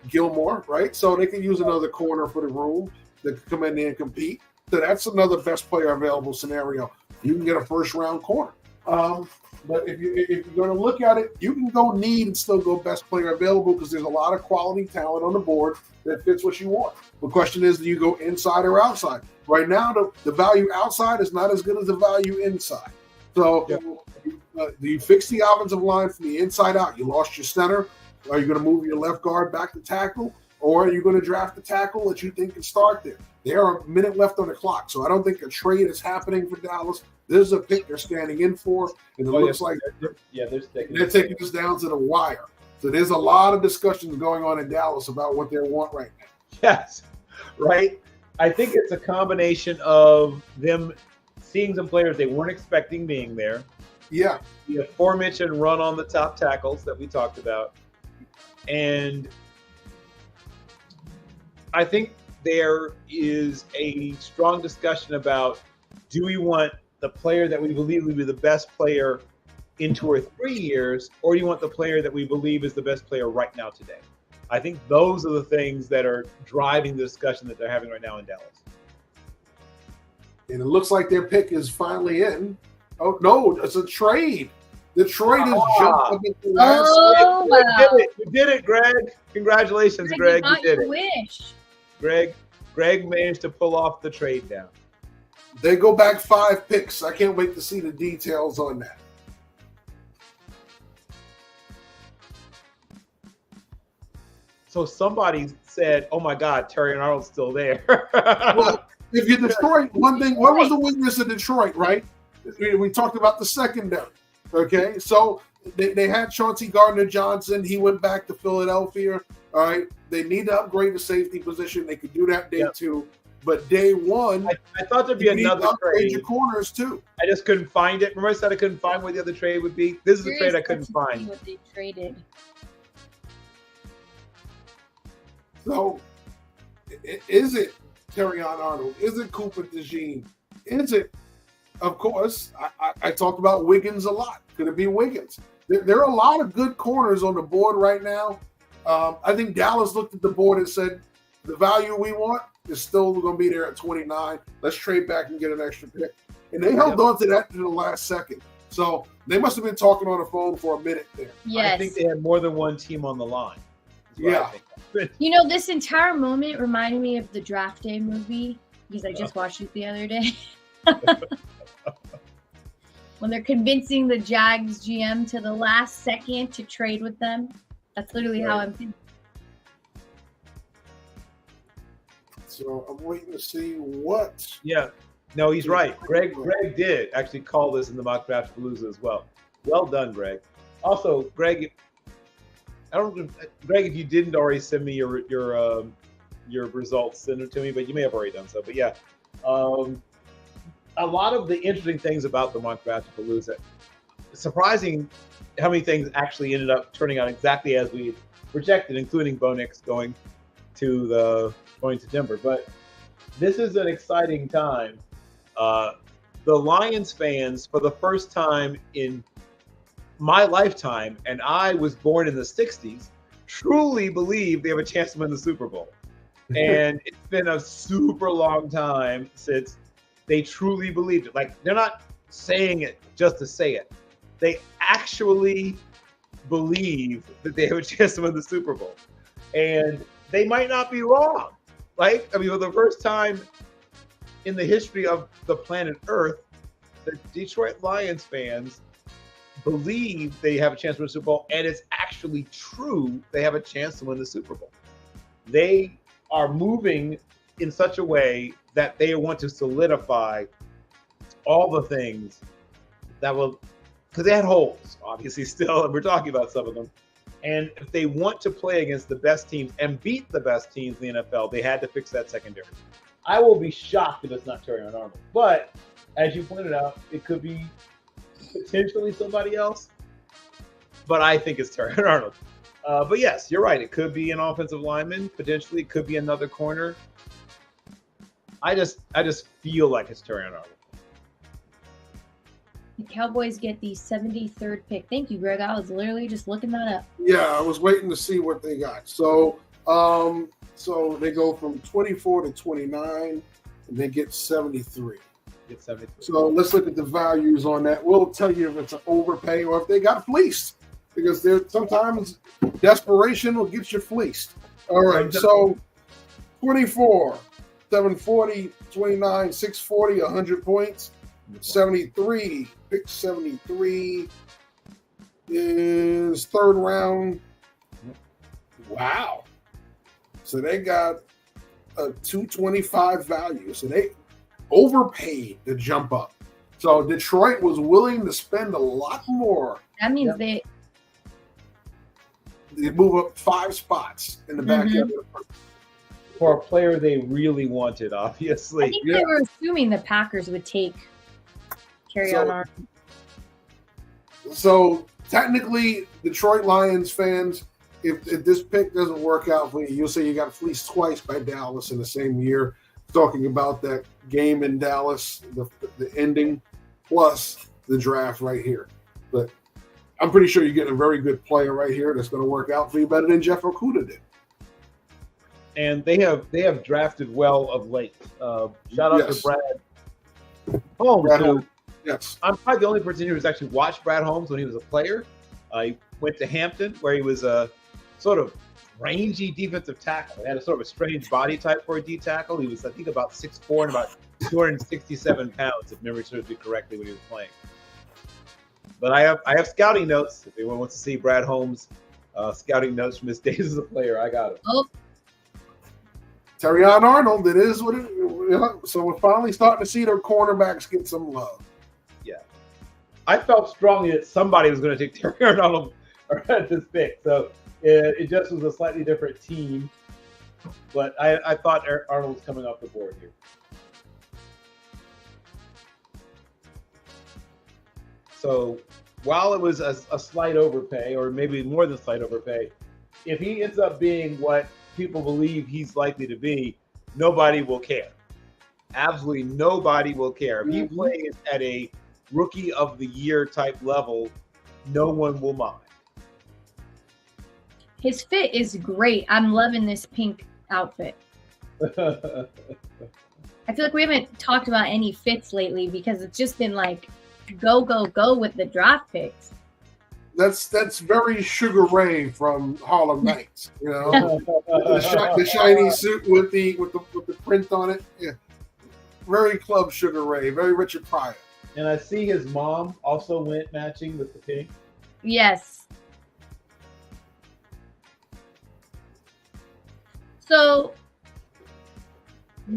Gilmore, right? So they can use another corner for the room that can come in there and compete. So that's another best player available scenario. You can get a first-round corner. But if you're going to look at it, you can go need and still go best player available, because there's a lot of quality talent on the board that fits what you want. The question is, do you go inside or outside? Right now, the value outside is not as good as the value inside. So do you fix the offensive line from the inside out? You lost your center. Are you going to move your left guard back to tackle? Or are you going to draft a tackle that you think can start there? There are a minute left on the clock, so I don't think a trade is happening for Dallas. This is a pick they're standing in for, and it looks like they're taking this down to the wire. So there's a lot of discussions going on in Dallas about what they want right now. Yes, right. I think it's a combination of them seeing some players they weren't expecting being there. Yeah. The aforementioned run on the top tackles that we talked about. And I think there is a strong discussion about, do we want the player that we believe will be the best player in 2 or 3 years, or do you want the player that we believe is the best player right now today? I think those are the things that are driving the discussion that they're having right now in Dallas. And it looks like their pick is finally in. Oh, no, it's a trade. Detroit has jumped up into the last. Oh, wow. You did it, Greg. Congratulations, Greg. You did it. Wish. Greg managed to pull off the trade down. They go back 5 picks. I can't wait to see the details on that. So somebody said, "Oh my God, Terry Arnold's still there." Well, if you Detroit, one thing, what was the weakness of Detroit, right? We talked about the secondary. Okay, so they had Chauncey Gardner-Johnson. He went back to Philadelphia. All right, they need to upgrade the safety position. They could do that day 2. But day 1, I thought there'd be another trade. Your corners too. I just couldn't find it. Remember I said I couldn't find what the other trade would be? This is a trade I couldn't find. What they traded. So, is it Terrion Arnold? Is it Cooper DeJean? Is it, of course, I talked about Wiggins a lot. Could it be Wiggins? There are a lot of good corners on the board right now. I think Dallas looked at the board and said, the value we want is still going to be there at 29. Let's trade back and get an extra pick. And they held on to that to the last second. So they must have been talking on the phone for a minute there. Yes. I think they had more than one team on the line. Yeah. You know, this entire moment reminded me of the Draft Day movie because I just watched it the other day. When they're convincing the Jags GM to the last second to trade with them. That's literally how I'm thinking. So I'm waiting to see what. Yeah. No, he's right. Greg did actually call this in the mock draft palooza as well. Well done, Greg. Also, Greg, if you didn't already send me your results, send them to me, but you may have already done so. But yeah, a lot of the interesting things about the mock draft palooza, surprising how many things actually ended up turning out exactly as we projected, including Bo Nix going to Denver. But this is an exciting time. The Lions fans, for the first time in my lifetime, and I was born in the 60s, truly believe they have a chance to win the Super Bowl. And it's been a super long time since they truly believed it. Like, they're not saying it just to say it. They actually believe that they have a chance to win the Super Bowl. And they might not be wrong. Like, I mean, for the first time in the history of the planet Earth, the Detroit Lions fans believe they have a chance to win the Super Bowl, and it's actually true they have a chance to win the Super Bowl. They are moving in such a way that they want to solidify all the things that will, because they had holes, obviously, still, and we're talking about some of them. And if they want to play against the best teams and beat the best teams in the NFL, they had to fix that secondary. I will be shocked if it's not Terry Arnold. But as you pointed out, it could be potentially somebody else. But I think it's Terry Arnold. But yes, you're right. It could be an offensive lineman. Potentially, it could be another corner. I just feel like it's Terry Arnold. The Cowboys get the 73rd pick. Thank you, Greg. I was literally just looking that up. Yeah, I was waiting to see what they got. So, so they go from 24 to 29, and they get 73. So let's look at the values on that. We'll tell you if it's an overpay or if they got fleeced, because there's sometimes desperation will get you fleeced. All right, so 24, 740, 29, 640, 100 points. 73, pick 73 is third round. Wow. So they got a 225 value. So they overpaid to jump up. So Detroit was willing to spend a lot more. That means they move up 5 spots in the back end. For a player they really wanted, obviously. I think they were assuming the Packers would take Carry on our. So technically, Detroit Lions fans, if this pick doesn't work out for you, you'll say you got fleeced twice by Dallas in the same year. Talking about that game in Dallas, the ending, plus the draft right here. But I'm pretty sure you're getting a very good player right here that's going to work out for you better than Jeff Okudah did. And they have drafted well of late. Shout out to Brad Holmes. Yes. I'm probably the only person who's actually watched Brad Holmes when he was a player. He went to Hampton, where he was a sort of rangy defensive tackle. He had a sort of a strange body type for a D tackle. He was, I think, about 6'4" and about 267 pounds, if memory serves me correctly, when he was playing. But I have scouting notes. If anyone wants to see Brad Holmes' scouting notes from his days as a player, I got them. Oh, Terrion Arnold, it is what it is. So we're finally starting to see their cornerbacks get some love. Yeah. I felt strongly that somebody was going to take Terrion Arnold at this pick. So it just was a slightly different team. But I thought Arnold was coming off the board here. So while it was a slight overpay, or maybe more than slight overpay, if he ends up being what people believe he's likely to be, nobody will care. Absolutely nobody will care. If he plays at a rookie of the year type level, no one will mind. his fit is great. I'm loving this pink outfit. I feel like we haven't talked about any fits lately because it's just been like go, go, go with the draft picks. That's very Sugar Ray from Harlem Nights, you know, the shiny suit with the print on it. Yeah, very Club Sugar Ray, very Richard Pryor. And I see his mom also went matching with the pink. Yes. So,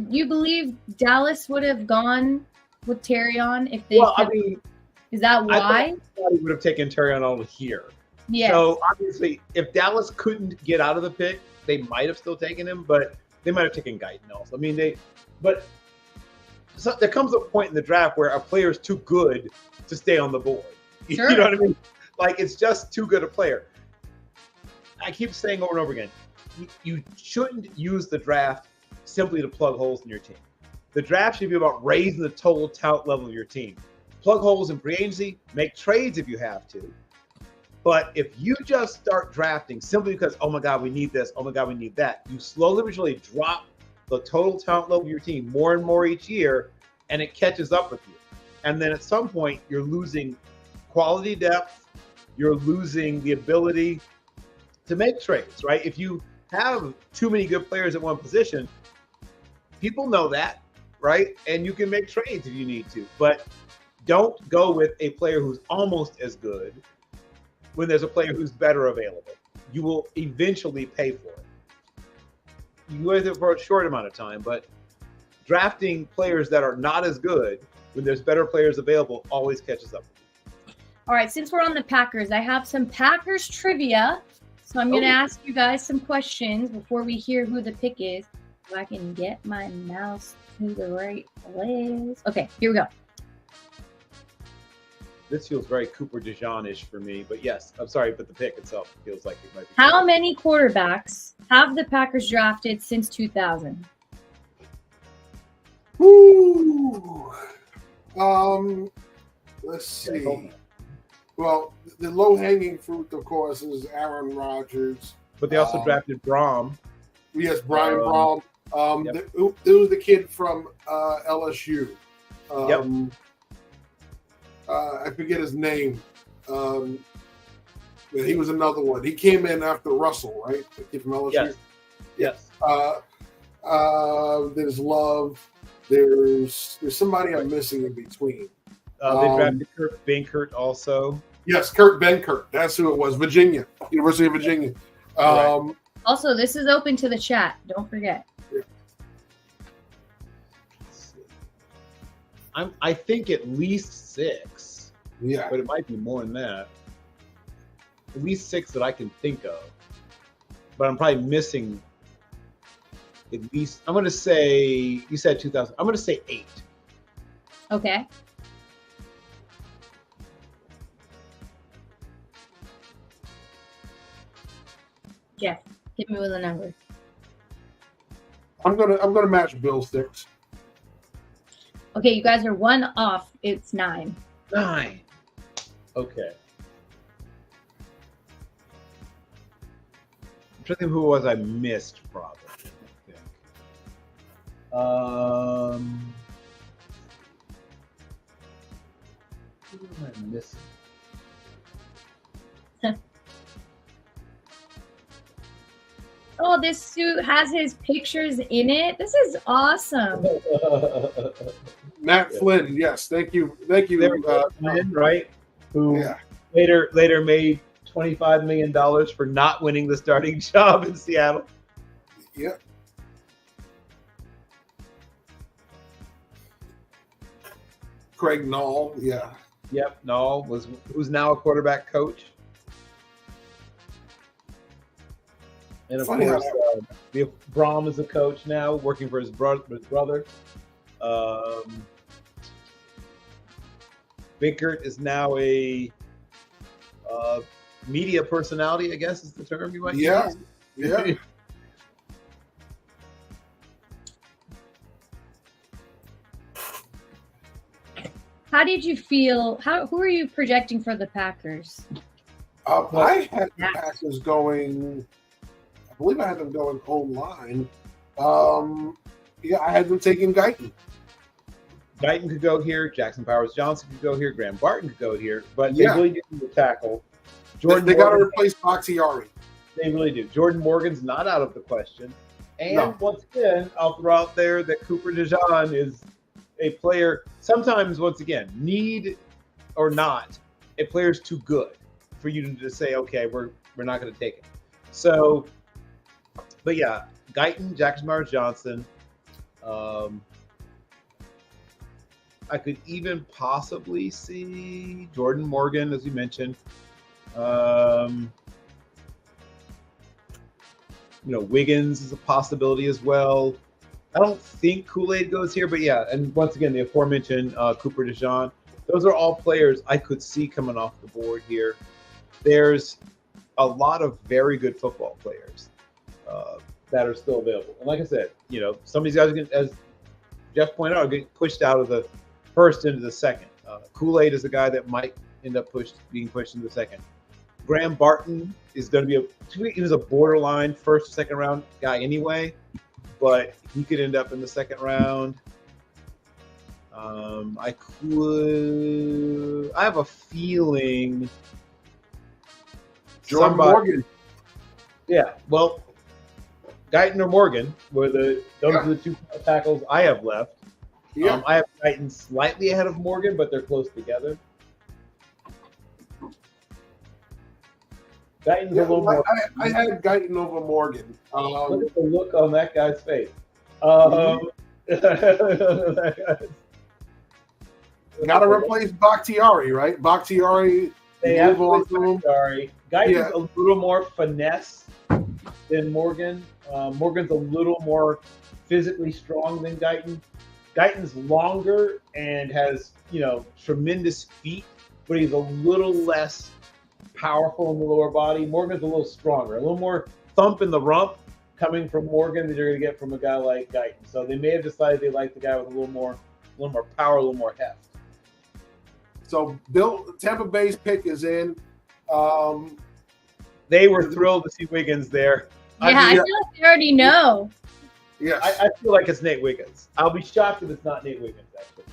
you believe Dallas would have gone with Terrion if they? Well, I mean, is that why? I thought he would have taken Terrion Arnold here. Yes. So obviously, if Dallas couldn't get out of the pick, they might have still taken him, but they might have taken Guyton also. I mean, so there comes a point in the draft where a player is too good to stay on the board. Sure. You know what I mean? Like, it's just too good a player. I keep saying over and over again, you shouldn't use the draft simply to plug holes in your team. The draft should be about raising the total talent level of your team. Plug holes in free agency, make trades if you have to. But if you just start drafting simply because, oh my God, we need this, oh my God, we need that, you slowly but surely drop the total talent level of your team more and more each year, and it catches up with you. And then at some point, you're losing quality depth, you're losing the ability to make trades, right? If you have too many good players at one position, people know that, right? And you can make trades if you need to. But don't go with a player who's almost as good when there's a player who's better available. You will eventually pay for it. You can do it for a short amount of time, but drafting players that are not as good when there's better players available always catches up. All right, since we're on the Packers, I have some Packers trivia. So I'm going to ask you guys some questions before we hear who the pick is. If I can get my mouse to the right place. Okay, here we go. This feels very Cooper DeJean-ish for me, but yes, I'm sorry, but the pick itself feels like it might be. How many quarterbacks have the Packers drafted since 2000? Woo! Let's see. Well, the low-hanging fruit, of course, is Aaron Rodgers. But they also drafted Braum. Yes, Brian Braum. Yep. There was the kid from LSU. I forget his name. He was another one. He came in after Russell, right? The kid from LSU. Yes. There's Love. There's somebody I'm missing in between. They drafted Kurt Benkert also. Yes, Kurt Benkert. That's who it was. Virginia, University of Virginia. Right. Also, this is open to the chat. Don't forget. Yeah. I think at least 6. Yeah. But it might be more than that. At least 6 that I can think of. But I'm probably missing at least, I'm going to say, you said 2000. I'm going to say 8. Okay. Jeff, hit me with a number. I'm gonna match Bill 6. Okay, you guys are 1 off. It's 9. 9. Okay. I'm trying to think who it was I missed, probably. Who am I missing? Oh, this suit has his pictures in it. This is awesome. Matt Flynn, yes, thank you. Flynn, right? Who later made $25 million for not winning the starting job in Seattle. Yeah. Craig Knoll, yeah. Yep, Knoll who's now a quarterback coach. And of Funny course, Braum is a coach now, working for his brother. Binkert is now a media personality, I guess is the term you might use. Yeah. How did you feel? Who are you projecting for the Packers? I had the Packers going. I believe I had them going O-line. I had them taking Guyton. Guyton could go here. Jackson Powers-Johnson could go here. Graham Barton could go here. But they really need to tackle. They got to replace Bakhtiari. They really do. Jordan Morgan's not out of the question. And once again, I'll throw out there that Cooper DeJean is a player. Sometimes, once again, need or not, a player's too good for you to just say, okay, we're not going to take it. So, but yeah, Guyton, Jackson Myers-Johnson. I could even possibly see Jordan Morgan, as you mentioned. Wiggins is a possibility as well. I don't think Kool-Aid goes here, but yeah. And once again, the aforementioned Cooper DeJean. Those are all players I could see coming off the board here. There's a lot of very good football players that are still available. And like I said, some of these guys, as Jeff pointed out, are getting pushed out of the first into the second. Kool-Aid is a guy that might end up being pushed into the second. Graham Barton is going to be he was a borderline first or second round guy anyway, but he could end up in the second round. I have a feeling Jordan Morgan. Yeah, well, Guyton or Morgan were those are the two tackles I have left. Yeah. I have Guyton slightly ahead of Morgan, but they're close together. Guyton's a little more. I had Guyton over Morgan. Look at the look on that guy's face. Got to replace Bakhtiari, right? Bakhtiari. They have Bakhtiari. Guyton's a little more finesse than Morgan. Morgan's a little more physically strong than Guyton. Guyton's longer and has, tremendous feet, but he's a little less powerful in the lower body. Morgan's a little stronger, a little more thump in the rump coming from Morgan than you're going to get from a guy like Guyton. So they may have decided they like the guy with a little more power, a little more heft. So Tampa Bay's pick is in. They were thrilled to see Wiggins there. Yeah, I feel like they already know. Yes. I feel like it's Nate Wiggins. I'll be shocked if it's not Nate Wiggins, actually.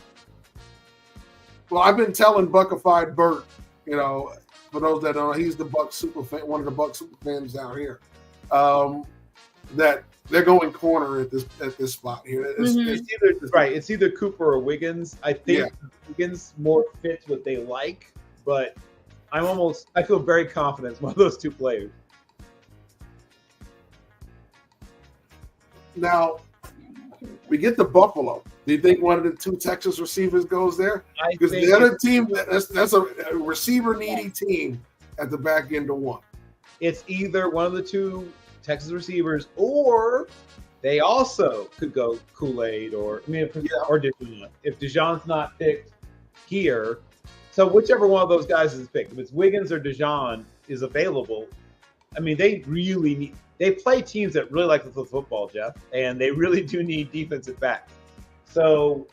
Well, I've been telling Buckified Bert, for those that don't know, he's the Buck super fan, one of the Buck super fans down here, that they're going corner at this spot here. It's either Cooper or Wiggins. I think Wiggins more fits what they like, but I feel very confident it's one of those two players. Now, we get to Buffalo. Do you think one of the two Texas receivers goes there? Because the other team, that's a receiver needy team at the back end of one. It's either one of the two Texas receivers, or they also could go Kool-Aid or DeJean. If DeJean's not picked here, so whichever one of those guys is picked, if it's Wiggins or DeJean is available, they play teams that really like to throw football, Jeff, and they really do need defensive backs. So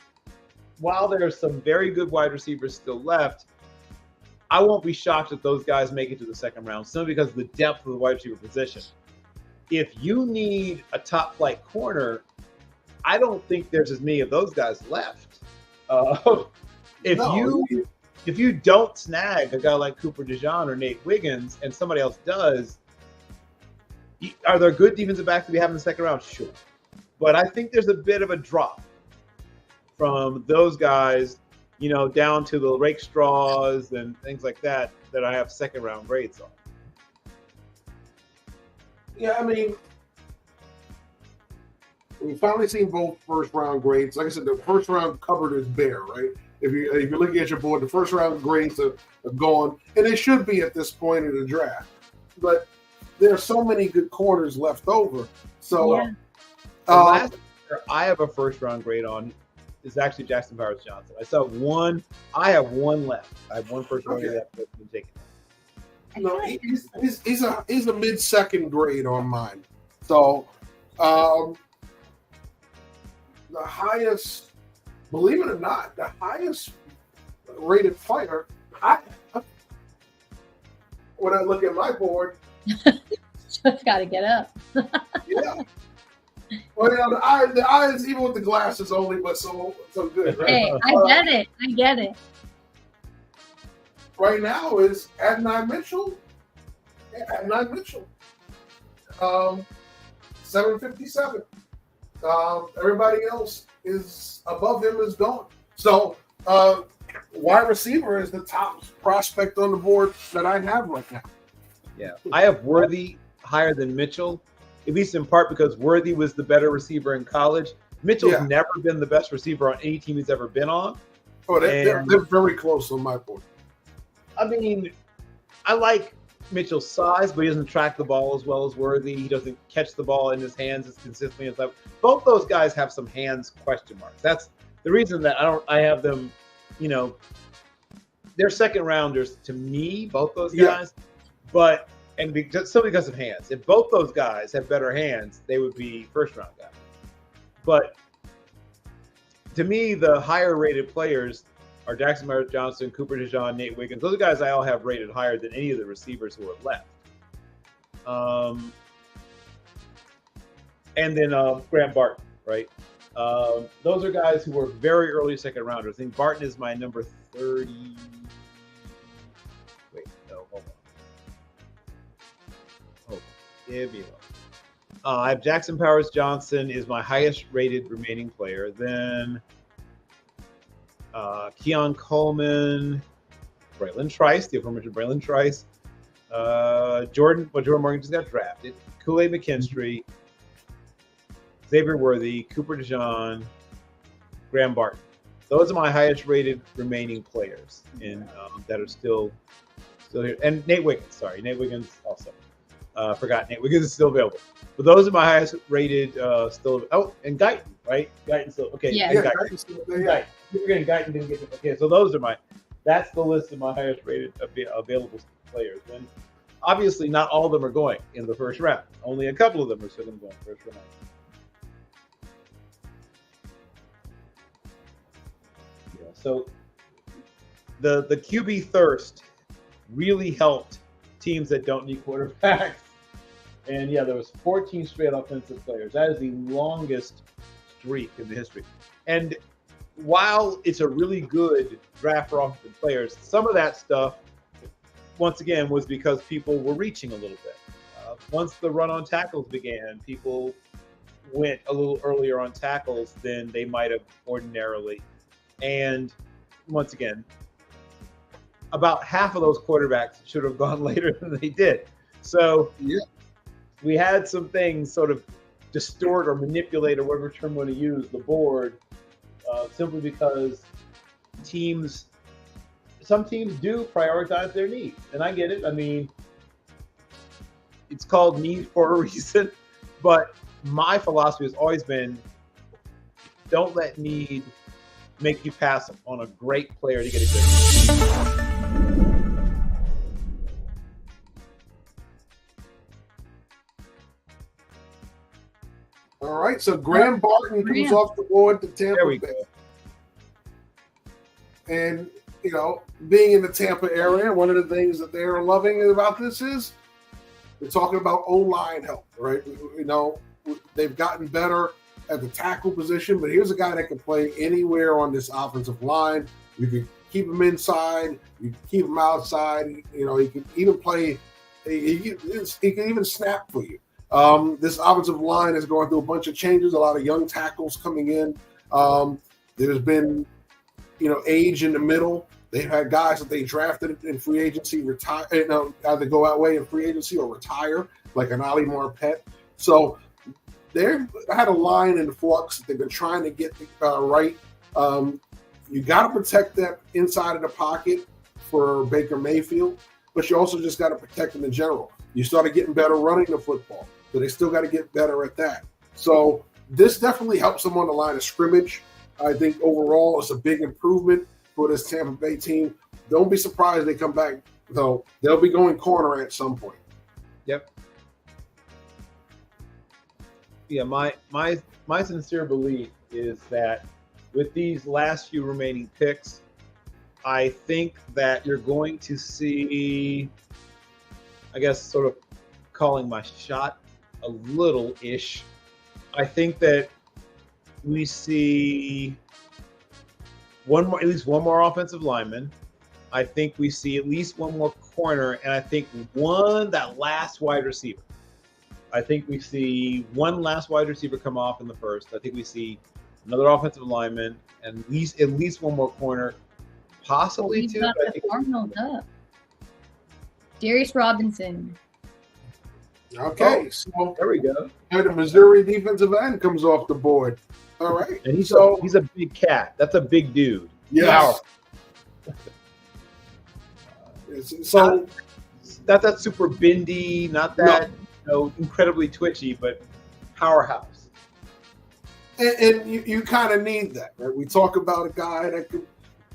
while there are some very good wide receivers still left, I won't be shocked if those guys make it to the second round, simply because of the depth of the wide receiver position. If you need a top flight corner, I don't think there's as many of those guys left. If you don't snag a guy like Cooper DeJean or Nate Wiggins and somebody else does, Are there good defensive backs to be having in the second round? Sure. But I think there's a bit of a drop from those guys, down to the Rake Straws and things like that I have second round grades on. Yeah, I mean, we've finally seen both first round grades. Like I said, the first round cupboard is bare, right? If you're looking at your board, the first round grades are gone, and they should be at this point in the draft. But there are so many good corners left over. So, the last player I have a first round grade on is actually Jackson Powers Johnson. I saw one. I have one left. I have one first round grade left that's been taken. No, he's a mid-second grade on mine. So, the highest, believe it or not, the highest rated player, when I look at my board, Just got to get up. yeah. Well, the eyes, even with the glasses only, but so good, right? Hey, I get it. Right now is Adnan Mitchell. Yeah, Adnan Mitchell. 757. Everybody else is above him is gone. So wide receiver is the top prospect on the board that I have right now. Yeah, I have Worthy higher than Mitchell, at least in part because Worthy was the better receiver in college. Mitchell's never been the best receiver on any team he's ever been on. Oh, they're very close on my board. I mean, I like Mitchell's size, but he doesn't track the ball as well as Worthy. He doesn't catch the ball in his hands as consistently as that. Both those guys have some hands question marks. That's the reason that I have them, they're second rounders to me, both those guys. But because of hands. If both those guys have better hands, they would be first round guys. But to me, the higher rated players are Jackson Myers Johnson, Cooper DeJean, Nate Wiggins. Those guys I all have rated higher than any of the receivers who are left. And then Graham Barton, right? Those are guys who were very early second rounders. I think Barton is my number 30. Wait, no, hold on. Give me one. I have Jackson Powers Johnson is my highest rated remaining player. Then Keon Coleman, Braylon Trice, the aforementioned Braylon Trice, Jordan Morgan just got drafted, Kool-Aid McKinstry, Xavier Worthy, Cooper DeJean, Graham Barton. Those are my highest rated remaining players in that are still here. And Nate Wiggins, Nate Wiggins also. Forgot Nate Wiggins is still available. But those are my highest rated still. Oh, and Guyton, right? Guyton still okay. Yeah, Guyton still there. Yeah. Guyton didn't get it. Okay, so those are that's the list of my highest rated available players. And obviously not all of them are going in the first round. Only a couple of them are still going to go in the first round. Yeah, so the QB thirst really helped teams that don't need quarterbacks. And there was 14 straight offensive players. That is the longest streak in the history. And while it's a really good draft for offensive players, some of that stuff, once again, was because people were reaching a little bit. Once the run on tackles began, people went a little earlier on tackles than they might have ordinarily. And once again, about half of those quarterbacks should have gone later than they did. So we had some things sort of distort or manipulate, or whatever term we want to use, the board, simply because some teams do prioritize their needs. And I get it. I mean, it's called need for a reason. But my philosophy has always been, don't let need make you pass on a great player to get a good team. All right, so Graham Barton comes off the board to Tampa Bay. Go. And, being in the Tampa area, one of the things that they're loving about this is we're talking about O-line help, right? They've gotten better at the tackle position, but here's a guy that can play anywhere on this offensive line. You can keep him inside, you can keep him outside. He can even play. He can even snap for you. This offensive line is going through a bunch of changes, a lot of young tackles coming in. There's been, age in the middle. They've had guys that they drafted in free agency retire, either go out way in free agency or retire, like an Ali Marpet. So they had a line in flux that they've been trying to get right. You got to protect that inside of the pocket for Baker Mayfield, but you also just got to protect him in general. You started getting better running the football, but they still got to get better at that. So this definitely helps them on the line of scrimmage. I think overall it's a big improvement for this Tampa Bay team. Don't be surprised they come back, though. They'll be going corner at some point. Yep. Yeah, my sincere belief is that with these last few remaining picks, I think that you're going to see, I guess, sort of calling my shot a little-ish. I think that we see at least one more offensive lineman. I think we see at least one more corner, and I think that last wide receiver. I think we see one last wide receiver come off in the first. I think we see another offensive lineman, and at least one more corner, possibly two. Got the Arnold up. Darius Robinson. Okay, so there we go. And the Missouri defensive end comes off the board. All right, and he's a big cat. That's a big dude. Yes. So not that super bendy, not that incredibly twitchy, but powerhouse. And you kind of need that, right? We talk about a guy that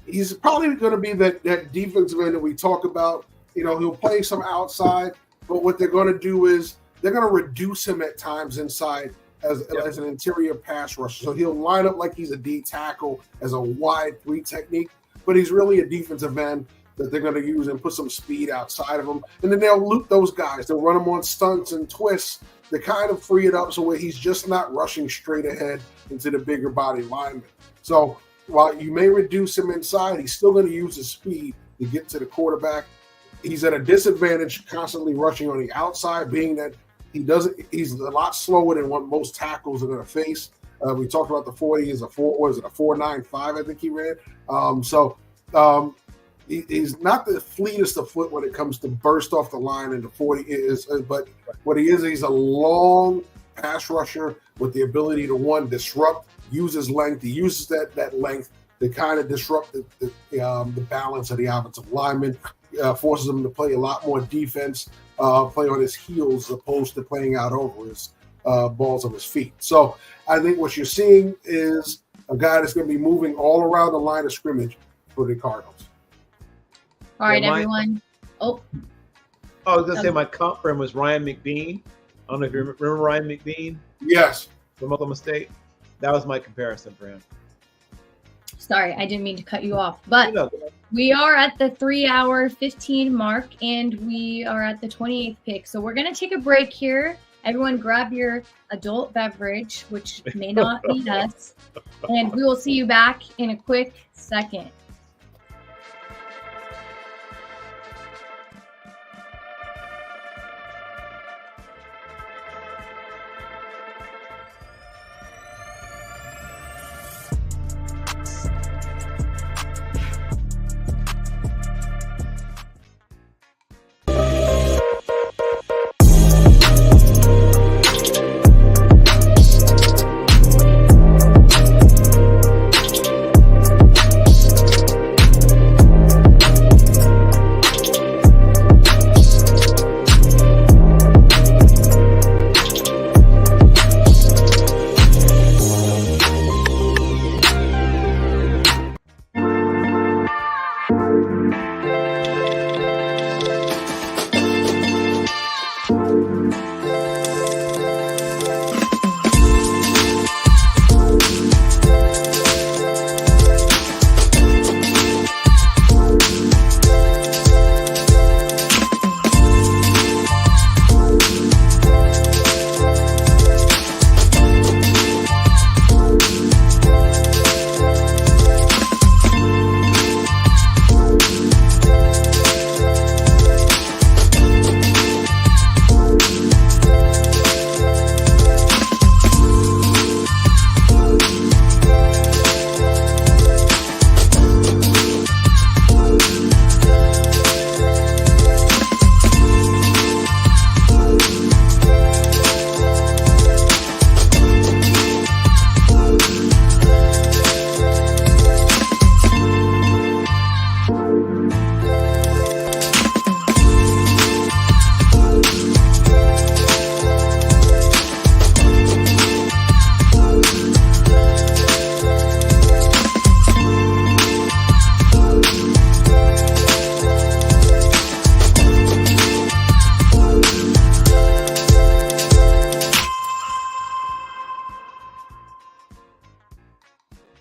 he's probably going to be that defensive end that we talk about. He'll play some outside, but what they're going to do is they're going to reduce him at times inside as an interior pass rusher. So he'll line up like he's a D tackle as a wide three technique, but he's really a defensive end that they're going to use and put some speed outside of him. And then they'll loop those guys. They'll run them on stunts and twists to kind of free it up so where he's just not rushing straight ahead into the bigger body lineman. So while you may reduce him inside, he's still going to use his speed to get to the quarterback. He's at a disadvantage constantly rushing on the outside, being that he's a lot slower than what most tackles are going to face. We talked about the 40 is a 4.95, I think he ran. He's not the fleetest of foot when it comes to burst off the line, and the 40 is, but what he is, he's a long pass rusher with the ability to disrupt, use his length. He uses that length to kind of disrupt the balance of the offensive lineman, forces him to play a lot more defense, play on his heels as opposed to playing out over his balls of his feet. So I think what you're seeing is a guy that's going to be moving all around the line of scrimmage for the Cardinals. All right, everyone. I was going to say my comp for him was Ryan McBean. I don't know if you remember Ryan McBean. Yes. From Oklahoma State. That was my comparison for him. Sorry, I didn't mean to cut you off, but we are at the 3-hour 15 mark, and we are at the 28th pick. So we're going to take a break here. Everyone grab your adult beverage, which may not be us, and we will see you back in a quick second.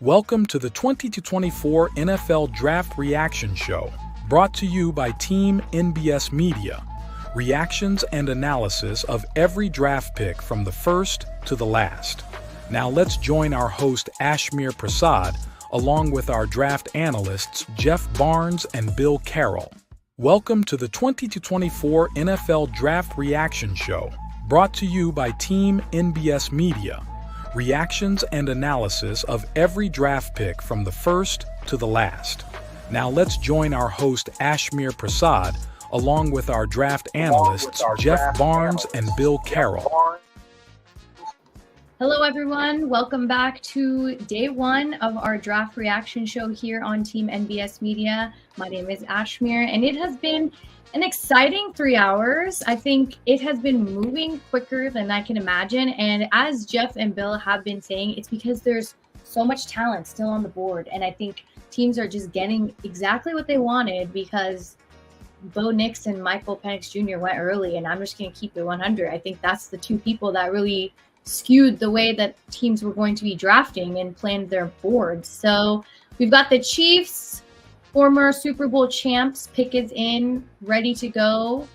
Welcome to the 2024 NFL Draft Reaction Show, brought to you by Team NBS Media. Reactions and analysis of every draft pick from the first to the last. Now let's join our host Ashmere Prasad, along with our draft analysts Jeff Barnes and Bill Carroll. Welcome to the 2024 NFL Draft Reaction Show, brought to you by Team NBS Media. Reactions and analysis of every draft pick from the first to the last. Now let's join our host Ashmere Prasad, along with our draft analysts Jeff Barnes and Bill Carroll. Hello, everyone. Welcome back to day one of our draft reaction show here on Team NBS Media. My name is Ashmere, and it has been an exciting 3 hours. I think it has been moving quicker than I can imagine. And as Jeff and Bill have been saying, it's because there's so much talent still on the board. And I think teams are just getting exactly what they wanted because Bo Nix and Michael Penix Jr. went early. And I'm just going to keep it 100. I think that's the two people that really skewed the way that teams were going to be drafting and planned their boards. So we've got the Chiefs, former Super Bowl champs. Pickett's in, ready to go.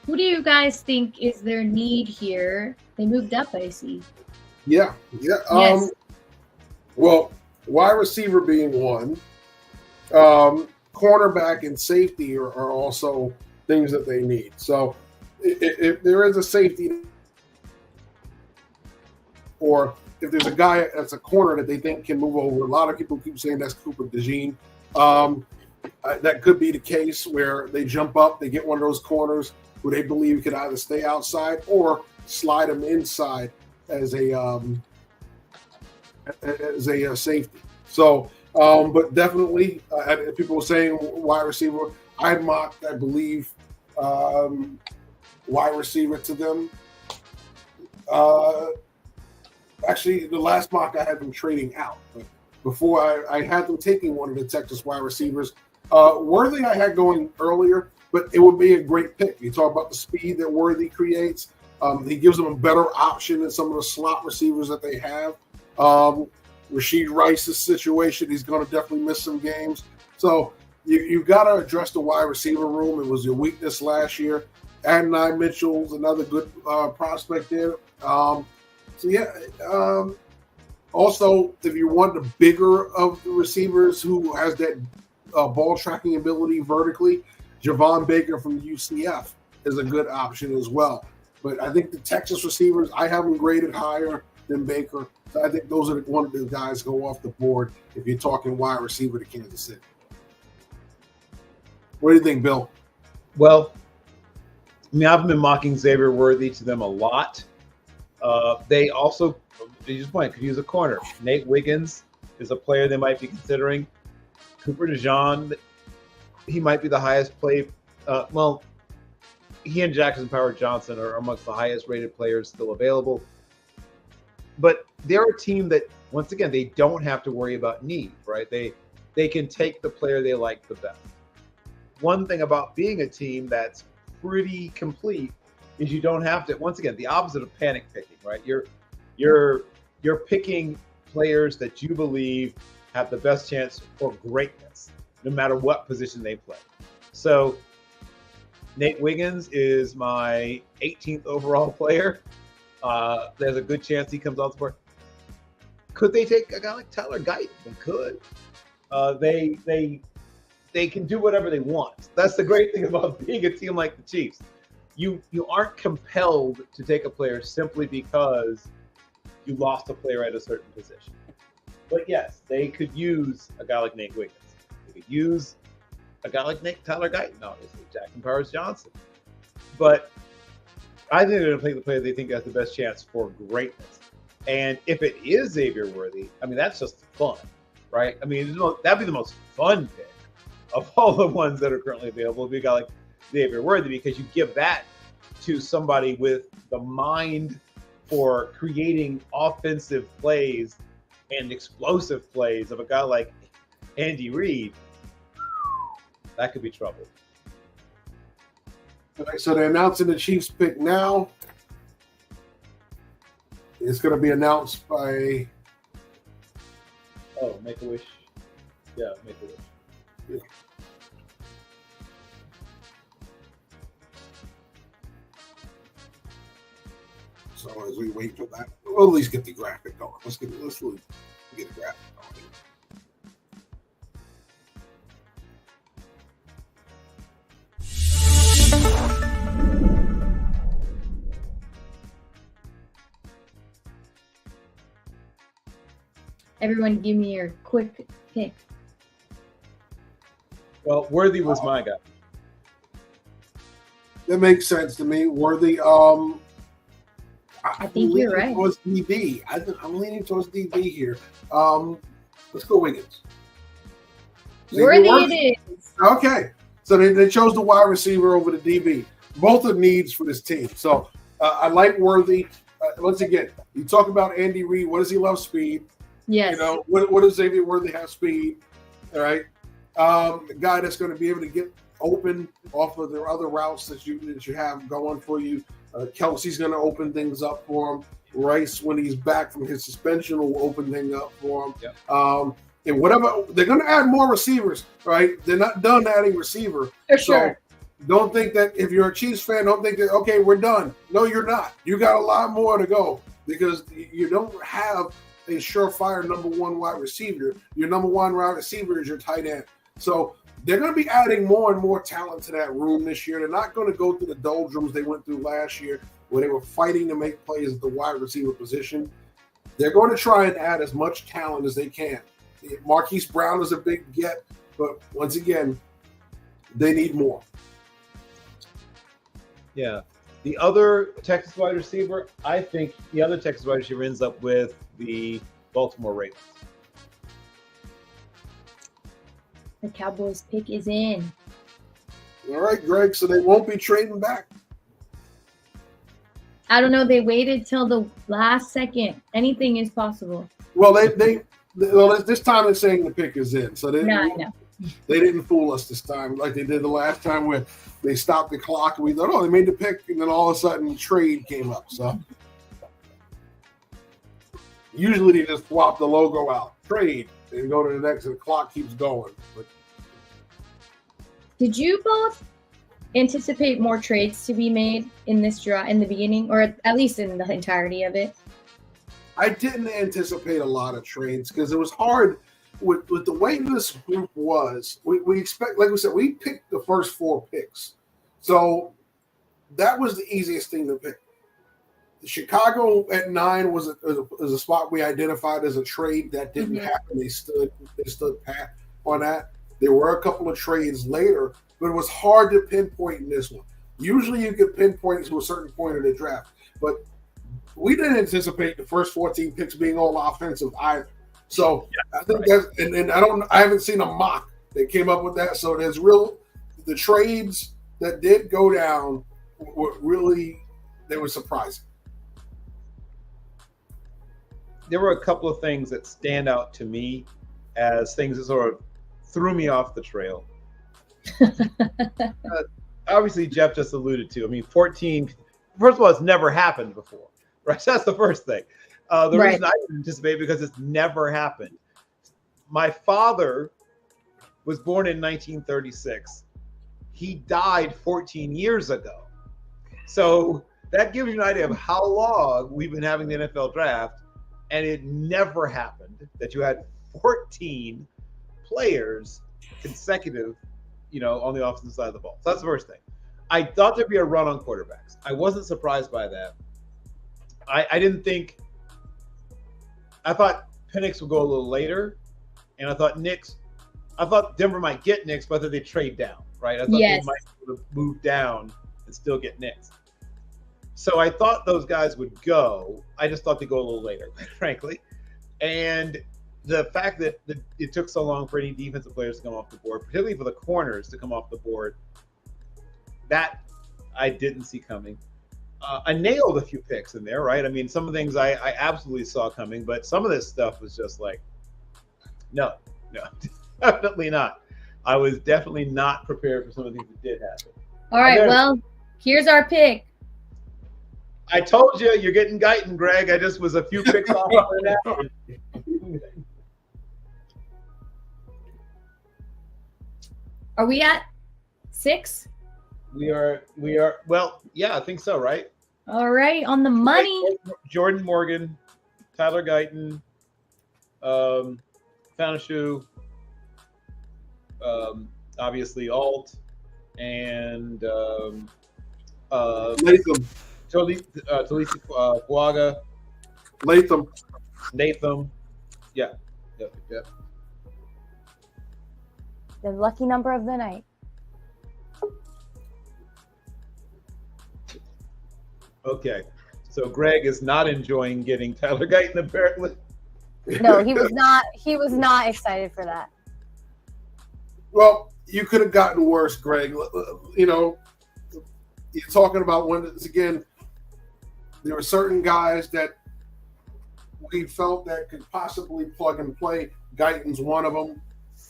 Who do you guys think is their need here? They moved up, I see. Yeah. Yes. Well, wide receiver being one. Cornerback and safety are also things that they need. So if there is a safety, or if there's a guy that's a corner that they think can move over, a lot of people keep saying that's Cooper DeJean. That could be the case where they jump up, they get one of those corners who they believe could either stay outside or slide them inside as a safety. So, but definitely, people were saying wide receiver. I mocked, I believe, wide receiver to them. Actually, the last mock I had them trading out. But before I had them taking one of the Texas wide receivers. Worthy I had going earlier, but it would be a great pick. You talk about the speed that Worthy creates. He gives them a better option than some of the slot receivers that they have. Rashid Rice's situation, he's going to definitely miss some games. So you've got to address the wide receiver room. It was your weakness last year. Adonai Mitchell's another good prospect there. Also, if you want the bigger of the receivers who has that ball tracking ability vertically, Javon Baker from UCF is a good option as well. But I think the Texas receivers, I have them graded higher than Baker. So I think those are one of the guys go off the board if you're talking wide receiver to Kansas City. What do you think, Bill? Well, I mean, I've been mocking Xavier Worthy to them a lot. They also, to use point, could use a corner. Nate Wiggins is a player they might be considering. Cooper DeJean, he might be the highest played. He and Jackson Power Johnson are amongst the highest rated players still available. But they're a team that, once again, they don't have to worry about need, right? They can take the player they like the best. One thing about being a team that's pretty complete is you don't have to, once again, the opposite of panic picking, right? You're picking players that you believe have the best chance for greatness, no matter what position they play. So Nate Wiggins is my 18th overall player. There's a good chance he comes off the board. Could they take a guy like Tyler Guyton? They could. They can do whatever they want. That's the great thing about being a team like the Chiefs. You aren't compelled to take a player simply because you lost a player at a certain position. But yes, they could use a guy like Nate Wiggins. They could use a guy like Tyler Guyton, obviously, Jackson Powers Johnson. But I think they're going to play the player they think has the best chance for greatness. And if it is Xavier Worthy, I mean, that's just fun, right? I mean, that'd be the most fun pick of all the ones that are currently available. It'd be a guy like Xavier Worthy, because you give that to somebody with the mind for creating offensive plays and explosive plays of a guy like Andy Reid. That could be trouble. All right, so they're announcing the Chiefs pick now. It's going to be announced by Oh, Make-A-Wish. Yeah, Make-A-Wish. Yeah. So as we wait for that, we'll at least get the graphic going. Let's get a graphic going. Everyone, give me your quick pick. Well, Worthy was my guy. That makes sense to me. Worthy. I think you're right. Towards DB. I'm leaning towards DB here. Let's go Wiggins. Worthy it is. Okay. So they chose the wide receiver over the DB. Both are needs for this team. So I like Worthy. Once again, you talk about Andy Reid. What does he love? Speed. Yes. You know, what does Xavier Worthy have? Speed. All right. A guy that's going to be able to get open off of the other routes that you have going for you. Kelsey's going to open things up for him. Rice, when he's back from his suspension, will open things up for him. Yep. And whatever, they're going to add more receivers, right? They're not done adding receiver. For sure. So don't think that if you're a Chiefs fan, don't think that, okay, we're done. No, you're not. You got a lot more to go because you don't have a surefire number one wide receiver. Your number one wide receiver is your tight end. So they're going to be adding more and more talent to that room this year. They're not going to go through the doldrums they went through last year where they were fighting to make plays at the wide receiver position. They're going to try and add as much talent as they can. Marquise Brown is a big get, but once again, they need more. Yeah. The other Texas wide receiver, I think the other Texas wide receiver ends up with the Baltimore Ravens. The Cowboys pick is in. All right, Greg, so they won't be trading back. I don't know. They waited till the last second. Anything is possible. Well, this time they're saying the pick is in. So they didn't fool us this time like they did the last time where they stopped the clock and we thought, oh, they made the pick, and then all of a sudden trade came up. So usually they just swap the logo out, trade, and go to the next, and the clock keeps going. But did you both anticipate more trades to be made in this draw in the beginning, or at least in the entirety of it? I didn't anticipate a lot of trades because it was hard with the way this group was. We expect, like we said, we picked the first 4 picks. So that was the easiest thing to pick. Chicago at 9 was a spot we identified as a trade that didn't happen. They stood pat on that. There were a couple of trades later, but it was hard to pinpoint in this one. Usually you could pinpoint to a certain point in the draft, but we didn't anticipate the first 14 picks being all offensive either. So I think that's, and I haven't seen a mock that came up with that. So there's the trades that did go down were really, they were surprising. There were a couple of things that stand out to me as things that sort of threw me off the trail. Obviously, Jeff just alluded to. I mean, 14. First of all, it's never happened before, right? So that's the first thing. The reason I didn't anticipate because it's never happened. My father was born in 1936. He died 14 years ago. So that gives you an idea of how long we've been having the NFL draft, and it never happened that you had 14 players consecutive, on the offensive side of the ball. So that's the first thing. I thought there'd be a run on quarterbacks. I wasn't surprised by that. I didn't think. I thought Penix would go a little later, and I thought Denver might get Nix, but that they trade down, right? I thought they might sort of move down and still get Nix. So I thought those guys would go. I just thought they'd go a little later, quite frankly. And the fact that it took so long for any defensive players to come off the board, particularly for the corners to come off the board, that I didn't see coming. I nailed a few picks in there, right? I mean, some of the things I absolutely saw coming, but some of this stuff was just like, no, definitely not. I was definitely not prepared for some of the things that did happen. All right, well, here's our pick. I told you, you're getting Guyton, Greg. I just was a few picks off of that. Are we at 6? We are. Well, yeah, I think so, right? All right, on the money. Jordan Morgan, Tyler Guyton, Fanishu, obviously Alt, and Latham. Talisa Fuaga. Latham. Yeah. The lucky number of the night. Okay. So Greg is not enjoying getting Tyler Guyton apparently. No, he was not. He was not excited for that. Well, you could have gotten worse, Greg. You know, you're talking about again, there were certain guys that we felt that could possibly plug and play. Guyton's one of them.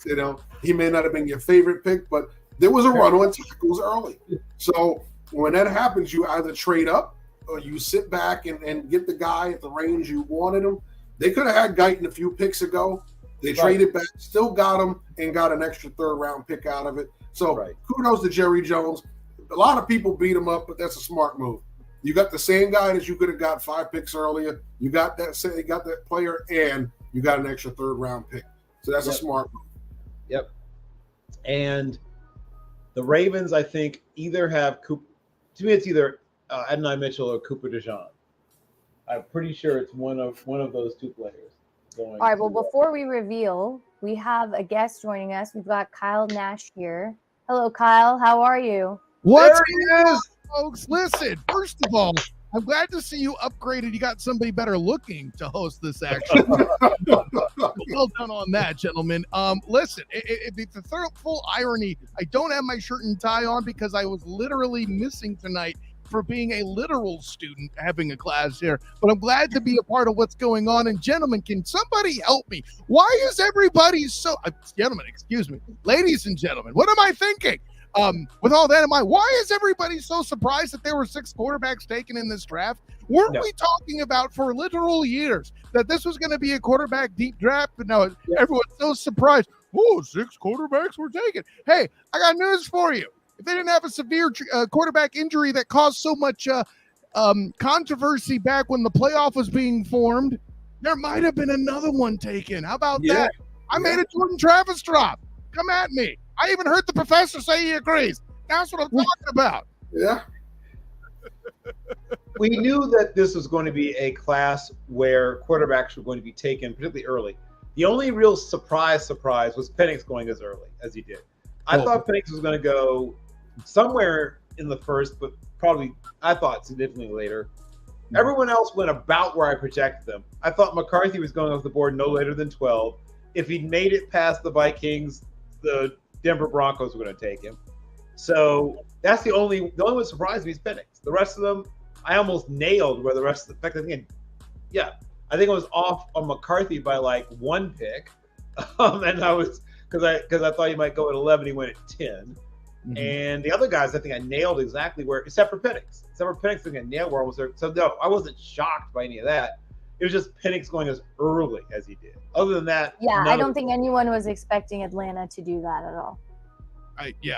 You know, he may not have been your favorite pick, but there was a run on tackles early. So when that happens, you either trade up or you sit back and get the guy at the range you wanted him. They could have had Guyton a few picks ago. They traded back, still got him, and got an extra third-round pick out of it. So kudos to Jerry Jones. A lot of people beat him up, but that's a smart move. You got the same guy that you could have got 5 picks earlier. You got that player, and you got an extra third-round pick. So that's a smart move. Yep. And the Ravens, I think, either have to me, it's either Adonai Mitchell or Cooper DeJean. I'm pretty sure it's one of those two players. All right. Well, before we reveal, we have a guest joining us. We've got Kyle Nash here. Hello, Kyle. How are you? What's going on, folks? Listen, first of all, I'm glad to see you upgraded. You got somebody better looking to host this action. Well done on that, gentlemen. Listen, it's a full irony. I don't have my shirt and tie on because I was literally missing tonight for being a literal student having a class here. But I'm glad to be a part of what's going on. And gentlemen, can somebody help me? Why is everybody so gentlemen, excuse me, ladies and gentlemen, what am I thinking? With all that in mind, why is everybody so surprised that there were 6 quarterbacks taken in this draft? Weren't we talking about for literal years that this was going to be a quarterback deep draft? But now everyone's so surprised. Oh, 6 quarterbacks were taken. Hey, I got news for you. If they didn't have a severe quarterback injury that caused so much controversy back when the playoff was being formed, there might have been another one taken. How about that? I made a Jordan Travis drop. Come at me. I even heard the professor say he agrees. That's what I'm talking about. Yeah. We knew that this was going to be a class where quarterbacks were going to be taken particularly early. The only real surprise was Penix going as early as he did. I thought Penix was going to go somewhere in the first, but probably I thought significantly later. Everyone else went about where I projected them. I thought McCarthy was going off the board no later than 12. If he'd made it past the Vikings, the Denver Broncos were going to take him. So that's the only one that surprised me is Penix. The rest of them, I almost nailed where the rest of the fact. I think I was off on McCarthy by like 1 pick, and I was because I thought he might go at 11, he went at 10. Mm-hmm. And the other guys, I think I nailed exactly where, except for Penix. I think I nailed where I was there. So no, I wasn't shocked by any of that. It was just Penix going as early as he did. Other than that, I don't think anyone was expecting Atlanta to do that at all.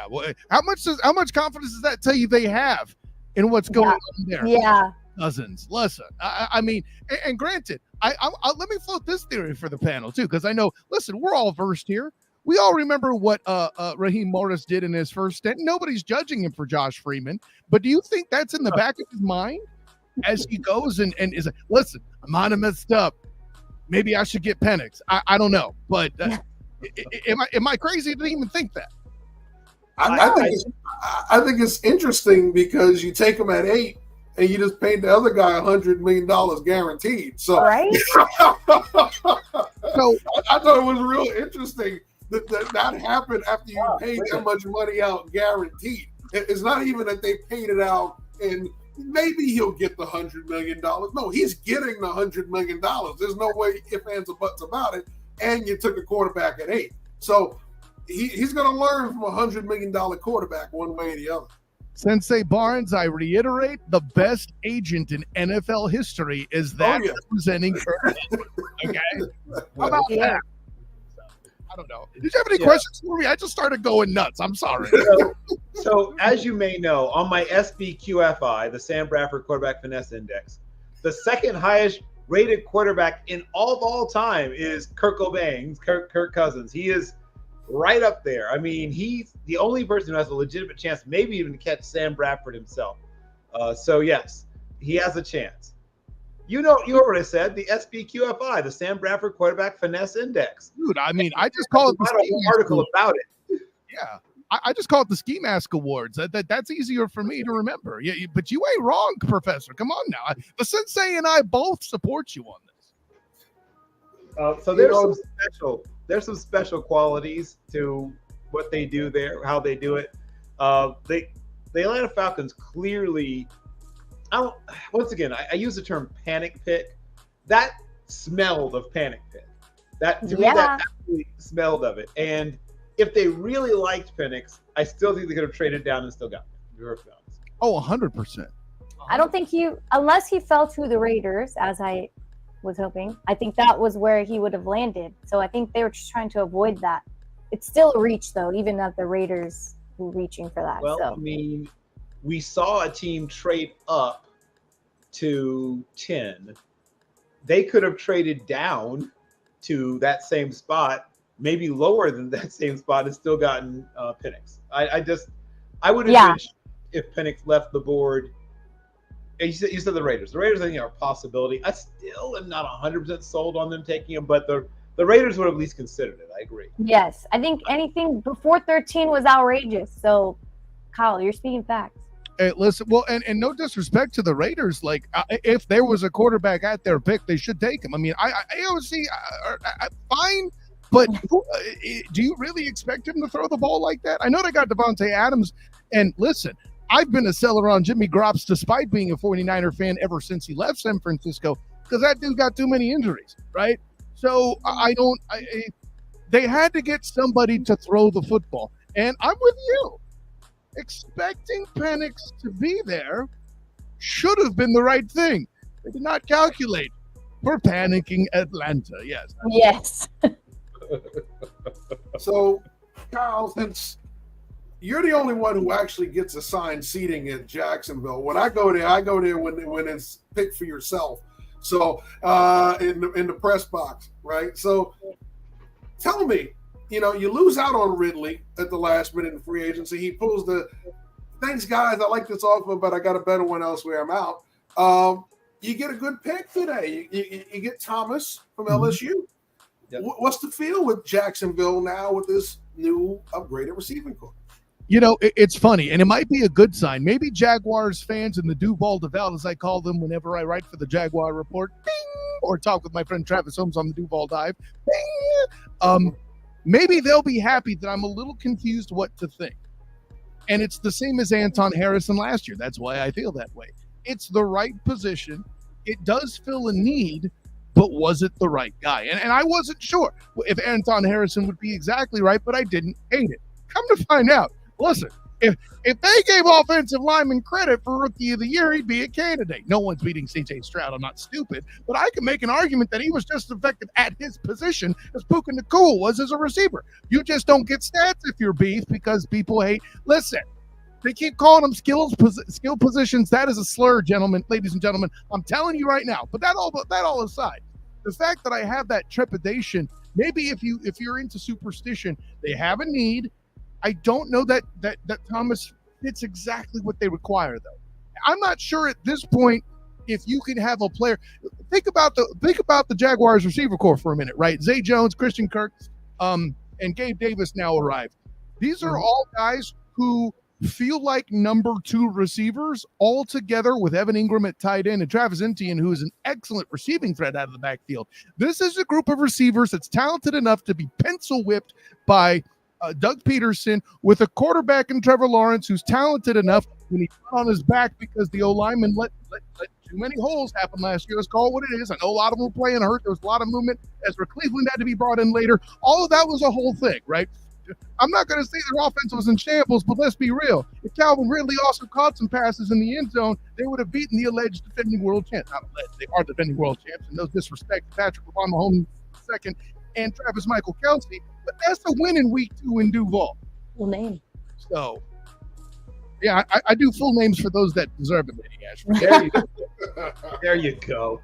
Well, how much confidence does that tell you they have in what's going on there? Yeah. Cousins, listen. I mean, and granted, I let me float this theory for the panel too, because I know. Listen, we're all versed here. We all remember what Raheem Morris did in his first stint. Nobody's judging him for Josh Freeman, but do you think that's in the back of his mind as he goes and is like, listen, I might have messed up. Maybe I should get Penix. I don't know, but am I crazy to even think that? I think it's interesting because you take him at 8 and you just paid the other guy $100 million guaranteed. So, right? So I thought it was real interesting that happened after you paid that much money out guaranteed. It's not even that they paid it out and maybe he'll get the $100 million. No, he's getting the $100 million. There's no way ifs, ands, or buts about it. And you took a quarterback at 8. So he's going to learn from a $100 million quarterback one way or the other. Sensei Barnes, I reiterate, the best agent in NFL history is that representing. Okay, how about that? I don't know. Did you have any questions for me? I just started going nuts. I'm sorry. So as you may know, on my SBQFI, the Sam Bradford Quarterback Finesse Index, the second highest rated quarterback in all time is Kirk Cousins. He is right up there. I mean, he's the only person who has a legitimate chance, maybe even to catch Sam Bradford himself. So yes, he has a chance. You already said the SBQFI, the Sam Bradford Quarterback Finesse Index. Dude, I mean, I just call it the whole article about it. Yeah. I just call it the Ski Mask Awards. That's easier for me to remember. Yeah, but you ain't wrong, Professor. Come on now. The Sensei and I both support you on this. So there's some special qualities to what they do there, how they do it. The Atlanta Falcons clearly, I use the term panic pick. That smelled of panic pick. That to me, that actually smelled of it. And if they really liked Penix, I still think they could have traded down and still got him. Oh, 100%. I don't think unless he fell to the Raiders, as I was hoping, I think that was where he would have landed. So I think they were just trying to avoid that. It's still a reach, though, even if the Raiders were reaching for that. Well, so. I mean, we saw a team trade up to 10. They could have traded down to that same spot, maybe lower than that same spot, and still gotten Penix. I would have been if Penix left the board. You said the Raiders. The Raiders, I think, are a possibility. I still am not 100% sold on them taking him, but the Raiders would have at least considered it. I agree. Yes, I think anything before 13 was outrageous. So, Kyle, you're speaking facts. Hey, listen, well, and no disrespect to the Raiders, like if there was a quarterback at their pick, they should take him. I mean, I see, fine, but do you really expect him to throw the ball like that? I know they got Devontae Adams, and listen, I've been a seller on Jimmy Garoppolo despite being a 49er fan ever since he left San Francisco because that dude got too many injuries, right? So they had to get somebody to throw the football, and I'm with you. Expecting Penix to be there should have been the right thing. They did not calculate for panicking Atlanta. Yes. Yes. So, Kyle, since you're the only one who actually gets assigned seating at Jacksonville, when I go there when it's picked for yourself. So, in the press box, right? So, tell me. You lose out on Ridley at the last minute in free agency. He pulls thanks, guys. I like this offer, but I got a better one elsewhere. I'm out. You get a good pick today. You get Thomas from LSU. Yep. What's the feel with Jacksonville now with this new upgraded receiving corps? It's funny, and it might be a good sign. Maybe Jaguars fans and the Duval Deval, as I call them whenever I write for the Jaguar Report, bing, or talk with my friend Travis Holmes on the Duval Dive, bing. Maybe they'll be happy that I'm a little confused what to think. And it's the same as Anton Harrison last year. That's why I feel that way. It's the right position. It does fill a need, but was it the right guy? And I wasn't sure if Anton Harrison would be exactly right, but I didn't hate it. Come to find out, listen, if they gave offensive lineman credit for Rookie of the Year, he'd be a candidate. No one's beating C.J. Stroud. I'm not stupid. But I can make an argument that he was just as effective at his position as Puka Nacua was as a receiver. You just don't get stats if you're beef because people hate. Listen, they keep calling them skill positions. That is a slur, ladies and gentlemen. I'm telling you right now. But that all aside, the fact that I have that trepidation, maybe if you're into superstition, they have a need. I don't know that Thomas fits exactly what they require, though. I'm not sure at this point if you can have a player. Think about the Jaguars receiver corps for a minute, right? Zay Jones, Christian Kirk, and Gabe Davis now arrived. These are all guys who feel like number 2 receivers all together with Evan Ingram at tight end and Travis Etienne, who is an excellent receiving threat out of the backfield. This is a group of receivers that's talented enough to be pencil whipped by Doug Peterson with a quarterback in Trevor Lawrence who's talented enough when he's on his back because the O-lineman let too many holes happen last year. Let's call it what it is. I know a lot of them were playing hurt. There was a lot of movement. Ezra Cleveland had to be brought in later. All of that was a whole thing, right? I'm not going to say their offense was in shambles, but let's be real. If Calvin Ridley also caught some passes in the end zone, they would have beaten the alleged defending world champs. Not alleged, they are defending world champs, and no disrespect to Patrick Mahomes II and Travis Michael Kelce. but that's a win in week 2 in Duval. Full name. So, yeah, I do full names for those that deserve it, Lady Ashford. There you go. There you go.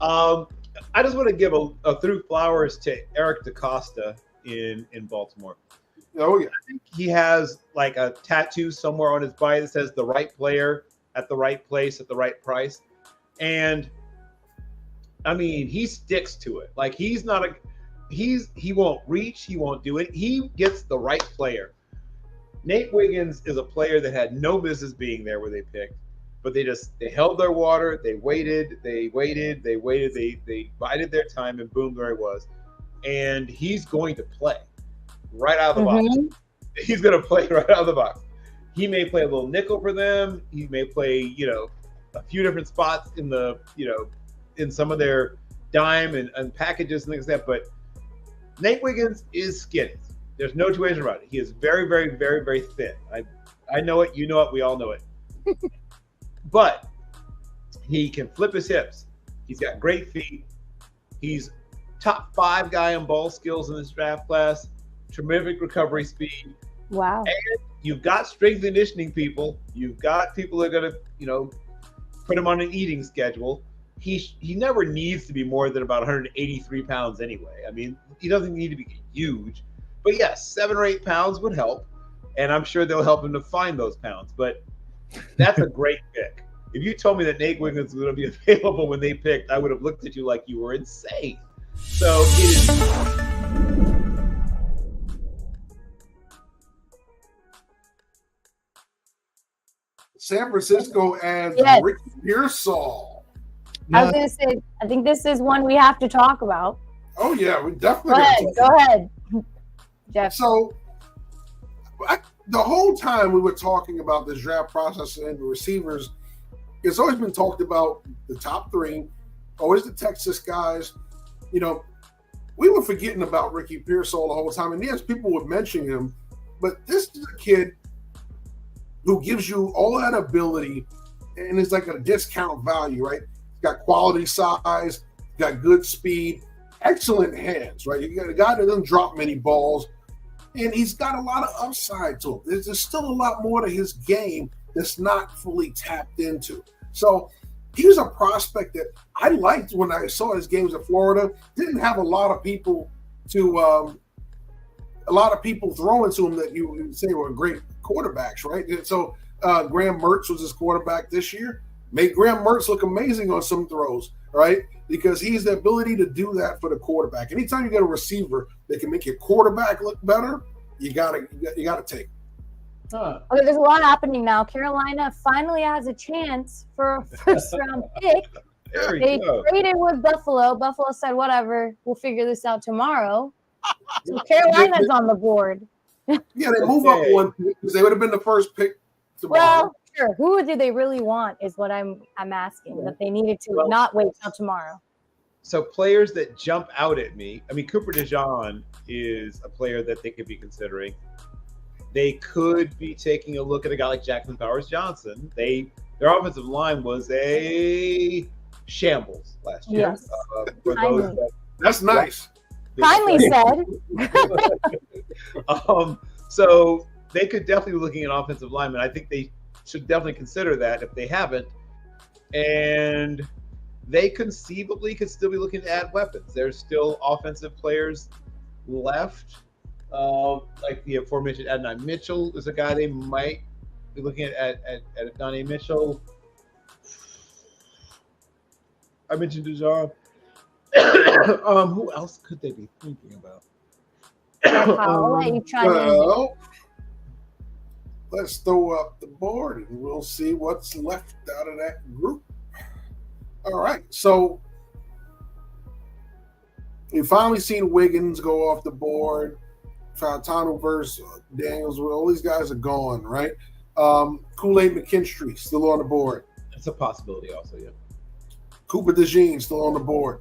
I just want to give a through flowers to Eric DaCosta in Baltimore. Oh yeah, I think he has like a tattoo somewhere on his body that says "the right player at the right place at the right price," and I mean he sticks to it. Like he won't reach, he won't do it. He gets the right player. Nate Wiggins is a player that had no business being there where they picked, but they held their water. They waited, they bided their time, and boom, there he was. And he's going to play right out of the box. He's going to play right out of the box. He may play a little nickel for them. He may play, a few different spots in the, in some of their dime and packages and things like that. But Nate Wiggins is skinny. There's no two ways about it. He is very, very, very, very thin. I know it. You know it. We all know it. But he can flip his hips. He's got great feet. He's top 5 guy in ball skills in this draft class. Terrific recovery speed. Wow. And you've got strength and conditioning people. You've got people that are going to, put him on an eating schedule. He never needs to be more than about 183 pounds anyway. I mean, he doesn't need to be huge. But yes, 7 or 8 pounds would help. And I'm sure they'll help him to find those pounds. But that's a great pick. If you told me that Nate Wiggins was going to be available when they picked, I would have looked at you like you were insane. So it is. San Francisco adds Ricky Pearsall. I was going to say, I think this is one we have to talk about. Oh yeah, we definitely. Go ahead, Jeff. So, the whole time we were talking about this draft process and the receivers, it's always been talked about the top 3, always the Texas guys. We were forgetting about Ricky Pearsall the whole time, and yes, people would mention him, but this is a kid who gives you all that ability, and it's like a discount value, right? He's got quality size, got good speed, excellent hands, right? You got a guy that doesn't drop many balls, and he's got a lot of upside to him. There's still a lot more to his game that's not fully tapped into. So he was a prospect that I liked when I saw his games in Florida. Didn't have a lot of people throwing to him that you would say were great quarterbacks, right? And so Graham Mertz was his quarterback this year. Made Graham Mertz look amazing on some throws, right? Because he's the ability to do that for the quarterback. Anytime you get a receiver that can make your quarterback look better, you gotta take. Okay, there's a lot happening now. Carolina finally has a chance for a first-round pick. They traded with Buffalo. Buffalo said, whatever, we'll figure this out tomorrow. So Carolina's on the board. Yeah, they move up one pick because they would have been the first pick tomorrow. Well, sure. Who do they really want is what I'm asking, that they needed to not wait till tomorrow. So players that jump out at me, I mean, Cooper DeJean is a player that they could be considering. They could be taking a look at a guy like Jackson Powers-Johnson. Their offensive line was a shambles last year. Yes. That's nice. Kindly said. So they could definitely be looking at offensive linemen. I think they should definitely consider that if they haven't. And they conceivably could still be looking to add weapons. There's still offensive players left. Like the aforementioned Adonai Mitchell is a guy they might be looking at Adonai Mitchell. I mentioned DeJean. Who else could they be thinking about? I'll let you try to. Let's throw up the board and we'll see what's left out of that group. All right, so you've finally seen Wiggins go off the board. Fantano versus Daniels, all these guys are gone, right? Kool-Aid McKinstry still on the board. It's a possibility also, yeah. Cooper DeJean still on the board.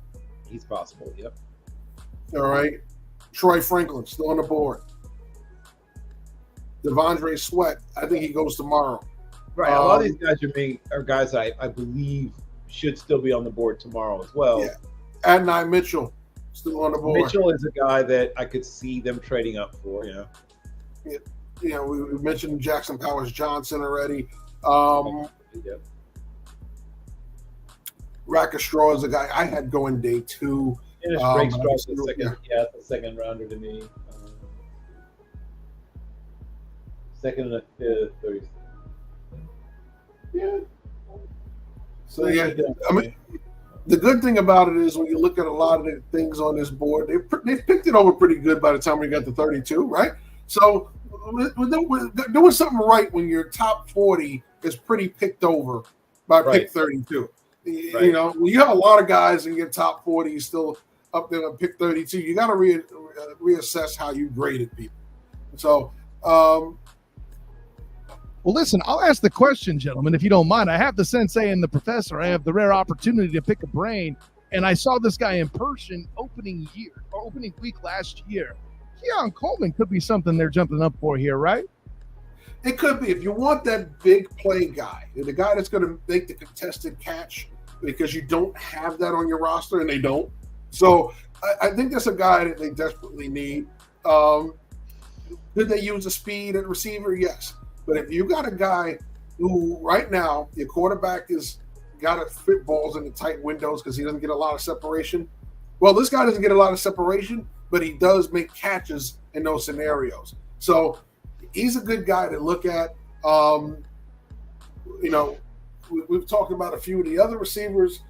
He's possible, yep. All right. Troy Franklin still on the board. Devondre Sweat, I think he goes tomorrow. Right. A lot of these guys are guys I believe should still be on the board tomorrow as well. Yeah. Adonai Mitchell, still on the board. Mitchell is a guy that I could see them trading up for. We mentioned Jackson Powers Johnson already. Rack of Straw is a guy I had going day 2. Finished Drake Straw the second rounder to me. Second and a fifth, 30. Yeah. So I mean, the good thing about it is when you look at a lot of the things on this board, they've picked it over pretty good by the time we got to 32, right? So we're doing something right when your top 40 is pretty picked over by pick 32. Right. You know, when you have a lot of guys in your top 40 still up there at pick 32, you got to reassess how you graded people. So, well, listen, I'll ask the question, gentlemen, if you don't mind. I have the sensei and the professor. I have the rare opportunity to pick a brain, and I saw this guy in person opening week last year. Keon Coleman could be something they're jumping up for here, right? It could be. If you want that big play guy, the guy that's going to make the contested catch, because you don't have that on your roster, and they don't. So I think that's a guy that they desperately need. Could they use the speed at receiver? Yes. But if you got a guy who right now your quarterback is got to fit balls in the tight windows because he doesn't get a lot of separation. Well, this guy doesn't get a lot of separation, but he does make catches in those scenarios. So he's a good guy to look at. We've talked about a few of the other receivers.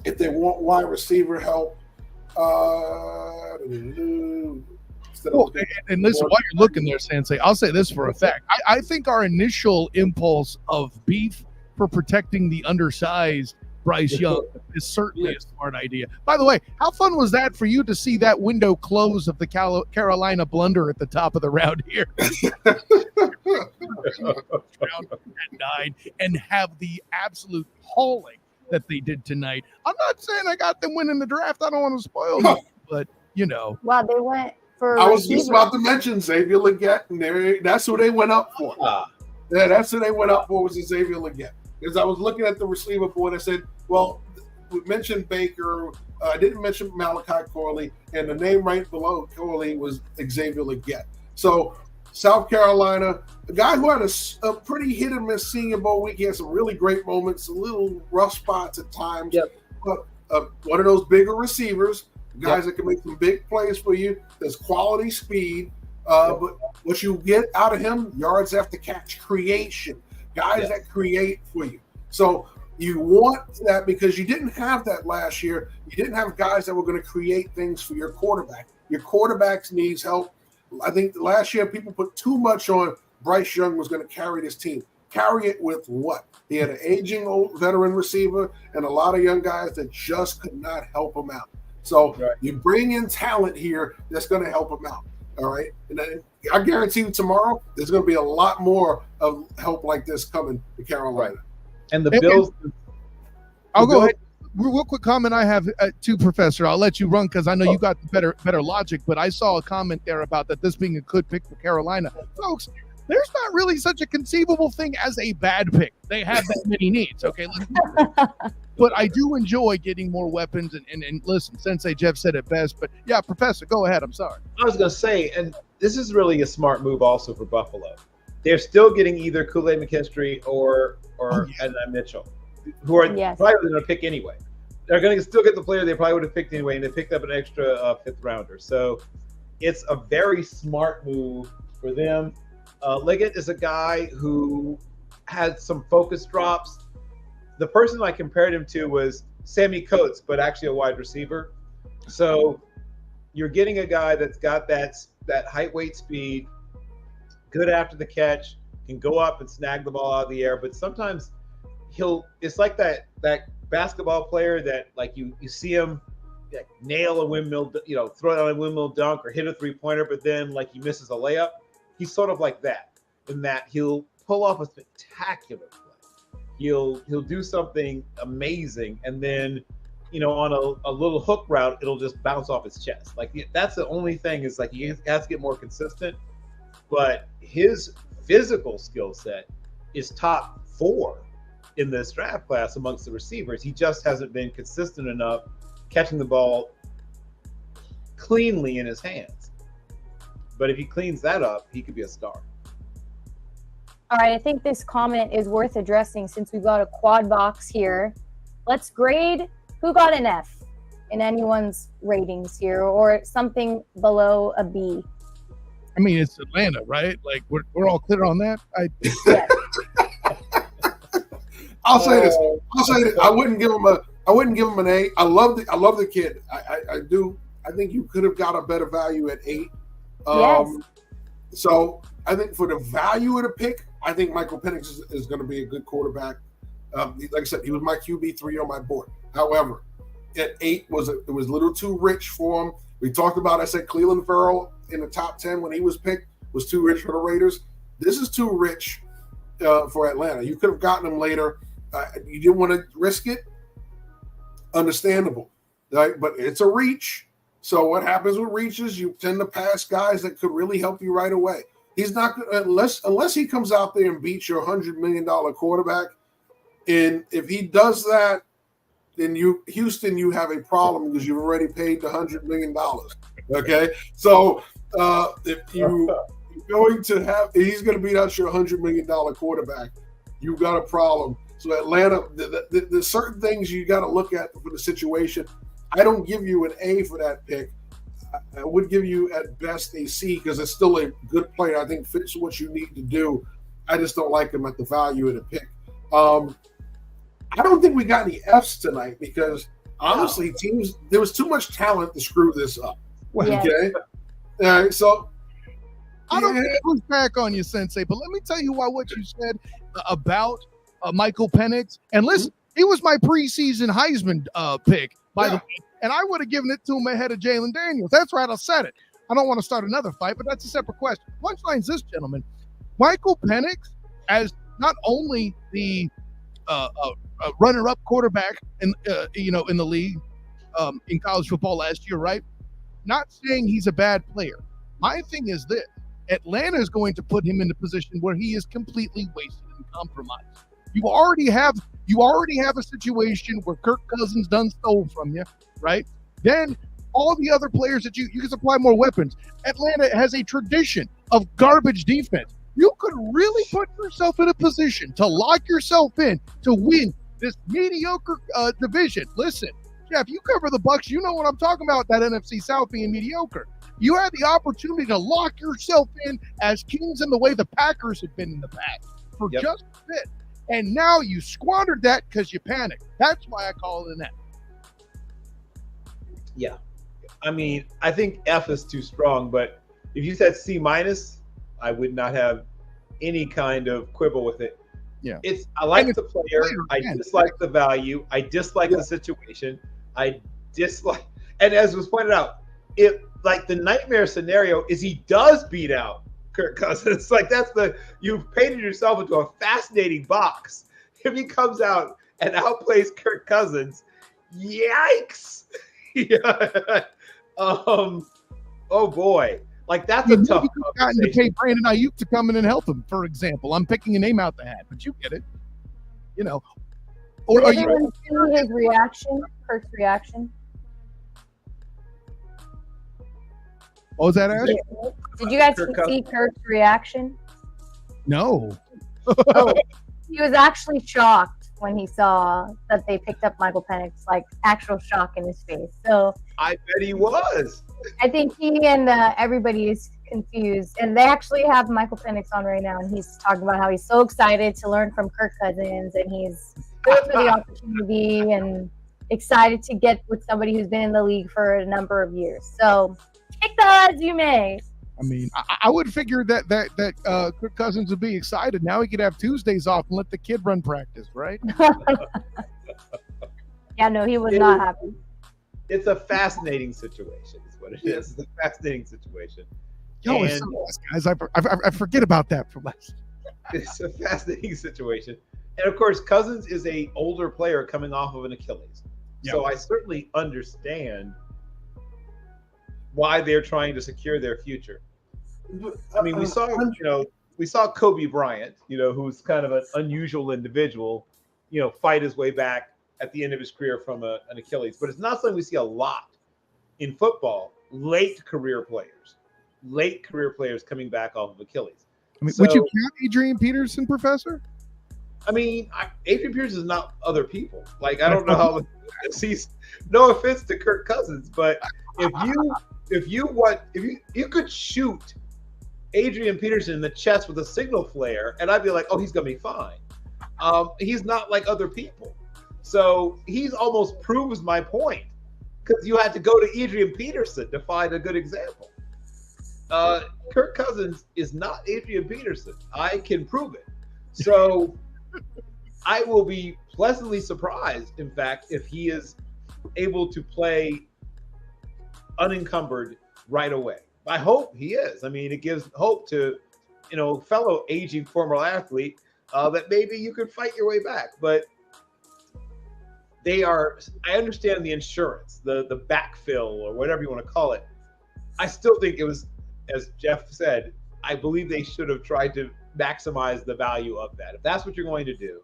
If they want wide receiver help, and listen, while you're looking there, Sensei, I'll say this for a fact. I think our initial impulse of beef for protecting the undersized Bryce Young is certainly a smart idea. By the way, how fun was that for you to see that window close of the Carolina blunder at the top of the round here? Round at 9 and have the absolute hauling that they did tonight. I'm not saying I got them winning the draft. I don't want to spoil them, but you know. Wow, they went for. I was just about to mention Xavier Legette, and that's who they went up for. Yeah, that's who they went up for was Xavier Legette. Because I was looking at the receiver board, I said, well, we mentioned Baker. I didn't mention Malachi Corley, and the name right below Corley was Xavier Legette. So South Carolina, a guy who had a pretty hit and miss Senior Bowl week. He had some really great moments, a little rough spots at times. Yep. But one of those bigger receivers, guys that can make some big plays for you. There's quality speed. But what you get out of him, yards after catch, creation. Guys that create for you. So you want that because you didn't have that last year. You didn't have guys that were going to create things for your quarterback. Your quarterback needs help. I think last year people put too much on Bryce Young was going to carry this team. Carry it with what? He had an aging old veteran receiver and a lot of young guys that just could not help him out. So you bring in talent here that's going to help him out. All right. And I guarantee you tomorrow there's going to be a lot more of help like this coming to Carolina. Right. And the Bills. I'll go ahead. Real quick comment I have to Professor. I'll let you run because I know you got better logic, but I saw a comment there about that this being a good pick for Carolina. Folks, there's not really such a conceivable thing as a bad pick. They have that many needs. Okay. But I do enjoy getting more weapons. And listen, Sensei Jeff said it best. But yeah, Professor, go ahead. I'm sorry. I was going to say, and this is really a smart move also for Buffalo. They're still getting either Kool-Aid McKinstry or Mitchell, who are probably going to pick anyway. They're going to still get the player they probably would have picked anyway, and they picked up an extra fifth rounder. So it's a very smart move for them. Liggett is a guy who had some focus drops. The person I compared him to was Sammy Coates, but actually a wide receiver. So you're getting a guy that's got that height, weight, speed, good after the catch, can go up and snag the ball out of the air. But sometimes it's like that basketball player that like you see him like nail a windmill, throw down a windmill dunk or hit a 3-pointer, but then like he misses a layup. He's sort of like that in that he'll pull off a spectacular play. He'll do something amazing, and then on a little hook route, it'll just bounce off his chest. Like that's the only thing is like he has to get more consistent. But his physical skill set is top 4 in this draft class amongst the receivers. He just hasn't been consistent enough catching the ball cleanly in his hands. But if he cleans that up, he could be a star. All right, I think this comment is worth addressing since we've got a quad box here. Let's grade who got an F in anyone's ratings here, or something below a B. I mean, it's Atlanta, right? Like we're all clear on that. Yes. I'll say this. I wouldn't give him an A. I love the kid. I do. I think you could have got a better value at 8. Yes. So I think for the value of the pick, I think Michael Penix is going to be a good quarterback. Like I said, he was my QB3 on my board. However, at 8 it was a little too rich for him. We talked about, I said Cleveland Farrell in the top 10 when he was picked was too rich for the Raiders. This is too rich for Atlanta. You could have gotten him later. You didn't want to risk it. Understandable, right? But it's a reach. So what happens with reaches? You tend to pass guys that could really help you right away. He's not unless he comes out there and beats your $100 million quarterback. And if he does that, then Houston, you have a problem because you've already paid the $100 million. Okay, so if you're going to have, he's going to beat out your $100 million quarterback, you've got a problem. So Atlanta, there's certain things you got to look at for the situation. I don't give you an A for that pick. I would give you at best a C because it's still a good player. I think fits what you need to do. I just don't like him at the value of the pick. I don't think we got any Fs tonight because honestly, there was too much talent to screw this up. Okay, all right, so I don't push back on you, Sensei, but let me tell you what you said about Michael Penix. And listen, he was my preseason Heisman pick, by the way, and I would have given it to him ahead of Jalen Daniels. That's right, I said it. I don't want to start another fight, but that's a separate question. Punchline's this, gentlemen. Michael Penix, as not only the runner-up quarterback in the league in college football last year, right? Not saying he's a bad player. My thing is this: Atlanta is going to put him in a position where he is completely wasted and compromised. You already have a situation where Kirk Cousins done stole from you, right? Then all the other players that you can supply more weapons. Atlanta has a tradition of garbage defense. You could really put yourself in a position to lock yourself in to win this mediocre division. Listen, Jeff, you cover the Bucs. You know what I'm talking about, that NFC South being mediocre. You had the opportunity to lock yourself in as kings in the way the Packers had been in the past for just a bit. And now you squandered that because you panicked. That's why I call it an F. Yeah. I mean, I think F is too strong, but if you said C-, I would not have any kind of quibble with it. Yeah. I like the player. I dislike the value. I dislike the situation. I dislike, and as was pointed out, like the nightmare scenario is he does beat out Kirk Cousins. Like you've painted yourself into a fascinating box. If he comes out and outplays Kirk Cousins, yikes. Yeah. Oh boy. Like that's a tough gotten to pay Brandon Ayuk to come in and help him, for example. I'm picking a name out the hat, but you get it. Or did everyone see his reaction? Kirk's reaction. What was that, Ash? Did you guys see Kirk's reaction? No. He was actually shocked when he saw that they picked up Michael Penix, like actual shock in his face. So I bet he was. I think he and everybody is confused. And they actually have Michael Penix on right now, and he's talking about how he's so excited to learn from Kirk Cousins, and he's good for the opportunity and excited to get with somebody who's been in the league for a number of years. So take that as you may. I mean, I would figure that Kirk Cousins would be excited. Now he could have Tuesdays off and let the kid run practice, right? Yeah, no, he was not happy. It's a fascinating situation, is what it is. It's a fascinating situation. Yo, it's guys, I forget about that for last. It's a fascinating situation. And of course, Cousins is an older player coming off of an Achilles. Yep. So I certainly understand why they're trying to secure their future. I mean, we saw Kobe Bryant, who's kind of an unusual individual, fight his way back at the end of his career from an Achilles. But it's not something we see a lot in football late career players coming back off of Achilles. I mean, would you count Adrian Peterson, Professor? I mean, Adrian Peterson is not other people. Like, I don't know how he's. No offense to Kirk Cousins, but if you could shoot Adrian Peterson in the chest with a signal flare, and I'd be like, oh, he's gonna be fine. He's not like other people, so he's almost proves my point, because you had to go to Adrian Peterson to find a good example. Kirk Cousins is not Adrian Peterson. I can prove it. So I will be pleasantly surprised, in fact, if he is able to play unencumbered right away. I hope he is. I mean, it gives hope to, fellow aging former athlete that maybe you could fight your way back. But I understand the insurance, the backfill, or whatever you want to call it. I still think it was, as Jeff said, I believe they should have tried to maximize the value of that. If that's what you're going to do,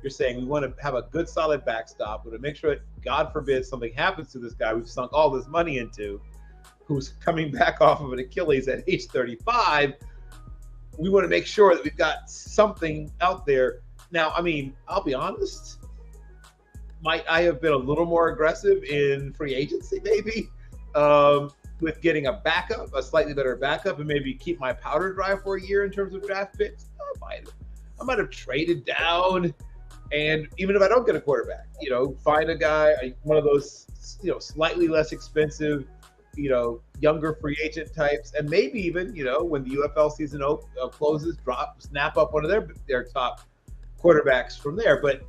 you're saying we want to have a good, solid backstop. We want to make sure that, God forbid, something happens to this guy we've sunk all this money into, who's coming back off of an Achilles at age 35. We want to make sure that we've got something out there. Now, I mean, I'll be honest, might I have been a little more aggressive in free agency, maybe, with getting a backup, a slightly better backup, and maybe keep my powder dry for a year in terms of draft picks? I might have traded down, and even if I don't get a quarterback, find a guy, one of those, slightly less expensive, younger free agent types, and maybe even, when the UFL season closes, snap up one of their top quarterbacks from there. But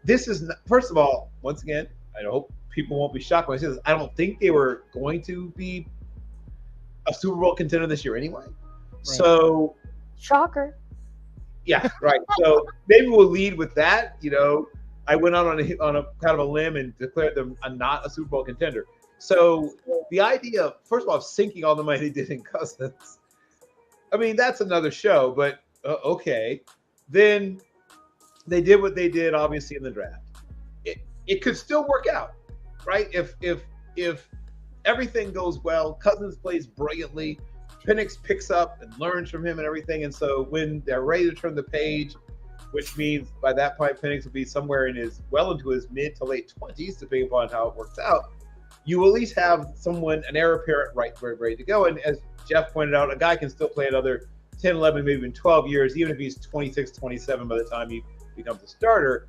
this is, first of all, once again, I hope people won't be shocked when I say this, I don't think they were going to be a Super Bowl contender this year anyway. Right. So, shocker. Yeah, right. So maybe we'll lead with that. I went out on a kind of a limb and declared them not a Super Bowl contender. So the idea, first of all, of sinking all the money they did in Cousins, I mean, that's another show, but okay. Then they did what they did, obviously, in the draft. It could still work out, right? If everything goes well, Cousins plays brilliantly, Penix picks up and learns from him and everything. And so when they're ready to turn the page, which means by that point, Penix will be somewhere into his mid to late 20s, depending upon how it works out, you will at least have an heir apparent ready to go. And as Jeff pointed out, a guy can still play another 10, 11, maybe even 12 years, even if he's 26, 27 by the time he becomes a starter.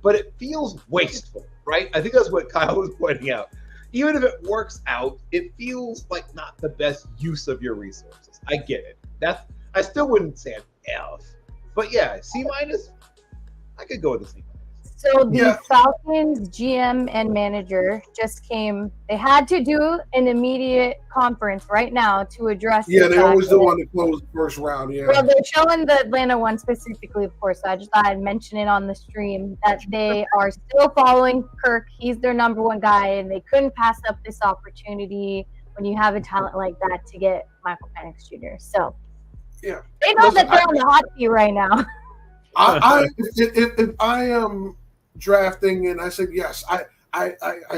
But it feels wasteful, right? I think that's what Kyle was pointing out. Even if it works out, it feels like not the best use of your resources. I get it. I still wouldn't say an F. But yeah, C-, I could go with a C-. So the Falcons GM and manager just came. They had to do an immediate conference right now to address. Yeah, they always do want to close the first round. Yeah. Well, they're showing the Atlanta one specifically, of course. So I just thought I'd mention it on the stream that they are still following Kirk. He's their number one guy, and they couldn't pass up this opportunity when you have a talent like that to get Michael Penix Jr. So yeah, they know that they're on the hot seat right now. If I am drafting and I said yes, I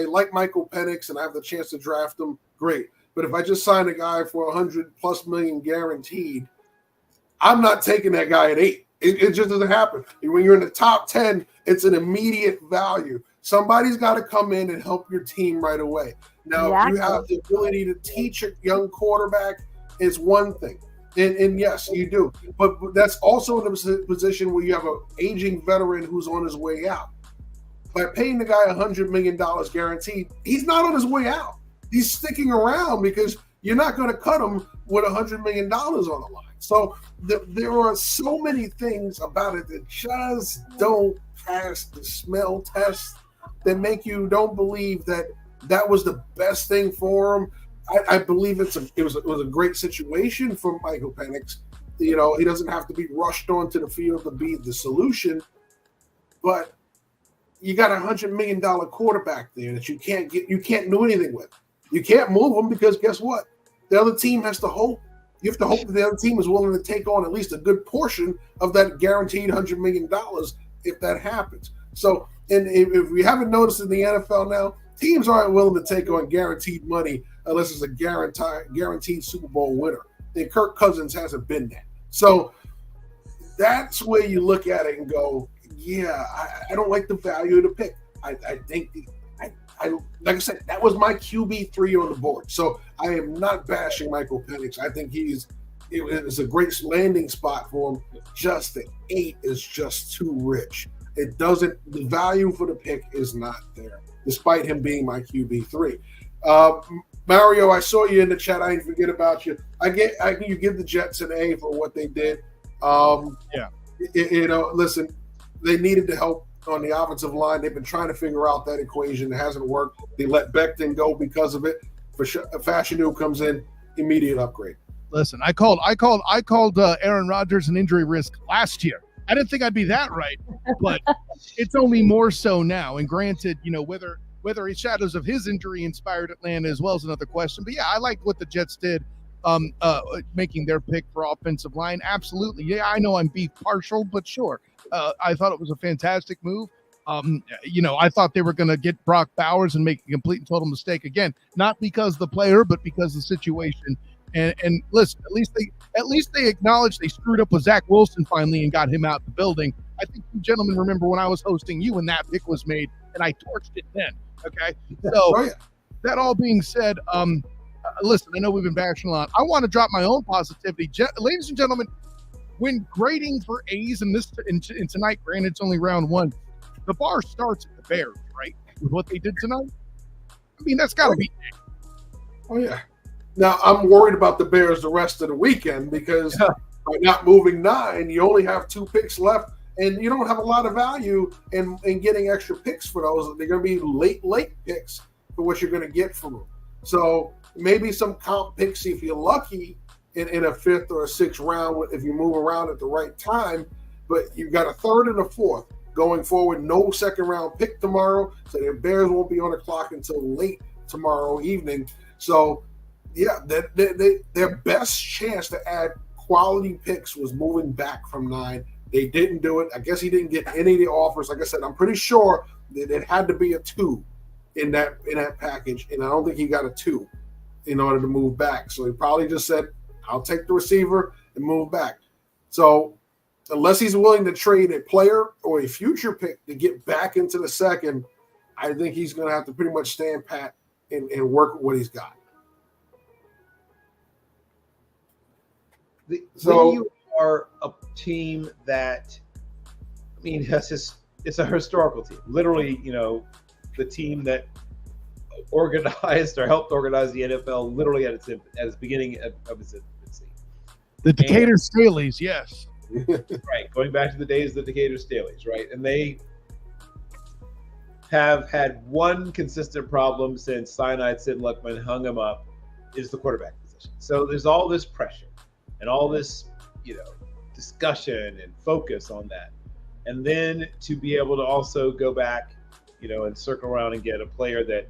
like Michael Penix and I have the chance to draft him, great. But if I just sign a guy for $100+ million guaranteed, I'm not taking that guy at 8. It just doesn't happen. When you're in the top 10, it's an immediate value. Somebody's got to come in and help your team right away. Now, you have the ability to teach a young quarterback is one thing. And yes, you do. But that's also in a position where you have an aging veteran who's on his way out. By paying the guy $100 million guaranteed, he's not on his way out. He's sticking around because you're not going to cut him with $100 million on the line. So there are so many things about it that just don't pass the smell test that make you don't believe that was the best thing for him. I believe it was a great situation for Michael Penix. He doesn't have to be rushed onto the field to be the solution, but you got $100 million quarterback there that you can't do anything with. You can't move him because guess what? The other team has to hope. You have to hope that the other team is willing to take on at least a good portion of that guaranteed $100 million if that happens. So, and if we haven't noticed in the NFL now, teams aren't willing to take on guaranteed money unless it's a guaranteed Super Bowl winner. And Kirk Cousins hasn't been that. So that's where you look at it and go, yeah, I don't like the value of the pick. I think like I said, that was my QB3 on the board. So I am not bashing Michael Penix. I think it's a great landing spot for him. Just the 8 is just too rich. The value for the pick is not there, despite him being my QB3. Mario, I saw you in the chat. I didn't forget about you. You give the Jets an A for what they did. Listen, they needed the help on the offensive line. They've been trying to figure out that equation. It hasn't worked. They let Becton go because of it. Fashanu comes in, immediate upgrade. Listen, I called Aaron Rodgers an injury risk last year. I didn't think I'd be that right, but it's only more so now. And granted, whether his shadows of his injury inspired Atlanta as well is another question. But yeah, I liked what the Jets did, making their pick for offensive line. Absolutely. Yeah, I know I'm beef partial, but sure. I thought it was a fantastic move. I thought they were going to get Brock Bowers and make a complete and total mistake again, not because the player, but because the situation. And listen, at least they acknowledged they screwed up with Zach Wilson finally and got him out the building. I think you gentlemen remember when I was hosting you when that pick was made, and I torched it then. Okay, so that all being said, listen, I know we've been bashing a lot. I want to drop my own positivity, ladies and gentlemen. When grading for A's in tonight, granted it's only round 1, the bar starts at the Bears, right? With what they did tonight. I mean, that's got to be. Oh yeah. Now I'm worried about the Bears the rest of the weekend because by not moving 9, you only have 2 picks left, and you don't have a lot of value in getting extra picks for those. They're going to be late picks for what you're going to get from them. So maybe some comp picks if you're lucky. In a 5th or a 6th round, if you move around at the right time, but you've got a 3rd and a 4th going forward. No 2nd round pick tomorrow, so the Bears won't be on the clock until late tomorrow evening. So, yeah, their best chance to add quality picks was moving back from 9. They didn't do it. I guess he didn't get any of the offers. Like I said, I'm pretty sure that it had to be a 2 in that package, and I don't think he got a 2 in order to move back. So he probably just said, I'll take the receiver and move back. So unless he's willing to trade a player or a future pick to get back into the 2nd, I think he's going to have to pretty much stand pat and work with what he's got. When you are a team that, I mean, it's a historical team. Literally, the team that organized or helped organize the NFL literally at its beginning of its infancy. The Decatur Staleys, yes. Right, going back to the days of the Decatur Staleys, right? And they have had one consistent problem since Cyanide Sid Luckman hung him up, is the quarterback position. So there's all this pressure and all this, discussion and focus on that. And then to be able to also go back, and circle around and get a player that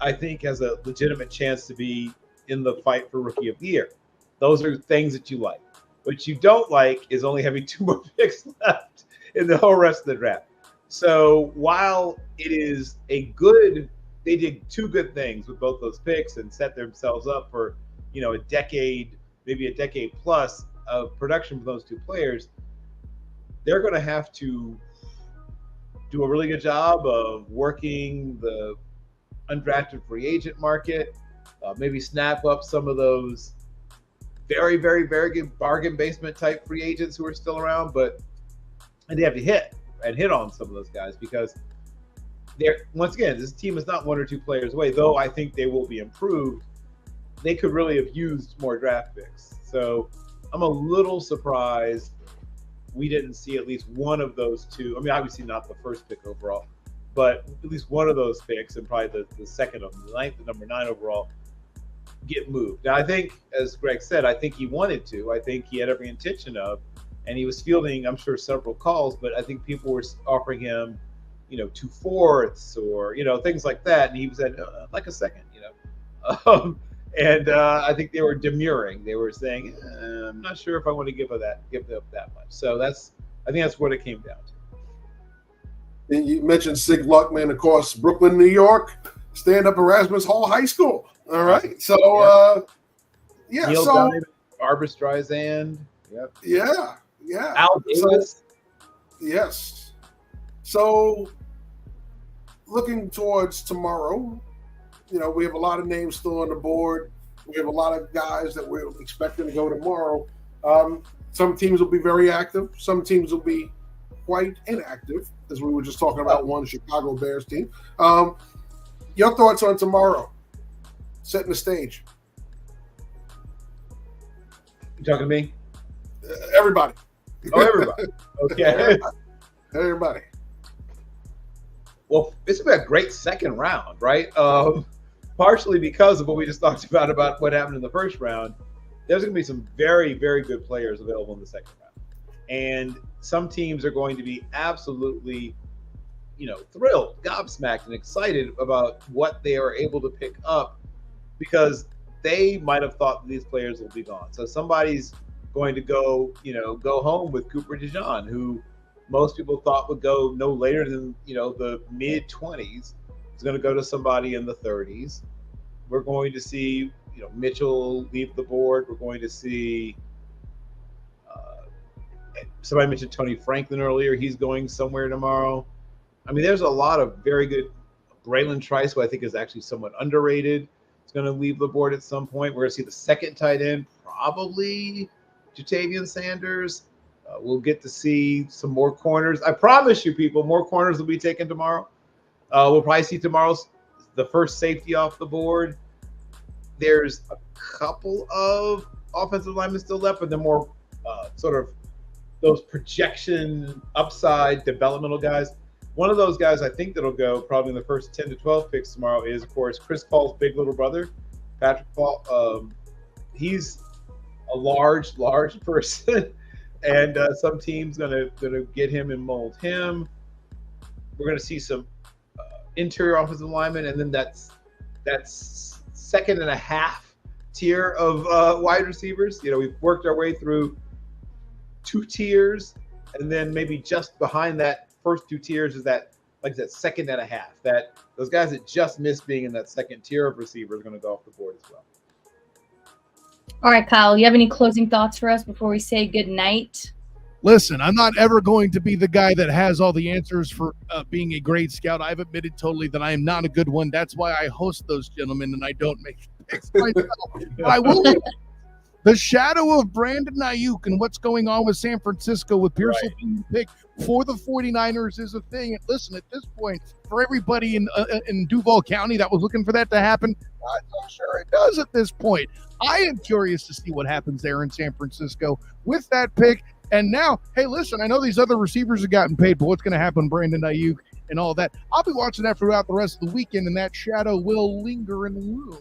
I think has a legitimate chance to be in the fight for Rookie of the Year. Those are things that you like. What you don't like is only having 2 more picks left in the whole rest of the draft. So while it is they did 2 good things with both those picks and set themselves up for, a decade, maybe a decade plus of production for those 2 players, they're going to have to do a really good job of working the undrafted free agent market, maybe snap up some of those very, very, very good bargain basement type free agents who are still around, and they have to hit on some of those guys because once again, this team is not 1 or 2 players away, though I think they will be improved. They could really have used more draft picks. So I'm a little surprised we didn't see at least one of those 2. I mean, obviously not the first pick overall, but at least one of those picks and probably the second of them, the number 9 overall, get moved. Now, I think, as Greg said, I think he wanted to. I think he had every intention of, and he was fielding, I'm sure, several calls, but I think people were offering him, 2 fourths or, things like that. And he said, like a second, and I think they were demurring. They were saying, I'm not sure if I want to give up that much. So I think that's what it came down to. You mentioned Sig Luckman, of course, Brooklyn, New York, stand up Erasmus Hall High School. All right. So, Neil so Diamond, Barbra Streisand. Yep. Yeah. Al Davis. Yes. So, looking towards tomorrow, we have a lot of names still on the board. We have a lot of guys that we're expecting to go tomorrow. Some teams will be very active. Some teams will be quite inactive, as we were just talking about one Chicago Bears team. Your thoughts on tomorrow? Setting the stage. You talking to me? Everybody. Oh, everybody. Okay. Everybody. Well, this will be a great second round, right? Partially because of what we just talked about what happened in the first round. There's going to be some very, very good players available in the second round. And some teams are going to be absolutely, thrilled, gobsmacked, and excited about what they are able to pick up because they might have thought that these players will be gone. So somebody's going to go home with Cooper DeJean, who most people thought would go no later than, the mid-20s. He's going to go to somebody in the 30s. We're going to see, Mitchell leave the board. We're going to see somebody mentioned Tony Franklin earlier. He's going somewhere tomorrow. I mean, there's a lot of very good. Braylon Trice, who I think is actually somewhat underrated, is going to leave the board at some point. We're going to see the second tight end, probably Jatavian Sanders. We'll get to see some more corners. I promise you, people, more corners will be taken tomorrow. We'll probably see tomorrow's the first safety off the board. There's a couple of offensive linemen still left, but they're more sort of those projection upside developmental guys. One of those guys I think that'll go probably in the first 10 to 12 picks tomorrow is, of course, Chris Paul's big little brother, Patrick Paul. He's a large person, and some team's gonna get him and mold him. We're gonna see some interior offensive linemen, and then that's second and a half tier of wide receivers. We've worked our way through 2 tiers, and then maybe just behind that first 2 tiers is that second and a half. That those guys that just missed being in that second tier of receivers are going to go off the board as well. All right, Kyle, you have any closing thoughts for us before we say good night? Listen, I'm not ever going to be the guy that has all the answers for being a great scout. I've admitted totally that I am not a good one. That's why I host those gentlemen and I don't make picks myself. But I will. The shadow of Brandon Ayuk and what's going on with San Francisco with Pearsall being picked for the 49ers is a thing. And listen, at this point, for everybody in Duval County that was looking for that to happen, I'm not sure it does at this point. I am curious to see what happens there in San Francisco with that pick. And now, hey, listen, I know these other receivers have gotten paid, but what's going to happen, Brandon Ayuk and all that? I'll be watching that throughout the rest of the weekend, and that shadow will linger in the room.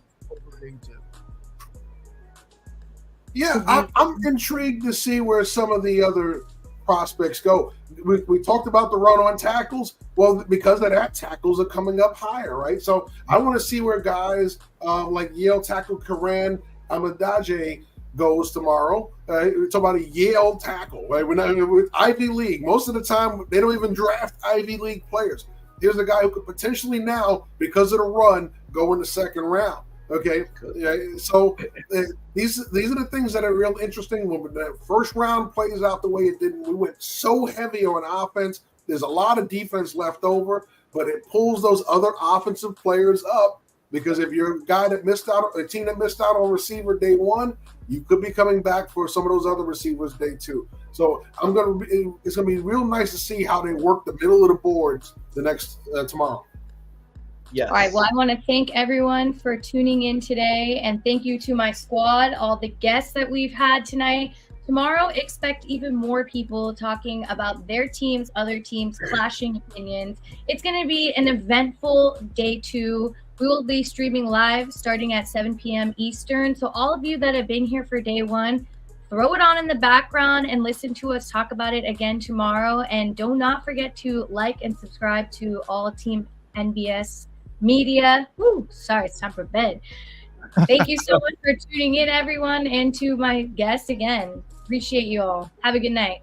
Yeah, I'm intrigued to see where some of the other prospects go. We talked about the run on tackles. Well, because of that, tackles are coming up higher, right? So I want to see where guys like Yale tackle Karan Amadaje goes tomorrow. We're talking about a Yale tackle, right? We're not with Ivy League. Most of the time, they don't even draft Ivy League players. Here's a guy who could potentially now, because of the run, go in the second round. Okay, so these are the things that are real interesting. When the first round plays out the way it did, we went so heavy on offense. There's a lot of defense left over, but it pulls those other offensive players up because if you're a guy that missed out, a team that missed out on receiver day one, you could be coming back for some of those other receivers day two. So it's gonna be real nice to see how they work the middle of the boards the next tomorrow. Yes. All right. Well, I want to thank everyone for tuning in today, and thank you to my squad, all the guests that we've had tonight. Tomorrow, expect even more people talking about their teams, other teams, clashing opinions. It's going to be an eventful day 2. We will be streaming live starting at 7 p.m. Eastern. So all of you that have been here for day 1, throw it on in the background and listen to us talk about it again tomorrow. And do not forget to like and subscribe to all Team NBS Media. Sorry, it's time for bed. Thank you so much for tuning in, everyone, and to my guests again. Appreciate you all. Have a good night.